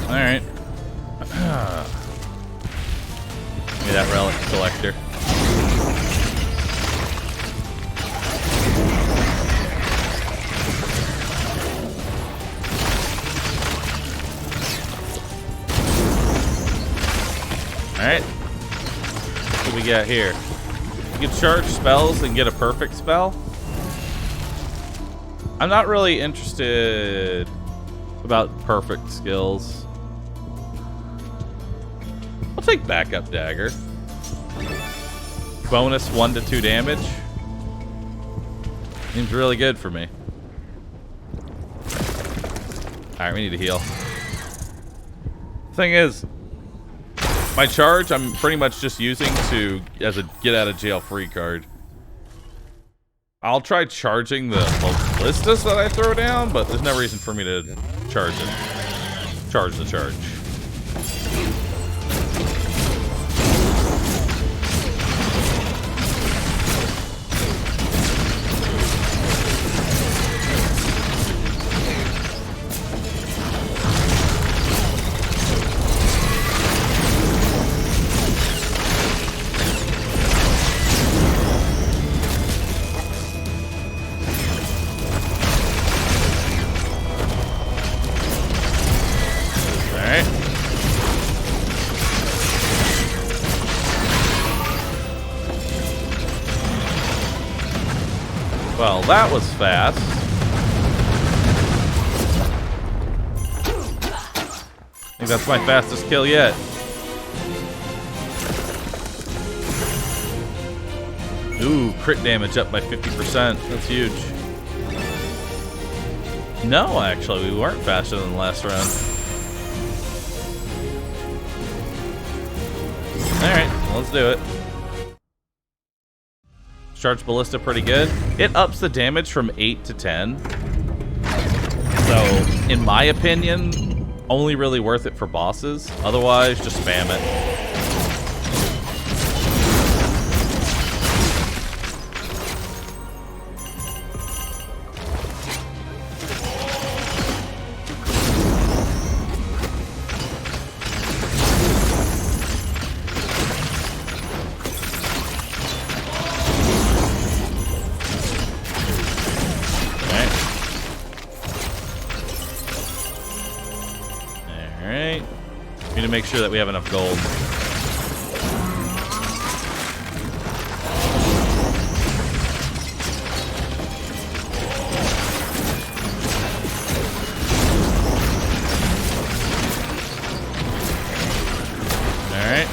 Alright. Give me that relic selector. Alright. What do we got here? You can charge spells and get a perfect spell. I'm not really interested about perfect skills. take backup dagger. Bonus 1 to 2 damage. Seems really good for me. Alright, we need to heal. Thing is, my charge I'm pretty much just using as a get out of jail free card. I'll try charging the ballistas that I throw down, but there's no reason for me to charge it. Charge the charge. Well, that was fast. I think that's my fastest kill yet. Ooh, crit damage up by 50%. That's huge. No, actually, we weren't faster than the last round. Alright, well, let's do it. Charge ballista pretty good. It ups the damage from 8 to 10. So, in my opinion, only really worth it for bosses. Otherwise, just spam it. Make sure that we have enough gold. Alright.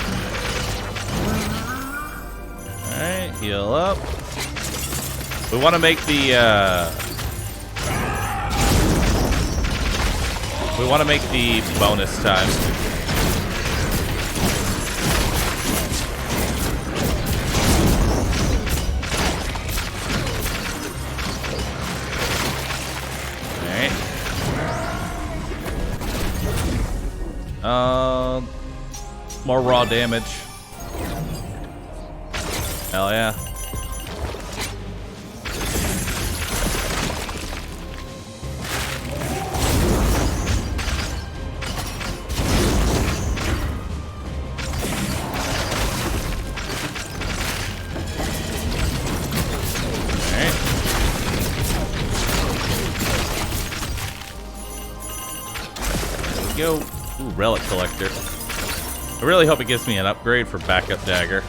Alright, heal up. We want to make the bonus time. More raw damage. Hell yeah. Alright. There we go. Ooh, relic collector. I really hope it gives me an upgrade for backup dagger.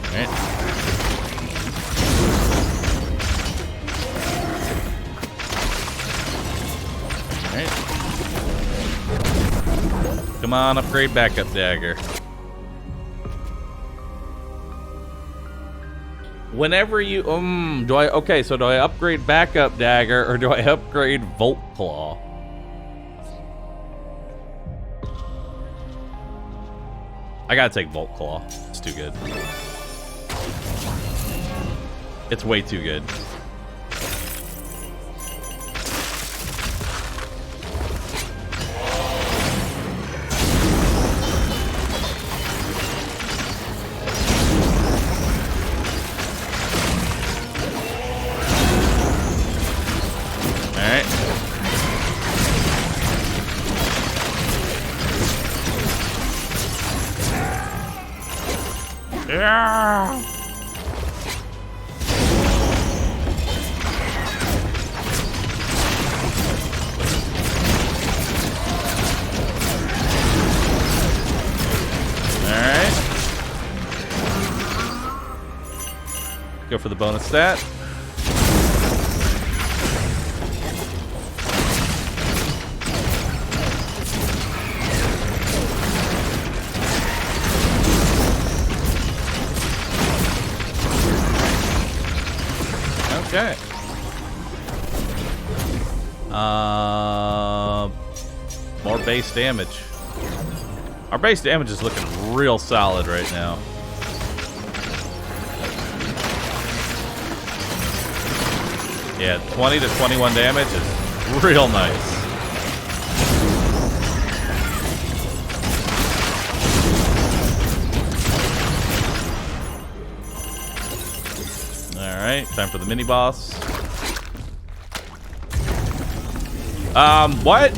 Alright. Alright. Come on, upgrade backup dagger. Whenever you, do I upgrade backup dagger or do I upgrade Volt Claw? I gotta take Volt Claw. It's too good. It's way too good. Go for the bonus stat. Okay. More base damage. Our base damage is looking real solid right now. Yeah, 20 to 21 damage is real nice. Alright, time for the mini boss. What?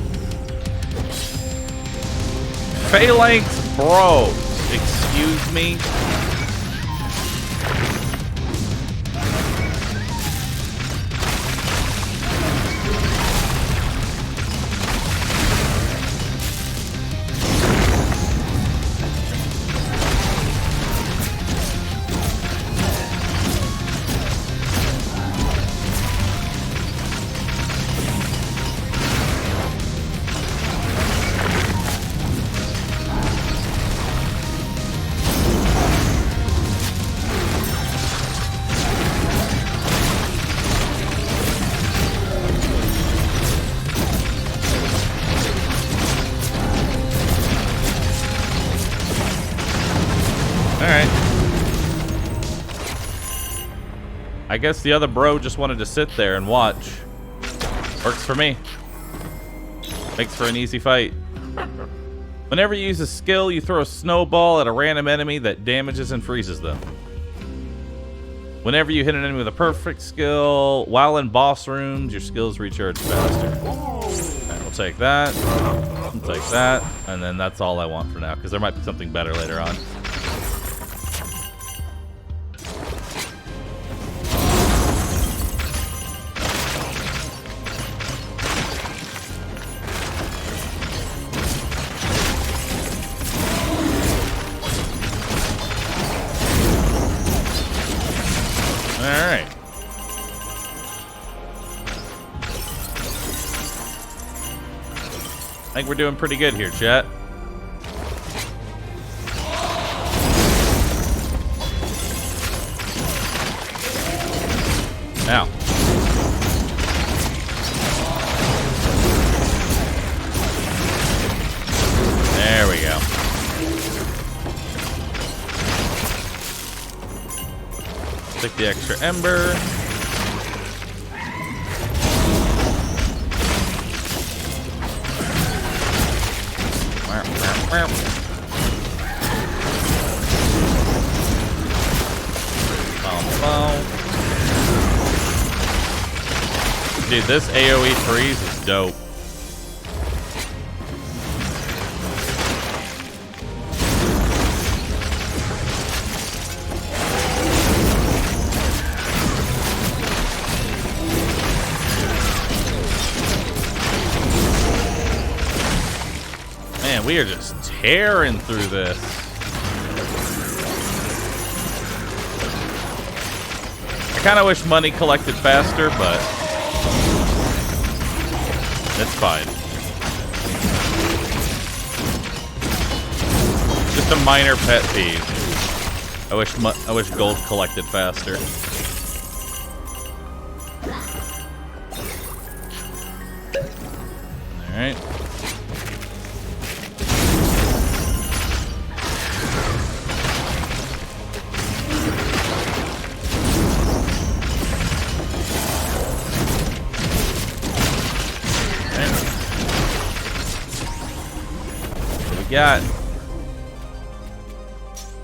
Phalanx bro. Excuse me? I guess the other bro just wanted to sit there and watch. Works for me. Makes for an easy fight. Whenever you use a skill, you throw a snowball at a random enemy that damages and freezes them. Whenever you hit an enemy with a perfect skill, while in boss rooms, your skills recharge faster. Alright, we'll take that. We'll take that. And then that's all I want for now, because there might be something better later on. Alright. I think we're doing pretty good here, chat. Now. There we go. Take the extra ember. Dude, this AoE freeze is dope. Man, we are just tearing through this. I kind of wish money collected faster, but that's fine. Just a minor pet peeve. I wish gold collected faster. All right. Got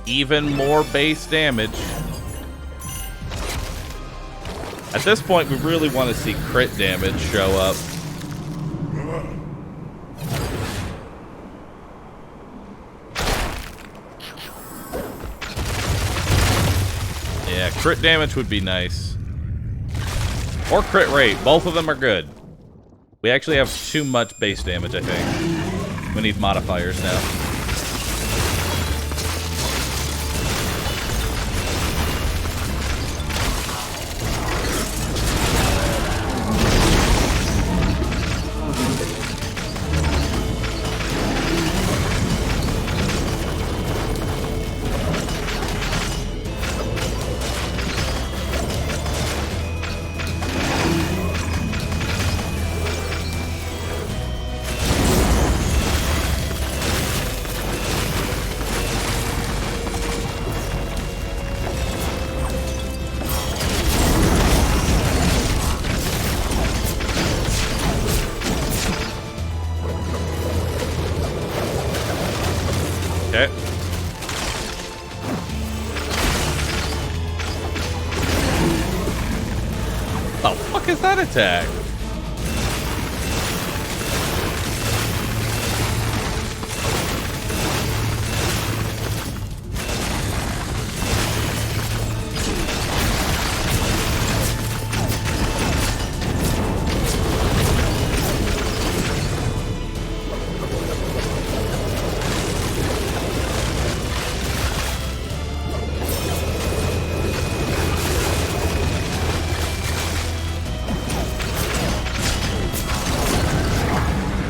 even more base damage. At this point, we really want to see crit damage show up. Yeah, crit damage would be nice. Or crit rate. Both of them are good. We actually have too much base damage, I think. We need modifiers now. is that attack?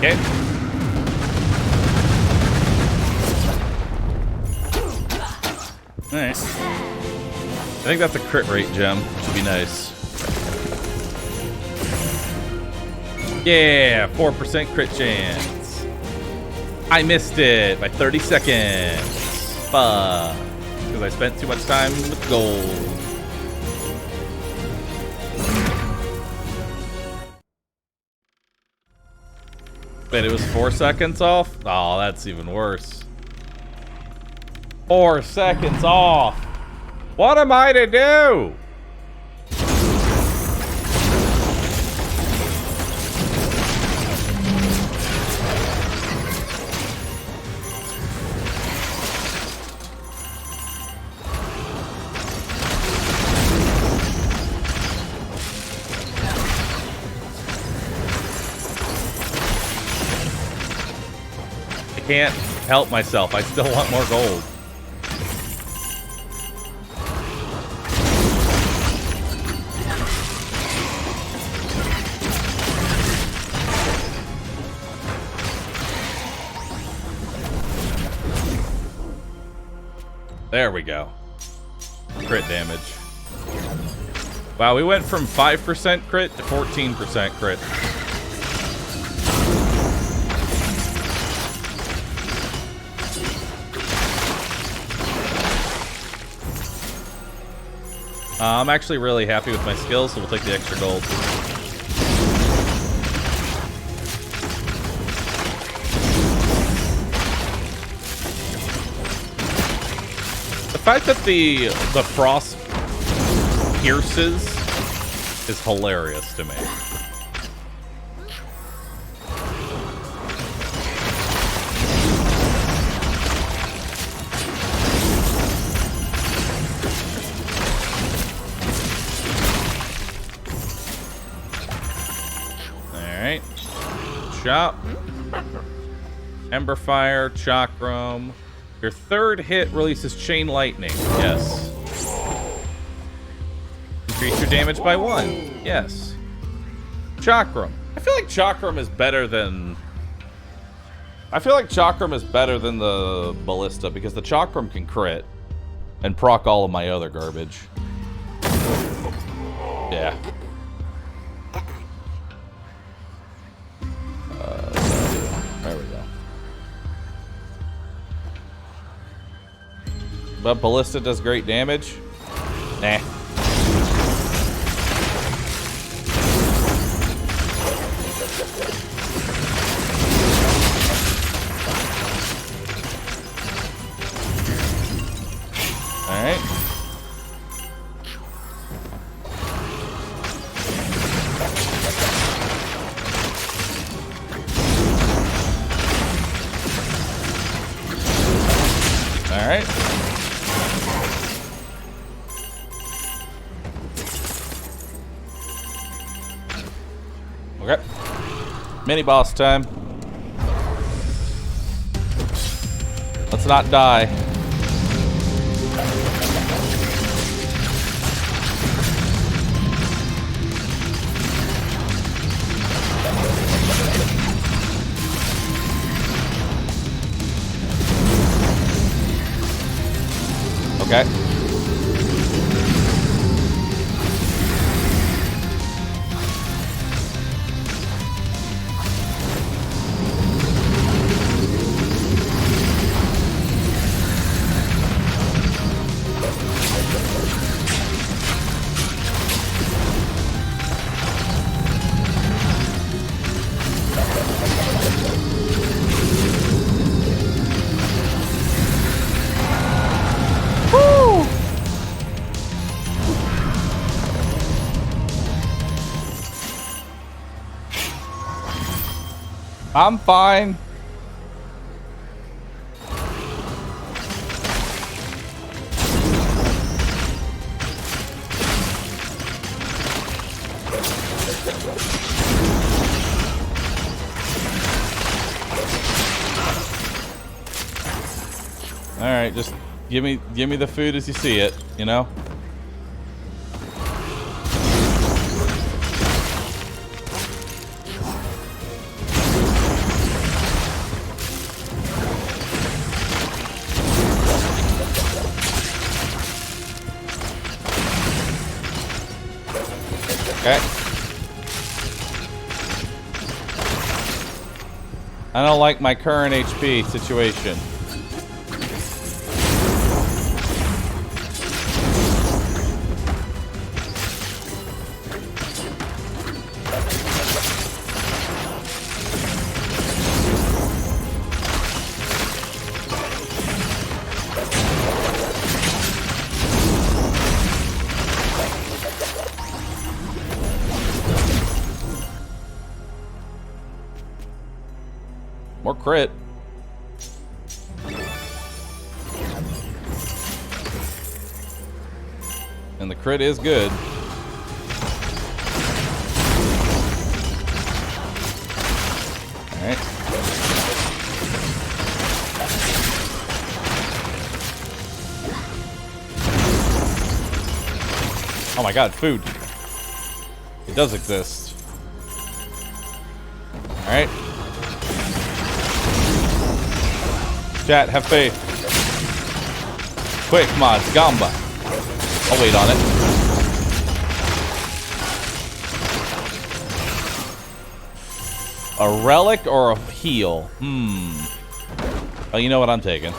Okay. Alright. I think that's a crit rate gem. Should be nice. Yeah, 4% crit chance. I missed it by 30 seconds. Fuck. Because I spent too much time with gold. Wait, it was 4 seconds off? Oh, that's even worse. 4 seconds off. What am I to do? Can't help myself. I still want more gold. There we go. Crit damage. Wow, we went from 5% crit to 14% crit. I'm actually really happy with my skills, so we'll take the extra gold. The fact that the frost pierces is hilarious to me. Shop. Ember Fire, Chakram. Your third hit releases Chain Lightning. Yes. Increase your damage by 1. Yes. Chakram. I feel like Chakram is better than... the Ballista because the Chakram can crit and proc all of my other garbage. Yeah. There we go. But Ballista does great damage. Nah. Alright. Alright. Okay. Mini boss time. Let's not die. Okay. Woo! I'm fine. All right, just give me the food as you see it, you know? Okay. I don't like my current HP situation. More crit. And the crit is good. Alright. Oh my god, food. It does exist. Alright. Chat, have faith. Quick, mods, Gamba. I'll wait on it. A relic or a heal? Oh, you know what I'm taking.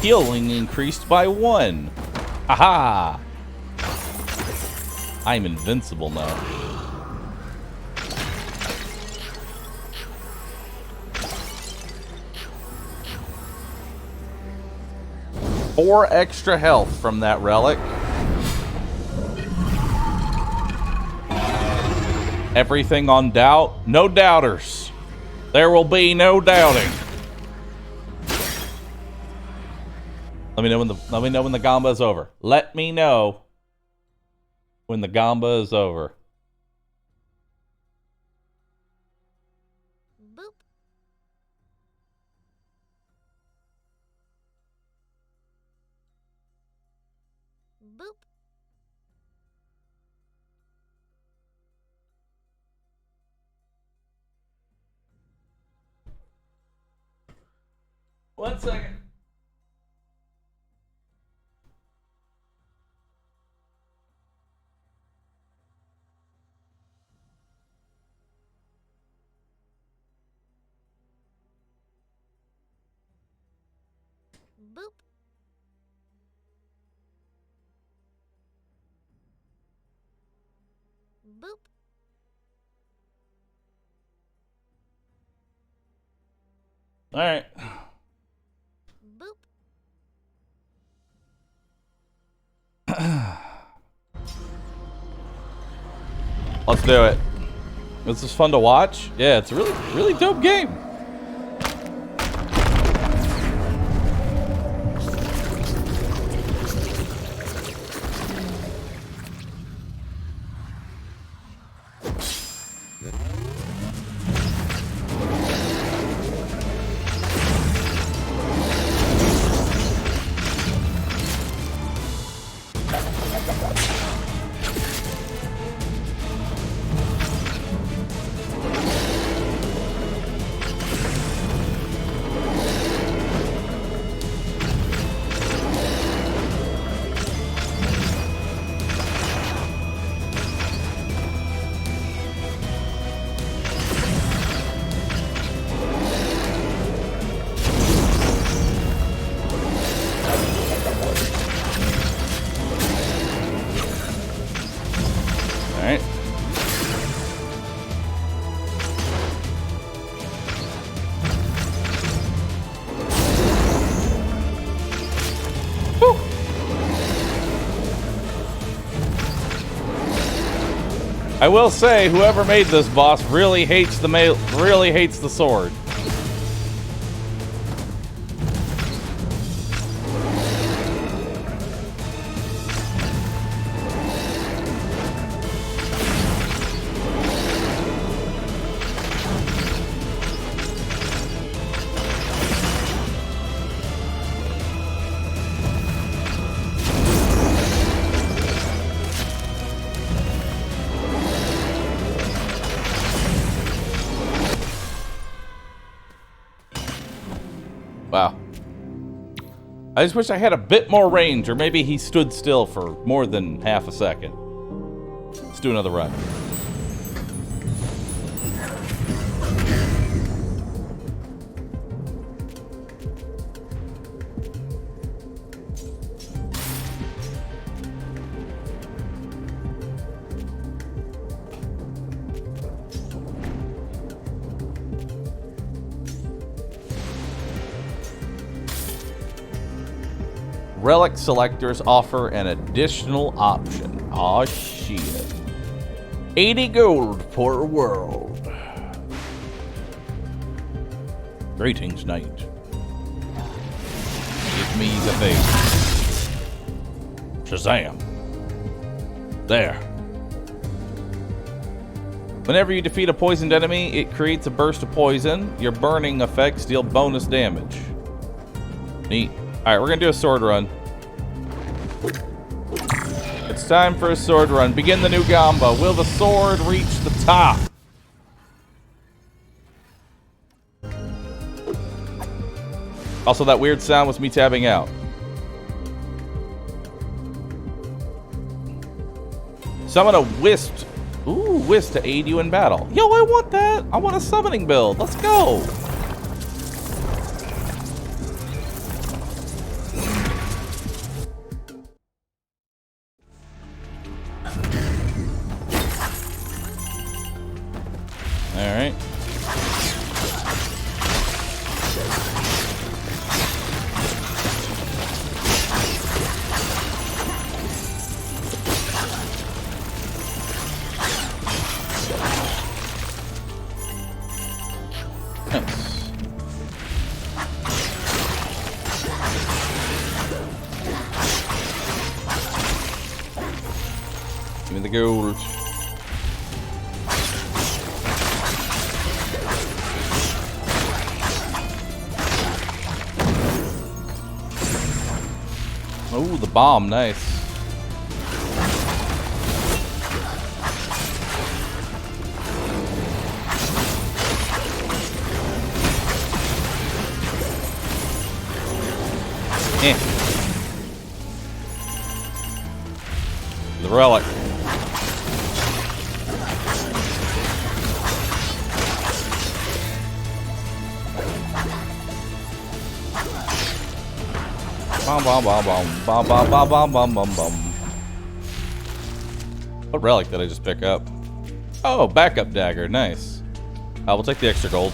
Healing increased by 1. Aha! I'm invincible now. Four extra health from that relic. Everything on doubt. No doubters. There will be no doubting. Let me know when the Gamba is over. Let me know when the Gamba is over. Boop. Boop. One second. Boop. Boop. All right. Boop. Let's do it. This is fun to watch. Yeah, it's a really dope game. I will say, whoever made this boss really hates the sword. Wow. I just wish I had a bit more range, or maybe he stood still for more than half a second. Let's do another run. Relic selectors offer an additional option. Aw, shit. 80 gold per world. Greetings, knight. Give me the thing. Shazam. There. Whenever you defeat a poisoned enemy, it creates a burst of poison. Your burning effects deal bonus damage. Neat. Alright, we're gonna do a sword run. It's time for a sword run. Begin the new gamba. Will the sword reach the top? Also, that weird sound was me tabbing out. Summon a wisp. Ooh, wisp to aid you in battle. Yo, I want that. I want a summoning build. Let's go. Alright. Nice. Give me the gold. Oh, the bomb, nice. Eh. The relic. Bom, bom, bom, bom, bom, bom, bom, bom, bom, bom, bom. What relic did I just pick up? Oh, backup dagger. Nice. We'll take the extra gold.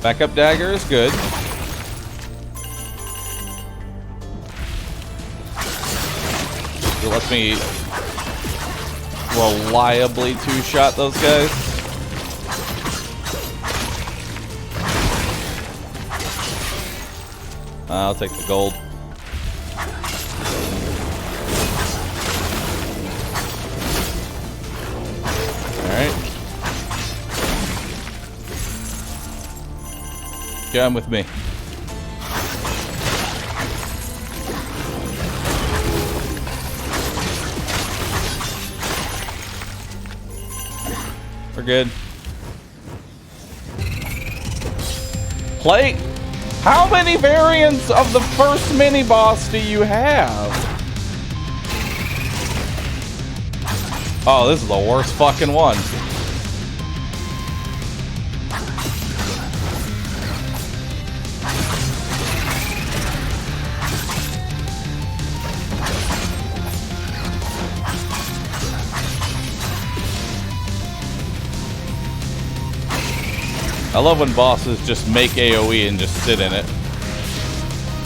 Backup dagger is good. It lets me reliably two-shot those guys. I'll take the gold. Alright. Come with me. We're good. Play. How many variants of the first mini-boss do you have? Oh, this is the worst fucking one. I love when bosses just make AoE and just sit in it.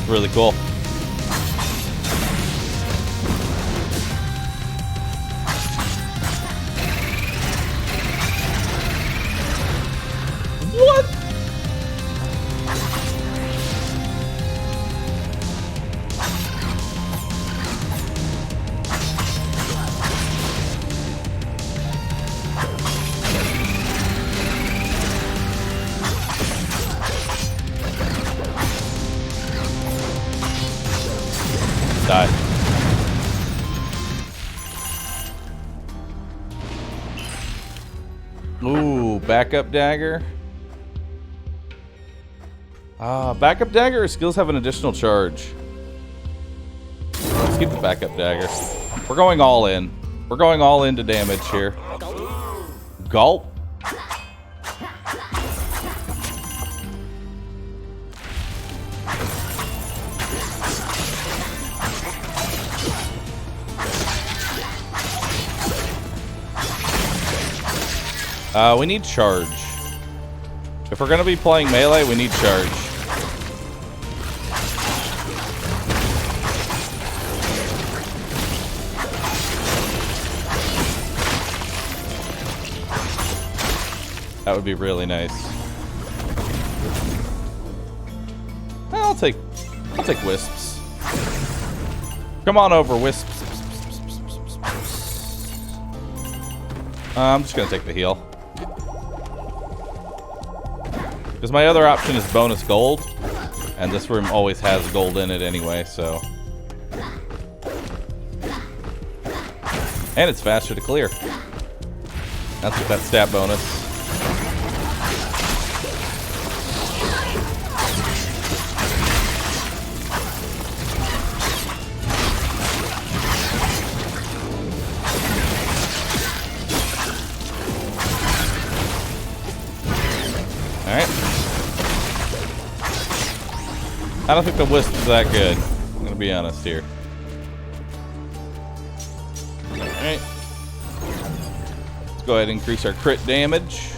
Really cool. backup dagger. Backup dagger or skills have an additional charge. Let's keep the backup dagger. We're going all in. We're going all into damage here. Gulp. We need charge. If we're gonna be playing melee, we need charge. That would be really nice. I'll take wisps. Come on over, wisps. I'm just gonna take the heal. Because my other option is bonus gold, and this room always has gold in it anyway, so. And it's faster to clear. That's with that stat bonus. I don't think the wisp is that good. I'm gonna be honest here. Alright. Let's go ahead and increase our crit damage.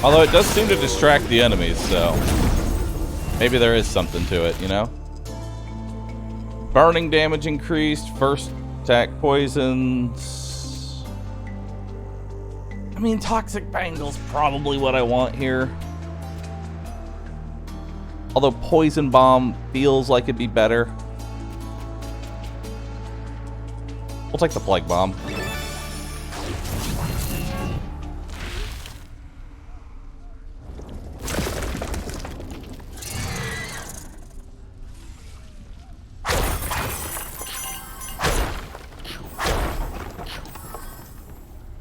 Although it does seem to distract the enemies, so maybe there is something to it, you know? Burning damage increased, first attack poisons. I mean, Toxic Bangle's probably what I want here. Although Poison Bomb feels like it'd be better. We'll take the Plague Bomb.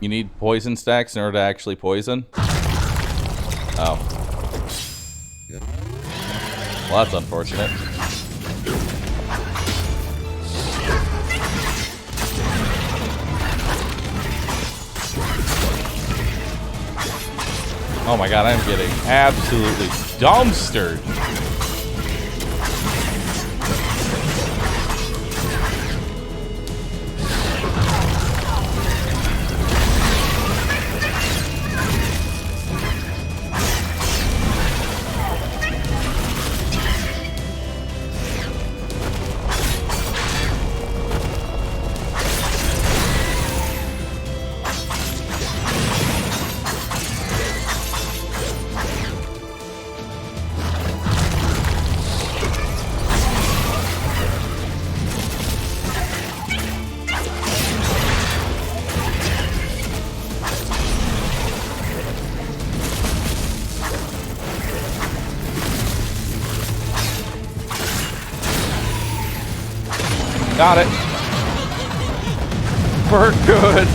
You need poison stacks in order to actually poison? Oh. Well, that's unfortunate. Oh my god, I'm getting absolutely dumpstered. Got it. We're good.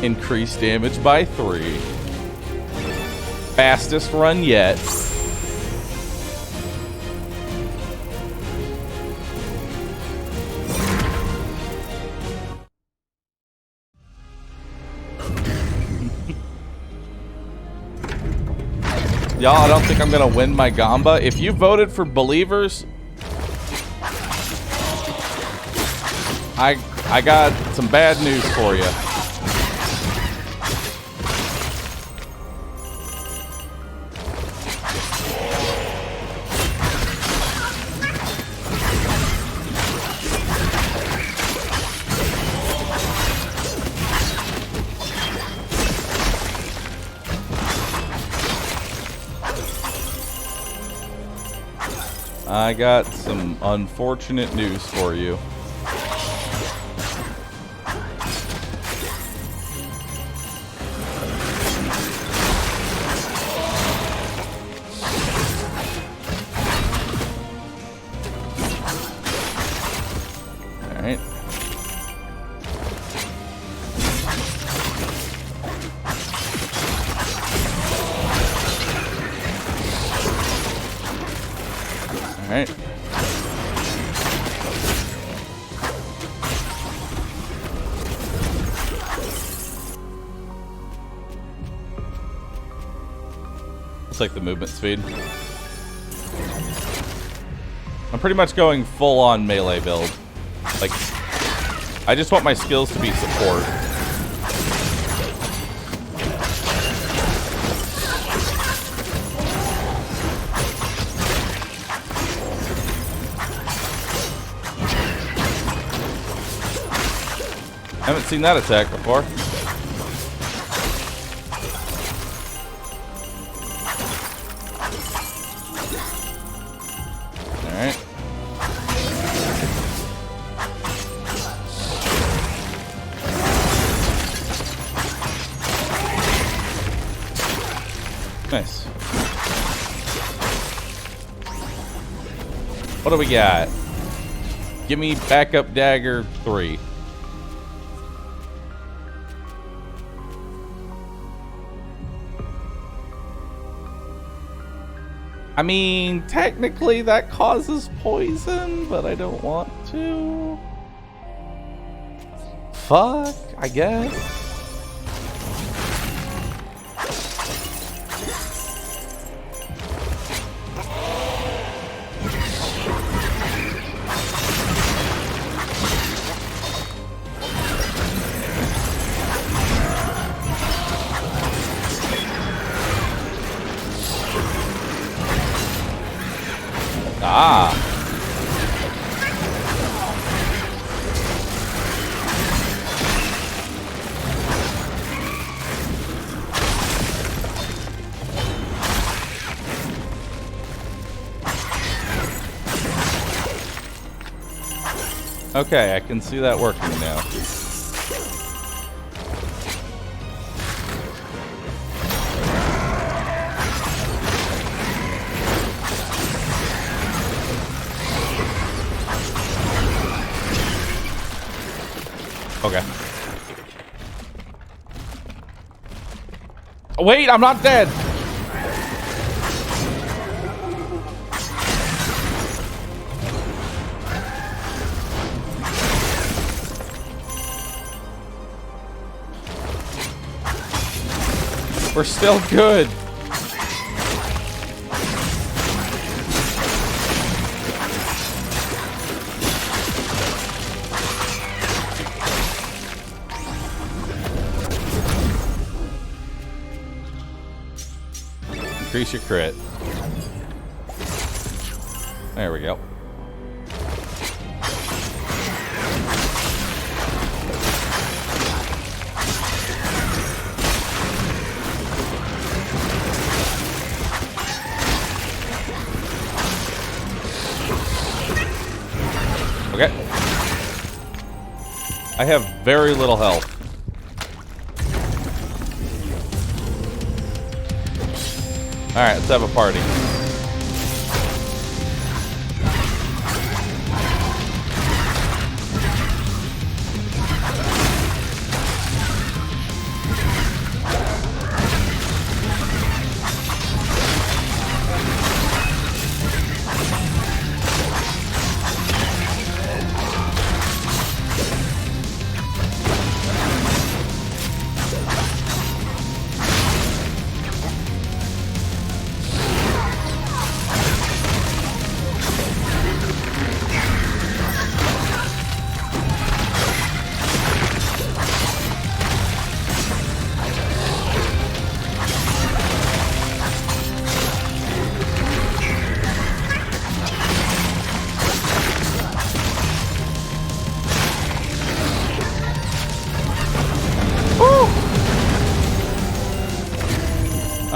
Increased damage by 3. Fastest run yet. Y'all, I don't think I'm gonna win my Gamba. If you voted for believers, I got some bad news for you. I got some unfortunate news for you. Alright. Looks like the movement speed. I'm pretty much going full on melee build. Like, I just want my skills to be support. I haven't seen that attack before. Alright. Nice. What do we got? Give me backup dagger 3. I mean, technically that causes poison, but I don't want to. Fuck, I guess. Ah. Okay, I can see that working now. Okay. Oh, wait, I'm not dead. We're still good. Increase your crit. There we go. Okay. I have very little health. Alright, let's have a party.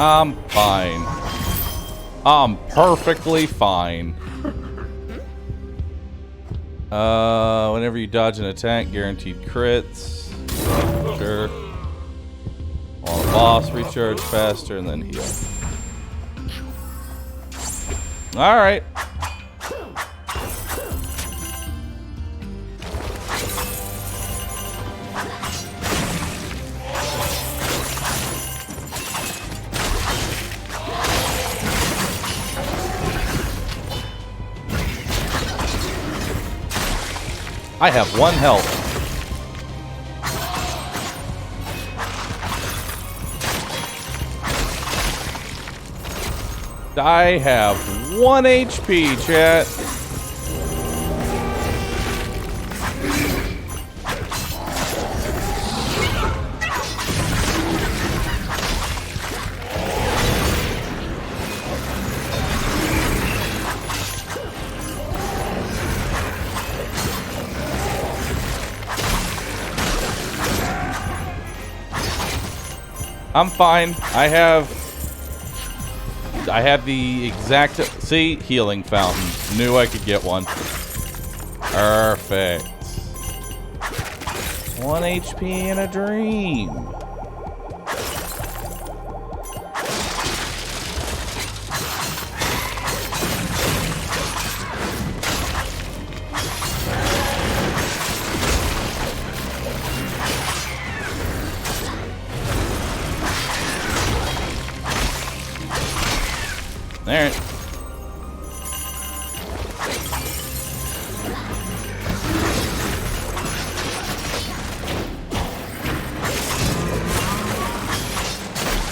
I'm fine. I'm perfectly fine. Whenever you dodge an attack, guaranteed crits. Sure. On a boss, recharge faster and then heal. Alright. I have 1 health. I have 1 HP, chat. I'm fine. I have the exact... See? Healing fountain. Knew I could get one. Perfect. 1 HP in a dream. There.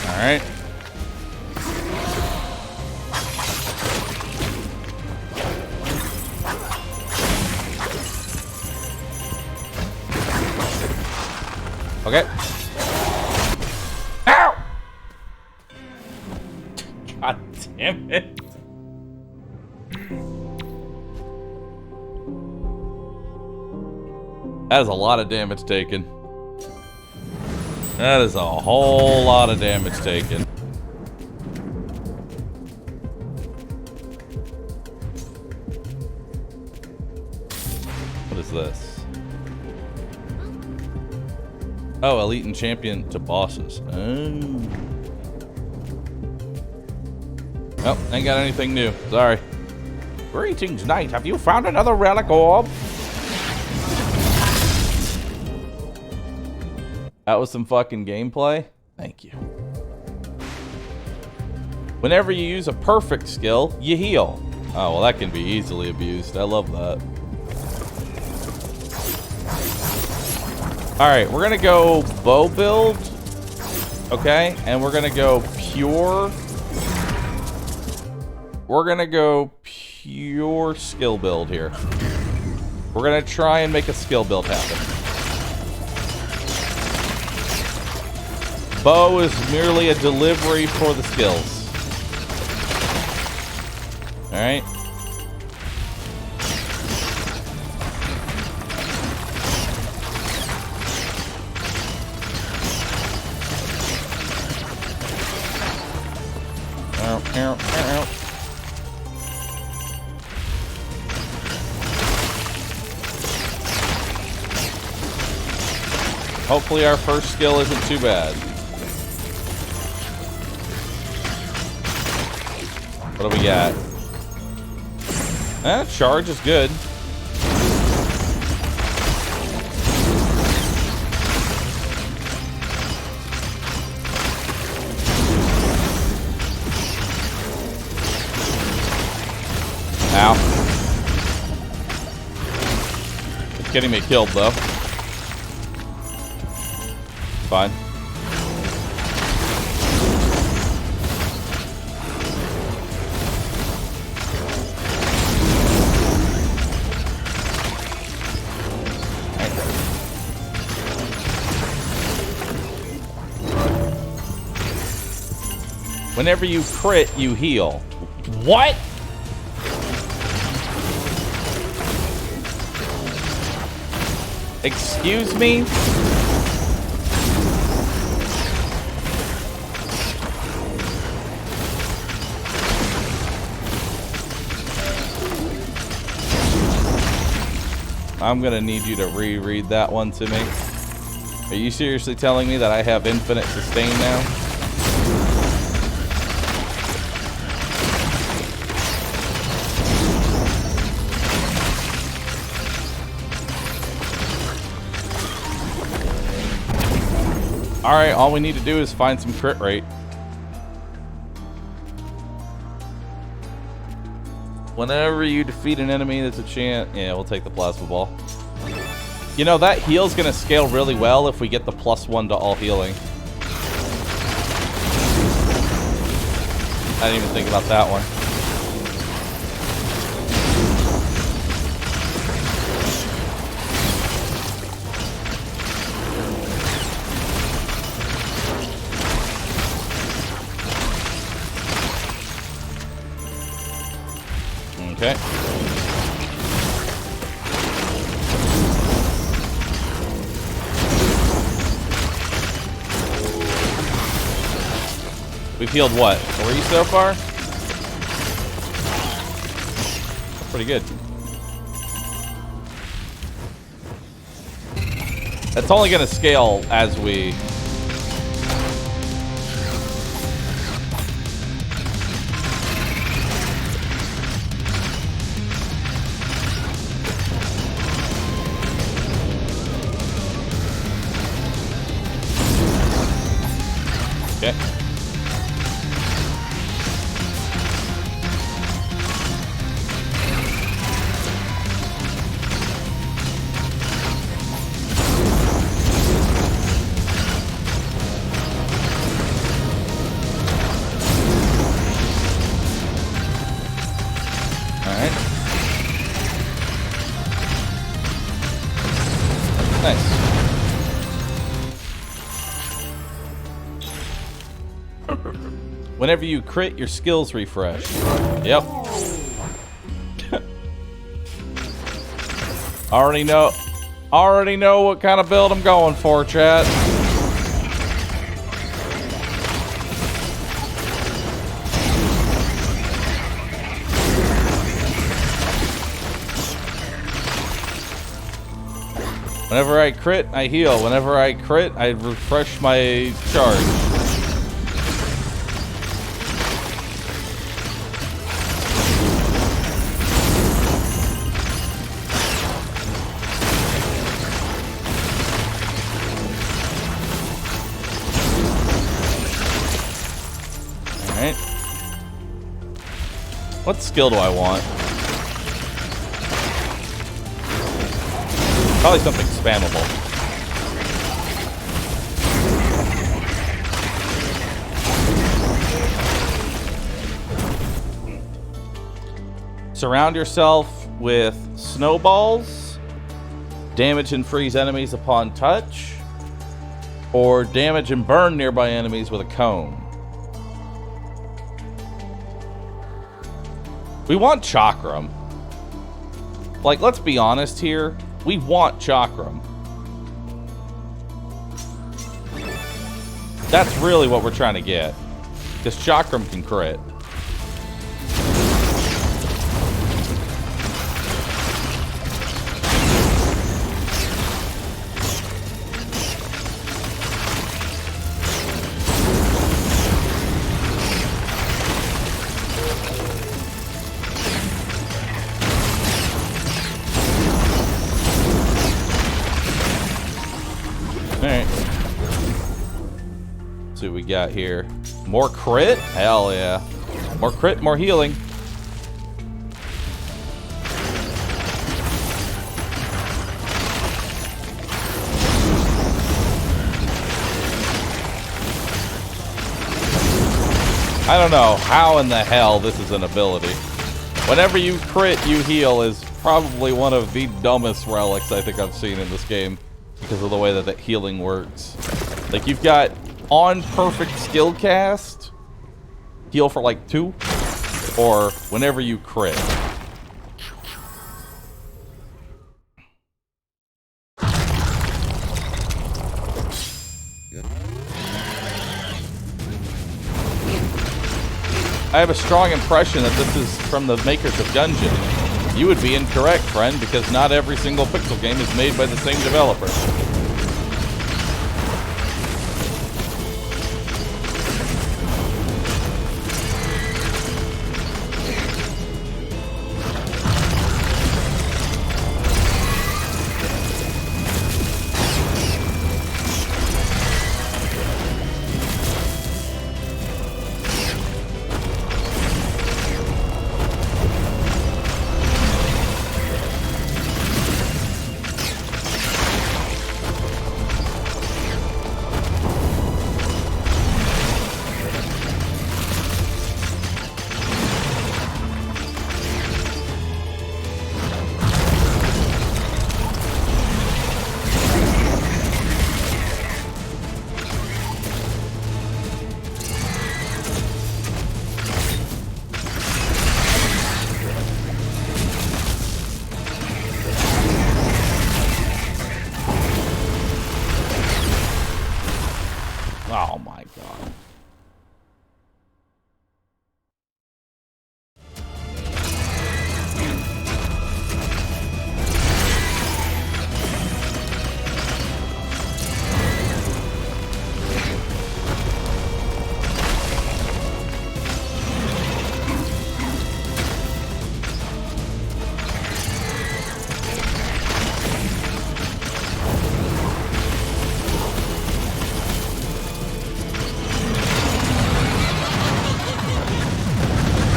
All right. Okay. Ow! God damn it. That is a lot of damage taken. That is a whole lot of damage taken. What is this? Oh, elite and champion to bosses. Oh. Well, ain't got anything new. Sorry. Greetings, knight. Have you found another relic orb? That was some fucking gameplay. Thank you. Whenever you use a perfect skill, you heal. Oh, well, that can be easily abused. I love that. Alright, we're gonna go bow build. Okay, and we're gonna go pure. We're gonna go pure skill build here. We're gonna try and make a skill build happen. Bow is merely a delivery for the skills. Alright. Hopefully our first skill isn't too bad. What do we got? Charge is good. Ow. It's getting me killed though. Fine. Whenever you crit, you heal. What? Excuse me? I'm gonna need you to reread that one to me. Are you seriously telling me that I have infinite sustain now? Alright, all we need to do is find some crit rate. Whenever you defeat an enemy, that's a chance. Yeah, we'll take the plasma ball. You know, that heal's gonna scale really well if we get the +1 to all healing. I didn't even think about that one. Okay. We've healed what? 3 so far? Pretty good. That's only going to scale as we... Okay. Alright. Nice. Whenever you crit, your skills refresh. Yep. Already know what kind of build I'm going for, chat. Whenever I crit, I heal. Whenever I crit, I refresh my charge. Alright. What skill do I want? Probably something spammable. Surround yourself with snowballs, damage and freeze enemies upon touch, or damage and burn nearby enemies with a cone. We want Chakram. Like, let's be honest here. We want Chakram. That's really what we're trying to get. Because Chakram can crit. See what we got here. More crit? Hell yeah. More crit, more healing. I don't know how in the hell this is an ability. Whenever you crit, you heal is probably one of the dumbest relics I think I've seen in this game because of the way that that healing works. Like, you've got on perfect skill cast, heal for like 2, or whenever you crit. I have a strong impression that this is from the makers of Gungeon. You would be incorrect, friend, because not every single pixel game is made by the same developer.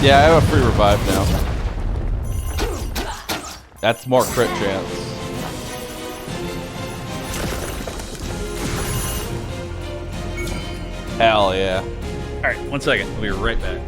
Yeah, I have a free revive now. That's more crit chance. Hell yeah. Alright, 1 second. We'll be right back.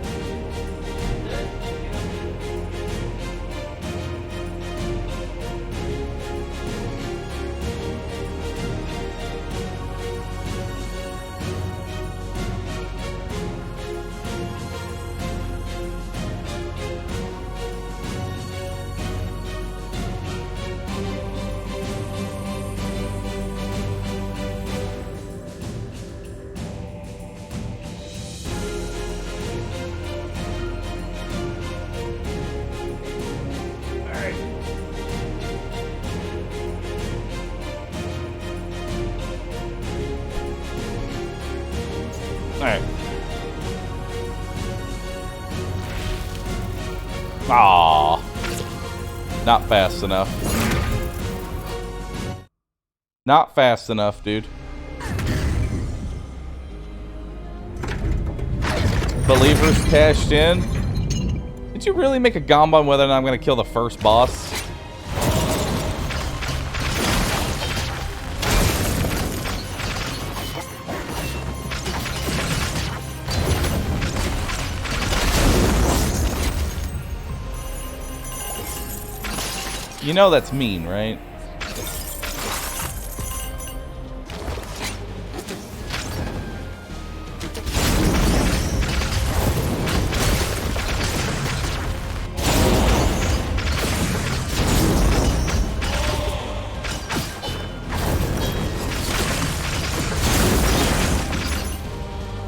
Alright. Aww. Not fast enough. Not fast enough, dude. Believers cashed in. Did you really make a gamba on whether or not I'm going to kill the first boss? You know that's mean, right?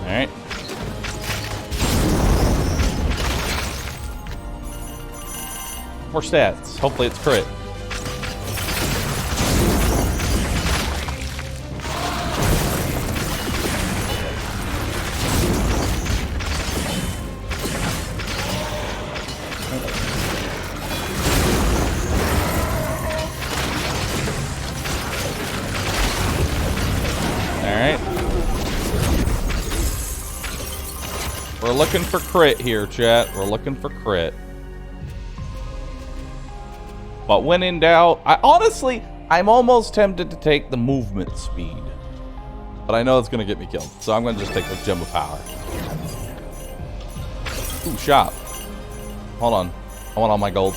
Alright. More stats. Hopefully it's crit. Alright. We're looking for crit here, chat. We're looking for crit. But when in doubt, I'm almost tempted to take the movement speed. But I know it's going to get me killed. So I'm going to just take the gem of power. Ooh, shop. Hold on. I want all my gold.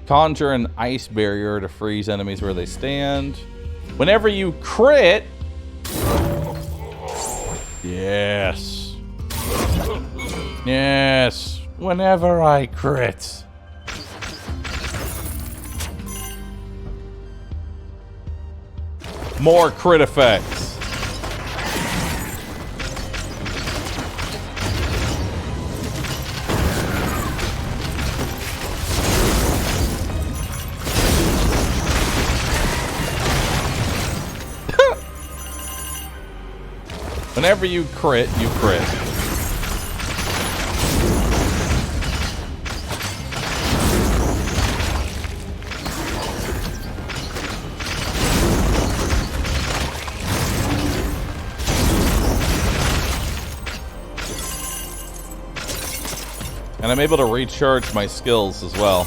Conjure an ice barrier to freeze enemies where they stand. Whenever you crit... Yes. Yes, whenever I crit. More crit effects. Whenever you crit, you crit. And I'm able to recharge my skills as well.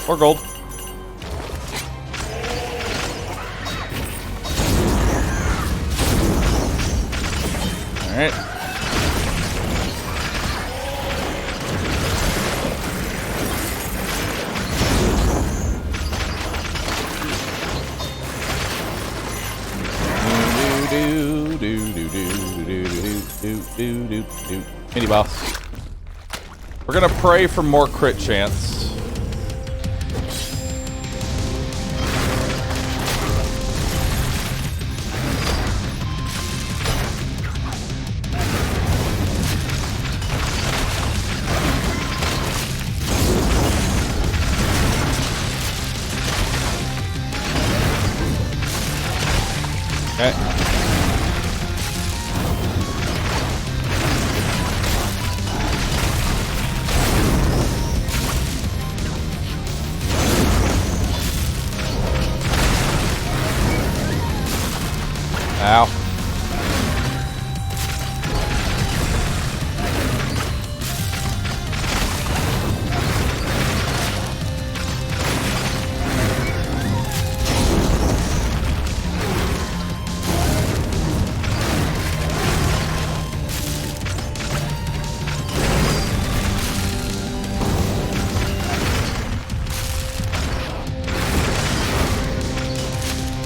Or gold. Alright. Mini boss. We're gonna pray for more crit chance.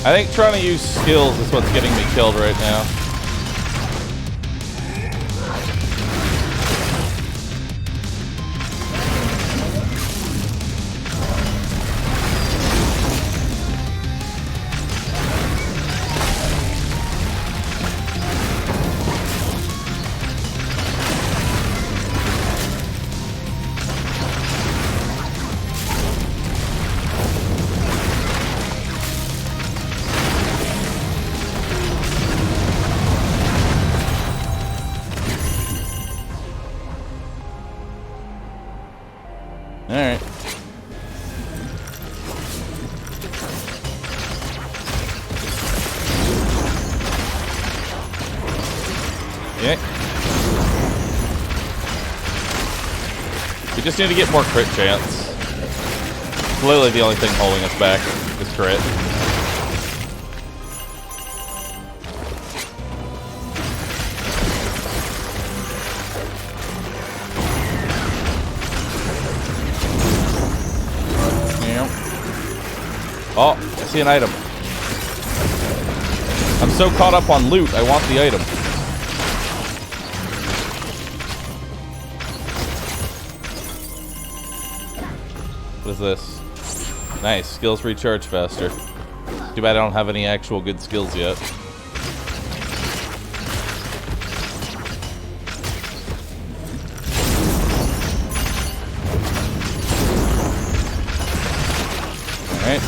I think trying to use skills is what's getting me killed right now. Alright. Yeah. We just need to get more crit chance. It's literally the only thing holding us back is crit. Oh, I see an item. I'm so caught up on loot, I want the item. What is this? Nice, skills recharge faster. Too bad I don't have any actual good skills yet. Alright.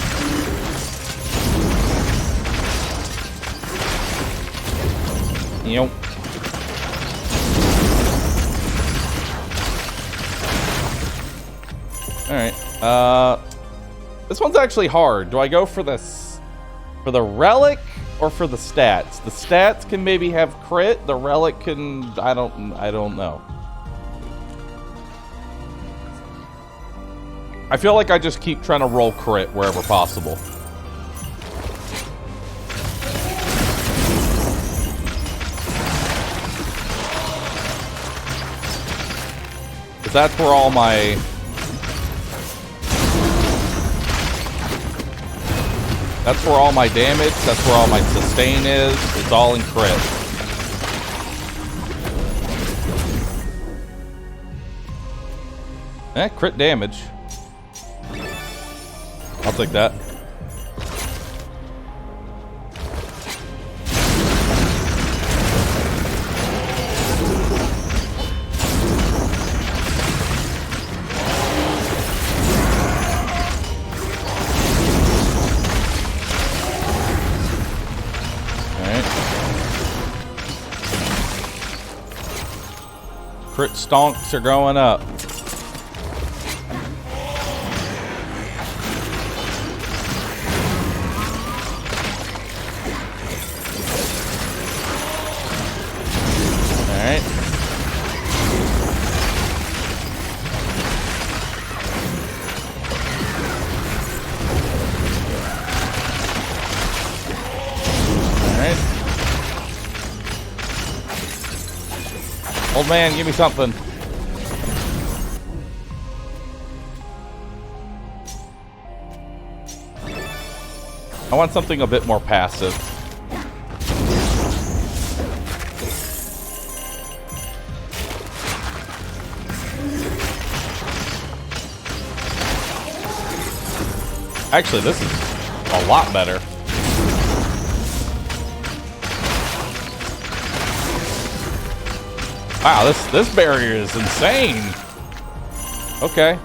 Yep. Alright. This one's actually hard. Do I go for this for the relic or for the stats? The stats can maybe have crit, the relic can I don't know. I feel like I just keep trying to roll crit wherever possible. Because that's where all my... That's where all my damage, that's where all my sustain is. It's all in crit. Crit damage. I'll take that. Crit stonks are going up. Alright. Alright. Old man, give me something. I want something a bit more passive. Actually, this is a lot better. Wow, this barrier is insane. Okay.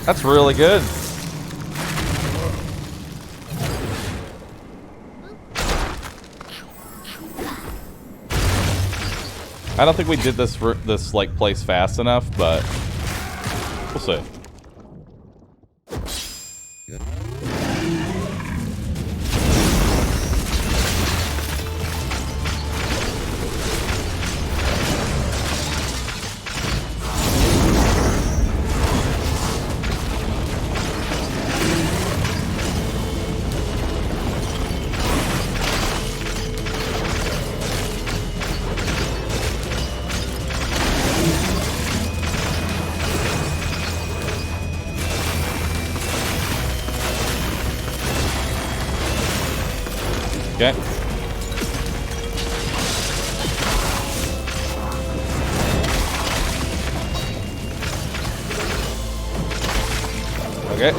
That's really good. I don't think we did this like place fast enough, but we'll see. Okay. Okay.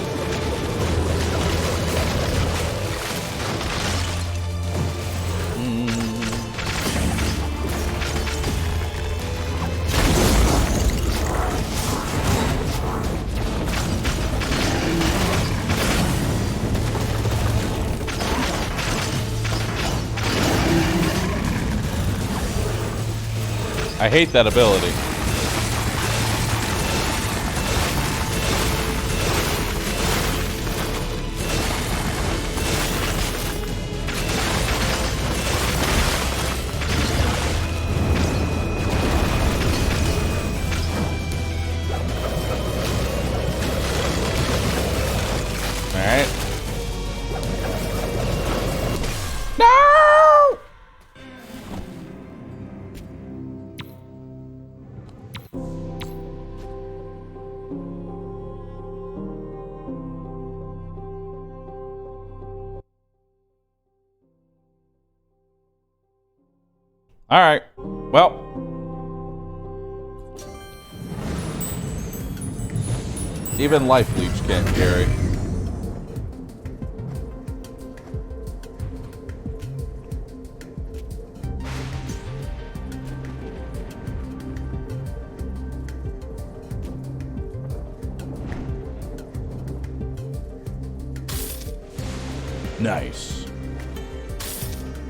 I hate that ability. Alright. No! Alright. Well. Even Life Leech can't carry. Nice.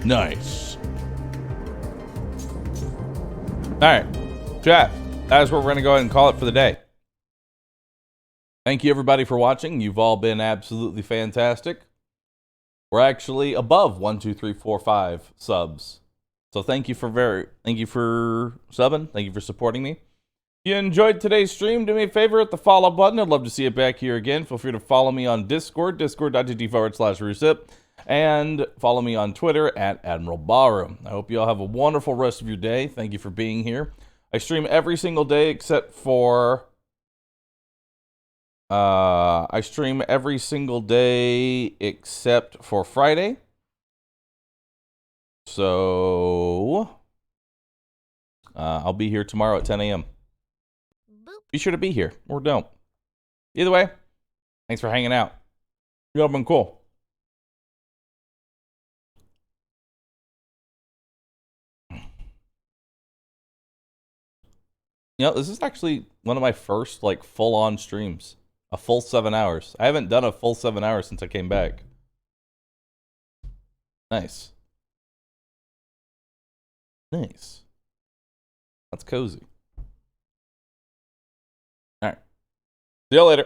Nice. Alright. Chat. That's where we're going to go ahead and call it for the day. Thank you everybody for watching. You've all been absolutely fantastic. We're actually above 1, 2, 3, 4, 5 subs. So thank you for subbing. Thank you for supporting me. If you enjoyed today's stream, do me a favor, hit the follow button. I'd love to see it back here again. Feel free to follow me on Discord, discord.gg/Roosip, and follow me on Twitter at AdmiralBahroo. I hope you all have a wonderful rest of your day. Thank you for being here. I stream every single day except for Friday. So I'll be here tomorrow at 10 a.m. Be sure to be here, or don't. Either way, thanks for hanging out. You all been cool. You know, this is actually one of my first, like, full-on streams. A full 7 hours. I haven't done a full 7 hours since I came back. Nice. Nice. That's cozy. Alright. See you later.